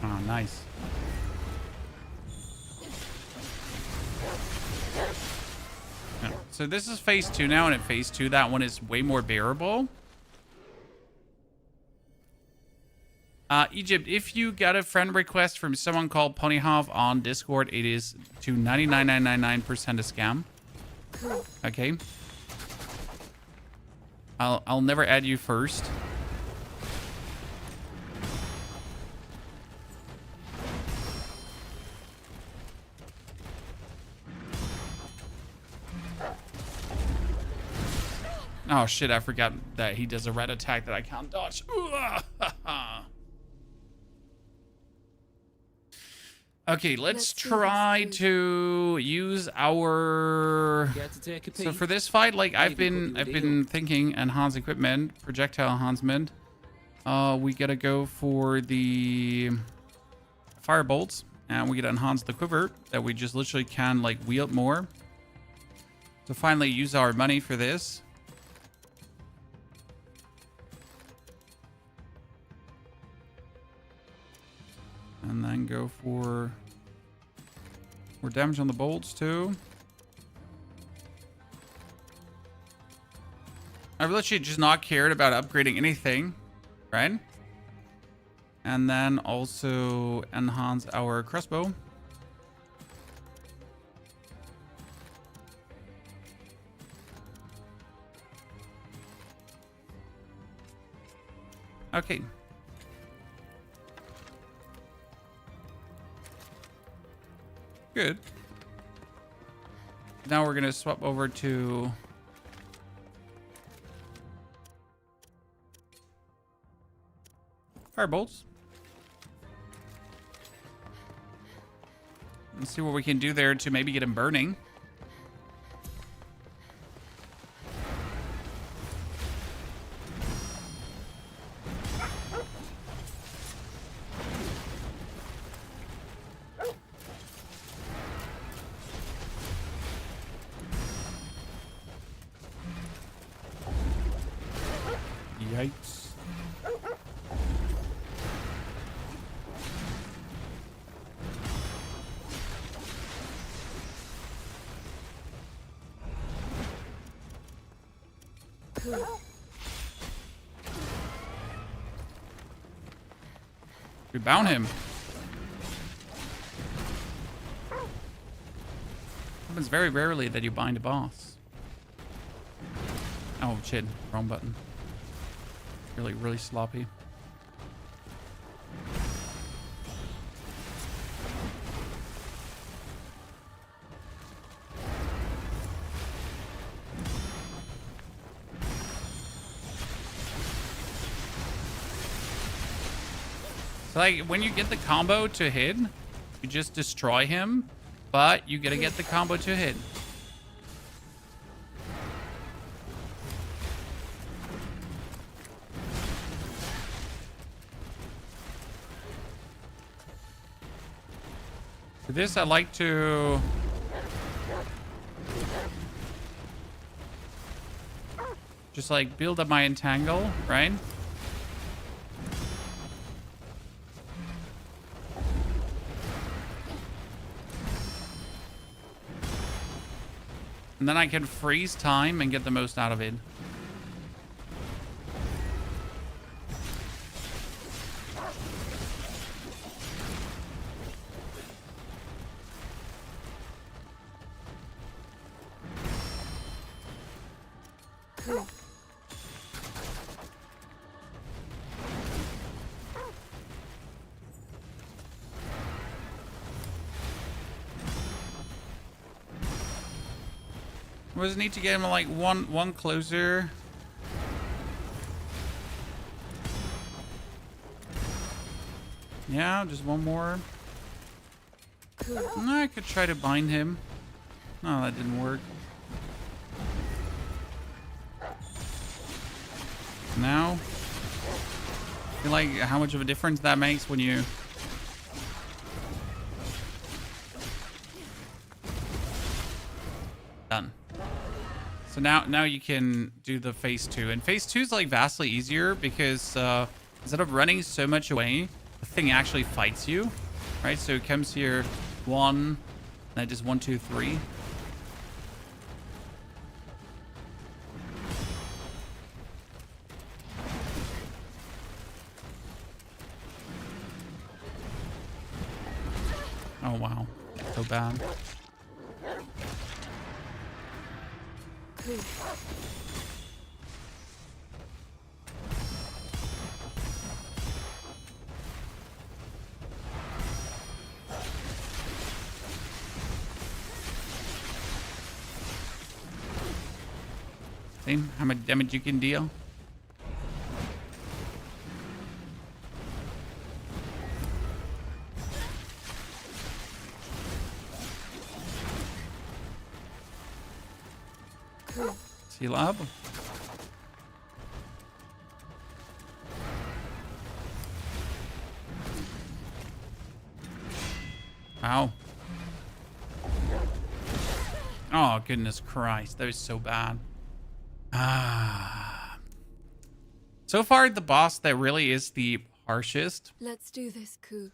Oh, nice. Yeah. So this is phase 2 now, and at phase 2, that one is way more bearable. Egypt, if you got a friend request from someone called Ponyhov on Discord, it is to 99.999% a scam. Okay. I'll never add you first. Oh shit, I forgot that he does a red attack that I can't dodge. Okay, let's try to use our... So for this fight, like I've been thinking, enhance equipment, projectile enhancement. We gotta go for the fire bolts, and we gotta enhance the quiver that we just literally can like wield more. So finally use our money for this. And then go for more damage on the bolts too. I've literally just not cared about upgrading anything, right? And then also enhance our crossbow. Okay. Good. Now we're going to swap over to firebolts. Let's see what we can do there to maybe get him burning. Yikes. We bound him. Happens very rarely that you bind a boss. Oh shit, wrong button. Really sloppy. So like when you get the combo to hit, you just destroy him, but you gotta get the combo to hit. For this, I like to just like build up my entangle, right? And then I can freeze time and get the most out of it. We just need to get him like one closer. Yeah, just one more. I could try to bind him. No, that didn't work. Now, feel like how much of a difference that makes when you done. So now you can do the phase 2, and phase 2 is like vastly easier because instead of running so much away, the thing actually fights you, right? So it comes here 1, then just 1, 2, 3. Oh wow, so bad. See how much damage you can deal. Seal up. Ow. Oh, goodness Christ. That was so bad. So far, the boss that really is the harshest. Let's do this, Ku.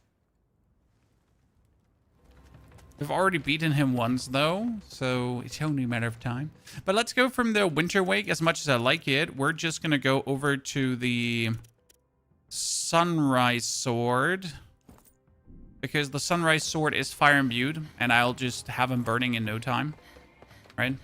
We've already beaten him once, though, so it's only a matter of time. But let's go from the Winter Wake. As much as I like it, we're just going to go over to the Sunrise Sword. Because the Sunrise Sword is fire imbued, and I'll just have him burning in no time. Right?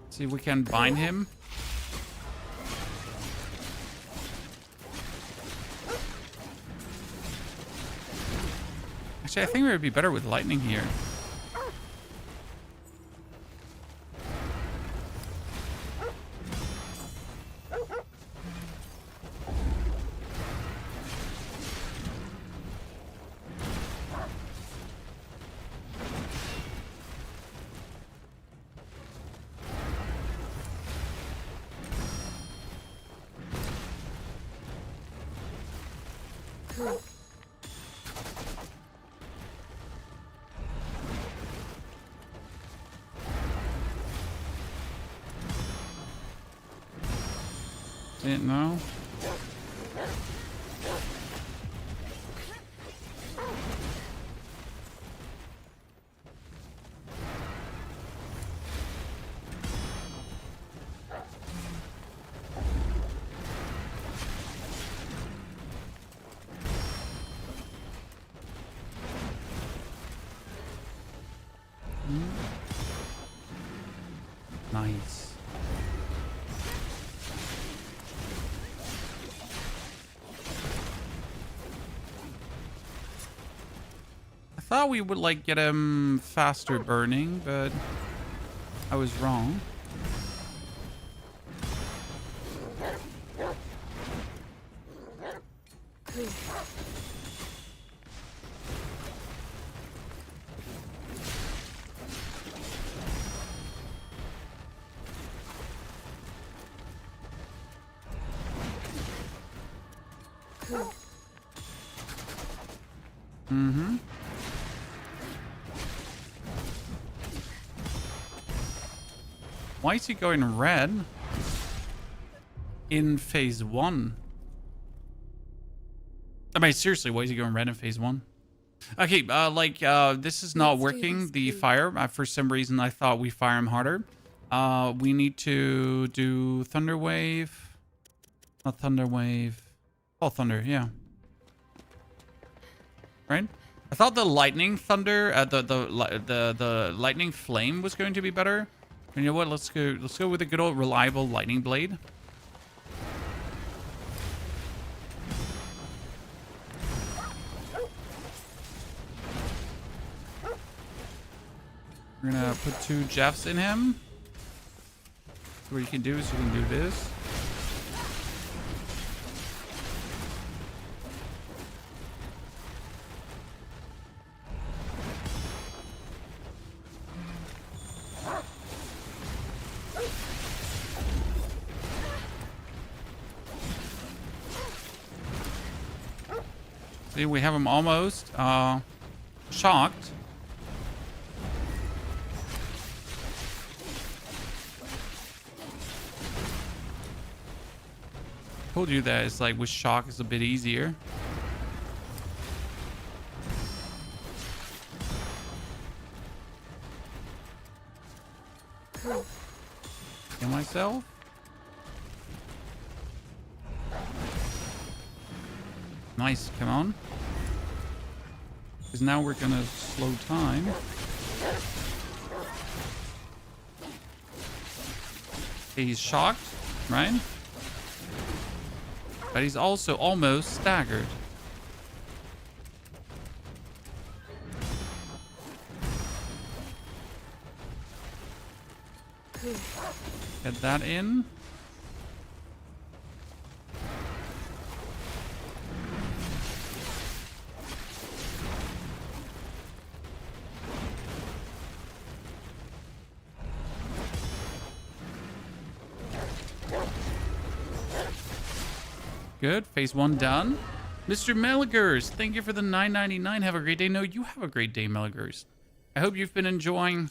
See if we can bind him. Actually, I think it would be better with lightning here. Didn't know. Nice. I thought we would like get him faster burning, but I was wrong. Mm-hmm. Why is he going red in phase 1? I mean, seriously, why is he going red in phase 1? Okay, this is not working, the fire. For some reason, I thought we fire him harder. We need to do Thunder Wave. Not Thunder Wave. Oh, Thunder, yeah. Right? I thought the lightning thunder, the lightning flame was going to be better. You know what? Let's go with a good old reliable lightning blade. We're gonna put 2 Jeffs in him. So what you can do is you can do this. See, we have him almost shocked. Told you that it's like with shock is a bit easier. Kill myself. Nice, come on. Because now we're gonna slow time. Okay, he's shocked, right? But he's also almost staggered. Get that in. Good. Phase 1 done. Mr. Meligers, thank you for the $9.99. Have a great day. No, you have a great day, Meligers. I hope you've been enjoying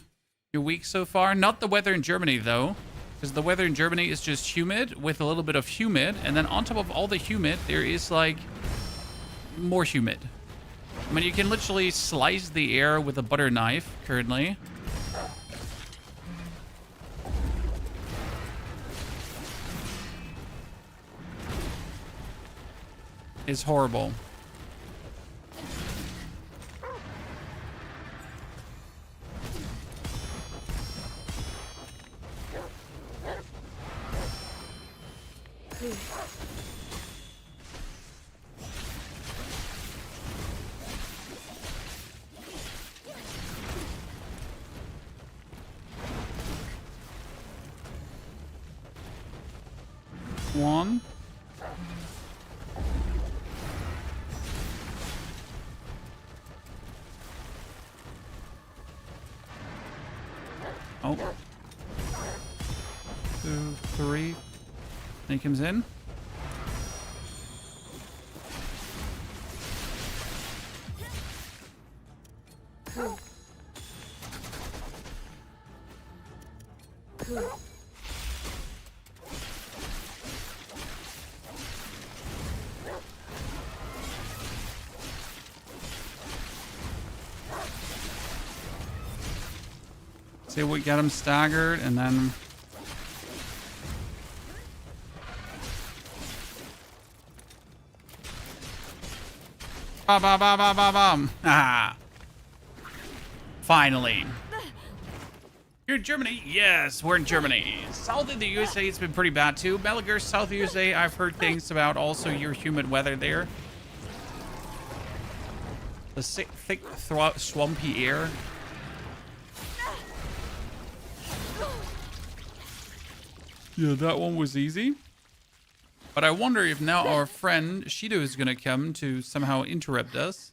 your week so far. Not the weather in Germany, though, because the weather in Germany is just humid with a little bit of humid. And then on top of all the humid, there is, like, more humid. I mean, you can literally slice the air with a butter knife currently. Is horrible. One. Oh. 2, 3. And he comes in. See, we get him staggered, and then ba ba ba ba ba bum. Ah. Finally. You're in Germany? Yes, we're in Germany. South of the USA, it's been pretty bad too. Meliger, South of the USA, I've heard things about also your humid weather there. The thick, swampy air. Yeah, that one was easy. But I wonder if now our friend Shido is going to come to somehow interrupt us.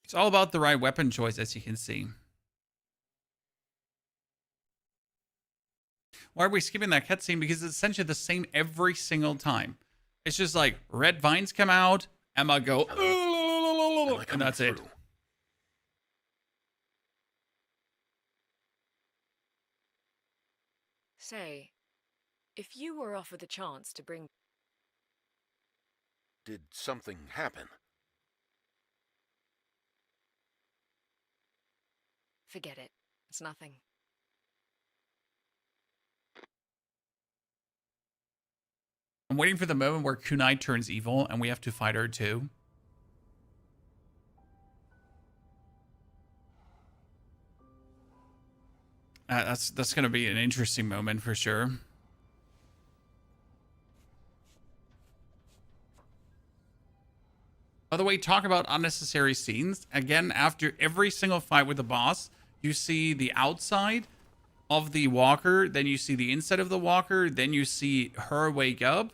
It's all about the right weapon choice, as you can see. Why are we skipping that cutscene? Because it's essentially the same every single time. It's just like red vines come out, Emma go, and that's it. Say, if you were offered the chance to bring... Did something happen? Forget it. It's nothing. I'm waiting for the moment where Kunai turns evil and we have to fight her too. That's going to be an interesting moment for sure. By the way, talk about unnecessary scenes. Again, after every single fight with the boss, you see the outside of the walker, then you see the inside of the walker, then you see her wake up.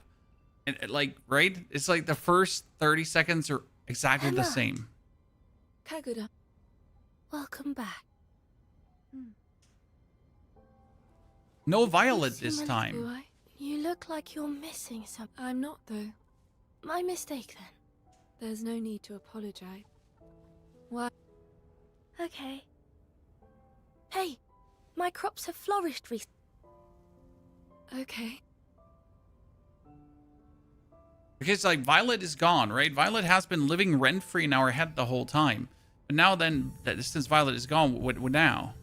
And like, right? It's like the first 30 seconds are exactly the same. Kagura. Welcome back. No Violet this time. You look like you're missing something. I'm not, though. My mistake, then. There's no need to apologize. Why? Okay. Hey, my crops have flourished recently. Okay. Because, like, Violet is gone, right? Violet has been living rent-free in our head the whole time. But now then, since Violet is gone, what now?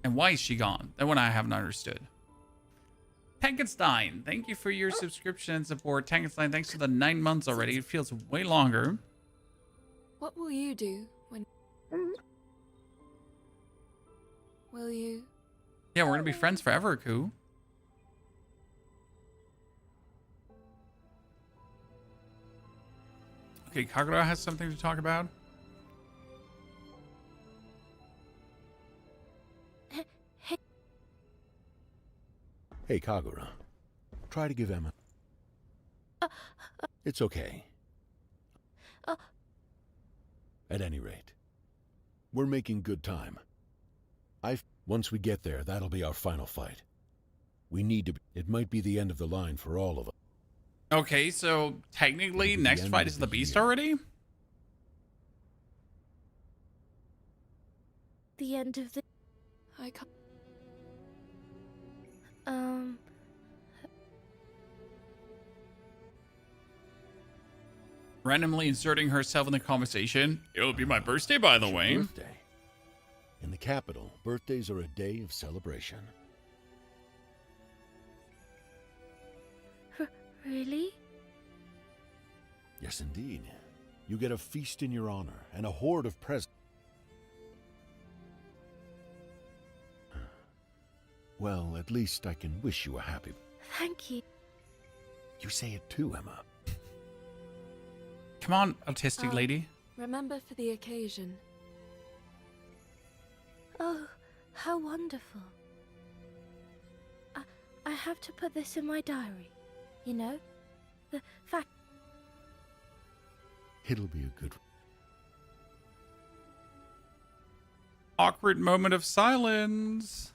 And why is she gone? That one I haven't understood. Tankenstein, thank you for your subscription and support. Tankenstein, thanks for the 9 months already. It feels way longer. What will you do when... Will you? Yeah, we're gonna be friends forever, Ku. Okay, Kagura has something to talk about. Hey, Kagura. Try to give Emma... It's okay. At any rate, we're making good time. Once we get there, that'll be our final fight. We need to... It might be the end of the line for all of us. Okay, so technically next fight is the Beast already? The end of the... I can't. Randomly inserting herself in the conversation. It'll be my birthday, by the way. Birthday. In the capital, birthdays are a day of celebration. Really? Yes, indeed. You get a feast in your honor and a horde of presents. Well, at least I can wish you a happy... Thank you. You say it too, Emma. Come on, autistic lady. Remember for the occasion. Oh, how wonderful. I have to put this in my diary. You know? The fact... It'll be a good... Awkward moment of silence.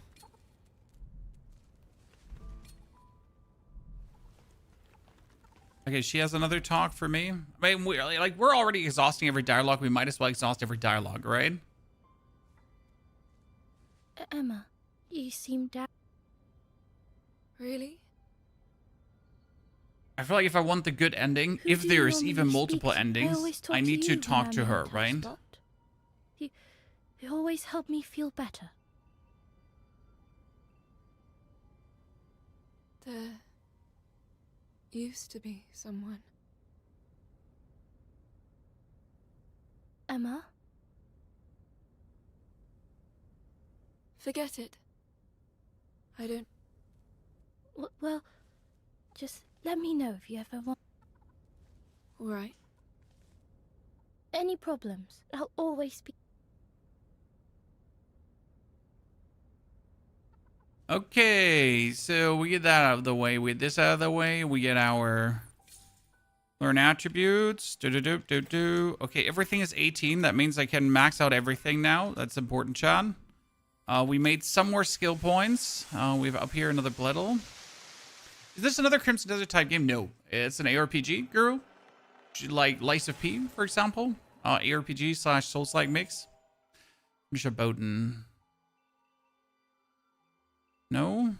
Okay, she has another talk for me. I mean, we're already exhausting every dialogue. We might as well exhaust every dialogue, right? Emma, you seem down. Really? I feel like if I want the good ending, Who if do you there's normally even speak multiple to? I endings, always talk I to need to you when talk I'm to in her, a tough right? spot. You always help me feel better. There used to be someone. Emma? Forget it. I don't... Well, just let me know if you ever want... All right. Any problems, I'll always be... Okay, so we get that out of the way. We get this out of the way. We get our learn attributes. Okay, everything is 18. That means I can max out everything now. That's important, Chad. We made some more skill points. We have up here another Bleddle. Is this another Crimson Desert type game? No, it's an ARPG, Guru. Like Lice of P, for example. ARPG / Souls-like mix. Misha Bowden. No?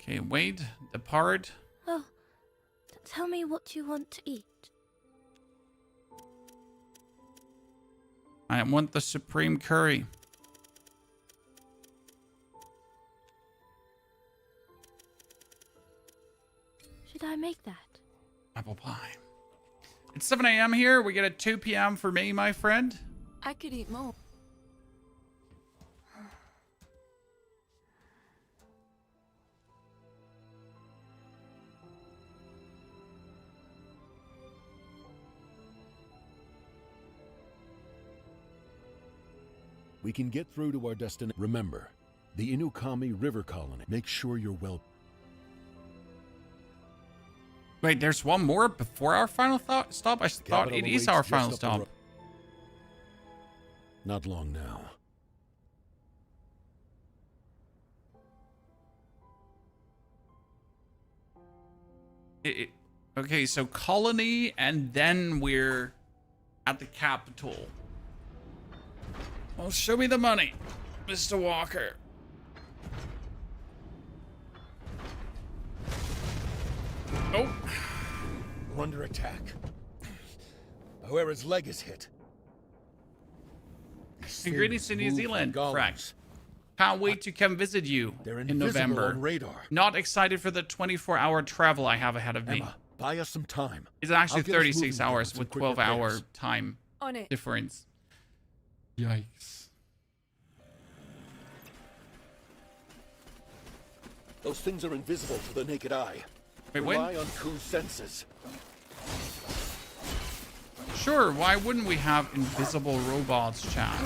Okay, wait. Depart. Oh, tell me what you want to eat. I want the supreme curry. Should I make that? Apple pie. It's 7 a.m. here. We get a 2 p.m. for me, my friend. I could eat more. We can get through to our destination. Remember, the Inukami River Colony. Make sure you're well... Wait, there's one more before our final stop? I thought it is our final stop. Not long now. Okay, so colony, and then we're at the Capitol. Well, show me the money, Mr. Walker. Oh. We're under attack. Whoever's leg is hit. And greetings to New Zealand, golems. Frank. Can't wait to come visit you They're in invisible November. on radar. Not excited for the 24-hour travel I have ahead of me. Emma, buy us some time. It's actually I'll get us 36 moving hours some with quick 12-hour repairs. time On it. difference. Yikes. Those things are invisible to the naked eye. Wait, Rely what? on Ku's senses. Sure, why wouldn't we have invisible robots, chat?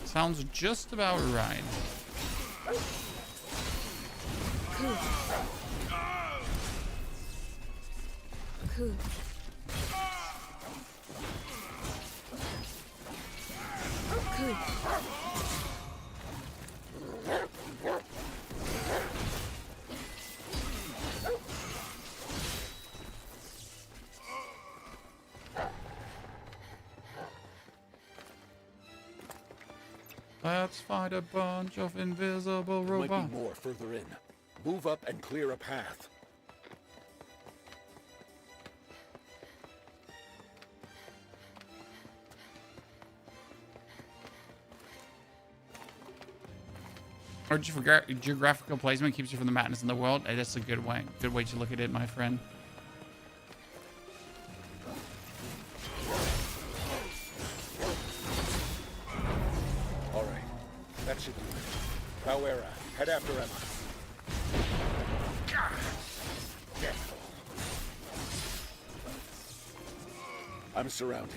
Sounds just about right. Cool. Cool. Cool. Let's fight a bunch of invisible There might robots. be more further in. Move up and clear a path. Or geographical placement keeps you from the madness in the world. Hey, that's a good way. Good way to look at it, my friend. All right. That should do it. Bauera, head after Emma. Careful. I'm surrounded.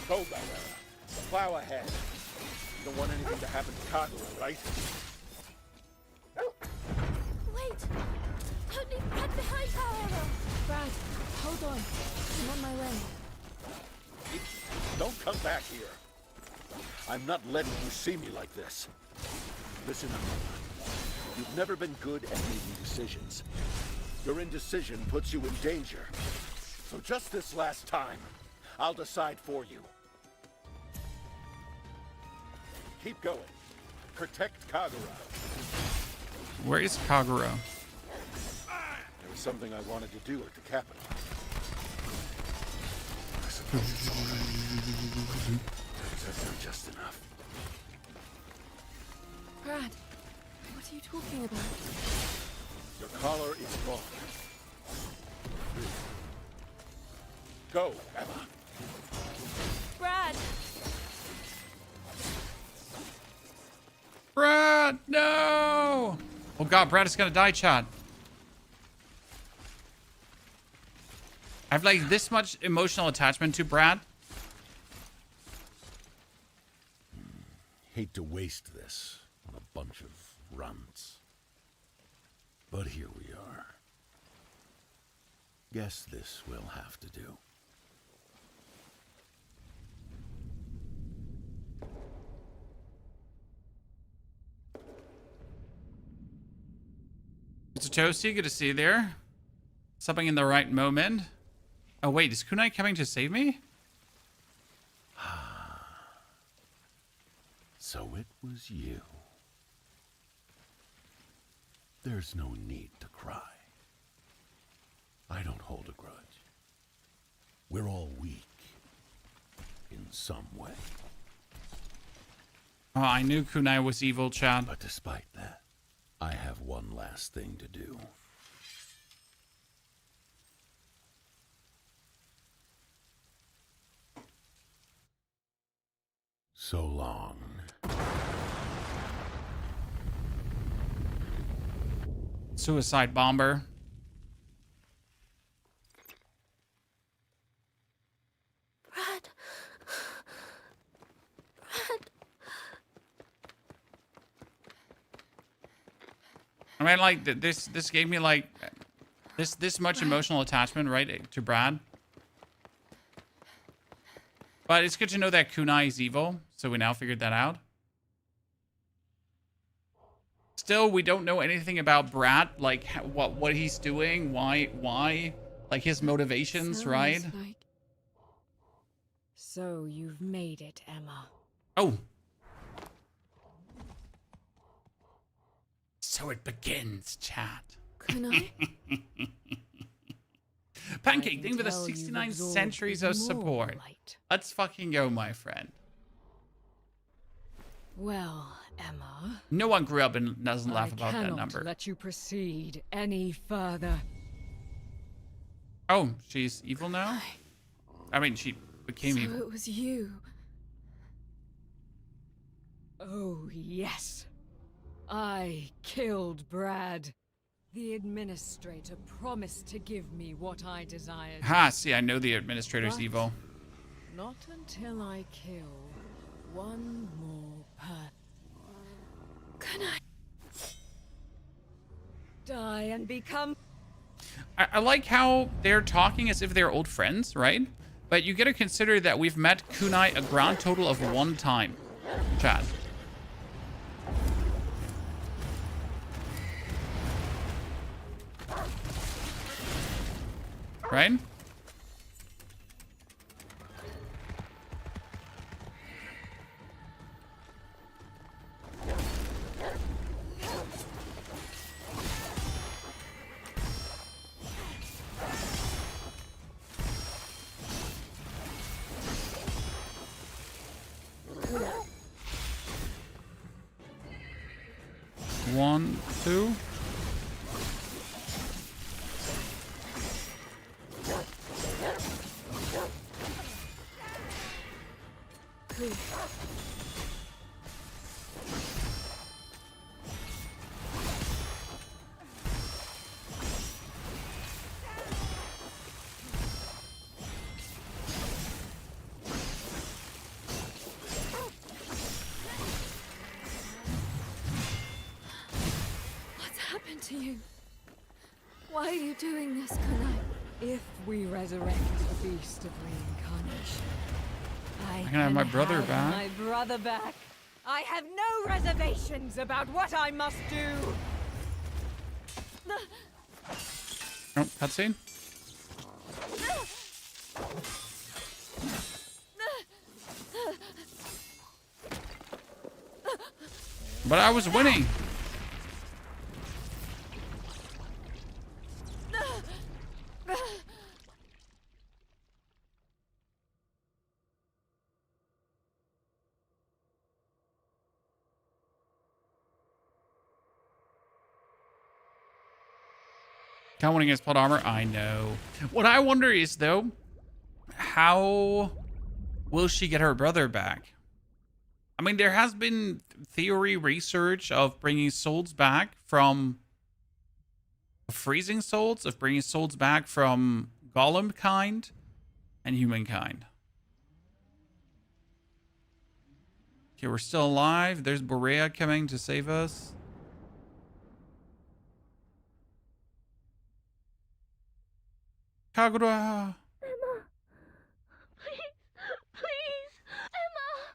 Go, Bauera. Plow ahead. You don't want anything to happen to Kagura, right? Wait! Don't leave Brad behind, however! Brad, hold on. I'm on my way. Don't come back here. I'm not letting you see me like this. Listen up. You've never been good at making decisions. Your indecision puts you in danger. So just this last time, I'll decide for you. Keep going. Protect Kagura. Where is Kagura? There was something I wanted to do at the Capitol. That's not just enough. Brad, what are you talking about? Your collar is gone. Go, Emma. Brad! Brad, no! Oh god, Brad is gonna die, Chad. I have like this much emotional attachment to Brad. Hate to waste this on a bunch of runts. But here we are. Guess this will have to do. It's a Toasty, good to see you there. Something in the right moment. Oh wait, is Kunai coming to save me? So it was you. There's no need to cry. I don't hold a grudge. We're all weak. In some way. Oh, I knew Kunai was evil, Chad. But despite that, I have one last thing to do. So long. Suicide bomber. Brad. Brad. I mean, like this gave me like this much emotional attachment, right, to Brad. But it's good to know that Kunai is evil, so we now figured that out. still, we don't know anything about Brat, like what he's doing, why, like his motivations, Sounds right? like So you've made it, Emma. Oh. So it begins, chat. Can I? Pancake, I thank you for the can tell you've 69 absorbed centuries even of more support. light. Let's fucking go, my friend. Well, Emma, No one grew up and doesn't laugh about that cannot number. let you proceed any further. Oh, she's evil now? I mean, she became So evil. it was you. Oh, yes. I killed Brad. The administrator promised to give me what I desired. Ha, see, I know the administrator's But evil. not until I kill one more person. Can I? Die and become... I like how they're talking as if they're old friends, right? But you gotta consider that we've met Kunai a grand total of 1 time. Chat. Right? One, two. What's happened to you? Why are you doing this, Kunai? If we resurrect the Beast of Reincarnation, I can have my brother have back. my brother back. I have no reservations about what I must do. Oh, cutscene. But I was winning. Counting against plot armor, I know. What I wonder is, though, how will she get her brother back? I mean, there has been theory research of bringing souls back from freezing souls, of bringing souls back from golem kind and humankind. Okay, we're still alive. There's Borea coming to save us. Kagura. Emma. Please. Please. Emma.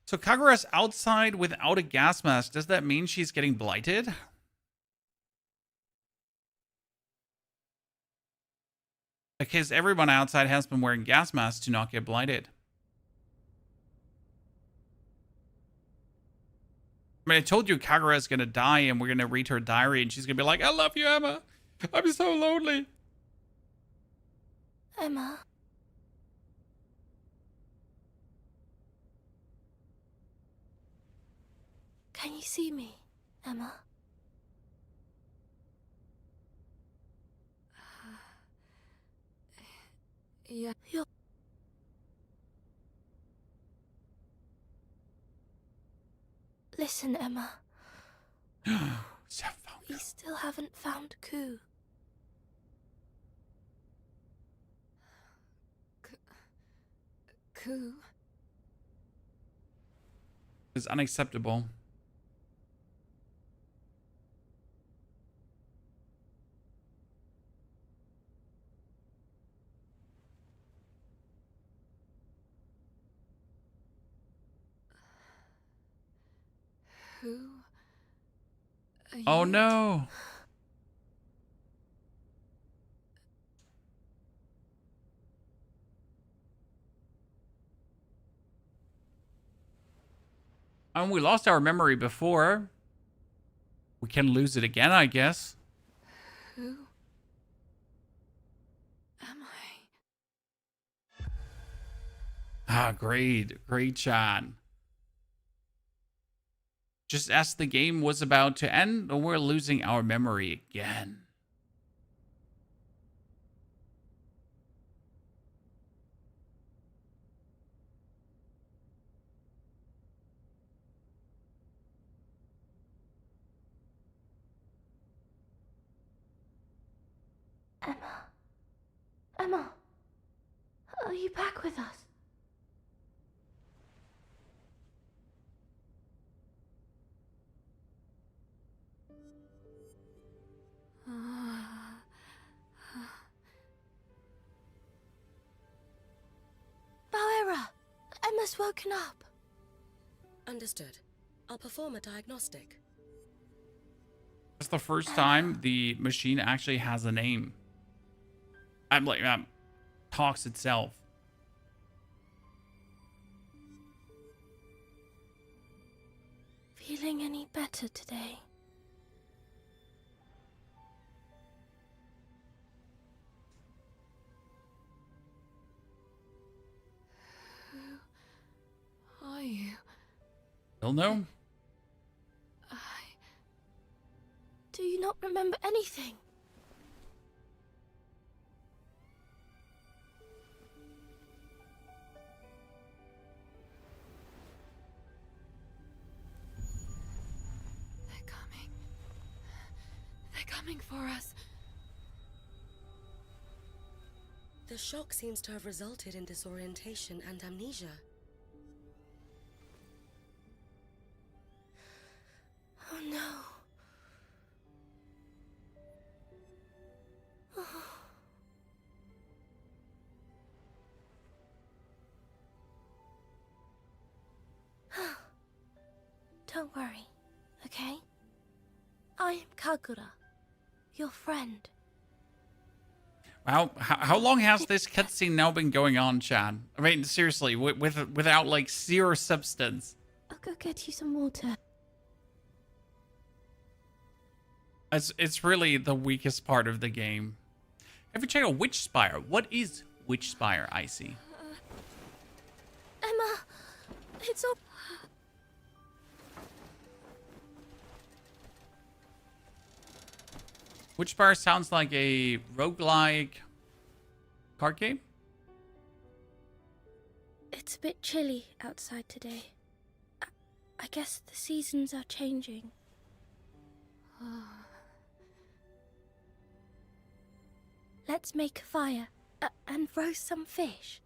So Kagura's outside without a gas mask. Does that mean she's getting blighted? Because everyone outside has been wearing gas masks to not get blighted. I mean, I told you Kagura's gonna die and we're gonna read her diary and she's gonna be like, I love you, Emma. I'm so lonely. Emma. Can you see me, Emma? Yeah. Listen, Emma. So We still haven't found Ku. Ku. it's unacceptable. Who Oh no. And we lost our memory before. We can lose it again, I guess. Who am I? Ah, great. Great, Chan. Just as the game was about to end, we're losing our memory again. Emma. Emma. Are you back with us? Bauera! Emma's woken up. Understood. I'll perform a diagnostic. It's the first time the machine actually has a name. I'm like, talks itself. Feeling any better today? Who are you? Still no? Do you not remember anything? They're coming. They're coming for us. The shock seems to have resulted in disorientation and amnesia. Oh no. Don't worry, okay? I am Kagura, your friend. Wow, how long has this cutscene now been going on, Chad? I mean, seriously, without like zero substance. I'll go get you some water. It's really the weakest part of the game. Have you checked out Witch Spire? What is Witch Spire, Icy? Emma, it's all... Witch Spire sounds like a roguelike card game. It's a bit chilly outside today. I guess the seasons are changing. Let's make a fire and roast some fish.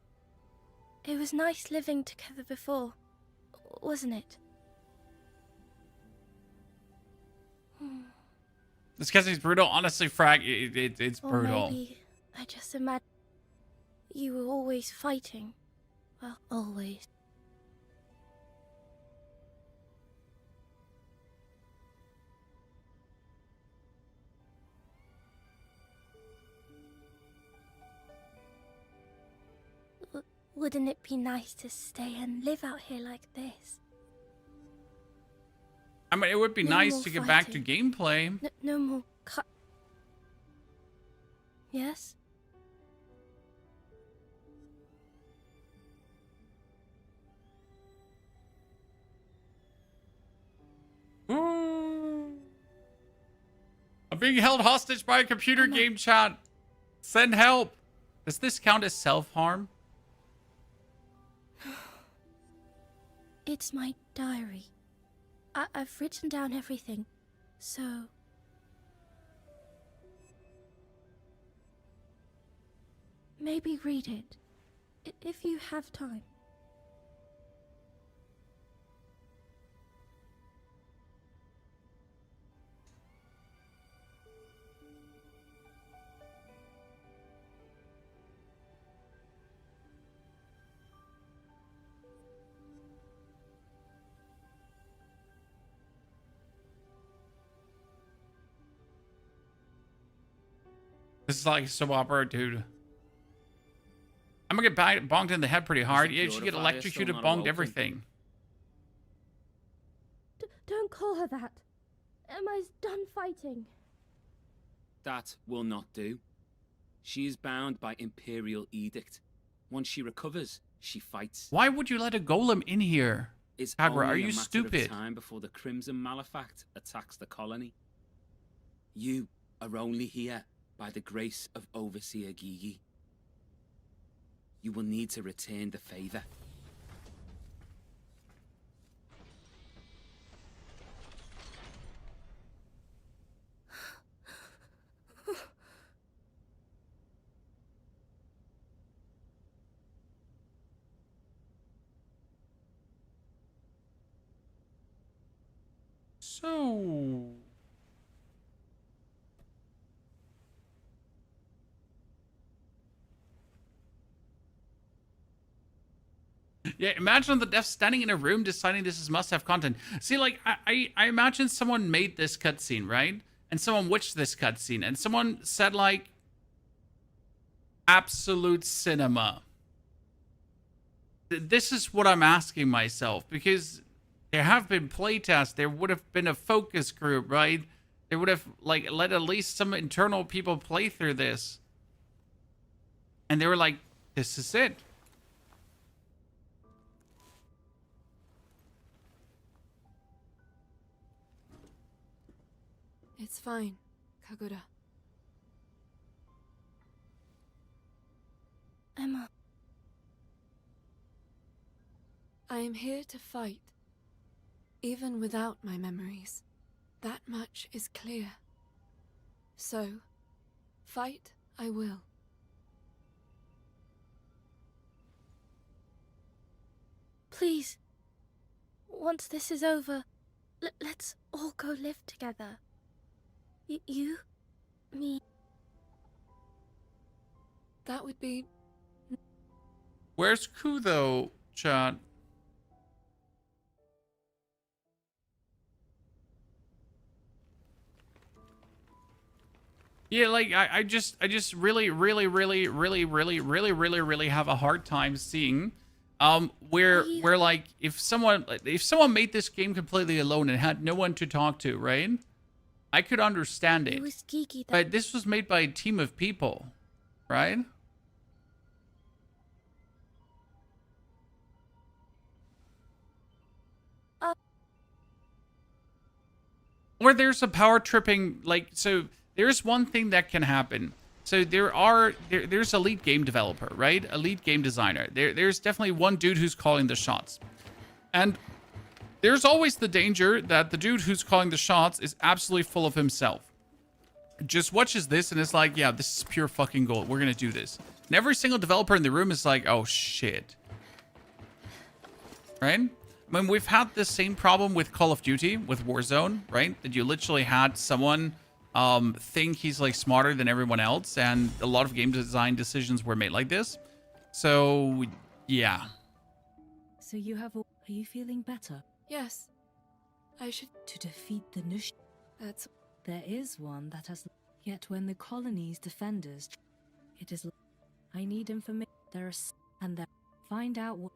It was nice living together before, wasn't it? This cutscene's brutal. Honestly, Frag, it's Or brutal. maybe I just imagine you were always fighting. Well, always. Wouldn't it be nice to stay and live out here like this? I mean, it would be No nice more to get back to fighting. gameplay. No more cut. Yes? Ooh. I'm being held hostage by a computer game, chat. Send help. Does this count as self-harm? It's my diary. I've written down everything, so... Maybe read it, if you have time. This is like soap opera, dude. I'm gonna get bonked in the head pretty hard. Yeah, she get electrocuted, bonged, everything. Don't call her that. Emma's done fighting. That will not do. She is bound by Imperial edict. Once she recovers, she fights. Why would you let a golem in here? It's Kagura, only are a you matter stupid? of time before the Crimson Malefact attacks the colony. You are only here by the grace of Overseer Gigi. You will need to return the favor. So... Yeah, imagine the devs standing in a room deciding this is must-have content. See, like, I imagine someone made this cutscene, right? And someone watched this cutscene, and someone said, like, absolute cinema. This is what I'm asking myself, because there have been playtests, there would have been a focus group, right? They would have, like, let at least some internal people play through this. And they were like, this is it. It's fine, Kagura. Emma. I am here to fight, even without my memories. That much is clear. So, fight I will. Please. Once this is over, let's all go live together. You, me. That would be... Where's Ku, though, chat? Yeah, like, I just really have a hard time seeing, where like, if someone made this game completely alone and had no one to talk to, right? I could understand it. But this was made by a team of people, right? Or there's a power tripping, like, so there's one thing that can happen. So there's a lead game developer, right? A lead game designer. There's definitely one dude who's calling the shots. And there's always the danger that the dude who's calling the shots is absolutely full of himself. Just watches this and is like, yeah, this is pure fucking gold. We're going to do this. And every single developer in the room is like, oh, shit. Right? I mean, we've had the same problem with Call of Duty, with Warzone, right? That you literally had someone think he's, like, smarter than everyone else. And a lot of game design decisions were made like this. So, yeah. So you have... Are you feeling better? Yes. I should... To defeat the Nush... That's... There is one that has... Yet when the colony's defenders... It is... I need information. There are... And there... Find out what...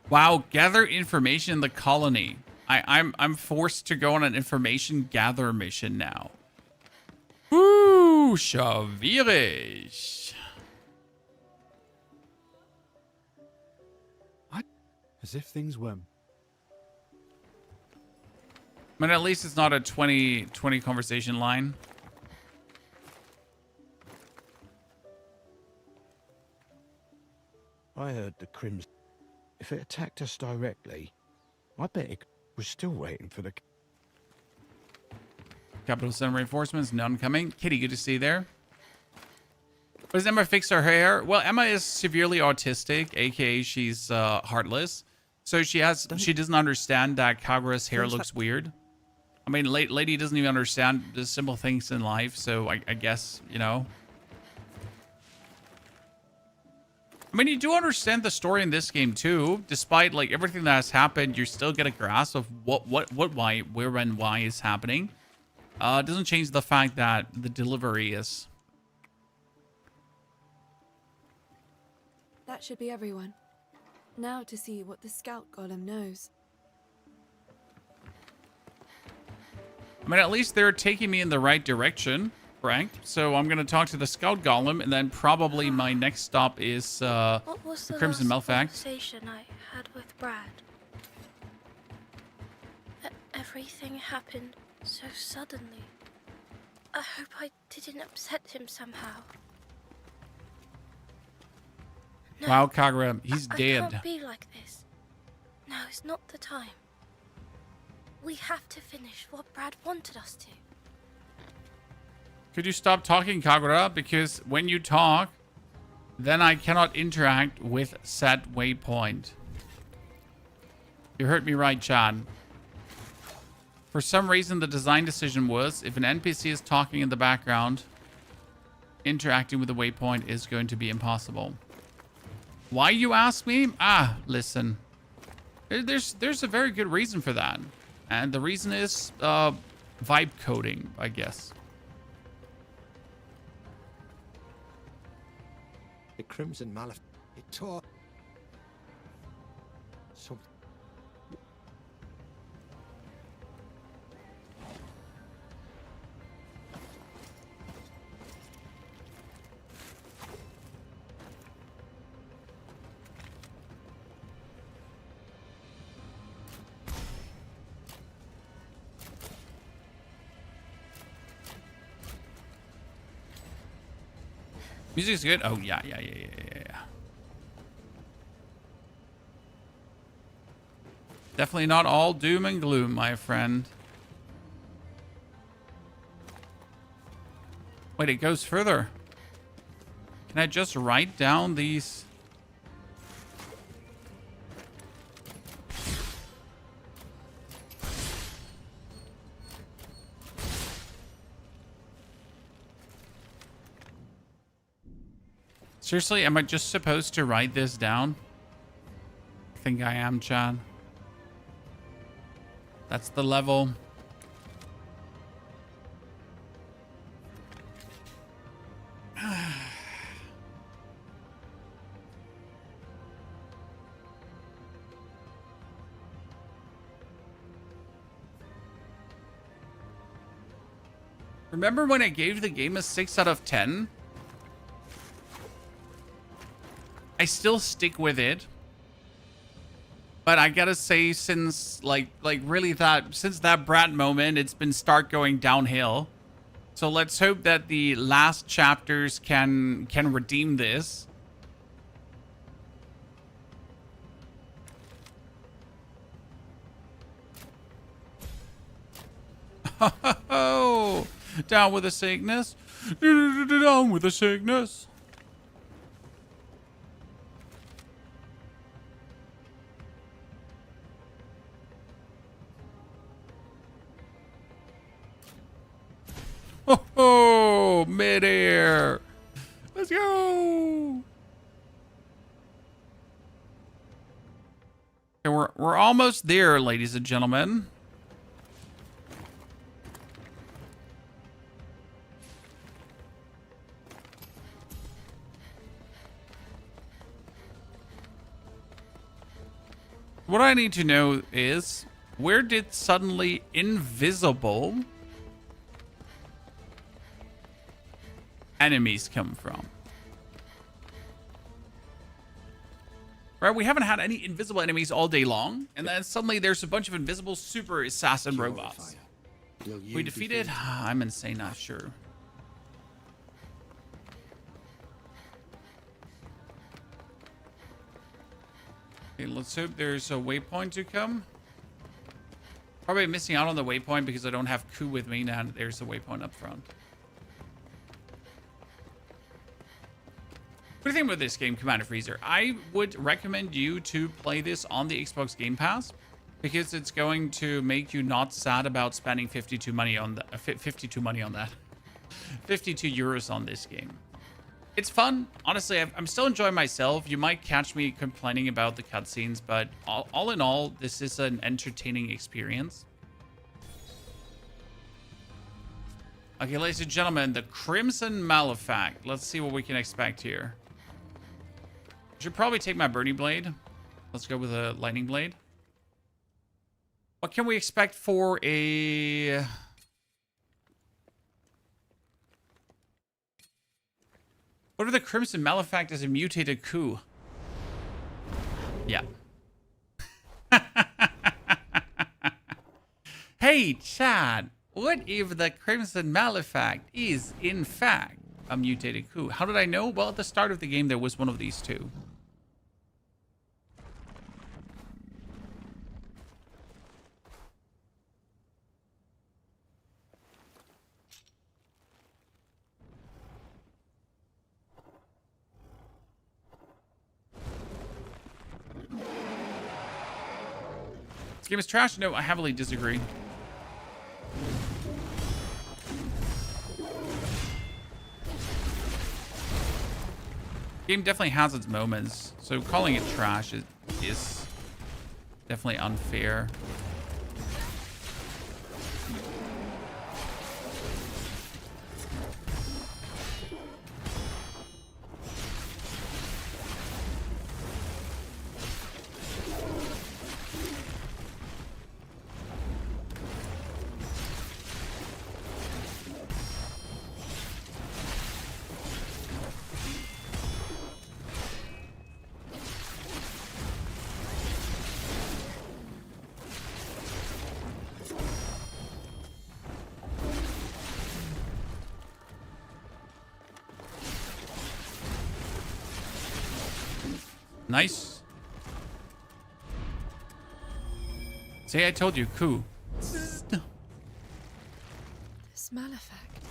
Wow, gather information in the colony. I'm forced to go on an information gather mission now. Woo, schwierig. As if things were... I mean, at least it's not a 20 conversation line. I heard the Crimson. If it attacked us directly, I bet it was still waiting for the... Capital Center reinforcements, none coming. Kitty, good to see you there. Does Emma fix her hair? Well, Emma is severely autistic, aka she's heartless. So she doesn't understand that Kagura's hair looks weird. I mean, lady doesn't even understand the simple things in life, so I guess, you know. I mean, you do understand the story in this game too. Despite like everything that has happened, you still get a grasp of what, why, where, and why is happening. It doesn't change the fact that the delivery is. That should be everyone. Now to see what the scout golem knows. I mean, at least they're taking me in the right direction, Frank. So I'm going to talk to the scout golem, and then probably my next stop is What was the the Crimson last Malfax. conversation I had with Brad? Everything happened so suddenly. I hope I didn't upset him somehow. No, Wow, Kagura, he's I dead. can't be like this. Now is not the time. We have to finish what Brad wanted us to. Could you stop talking, Kagura? Because when you talk, then I cannot interact with said waypoint. You heard me right, Chad. For some reason, the design decision was, if an NPC is talking in the background, interacting with the waypoint is going to be impossible. Why, you ask me? Ah, listen. There's a very good reason for that. And the reason is vibe coding, I guess. The Crimson Malef... It taught... Something. Music's good? Oh, yeah. Definitely not all doom and gloom, my friend. Wait, it goes further. Can I just write down these? Seriously, am I just supposed to write this down? I think I am, Chad. That's the level. Remember when I gave the game a 6 out of 10? I still stick with it. But I gotta say, since really since that Brad moment, it's been start going downhill. So let's hope that the last chapters can redeem this. Oh, down with the sickness. Down with the sickness. Oh, midair. Let's go. Okay, we're almost there, ladies and gentlemen. What I need to know is, where did suddenly invisible enemies come from? Right, we haven't had any invisible enemies all day long, and then suddenly there's a bunch of invisible super assassin robots. We defeated? I'm insane, not sure. Okay, let's hope there's a waypoint to come. Probably missing out on the waypoint because I don't have Ku with me now. There's a waypoint up front. What do you think about this game, Commander Freezer? I would recommend you to play this on the Xbox Game Pass because it's going to make you not sad about spending 52 euros on this game. It's fun. Honestly, I'm still enjoying myself. You might catch me complaining about the cutscenes, but all in all, this is an entertaining experience. Okay, ladies and gentlemen, the Crimson Malefact. Let's see what we can expect here. I should probably take my Burning Blade. Let's go with a Lightning Blade. What can we expect for a... What if the Crimson Malefact is a mutated coup? Yeah. Hey, Chad. What if the Crimson Malefact is, in fact, a mutated coup? How did I know? Well, at the start of the game, there was one of these two. This game is trash? No, I heavily disagree. Game definitely has its moments, so calling it trash is definitely unfair. Nice. See, I told you, coup. This Malefact.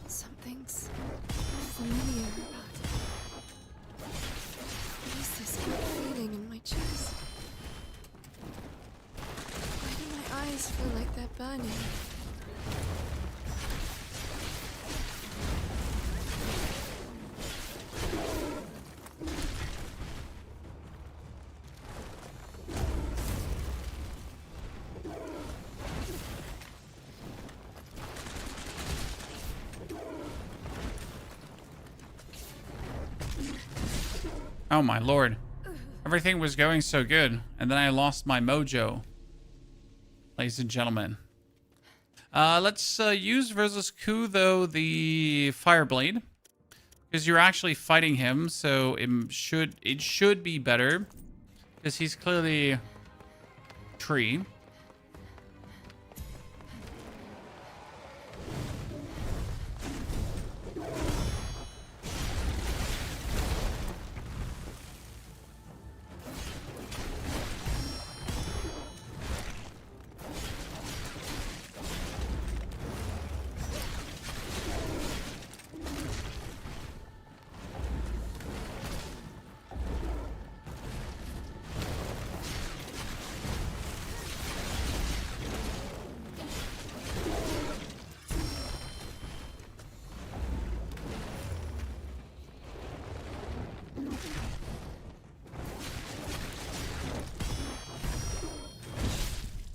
Something's familiar about it. What is this feeling in my chest? Why do my eyes feel like they're burning? Oh my lord. Everything was going so good, and then I lost my mojo. Ladies and gentlemen. Let's use versus Ku, though, the Fireblade. Because you're actually fighting him, so it should be better. Because he's clearly tree.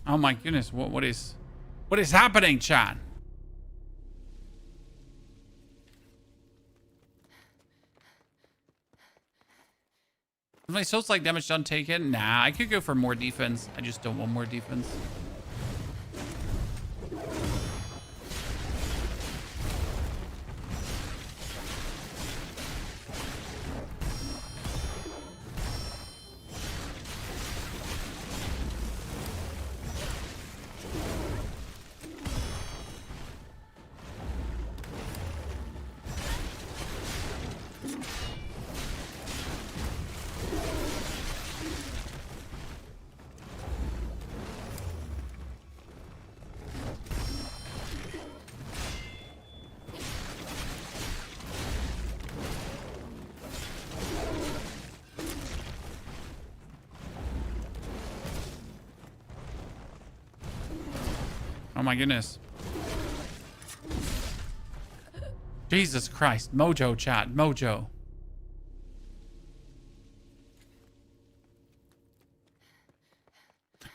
Oh my goodness, what is happening, chat? Is my souls like damage untaken? Nah, I could go for more defense. I just don't want more defense. Oh my goodness. Jesus Christ. Mojo, chat. Mojo.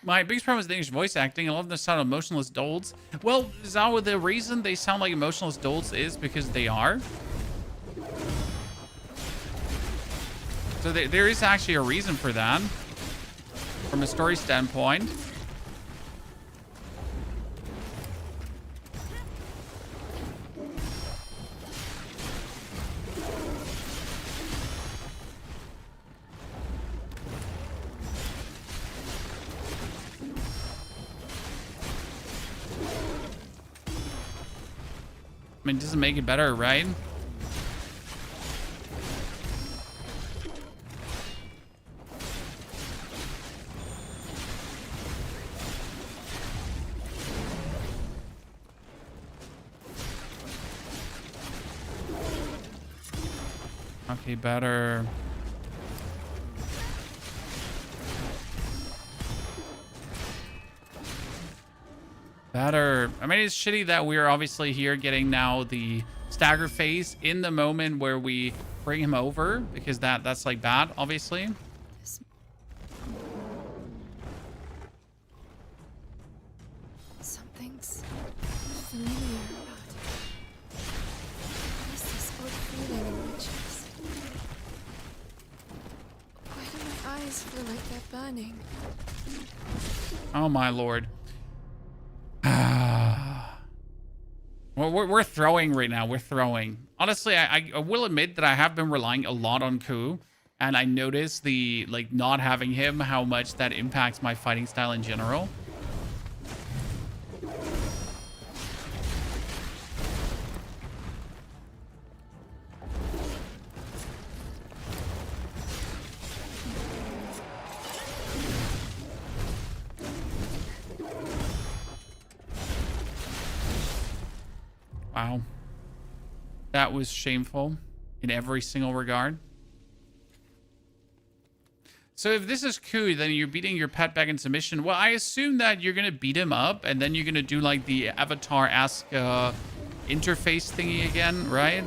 My biggest problem is the English voice acting. I love the sound of emotionless dolls. Well, Zawa, the reason they sound like emotionless dolls is because they are. So there is actually a reason for that. From a story standpoint. I mean, it doesn't make it better, right? Okay, better. Better. I mean, it's shitty that we're obviously here getting now the stagger phase in the moment where we bring him over, because that's like bad, obviously. Something's familiar about it. What is this odd feeling in my chest? Why do my eyes feel like they're burning? Oh my lord. Well, we're throwing right now. We're throwing. Honestly, I will admit that I have been relying a lot on Ku, and I noticed the like not having him, how much that impacts my fighting style in general. Wow. That was shameful in every single regard. So if this is Ku, then you're beating your pet back in submission. Well, I assume that you're going to beat him up, and then you're going to do like the Avatar-esque interface thingy again, right?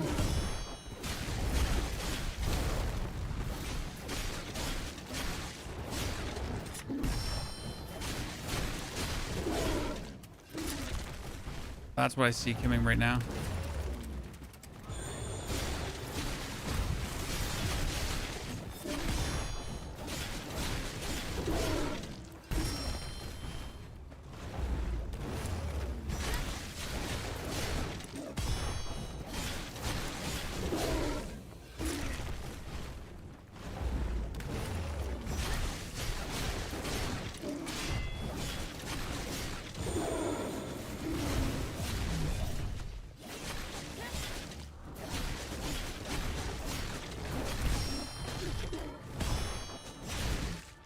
That's what I see coming right now.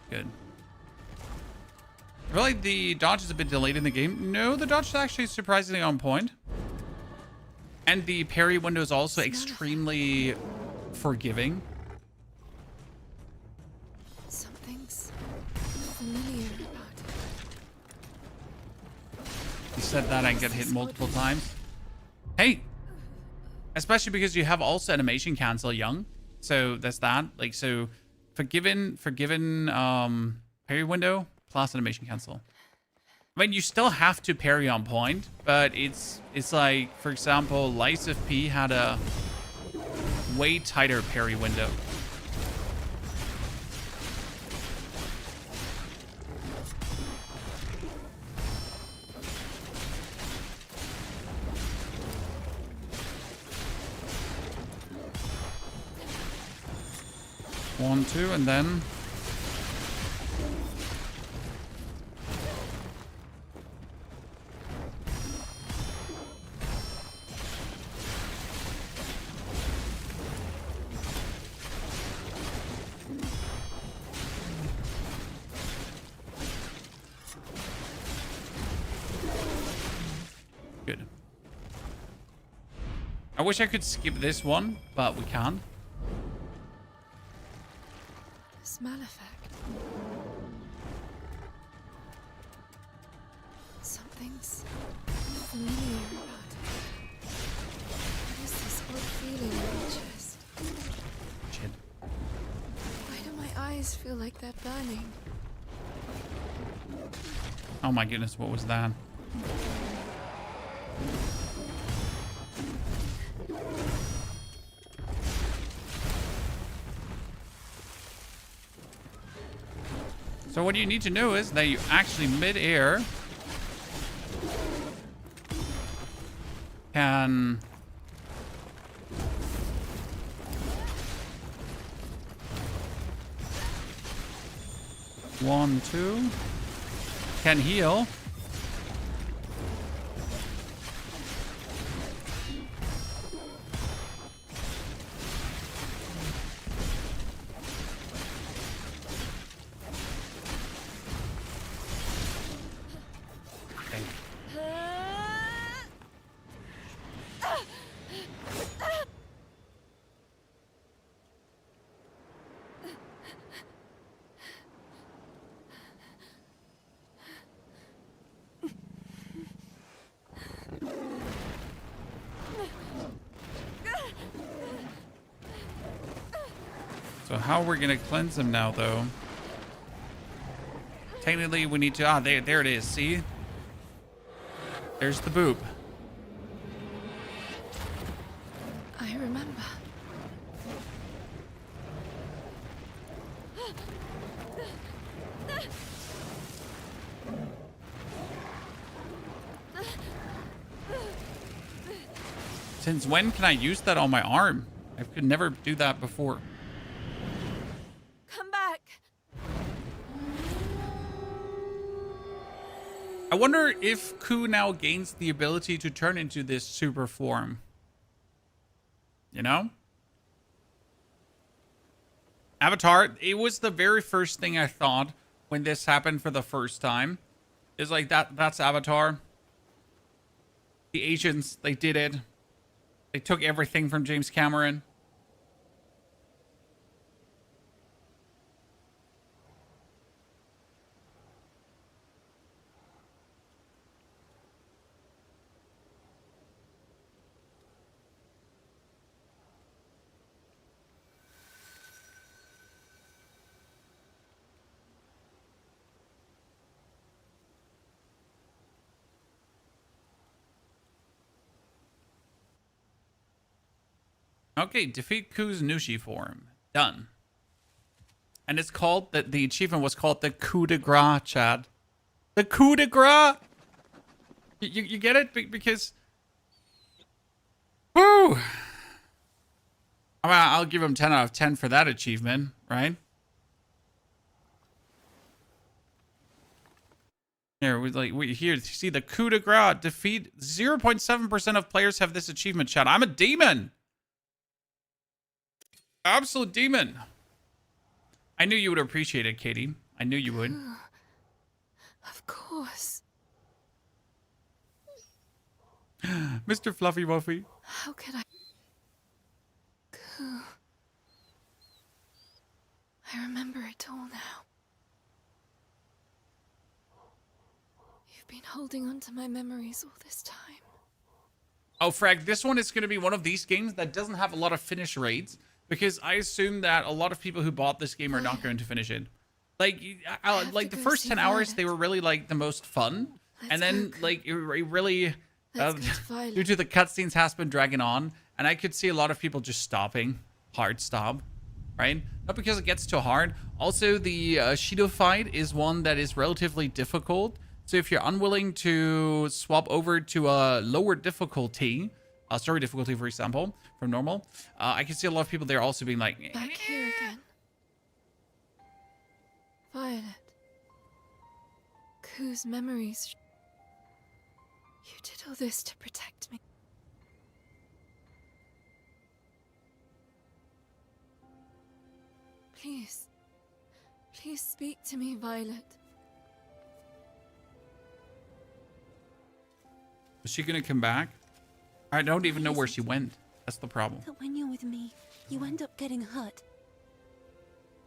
Good. I feel like the dodge is a bit delayed in the game. No, the dodge is actually surprisingly on point. And the parry window is also extremely forgiving. Something's familiar about it. You said that I get hit multiple times. Hey! Especially because you have also animation cancel, Young. So that's that. Like, so forgiven parry window plus animation cancel. I mean, you still have to parry on point, but it's like, for example, Lice of P had a way tighter parry window. One, two, and then good. I wish I could skip this one, but we can't. Smell effect. Something's familiar about it. What is this odd eyes feel like they're burning. Oh my goodness, what was that? So what you need to know is that you actually mid-air can one, two, can heal. So how are we gonna cleanse him now, though? Technically, we need to... there it is. See? There's the boop. I remember. Since when can I use that on my arm? I could never do that before. Come back. I wonder if Ku now gains the ability to turn into this super form. You know? Avatar, it was the very first thing I thought when this happened for the first time. It's like, that's Avatar. The Asians, they did it. They took everything from James Cameron. Okay, defeat Ku's Nushi form. Done. And it's called, the achievement was called the coup de grace, Chad. The coup de grace! You get it? Because... Woo! I'll give him 10 out of 10 for that achievement, right? Here, here, see the coup de grace. Defeat 0.7% of players have this achievement, Chad. I'm a demon! Absolute demon. I knew you would appreciate it, Katie. I knew you would. Of course. Mr. Fluffy Wuffy. How could I? I remember it all now. You've been holding on to my memories all this time. Oh, Frag, this one is going to be one of these games that doesn't have a lot of finish rates. Because I assume that a lot of people who bought this game are not going to finish it. Like, like the first 10 hours, they were really like the most fun. And then like it really, due to the cutscenes, has been dragging on. And I could see a lot of people just stopping, hard stop, right? Not because it gets too hard. Also, the Shido fight is one that is relatively difficult. So if you're unwilling to swap over to a lower difficulty, story difficulty, for example, from normal, I can see a lot of people there also being like, back here again. Violet. Ku's memories. You did all this to protect me. Please. Please speak to me, Violet. Is she gonna come back? I don't even know where she went. That's the problem. That when you're with me, you end up getting hurt.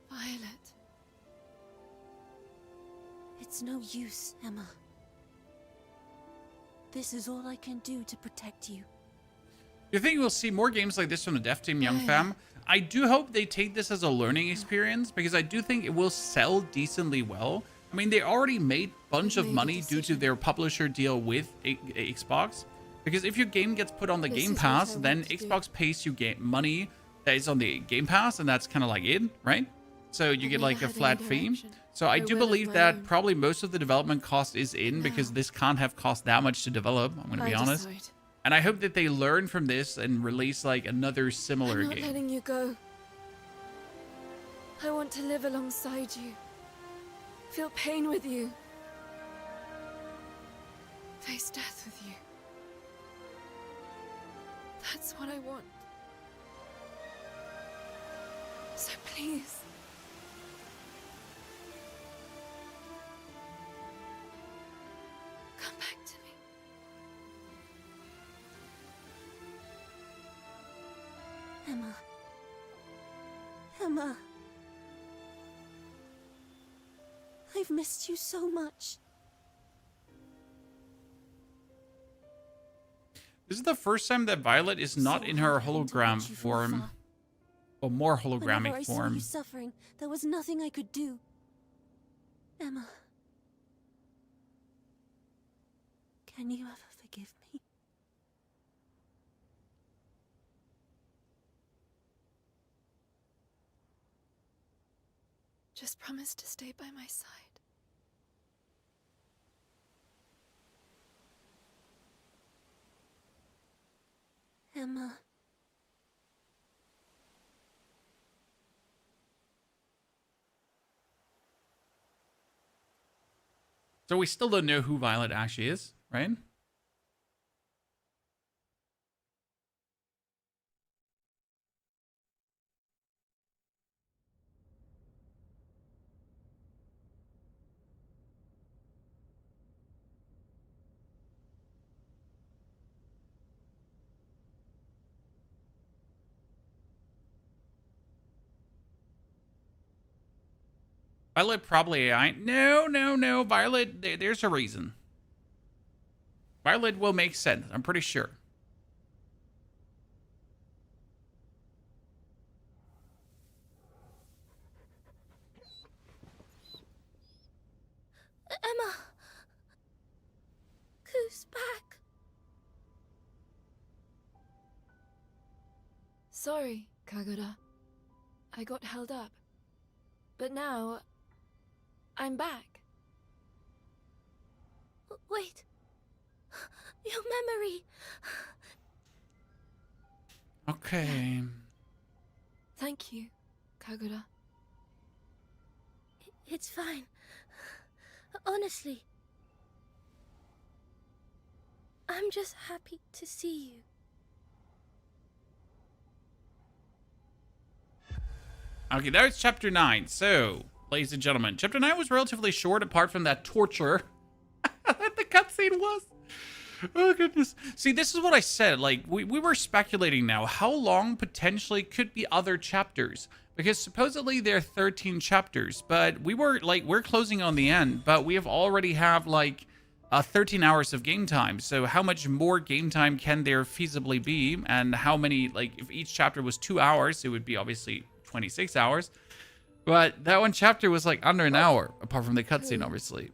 Violet. It's no use, Emma. This is all I can do to protect you. You think we'll see more games like this from the dev team, Young Fam? I do hope they take this as a learning experience because I do think it will sell decently well. I mean, they already made a bunch of money due to their publisher deal with Xbox. Because if your game gets put on the Game Pass, then Xbox pays you money that is on the Game Pass, and that's kind of like it, right? So you get like a flat fee. So I do believe that probably most of the development cost is in because this can't have cost that much to develop, I'm going to be honest. And I hope that they learn from this and release like another similar I'm not game. letting you go. I want to live alongside you. Feel pain with you. Face death with you. That's what I want. So please. Come back to me. Emma. Emma. I've missed you so much. This is the first time that Violet is not in her hologram form. Or more hologrammic Whenever I saw form. you suffering, there was nothing I could do. Emma. Can you ever forgive me? Just promise to stay by my side. Emma. So we still don't know who Violet actually is, right? Violet probably AI. No. Violet, there's a reason. Violet will make sense, I'm pretty sure. Emma! Who's back? Sorry, Kagoda. I got held up. But now, I'm back. Wait. Your memory. Okay. Thank you, Kagoda. It's fine. Honestly. I'm just happy to see you. Okay, that was chapter 9. So, ladies and gentlemen, chapter 9 was relatively short apart from that torture that the cutscene was. Oh, goodness. See, this is what I said. Like, we were speculating now. How long potentially could be other chapters? Because supposedly there are 13 chapters. But we were, like, we're closing on the end. But we have already have, like, 13 hours of game time. So how much more game time can there feasibly be? And how many, like, if each chapter was 2 hours, it would be obviously 26 hours. But that one chapter was, like, under an hour. Apart from the cutscene, obviously.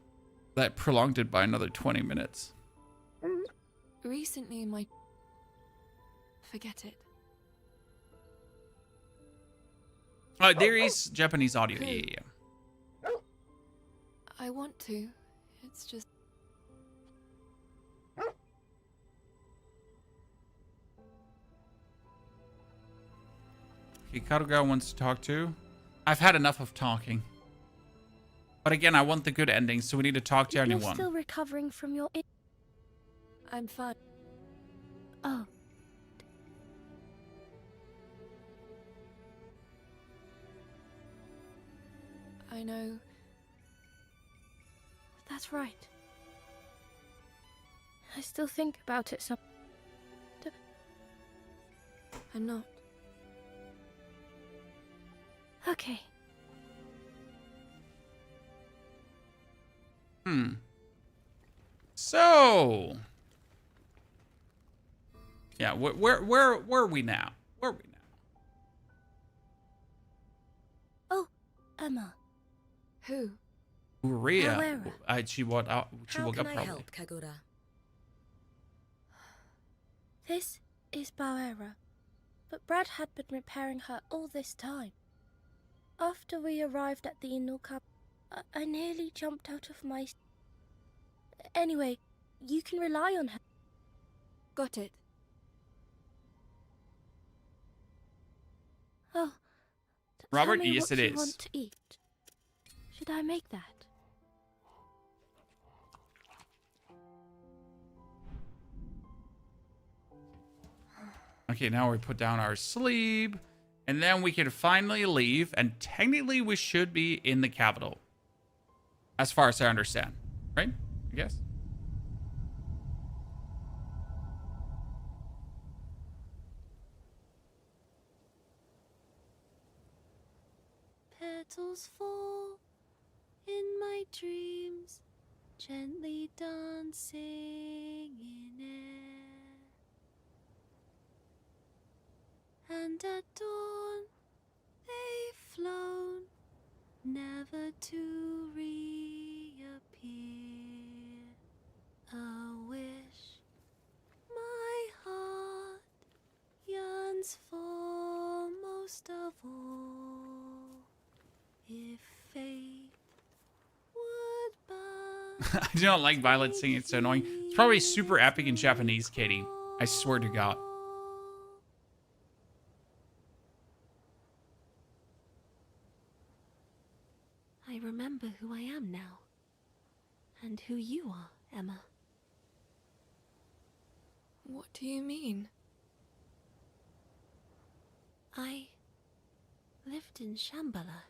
That prolonged it by another 20 minutes. Recently, my... Forget it. There is Japanese audio. Yeah. I want to. It's just... Okay, Karuga wants to talk too. I've had enough of talking. But again, I want the good ending, so we need to talk to You're anyone. still recovering from your... I'm fine. Oh. I know. That's right. I still think about it some... I'm not. Okay. So... Yeah, where are we now? Where are we now? Oh, Emma. Who? Uria. Bauera. She woke up probably. Kagura? This is Bauera. But Brad had been repairing her all this time. After we arrived at the Inuka, I nearly jumped out of my... Anyway, you can rely on her. Got it. Oh, Robert, tell me yes what it you is. want to eat. Should I make that? Okay, now we put down our sleeve, and then we can finally leave, and technically we should be in the capital. As far as I understand. Right? I guess. Petals fall in my dreams, gently dancing in air. And at dawn they've flown, never to reappear. A wish my heart yearns for most of all. If fate would but I do not like Violet singing, it's so annoying. It's probably super epic in Japanese, Katie. I swear to God. I remember who I am now, and who you are, Emma. What do you mean? I lived in Shambhala.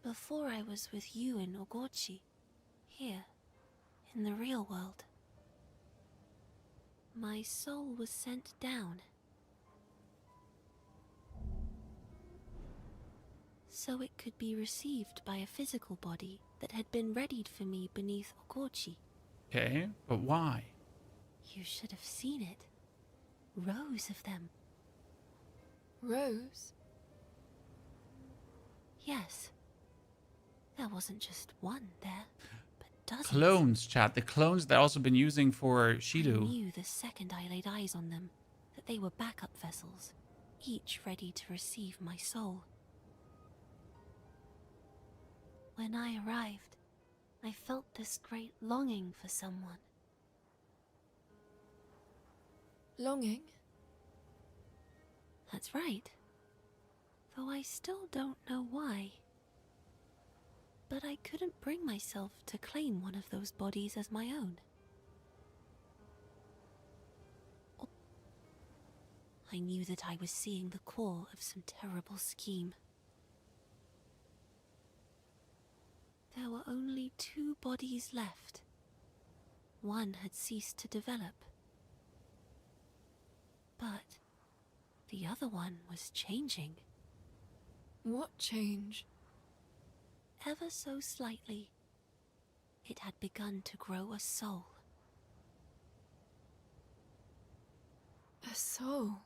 Before I was with you in Ogochi, here, in the real world. My soul was sent down, so it could be received by a physical body that had been readied for me beneath Ogochi. Okay, but why? You should have seen it. Rows of them. Rose? Yes. There wasn't just one there, but dozens. Clones, chat. The clones that also been using for I Shido. knew the second I laid eyes on them that they were backup vessels, each ready to receive my soul. When I arrived, I felt this great longing for someone. Longing? That's right. Though I still don't know why. But I couldn't bring myself to claim one of those bodies as my own. I knew that I was seeing the core of some terrible scheme. There were only 2 bodies left. One had ceased to develop. But the other one was changing. What change? Ever so slightly, it had begun to grow a soul. A soul?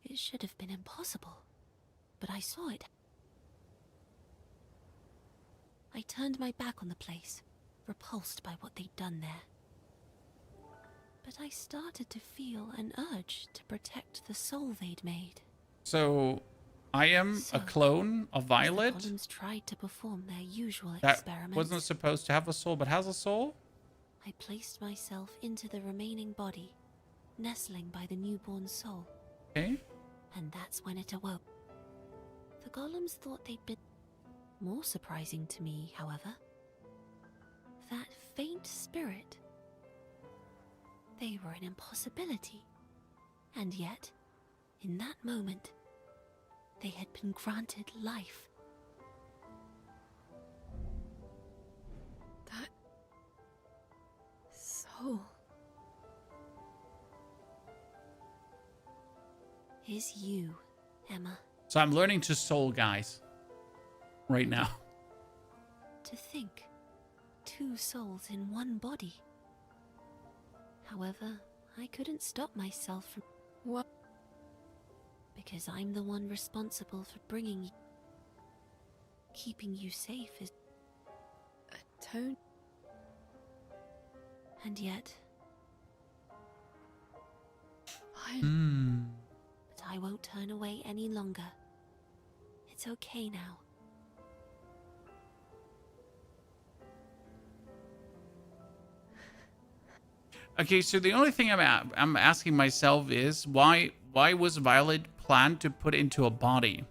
It should have been impossible, but I saw it. I turned my back on the place, repulsed by what they'd done there. But I started to feel an urge to protect the soul they'd made. So, I am a clone of Violet? The golems tried to perform their usual That experiments. wasn't supposed to have a soul, but has a soul? I placed myself into the remaining body, nestling by the newborn soul. Okay. And that's when it awoke. The golems thought they'd been... More surprising to me, however, that faint spirit. They were an impossibility. And yet, in that moment, they had been granted life. That... soul... is you, Emma. So I'm learning to soul, guys. Right now. To To think, 2 souls in one body. However, I couldn't stop myself from... What? Because I'm the one responsible for bringing you... Keeping you safe is... Atone? And yet... But I won't turn away any longer. It's okay now. Okay, so the only thing I'm asking myself is why was Violet planned to put into a body?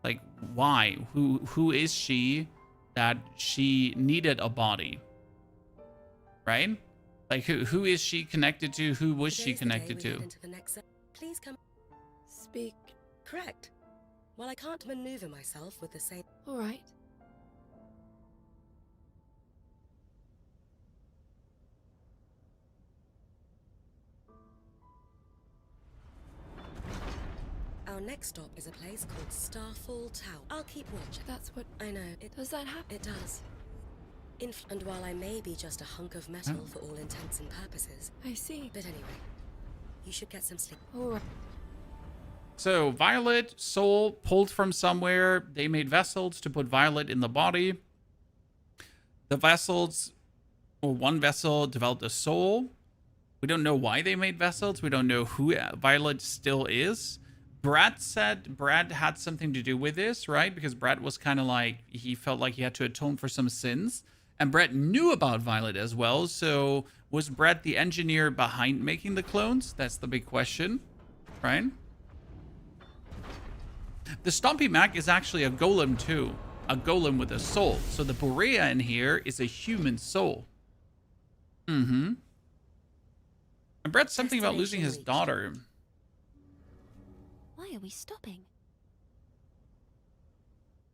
Like, why? Who is she that she needed a body? Right? Like, who is she connected to? Who was she connected to? Please come. Speak. Correct. Well, I can't maneuver myself with the same... All right. Our next stop is a place called Starfall Tower. I'll keep watch. That's what... I know. Does that happen? It does. And while I may be just a hunk of metal for all intents and purposes... I see. But anyway, you should get some sleep. All right. So Violet, soul pulled from somewhere. They made vessels to put Violet in the body. The vessels, or one vessel developed a soul. We don't know why they made vessels. We don't know who Violet still is. Brad said Brad had something to do with this, right? Because Brad was kind of like, he felt like he had to atone for some sins. And Brad knew about Violet as well. So was Brad the engineer behind making the clones? That's the big question, right? The Stompy Mac is actually a golem too. A golem with a soul. So the Borea in here is a human soul. And Brad's something about losing his daughter. Why are we stopping?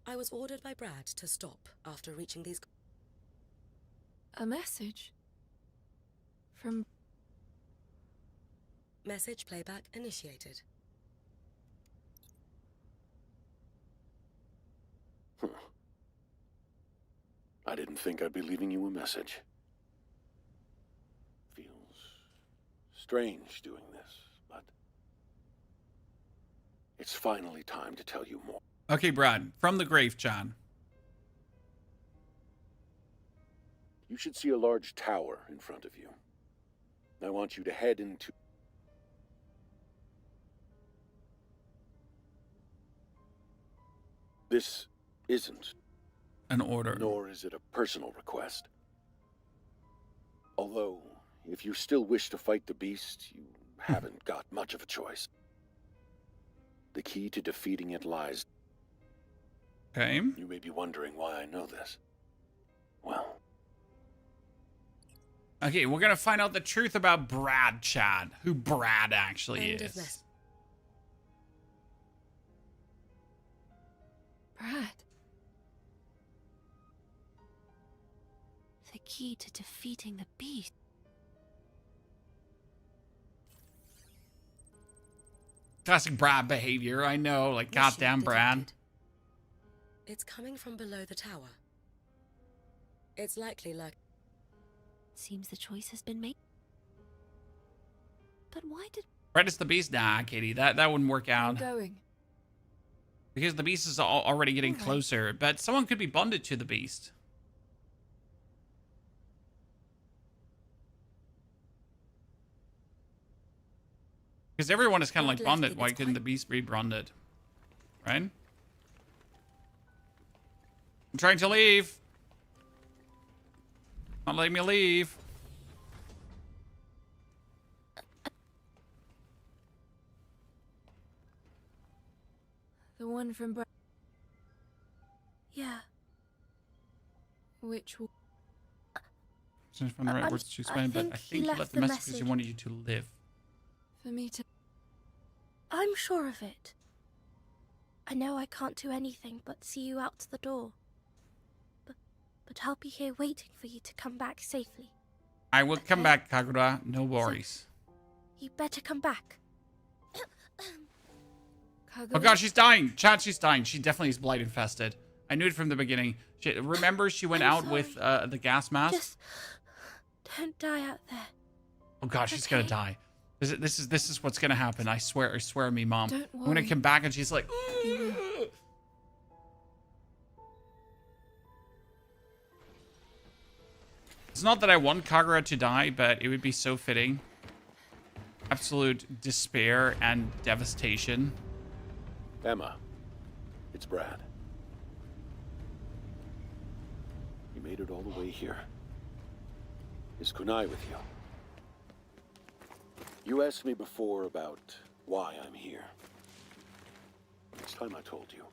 I was ordered by Brad to stop after reaching these... A message? From... Message playback initiated. I didn't think I'd be leaving you a message. Feels strange doing this, but it's finally time to tell you more. Okay, Brad, from the grave, John. You should see a large tower in front of you. I want you to head into... This isn't an order, nor is it a personal request. Although, if you still wish to fight the beast, you haven't got much of a choice. The key to defeating it lies... Okay. You may be wondering why I know this. Well... Okay, we're gonna find out the truth about Brad, Chad. Who Brad actually is. Brad. The key to defeating the beast. Classic Brad behavior, I know. Like, goddamn Brad. It's coming from below the tower. It's likely like... Seems the choice has been made. But why did... Brad is the beast? Nah, Katie, that wouldn't work out. I'm going. Because the beast is already getting closer. But someone could be bonded to the beast. Because everyone is kind of like bonded. Why couldn't the beast be bonded? Right? I'm trying to leave. Not letting me leave. The one from Brad. Yeah. Which one? From the right words to explain, but I think he left the message because he wanted you to live. For me to... I'm sure of it. I know I can't do anything but see you out to the door. But I'll be here waiting for you to come back safely. I will come back, Kagura. No worries. You better come back. Oh god, she's dying. Chad, she's dying. She definitely is blight infested. I knew it from the beginning. Remember, she went out with the gas mask? Just don't die out there. Oh god, she's gonna die. This is what's gonna happen. I swear on me, Mom. Don't I'm gonna worry. come back and she's like, it's not that I want Kagura to die, but it would be so fitting. Absolute despair and devastation. Emma, it's Brad. You made it all the way here. Is Kunai with you? You asked me before about why I'm here. It's time I told you.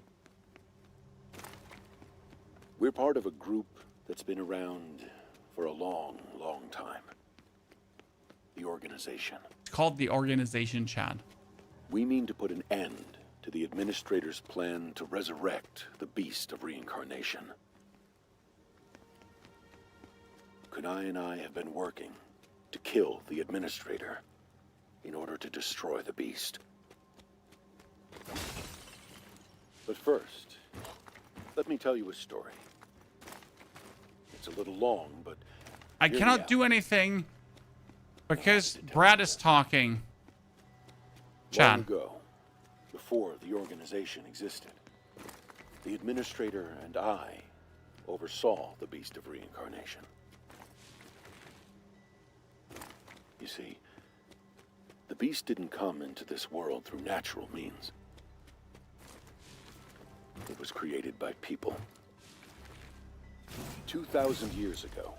We're part of a group that's been around for a long, long time. The organization. It's called the organization, Chad. We mean to put an end to the Administrator's plan to resurrect the Beast of Reincarnation. Kunai and I have been working to kill the Administrator in order to destroy the Beast. But first, let me tell you a story. It's a little long, but I cannot do anything because Brad is talking. Chad. Long ago, before the organization existed, the Administrator and I oversaw the Beast of Reincarnation. You see, the Beast didn't come into this world through natural means. It was created by people. 2,000 years ago,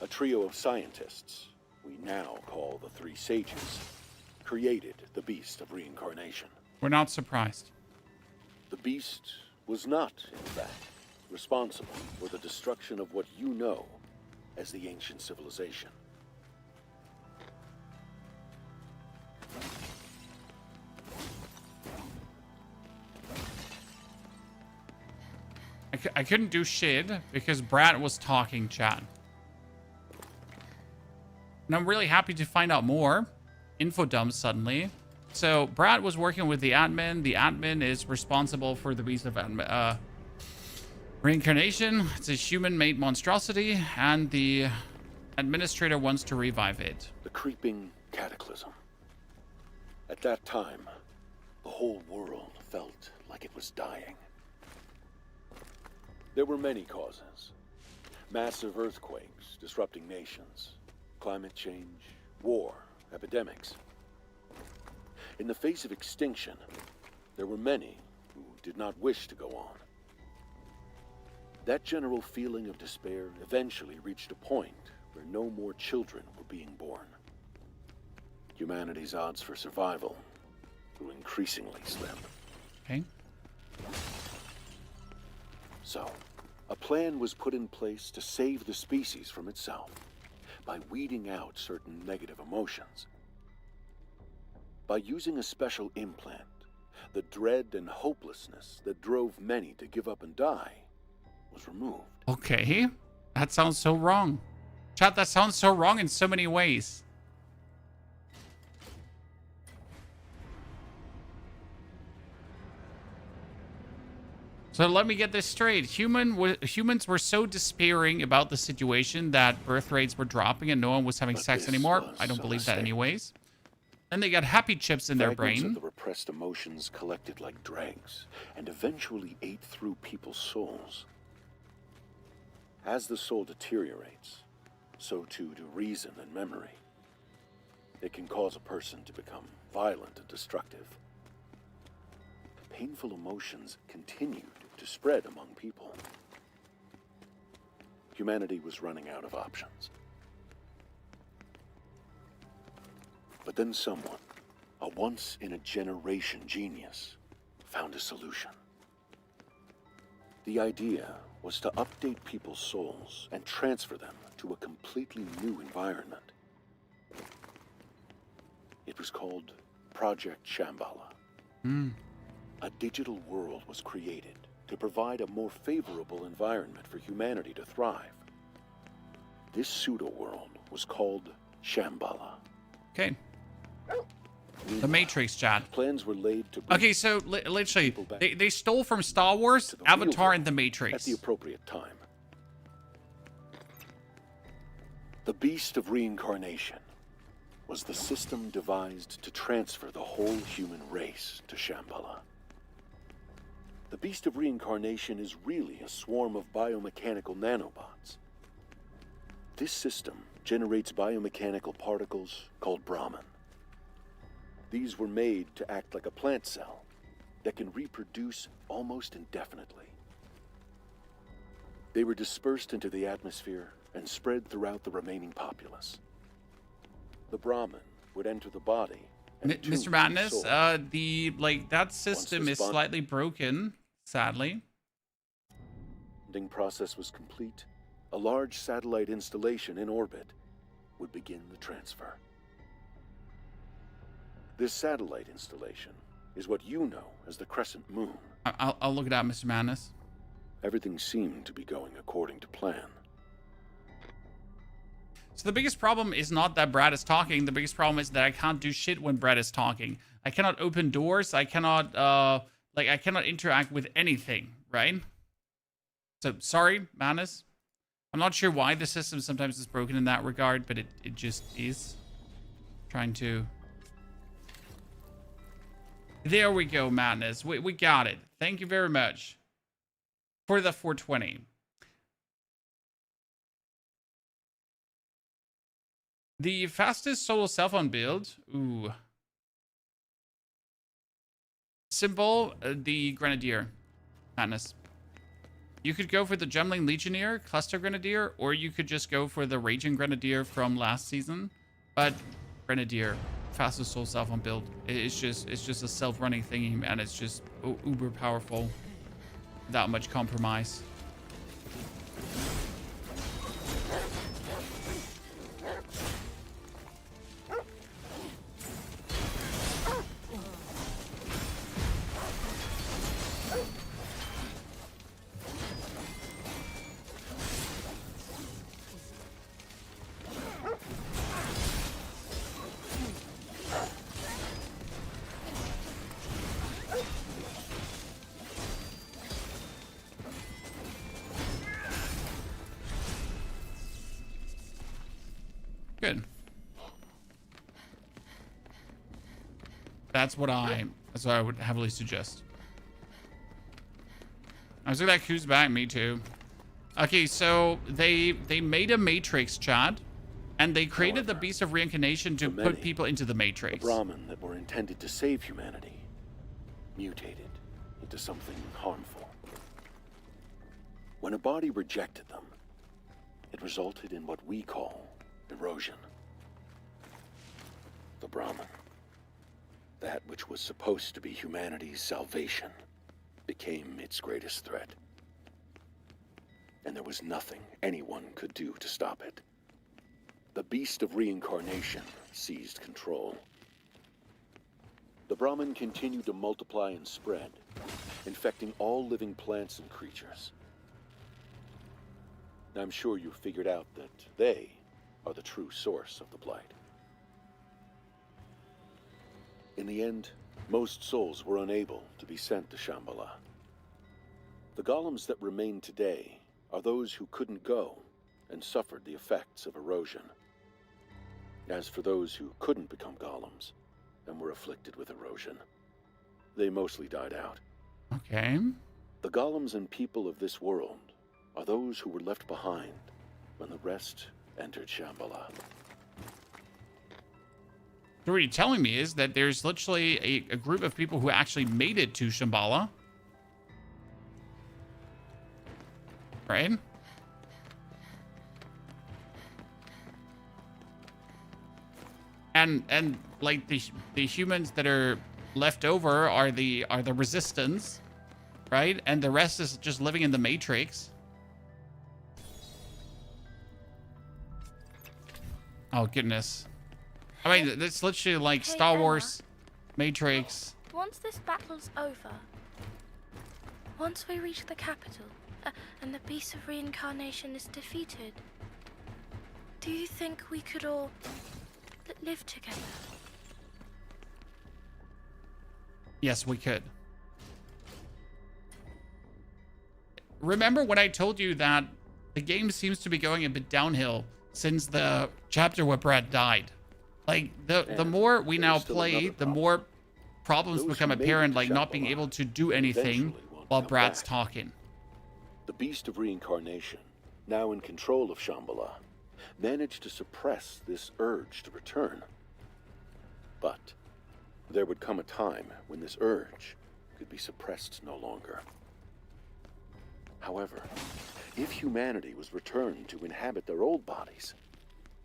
a trio of scientists, we now call the Three Sages, created the Beast of Reincarnation. We're not surprised. The Beast was not, in fact, responsible for the destruction of what you know as the ancient civilization. I couldn't do shit because Brad was talking, Chad. And I'm really happy to find out more. Info dump suddenly. So Brad was working with the admin. The admin is responsible for the Beast of Reincarnation. It's a human-made monstrosity, and the Administrator wants to revive it. The creeping cataclysm. At that time, the whole world felt like it was dying. There were many causes. Massive earthquakes disrupting nations, climate change, war, epidemics. In the face of extinction, there were many who did not wish to go on. That general feeling of despair eventually reached a point where no more children were being born. Humanity's odds for survival grew increasingly slim. Okay. So, a plan was put in place to save the species from itself by weeding out certain negative emotions. By using a special implant, the dread and hopelessness that drove many to give up and die was removed. Okay. That sounds so wrong. Chat, that sounds so wrong in so many ways. So let me get this straight. Humans were so despairing about the situation that birth rates were dropping and no one was having sex anymore. I don't believe that anyways. Then they got happy chips in their Fragments brain. of the repressed emotions collected like dregs and eventually ate through people's souls. As the soul deteriorates, so too do reason and memory. It can cause a person to become violent and destructive. Painful emotions continued to spread among people. Humanity was running out of options. But then someone, a once-in-a-generation genius, found a solution. The idea was to update people's souls and transfer them to a completely new environment. It was called Project Shambhala. A digital world was created to provide a more favorable environment for humanity to thrive. This pseudo-world was called Shambhala. Okay. The Matrix, chat. Plans were laid to bring Okay, so literally, people back they stole from Star Wars, to the real Avatar, world and The Matrix. at the appropriate time. The Beast of Reincarnation was the system devised to transfer the whole human race to Shambhala. The Beast of Reincarnation is really a swarm of biomechanical nanobots. This system generates biomechanical particles called Brahman. These were made to act like a plant cell that can reproduce almost indefinitely. They were dispersed into the atmosphere and spread throughout the remaining populace. The Brahman would enter the body. Mr. Madness, that system is slightly broken, sadly. The bonding process was complete. A large satellite installation in orbit would begin the transfer. This satellite installation is what you know as the Crescent Moon. I'll look it up, Mr. Madness. Everything seemed to be going according to plan. So the biggest problem is not that Brad is talking. The biggest problem is that I can't do shit when Brad is talking. I cannot open doors. I cannot, I cannot interact with anything, right? So, sorry, Madness. I'm not sure why the system sometimes is broken in that regard, but it just is. Trying to... There we go, Madness. We got it. Thank you very much for the 420. The fastest solo cell phone build. Ooh. Symbol, the Grenadier. Madness. You could go for the Jumbling Legionnaire, Cluster Grenadier, or you could just go for the Raging Grenadier from last season. But Grenadier, fastest solo cell phone build. It's just a self-running thingy, and it's just uber powerful. Without much compromise. Good. That's what I would heavily suggest. I was like, who's back? Me too. Okay, so they made a Matrix, Chad, and they created the Beast of Reincarnation to put people into the Matrix. The Brahmin that were intended to save humanity mutated into something harmful. When a body rejected them, it resulted in what we call erosion. The Brahmin, that which was supposed to be humanity's salvation, became its greatest threat. And there was nothing anyone could do to stop it. The Beast of Reincarnation seized control. The Brahmin continued to multiply and spread, infecting all living plants and creatures. I'm sure you figured out that they are the true source of the blight. In the end, most souls were unable to be sent to Shambhala. The golems that remain today are those who couldn't go and suffered the effects of erosion. As for those who couldn't become golems and were afflicted with erosion, they mostly died out. Okay. The golems and people of this world are those who were left behind when the rest entered Shambhala. So what you're telling me is that there's literally a group of people who actually made it to Shambhala. Right? And like the humans that are left over are the resistance, right? And the rest is just living in the Matrix. Oh goodness. I mean, it's literally like Hey, Star Emma. Wars, Matrix. Once this battle's over, once we reach the capital, and the Beast of Reincarnation is defeated, do you think we could all live together? Yes, we could. Remember when I told you that the game seems to be going a bit downhill since the chapter where Brad died? Like, the more we now play, the more problems become apparent, like not being able to do anything while Brad's talking. The Beast of Reincarnation, now in control of Shambhala, managed to suppress this urge to return. But there would come a time when this urge could be suppressed no longer. However, if humanity was returned to inhabit their old bodies,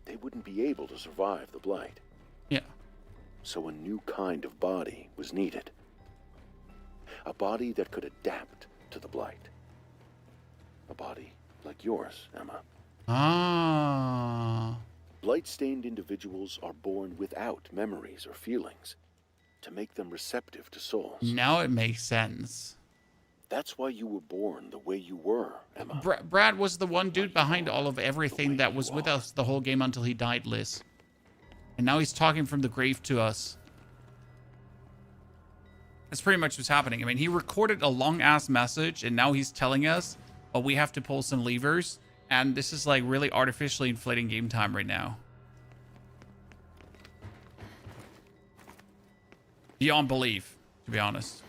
they wouldn't be able to survive the blight. Yeah. So a new kind of body was needed. A body that could adapt to the blight. A body like yours, Emma. Ah. Blight-stained individuals are born without memories or feelings to make them receptive to souls. Now it makes sense. That's why you were born the way you were, Emma. Brad was the one dude behind all of everything that was with us the whole game until he died, Liz. And now he's talking from the grave to us. That's pretty much what's happening. I mean, he recorded a long-ass message, and now he's telling us, oh, we have to pull some levers. And this is like really artificially inflating game time right now. Beyond belief, to be honest.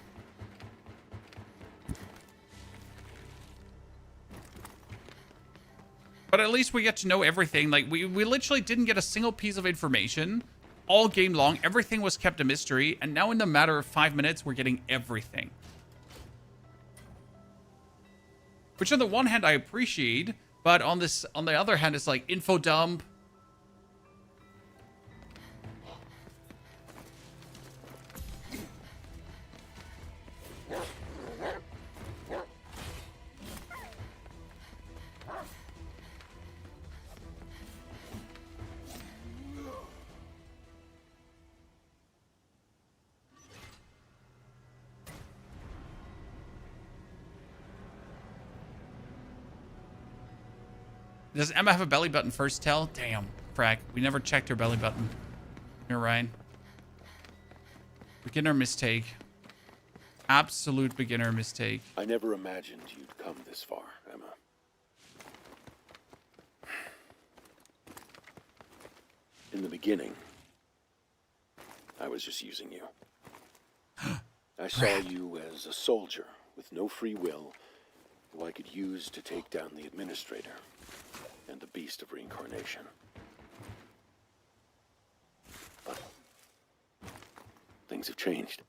But at least we get to know everything. Like, we literally didn't get a single piece of information all game long. Everything was kept a mystery. And now in the matter of 5 minutes, we're getting everything. Which on the one hand, I appreciate. But on the other hand, it's like info dump. Does Emma have a belly button first tell? Damn, frag. We never checked her belly button. You're right. Beginner mistake. Absolute beginner mistake. I never imagined you'd come this far, Emma. In the beginning, I was just using you. I saw you as a soldier with no free will who I could use to take down the administrator and the Beast of Reincarnation. But things have changed.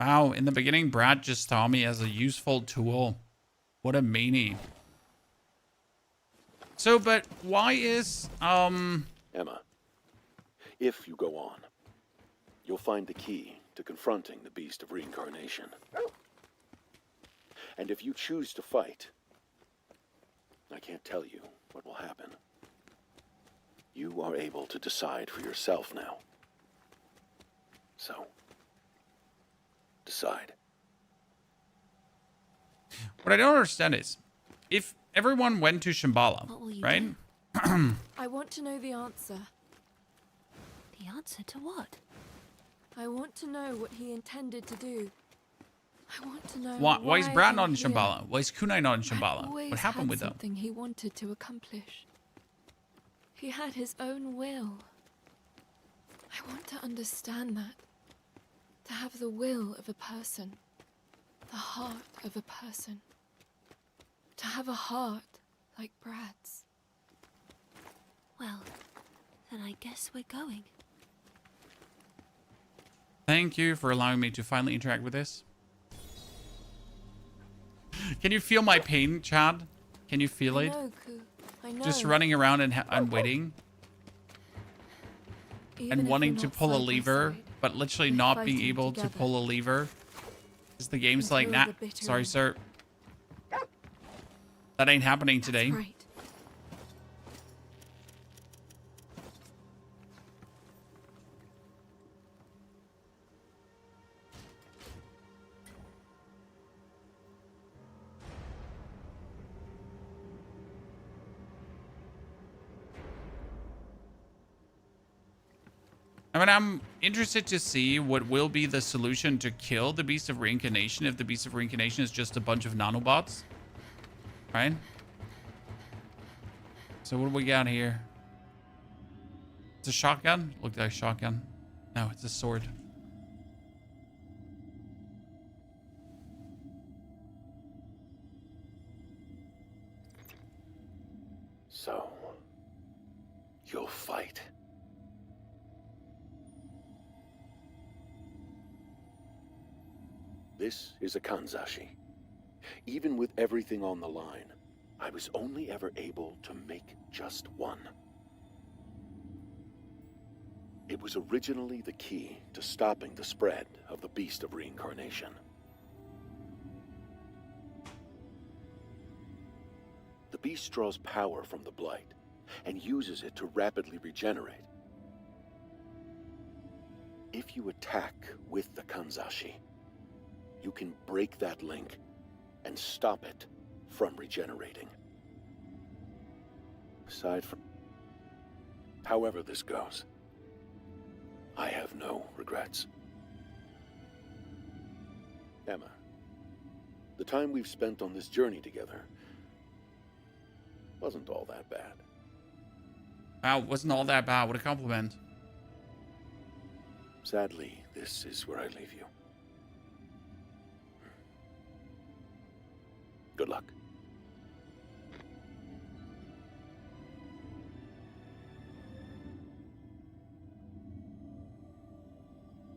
Wow, in the beginning, Brad just saw me as a useful tool. What a meanie. So, but why is, Emma, if you go on, you'll find the key to confronting the Beast of Reincarnation. And if you choose to fight, I can't tell you what will happen. You are able to decide for yourself now. So, decide. What I don't understand is, if everyone went to Shambhala, right? I want to know the answer. The answer to what? I want to know what he intended to do. I want to know Why is Brad not in I'm here. Shambhala? Why is Kunai not in Shambhala? Always What happened had with them? something he wanted to accomplish. He had his own will. I want to understand that. To have the will of a person. The heart of a person. To have a heart like Brad's. Well, then I guess we're going. Thank you for allowing me to finally interact with this. Can you feel my pain, Chad? Can you feel it? I know. Just running around and waiting. Even And if wanting we're to not pull a side by lever, side, but literally we're not being fighting able to together. pull a lever. Because the game's like, nah, Until the bitter sorry, end. sir. That ain't happening today. Right. I mean, I'm interested to see what will be the solution to kill the Beast of Reincarnation if the Beast of Reincarnation is just a bunch of nanobots. Right? So what do we got here? It's a shotgun? Looked like a shotgun. No, it's a sword. So, you'll fight. This is a kanzashi. Even with everything on the line, I was only ever able to make just one. It was originally the key to stopping the spread of the Beast of Reincarnation. The beast draws power from the blight and uses it to rapidly regenerate. If you attack with the kanzashi, you can break that link and stop it from regenerating. Aside from however this goes, I have no regrets. Emma, the time we've spent on this journey together wasn't all that bad. Wow, wasn't all that bad. What a compliment. Sadly, this is where I leave you. Good luck.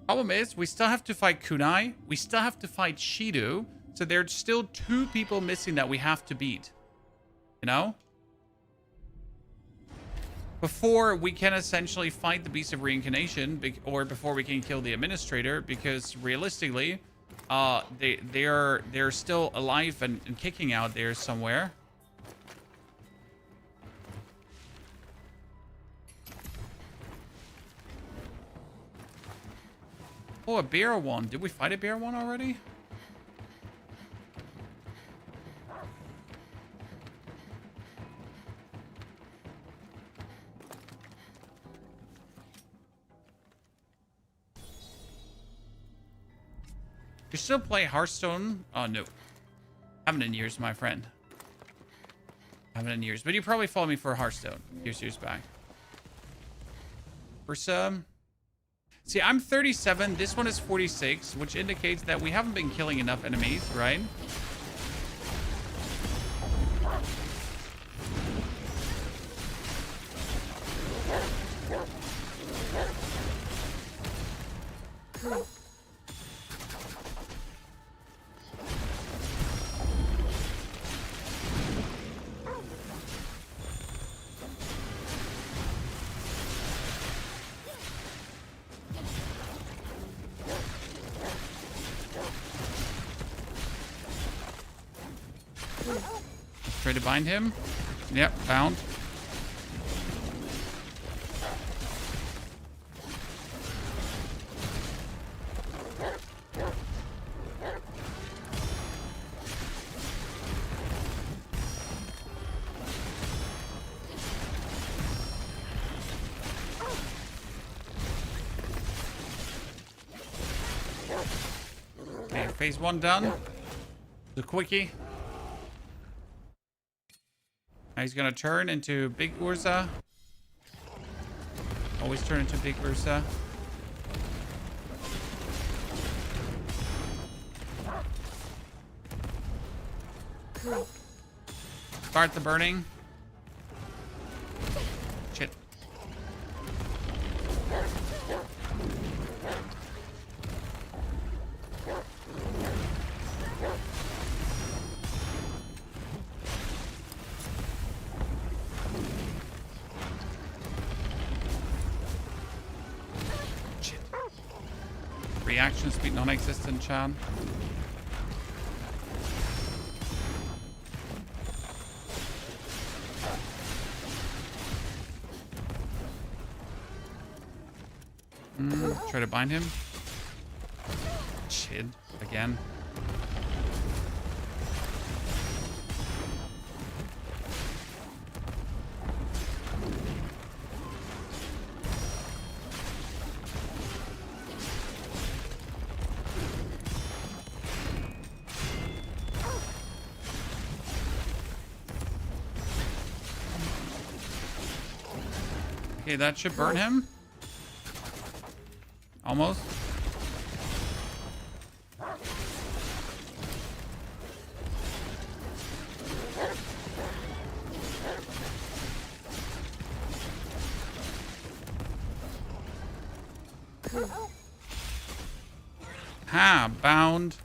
Problem is, we still have to fight Kunai. We still have to fight Shido. So there's still 2 people missing that we have to beat. You know? Before we can essentially fight the Beast of Reincarnation, or before we can kill the Administrator, because realistically, they're still alive and kicking out there somewhere. Oh, a bear one. Did we fight a bear one already? You still play Hearthstone? Oh, no. Haven't in years, my friend. Haven't in years. But you probably followed me for Hearthstone. Years back. For some... See, I'm 37. This one is 46, which indicates that we haven't been killing enough enemies, right? Try to bind him. Yep, bound. Okay, phase 1 done. The quickie. Now he's gonna turn into Big Ursa. Always turn into Big Ursa. Start the burning. Shit. Reaction speed non-existent, Chan. Try to bind him. Shit, again. Okay, that should burn him. Almost. Ha, bound.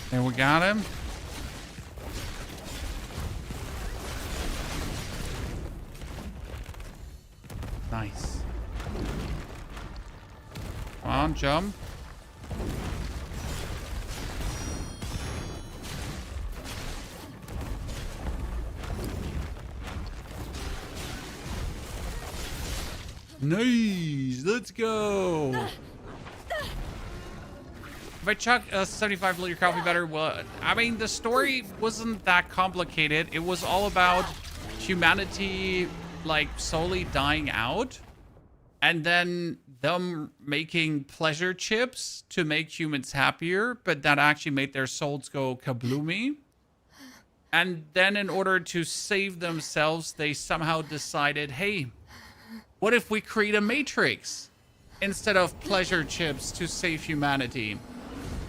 There, we got him. Nice. Come on, jump. Nice. Let's go. If I chuck a 75-liter coffee better, well, I mean, the story wasn't that complicated. It was all about humanity, like, slowly dying out. And then them making pleasure chips to make humans happier. But that actually made their souls go kabloomy. And then in order to save themselves, they somehow decided, hey, what if we create a matrix instead of pleasure chips to save humanity?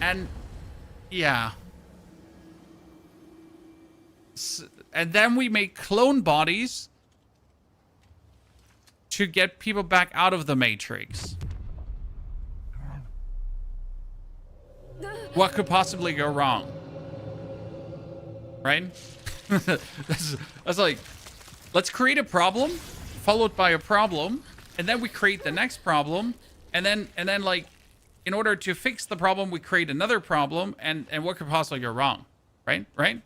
And yeah. And then we make clone bodies to get people back out of the matrix. What could possibly go wrong? Right? That's like, let's create a problem followed by a problem, and then we create the next problem, and then like, in order to fix the problem, we create another problem, and what could possibly go wrong? Right? Right?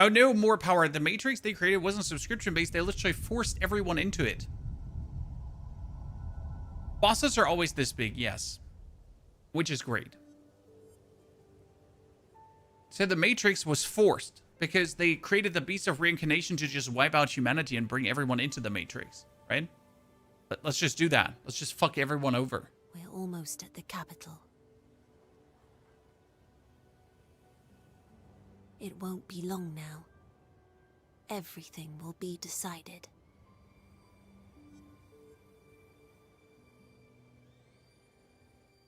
Oh no, more power. The Matrix they created wasn't subscription-based. They literally forced everyone into it. Bosses are always this big, yes. Which is great. So the Matrix was forced because they created the Beast of Reincarnation to just wipe out humanity and bring everyone into the Matrix, right? Let's just do that. Let's just fuck everyone over. We're almost at the capital. It won't be long now. Everything will be decided.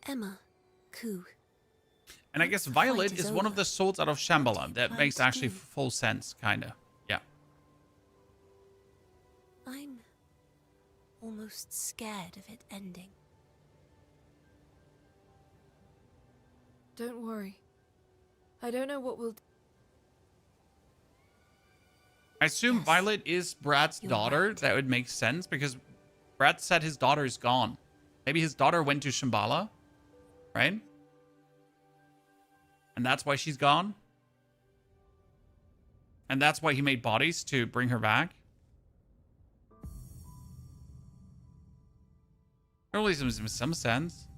Emma, Ku. And I guess Violet is one of the souls out of Shambhala. That makes actually full sense, kinda. Yeah. I'm almost scared of it ending. Don't worry. I don't know what we'll do. I assume Violet is Brad's daughter. Right. That would make sense because Brad said his daughter is gone. Maybe his daughter went to Shambhala, right? And that's why she's gone. And that's why he made bodies to bring her back. Probably some sense.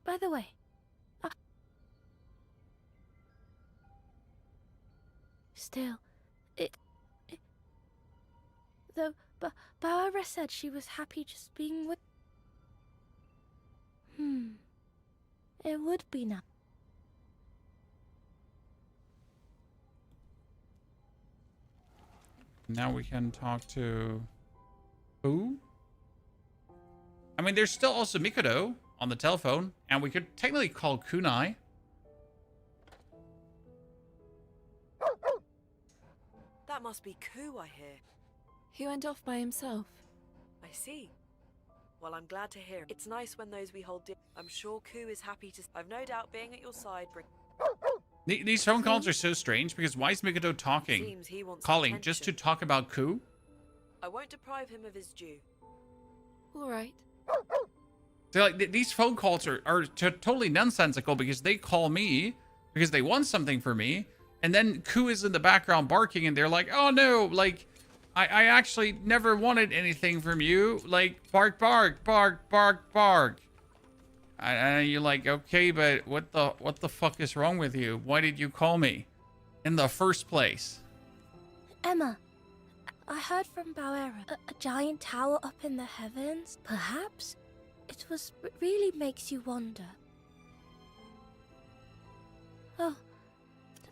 By the way, still, though, Barbara said she was happy just being with. It would be nice. Now we can talk to who? I mean, there's still also Mikado on the telephone, and we could technically call Kunai. That must be Ku, I hear. He went off by himself. I see. Well, I'm glad to hear him. It's nice when those we hold dear. I'm sure Ku is happy to. I've no doubt being at your side. These phone calls are so strange because why is Mikado talking? Seems he wants calling attention. just to talk about Ku? I won't deprive him of his due. All right. So, like, these phone calls are totally nonsensical because they call me because they want something for me, And then Ku is in the background barking, and they're like, oh no, like, I actually never wanted anything from you. Like, bark, bark, bark, bark, bark. And you're like, okay, but what the fuck is wrong with you? Why did you call me in the first place? Emma, I heard from Bauera, a giant tower up in the heavens. Perhaps it really makes you wonder. Oh,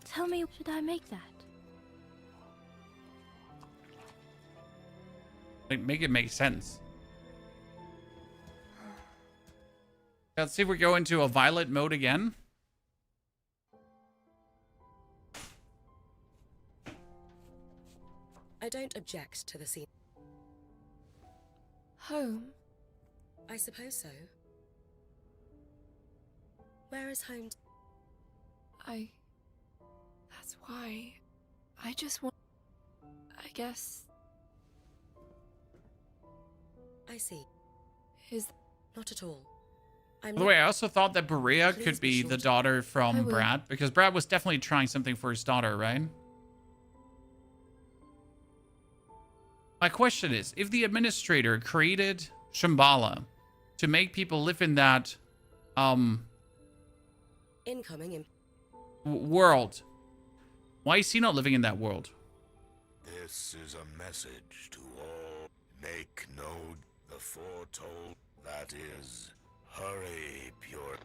tell me, should I make that? Like, make it make sense. Let's see if we go into a violet mode again. I don't object to the scene. Home? I suppose so. Where is home? That's why. I just want... I guess... I see. Is... Not at all. By the way, I also thought that Berea Please could be be sure the to- daughter I from will. Brad, because Brad was definitely trying something for his daughter, right? My question is, if the administrator created Shambhala to make people live in that Incoming in... world, why is he not living in that world? This is a message to all. Make known the foretold. That is, hurry, pure.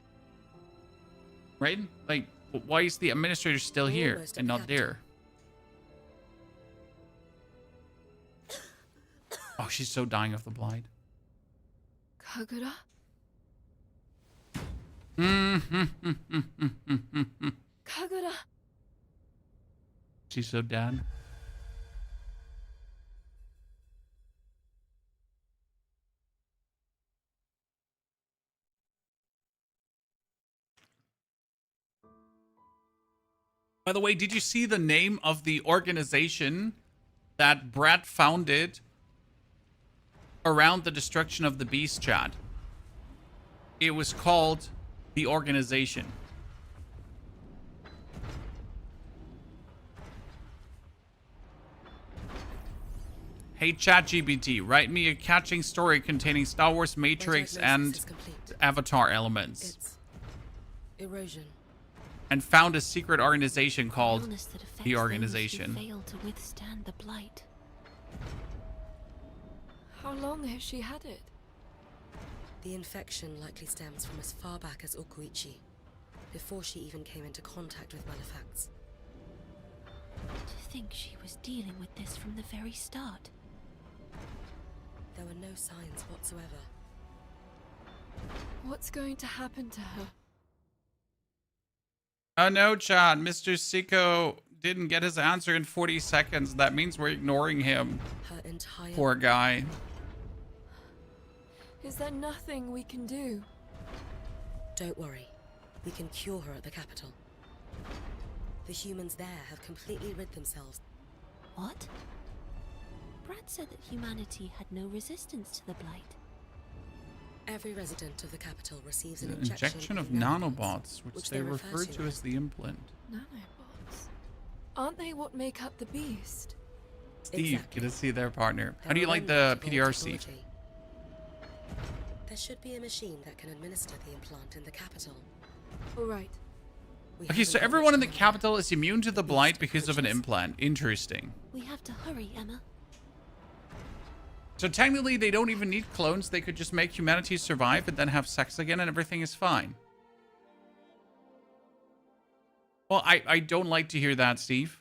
Right? Like, why is the administrator still here Almost and at not the there? Oh, she's so dying of the blight. Kagura? Kagura! She's so dead. By the way, did you see the name of the organization that Brad founded around the destruction of the beast, Chad? It was called the Organization. Hey ChatGPT, write me a catching story containing Star Wars Matrix diagnosis and is complete. Avatar elements. It's... erosion. And found a secret organization called Illness that affects the those who Organization. fail to withstand the blight. How long has she had it? The infection likely stems from as far back as Okuichi, before she even came into contact with Malefacts. To think she was dealing with this from the very start. There were no signs whatsoever. What's going to happen to her? Oh no, Chad. Mr. Siko didn't get his answer in 40 seconds. That means we're ignoring him. Her entire... Poor guy. Is there nothing we can do? Don't worry. We can cure her at the capital. The humans there have completely rid themselves. What? Brad said that humanity had no resistance to the blight. Every resident of the capital receives an An injection, injection of of nanobots, which they refer refer to as the implant. Nanobots? Aren't they what make up the beast? Steve, Exactly. good to see their partner. How They're do you a like the remnant of old PDR, Steve? technology. There should be a machine that can administer the implant in the capital. All right. We Okay, so haven't got everyone in much the time. capital is immune to the blight because of an implant. Interesting. We have to hurry, Emma. So technically, they don't even need clones. They could just make humanity survive and then have sex again and everything is fine. Well, I don't like to hear that, Steve.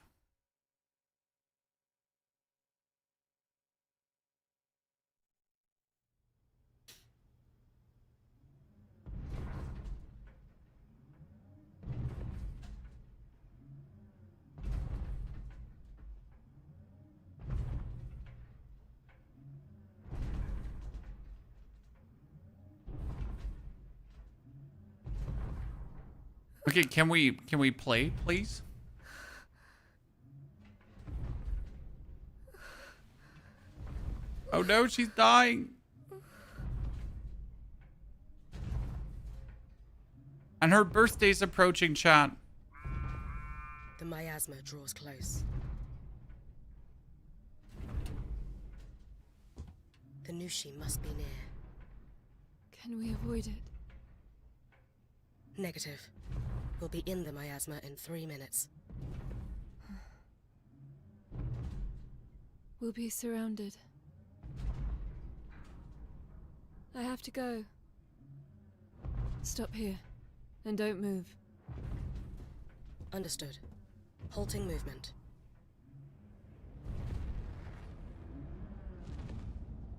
Okay, can we play, please? Oh no, she's dying. And her birthday's approaching, chat. The miasma draws close. The Nushi must be near. Can we avoid it? Negative. We'll be in the miasma in 3 minutes. We'll be surrounded. I have to go. Stop here, and don't move. Understood. Halting movement.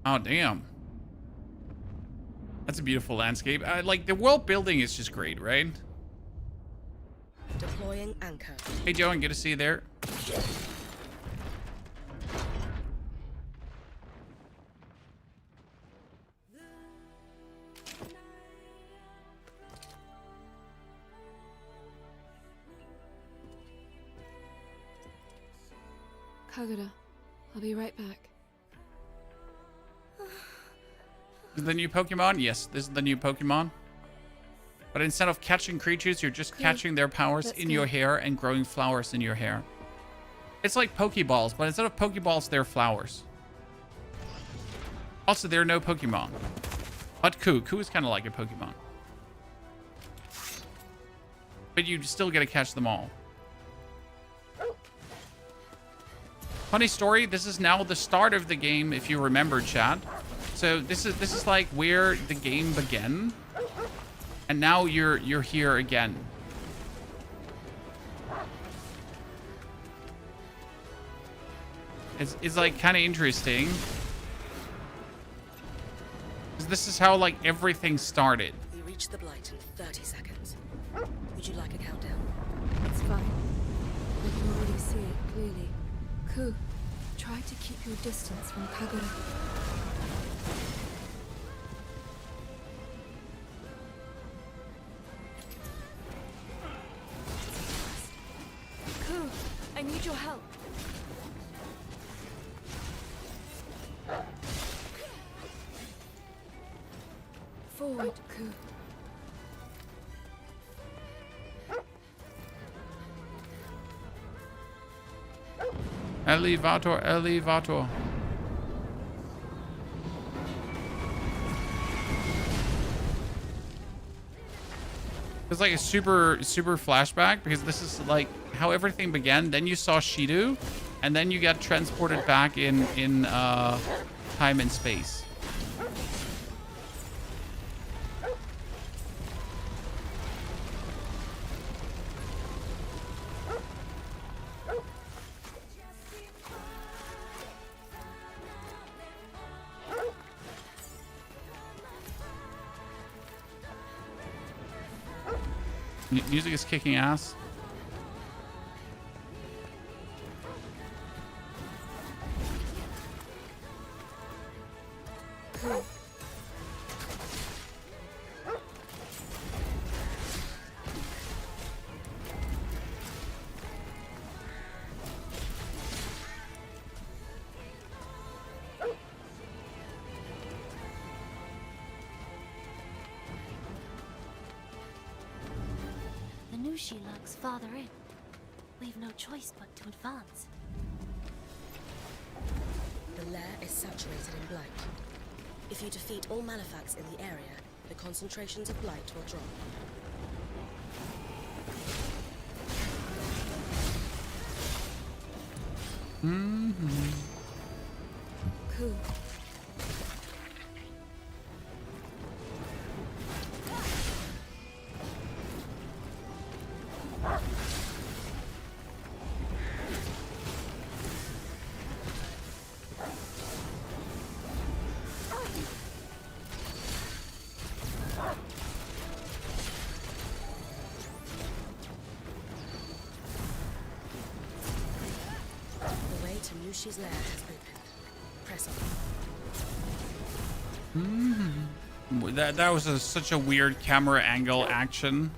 Oh, damn. That's a beautiful landscape. Like, the world building is just great, right? Deploying anchor. Hey, Joan, good to see you there. Kagura, I'll be right back. Is the new Pokemon? Yes, this is the new Pokemon. But instead of catching creatures, you're just catching their powers in your hair and growing flowers in your hair. It's like Pokeballs, but instead of Pokeballs, they're flowers. Also, there are no Pokemon. But Ku. Ku is kind of like a Pokemon. But you still get to catch them all. Funny story, this is now the start of the game, if you remember, Chad. So this is like where the game began. And now you're here again. It's like kind of interesting. 'Cause this is how like everything started. We reach the Blight in 30 seconds. Would you like a countdown? It's fine. I can already see it clearly. Ku, try to keep your distance from Kagura. Ku, I need your help. Forward, Ku. Elevator, elevator. It's like a super flashback because this is like how everything began. Then you saw Shido, and then you got transported back in time and space. Music is kicking ass. She lurks farther in. We've no choice but to advance. The lair is saturated in blight. If you defeat all Malefacts in the area, the concentrations of blight will drop. Ku. Nushi's lair has opened. Press on. That was such a weird camera angle action.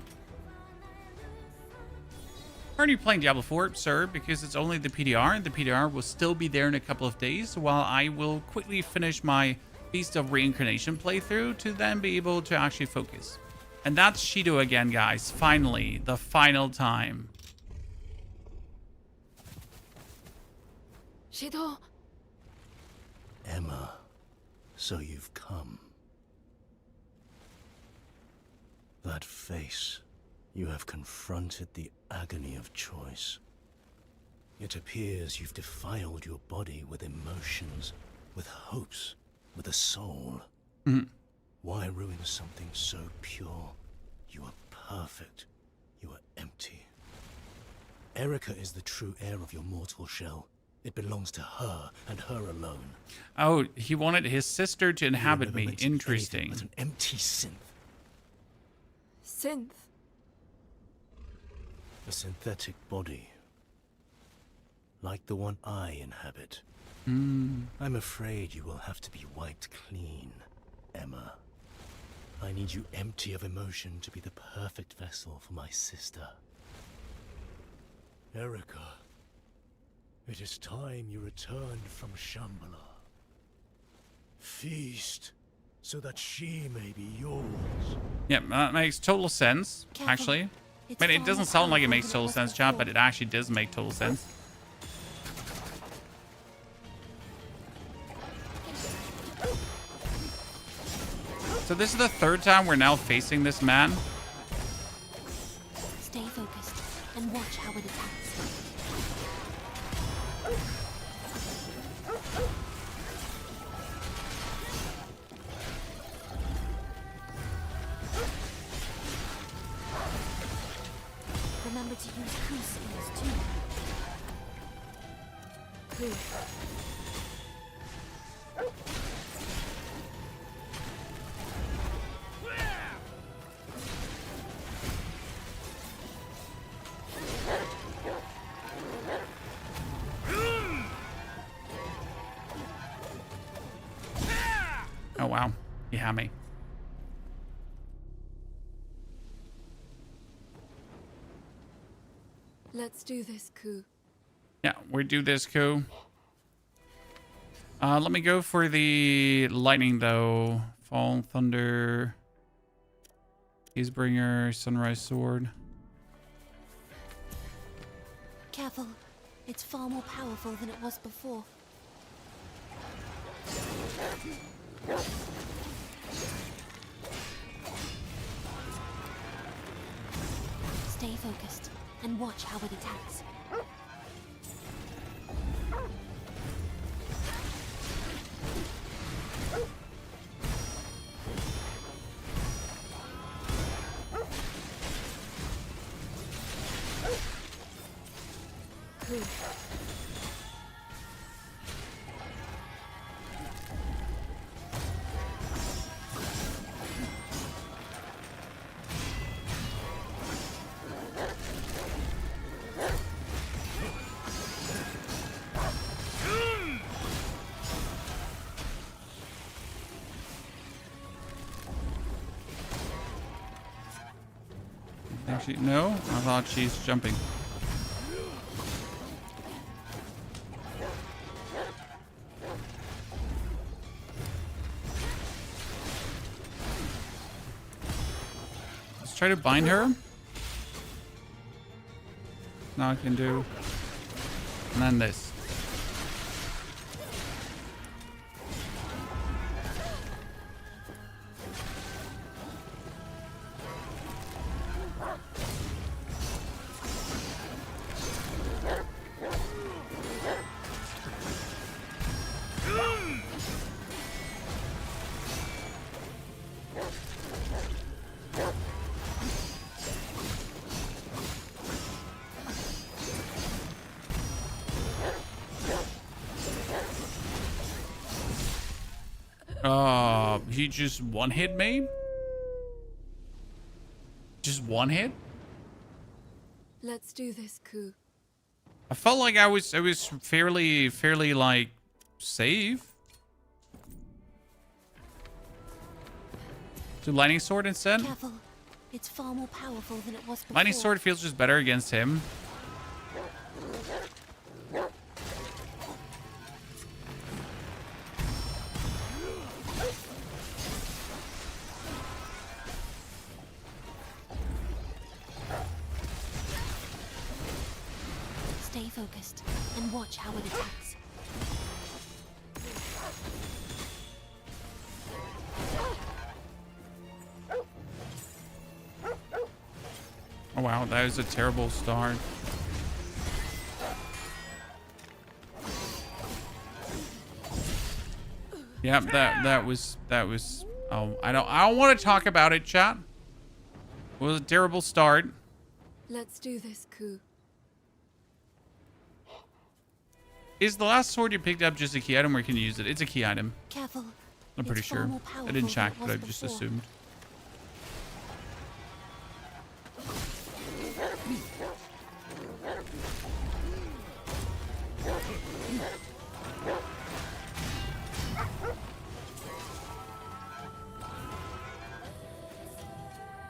Aren't you playing Diablo 4, sir? Because it's only the PDR, and the PDR will still be there in a couple of days, while I will quickly finish my Beast of Reincarnation playthrough to then be able to actually focus. And that's Shido again, guys. Finally, the final time. Shido! Emma, so you've come. That face, you have confronted the agony of choice. It appears you've defiled your body with emotions, with hopes, with a soul. Why ruin something so pure? You are perfect. You are empty. Erica is the true heir of your mortal shell. It belongs to her and her alone. Oh, he wanted his sister to inhabit me. Interesting. But an empty synth. Synth? A synthetic body. Like the one I inhabit. I'm afraid you will have to be wiped clean, Emma. I need you empty of emotion to be the perfect vessel for my sister. Erica, it is time you returned from Shambhala. Feast, so that she may be yours. Yeah, that makes total sense, actually. I mean, it doesn't sound like it makes total sense, chat, but it actually does make total sense. So this is the third time we're now facing this man. Stay focused and watch how it attacks. Remember to use coup skills too. Coup. Oh wow, he had me. Let's do this, Coup. Yeah, we do this, coup. Let me go for the lightning though. Fall, thunder, Easebringer, sunrise sword. Careful. It's far more powerful than it was before. Stay focused and watch how it attacks. Coup. Actually, no, I thought she's jumping. Let's try to bind her. Now I can do. And then this. He just one hit me? Just one hit? Let's do this, Coup. I felt like I was fairly like safe. Do lightning sword instead? Careful. It's far more powerful than it was before. Lightning sword feels just better against him. Stay focused and watch how it attacks. Oh wow, that was a terrible start. Yep, that was oh, I don't want to talk about it, chat. It was a terrible start. Let's do this, Ku. Is the last sword you picked up just a key item or can you use it? It's a key item. Careful. I'm pretty It's far sure. more I powerful didn't than check, it but was I just before. assumed.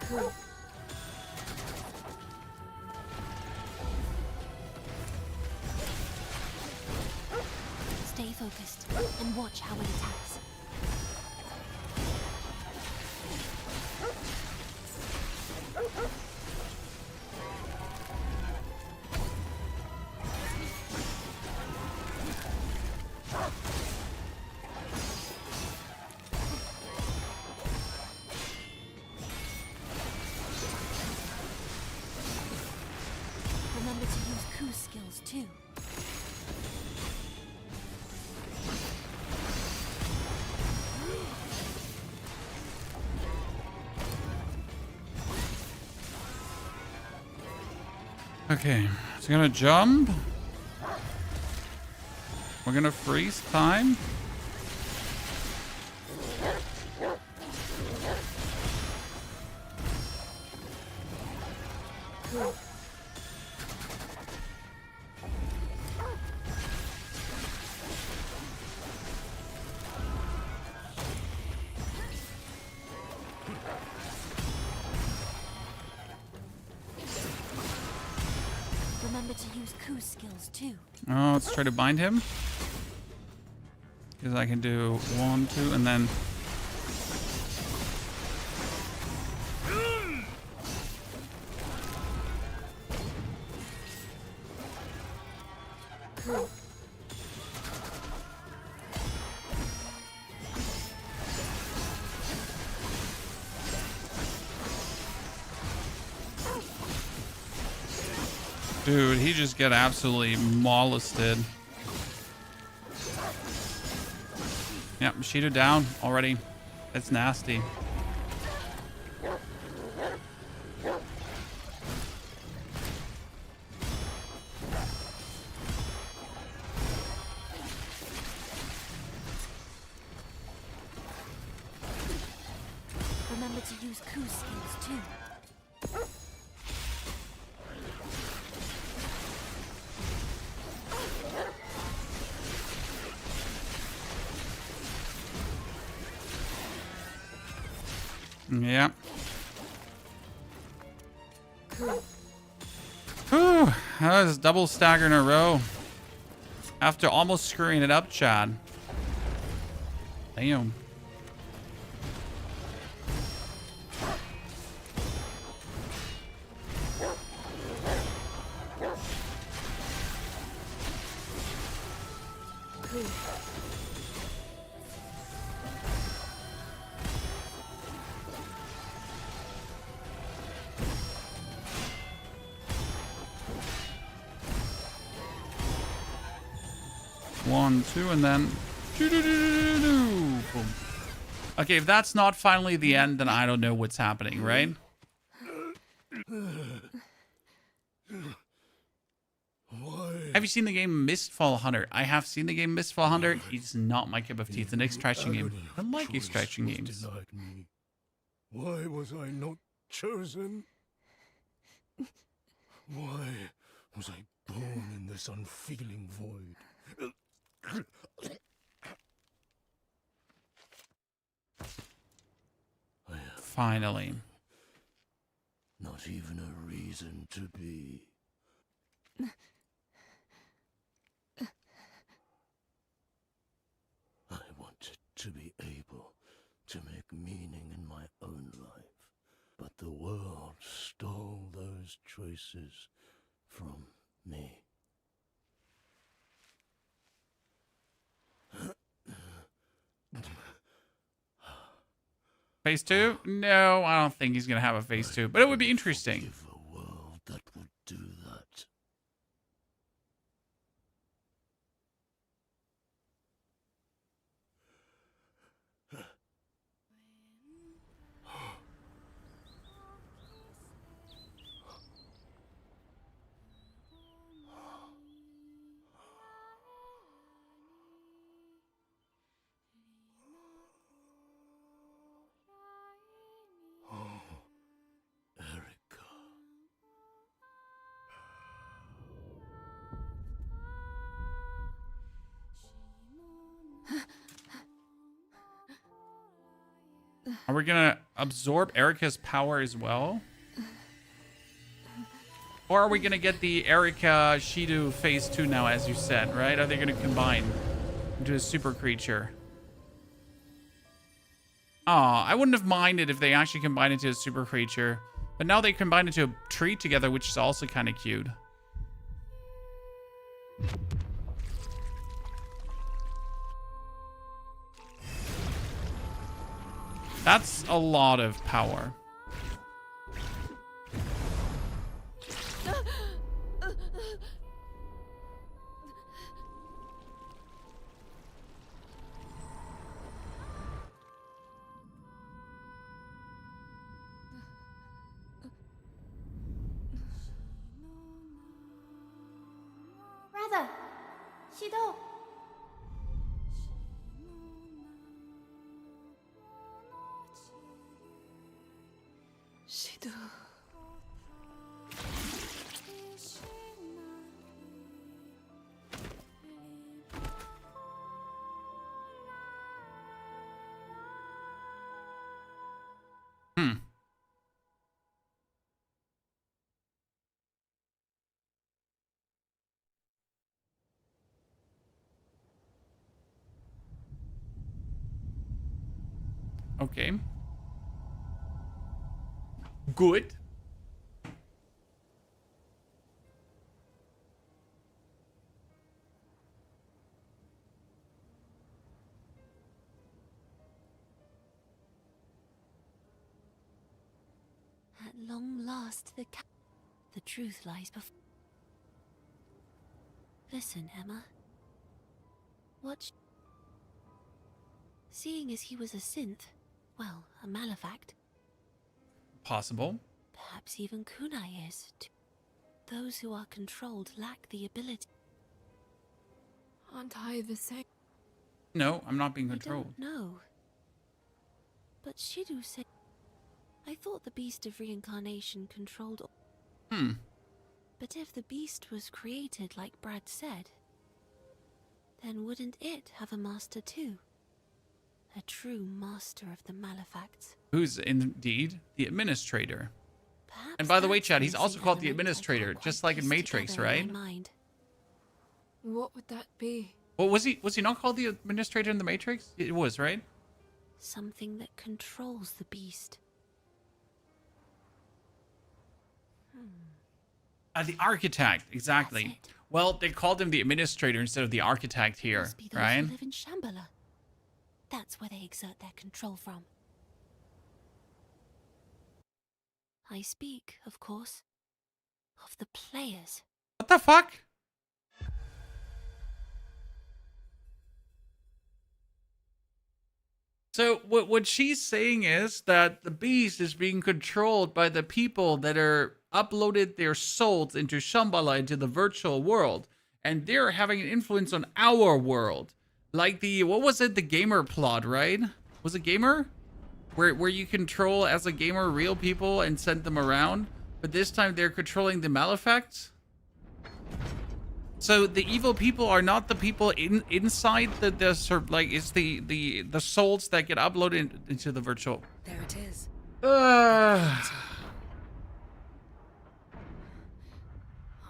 Ku. Stay focused and watch how it attacks. Remember to use Ku's skills too. Okay, so gonna jump. We're gonna freeze time. Ku. Remember to use Ku's skills too. Oh, let's try to bind him. Because I can do 1, 2, and then... Ku. Dude, he just got absolutely molested. Yep, Machida down already. That's nasty. Remember to use Ku's skills too. Yep. Ku. Whew, that was double stagger in a row. After almost screwing it up, Chad. Damn. Ku. One, two, and then... Boom. Okay, if that's not finally the end, then I don't know what's happening, right? Have you seen the game Mistfall Hunter? I have seen the game Mistfall Hunter. It's not my cup of tea. It's an extraction game. I like extraction games. Me. Why was I not chosen? Why was I born in this unfeeling void? Finally. Not even a reason to be. I wanted to be able to make meaning in my own life, but the world stole those choices from me. Phase 2? No, I don't think he's going to have a phase 2, but it would be interesting. Give a world that would do that. Are we gonna absorb Erica's power as well? Or are we gonna get the Erica Shido phase 2 now, as you said, right? Are they gonna combine into a super creature? Aw, I wouldn't have minded if they actually combined into a super creature. But now they combine into a tree together, which is also kind of cute. That's a lot of power. Brother! Shido! Shido. Okay. Good. At long last, the truth lies before. Listen, Emma. Seeing as he was a synth, well, a malefact. Possible. Perhaps even kunai is, too. Those who are controlled lack the ability. Aren't I the same? No, I'm not being controlled. No. But Shido said... I thought the Beast of Reincarnation controlled all. But if the beast was created like Brad said, then wouldn't it have a master too? A true master of the malefacts. Who's indeed the administrator. Perhaps And by the way, that's Chad, he's missing also called the element I administrator, can't just quite like in piece Matrix, together in right? my mind. What would that be? Well, was he not called the administrator in the Matrix? It was, right? Something that controls the beast. The architect, exactly. Well, they called him the administrator instead of the architect here, Must be those right? who live in Shambhala. That's where they exert their control from. I speak, of course, of the players. What the fuck? So what she's saying is that the beast is being controlled by the people that are uploaded their souls into Shambhala, into the virtual world, and they're having an influence on our world. Like the, what was it, the gamer plot, right? Was it gamer? Where you control as a gamer real people and send them around, but this time they're controlling the malefacts. So the evil people are not the people inside the sort of like, it's the souls that get uploaded into the virtual. There it is. Oh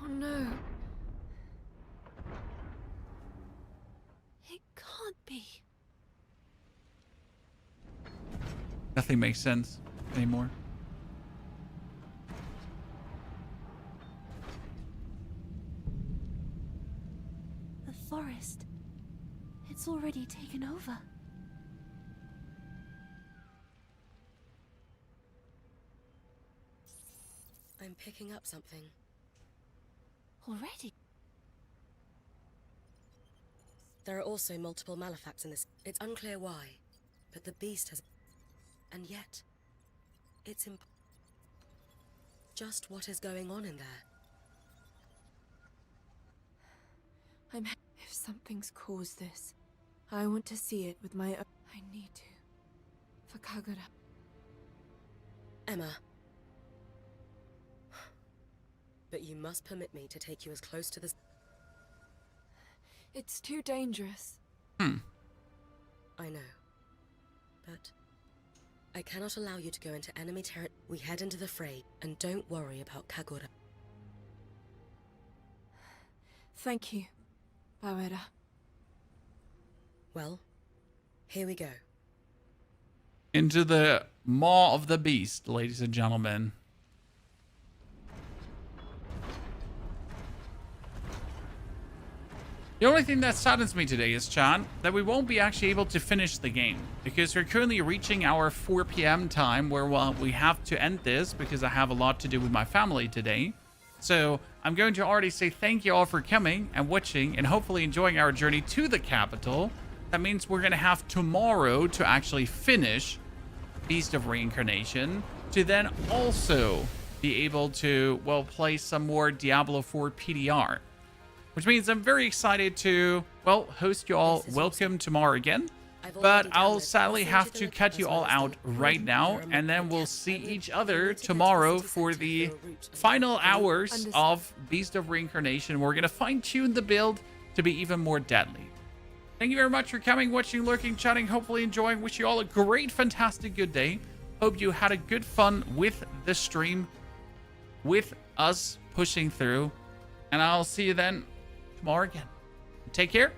no. It can't be. Nothing makes sense anymore. The forest. It's already taken over. I'm picking up something. Already? There are also multiple malefacts in this. It's unclear why, but the beast has... And yet, it's just what is going on in there. If something's caused this, I want to see it with my own... I need to. For Kagura. Emma. But you must permit me to take you as close to the... It's too dangerous. I know. But I cannot allow you to go into enemy territory. We head into the fray, and don't worry about Kagura. Thank you, Bawera. Well, here we go. Into the maw of the beast, ladies and gentlemen. The only thing that saddens me today is, Chan, that we won't be actually able to finish the game because we're currently reaching our 4 p.m. time where we have to end this because I have a lot to do with my family today. So I'm going to already say thank you all for coming and watching and hopefully enjoying our journey to the capital. That means we're going to have tomorrow to actually finish Beast of Reincarnation to then also be able to, well, play some more Diablo 4 PDR. Which means I'm very excited to, well, host you all. Welcome tomorrow again. But I'll sadly have to cut you all out right now. And then we'll see each other tomorrow for the final hours of Beast of Reincarnation. We're going to fine-tune the build to be even more deadly. Thank you very much for coming, watching, lurking, chatting, hopefully enjoying. Wish you all a great, fantastic, good day. Hope you had a good fun with the stream, with us pushing through. And I'll see you then tomorrow again. Take care.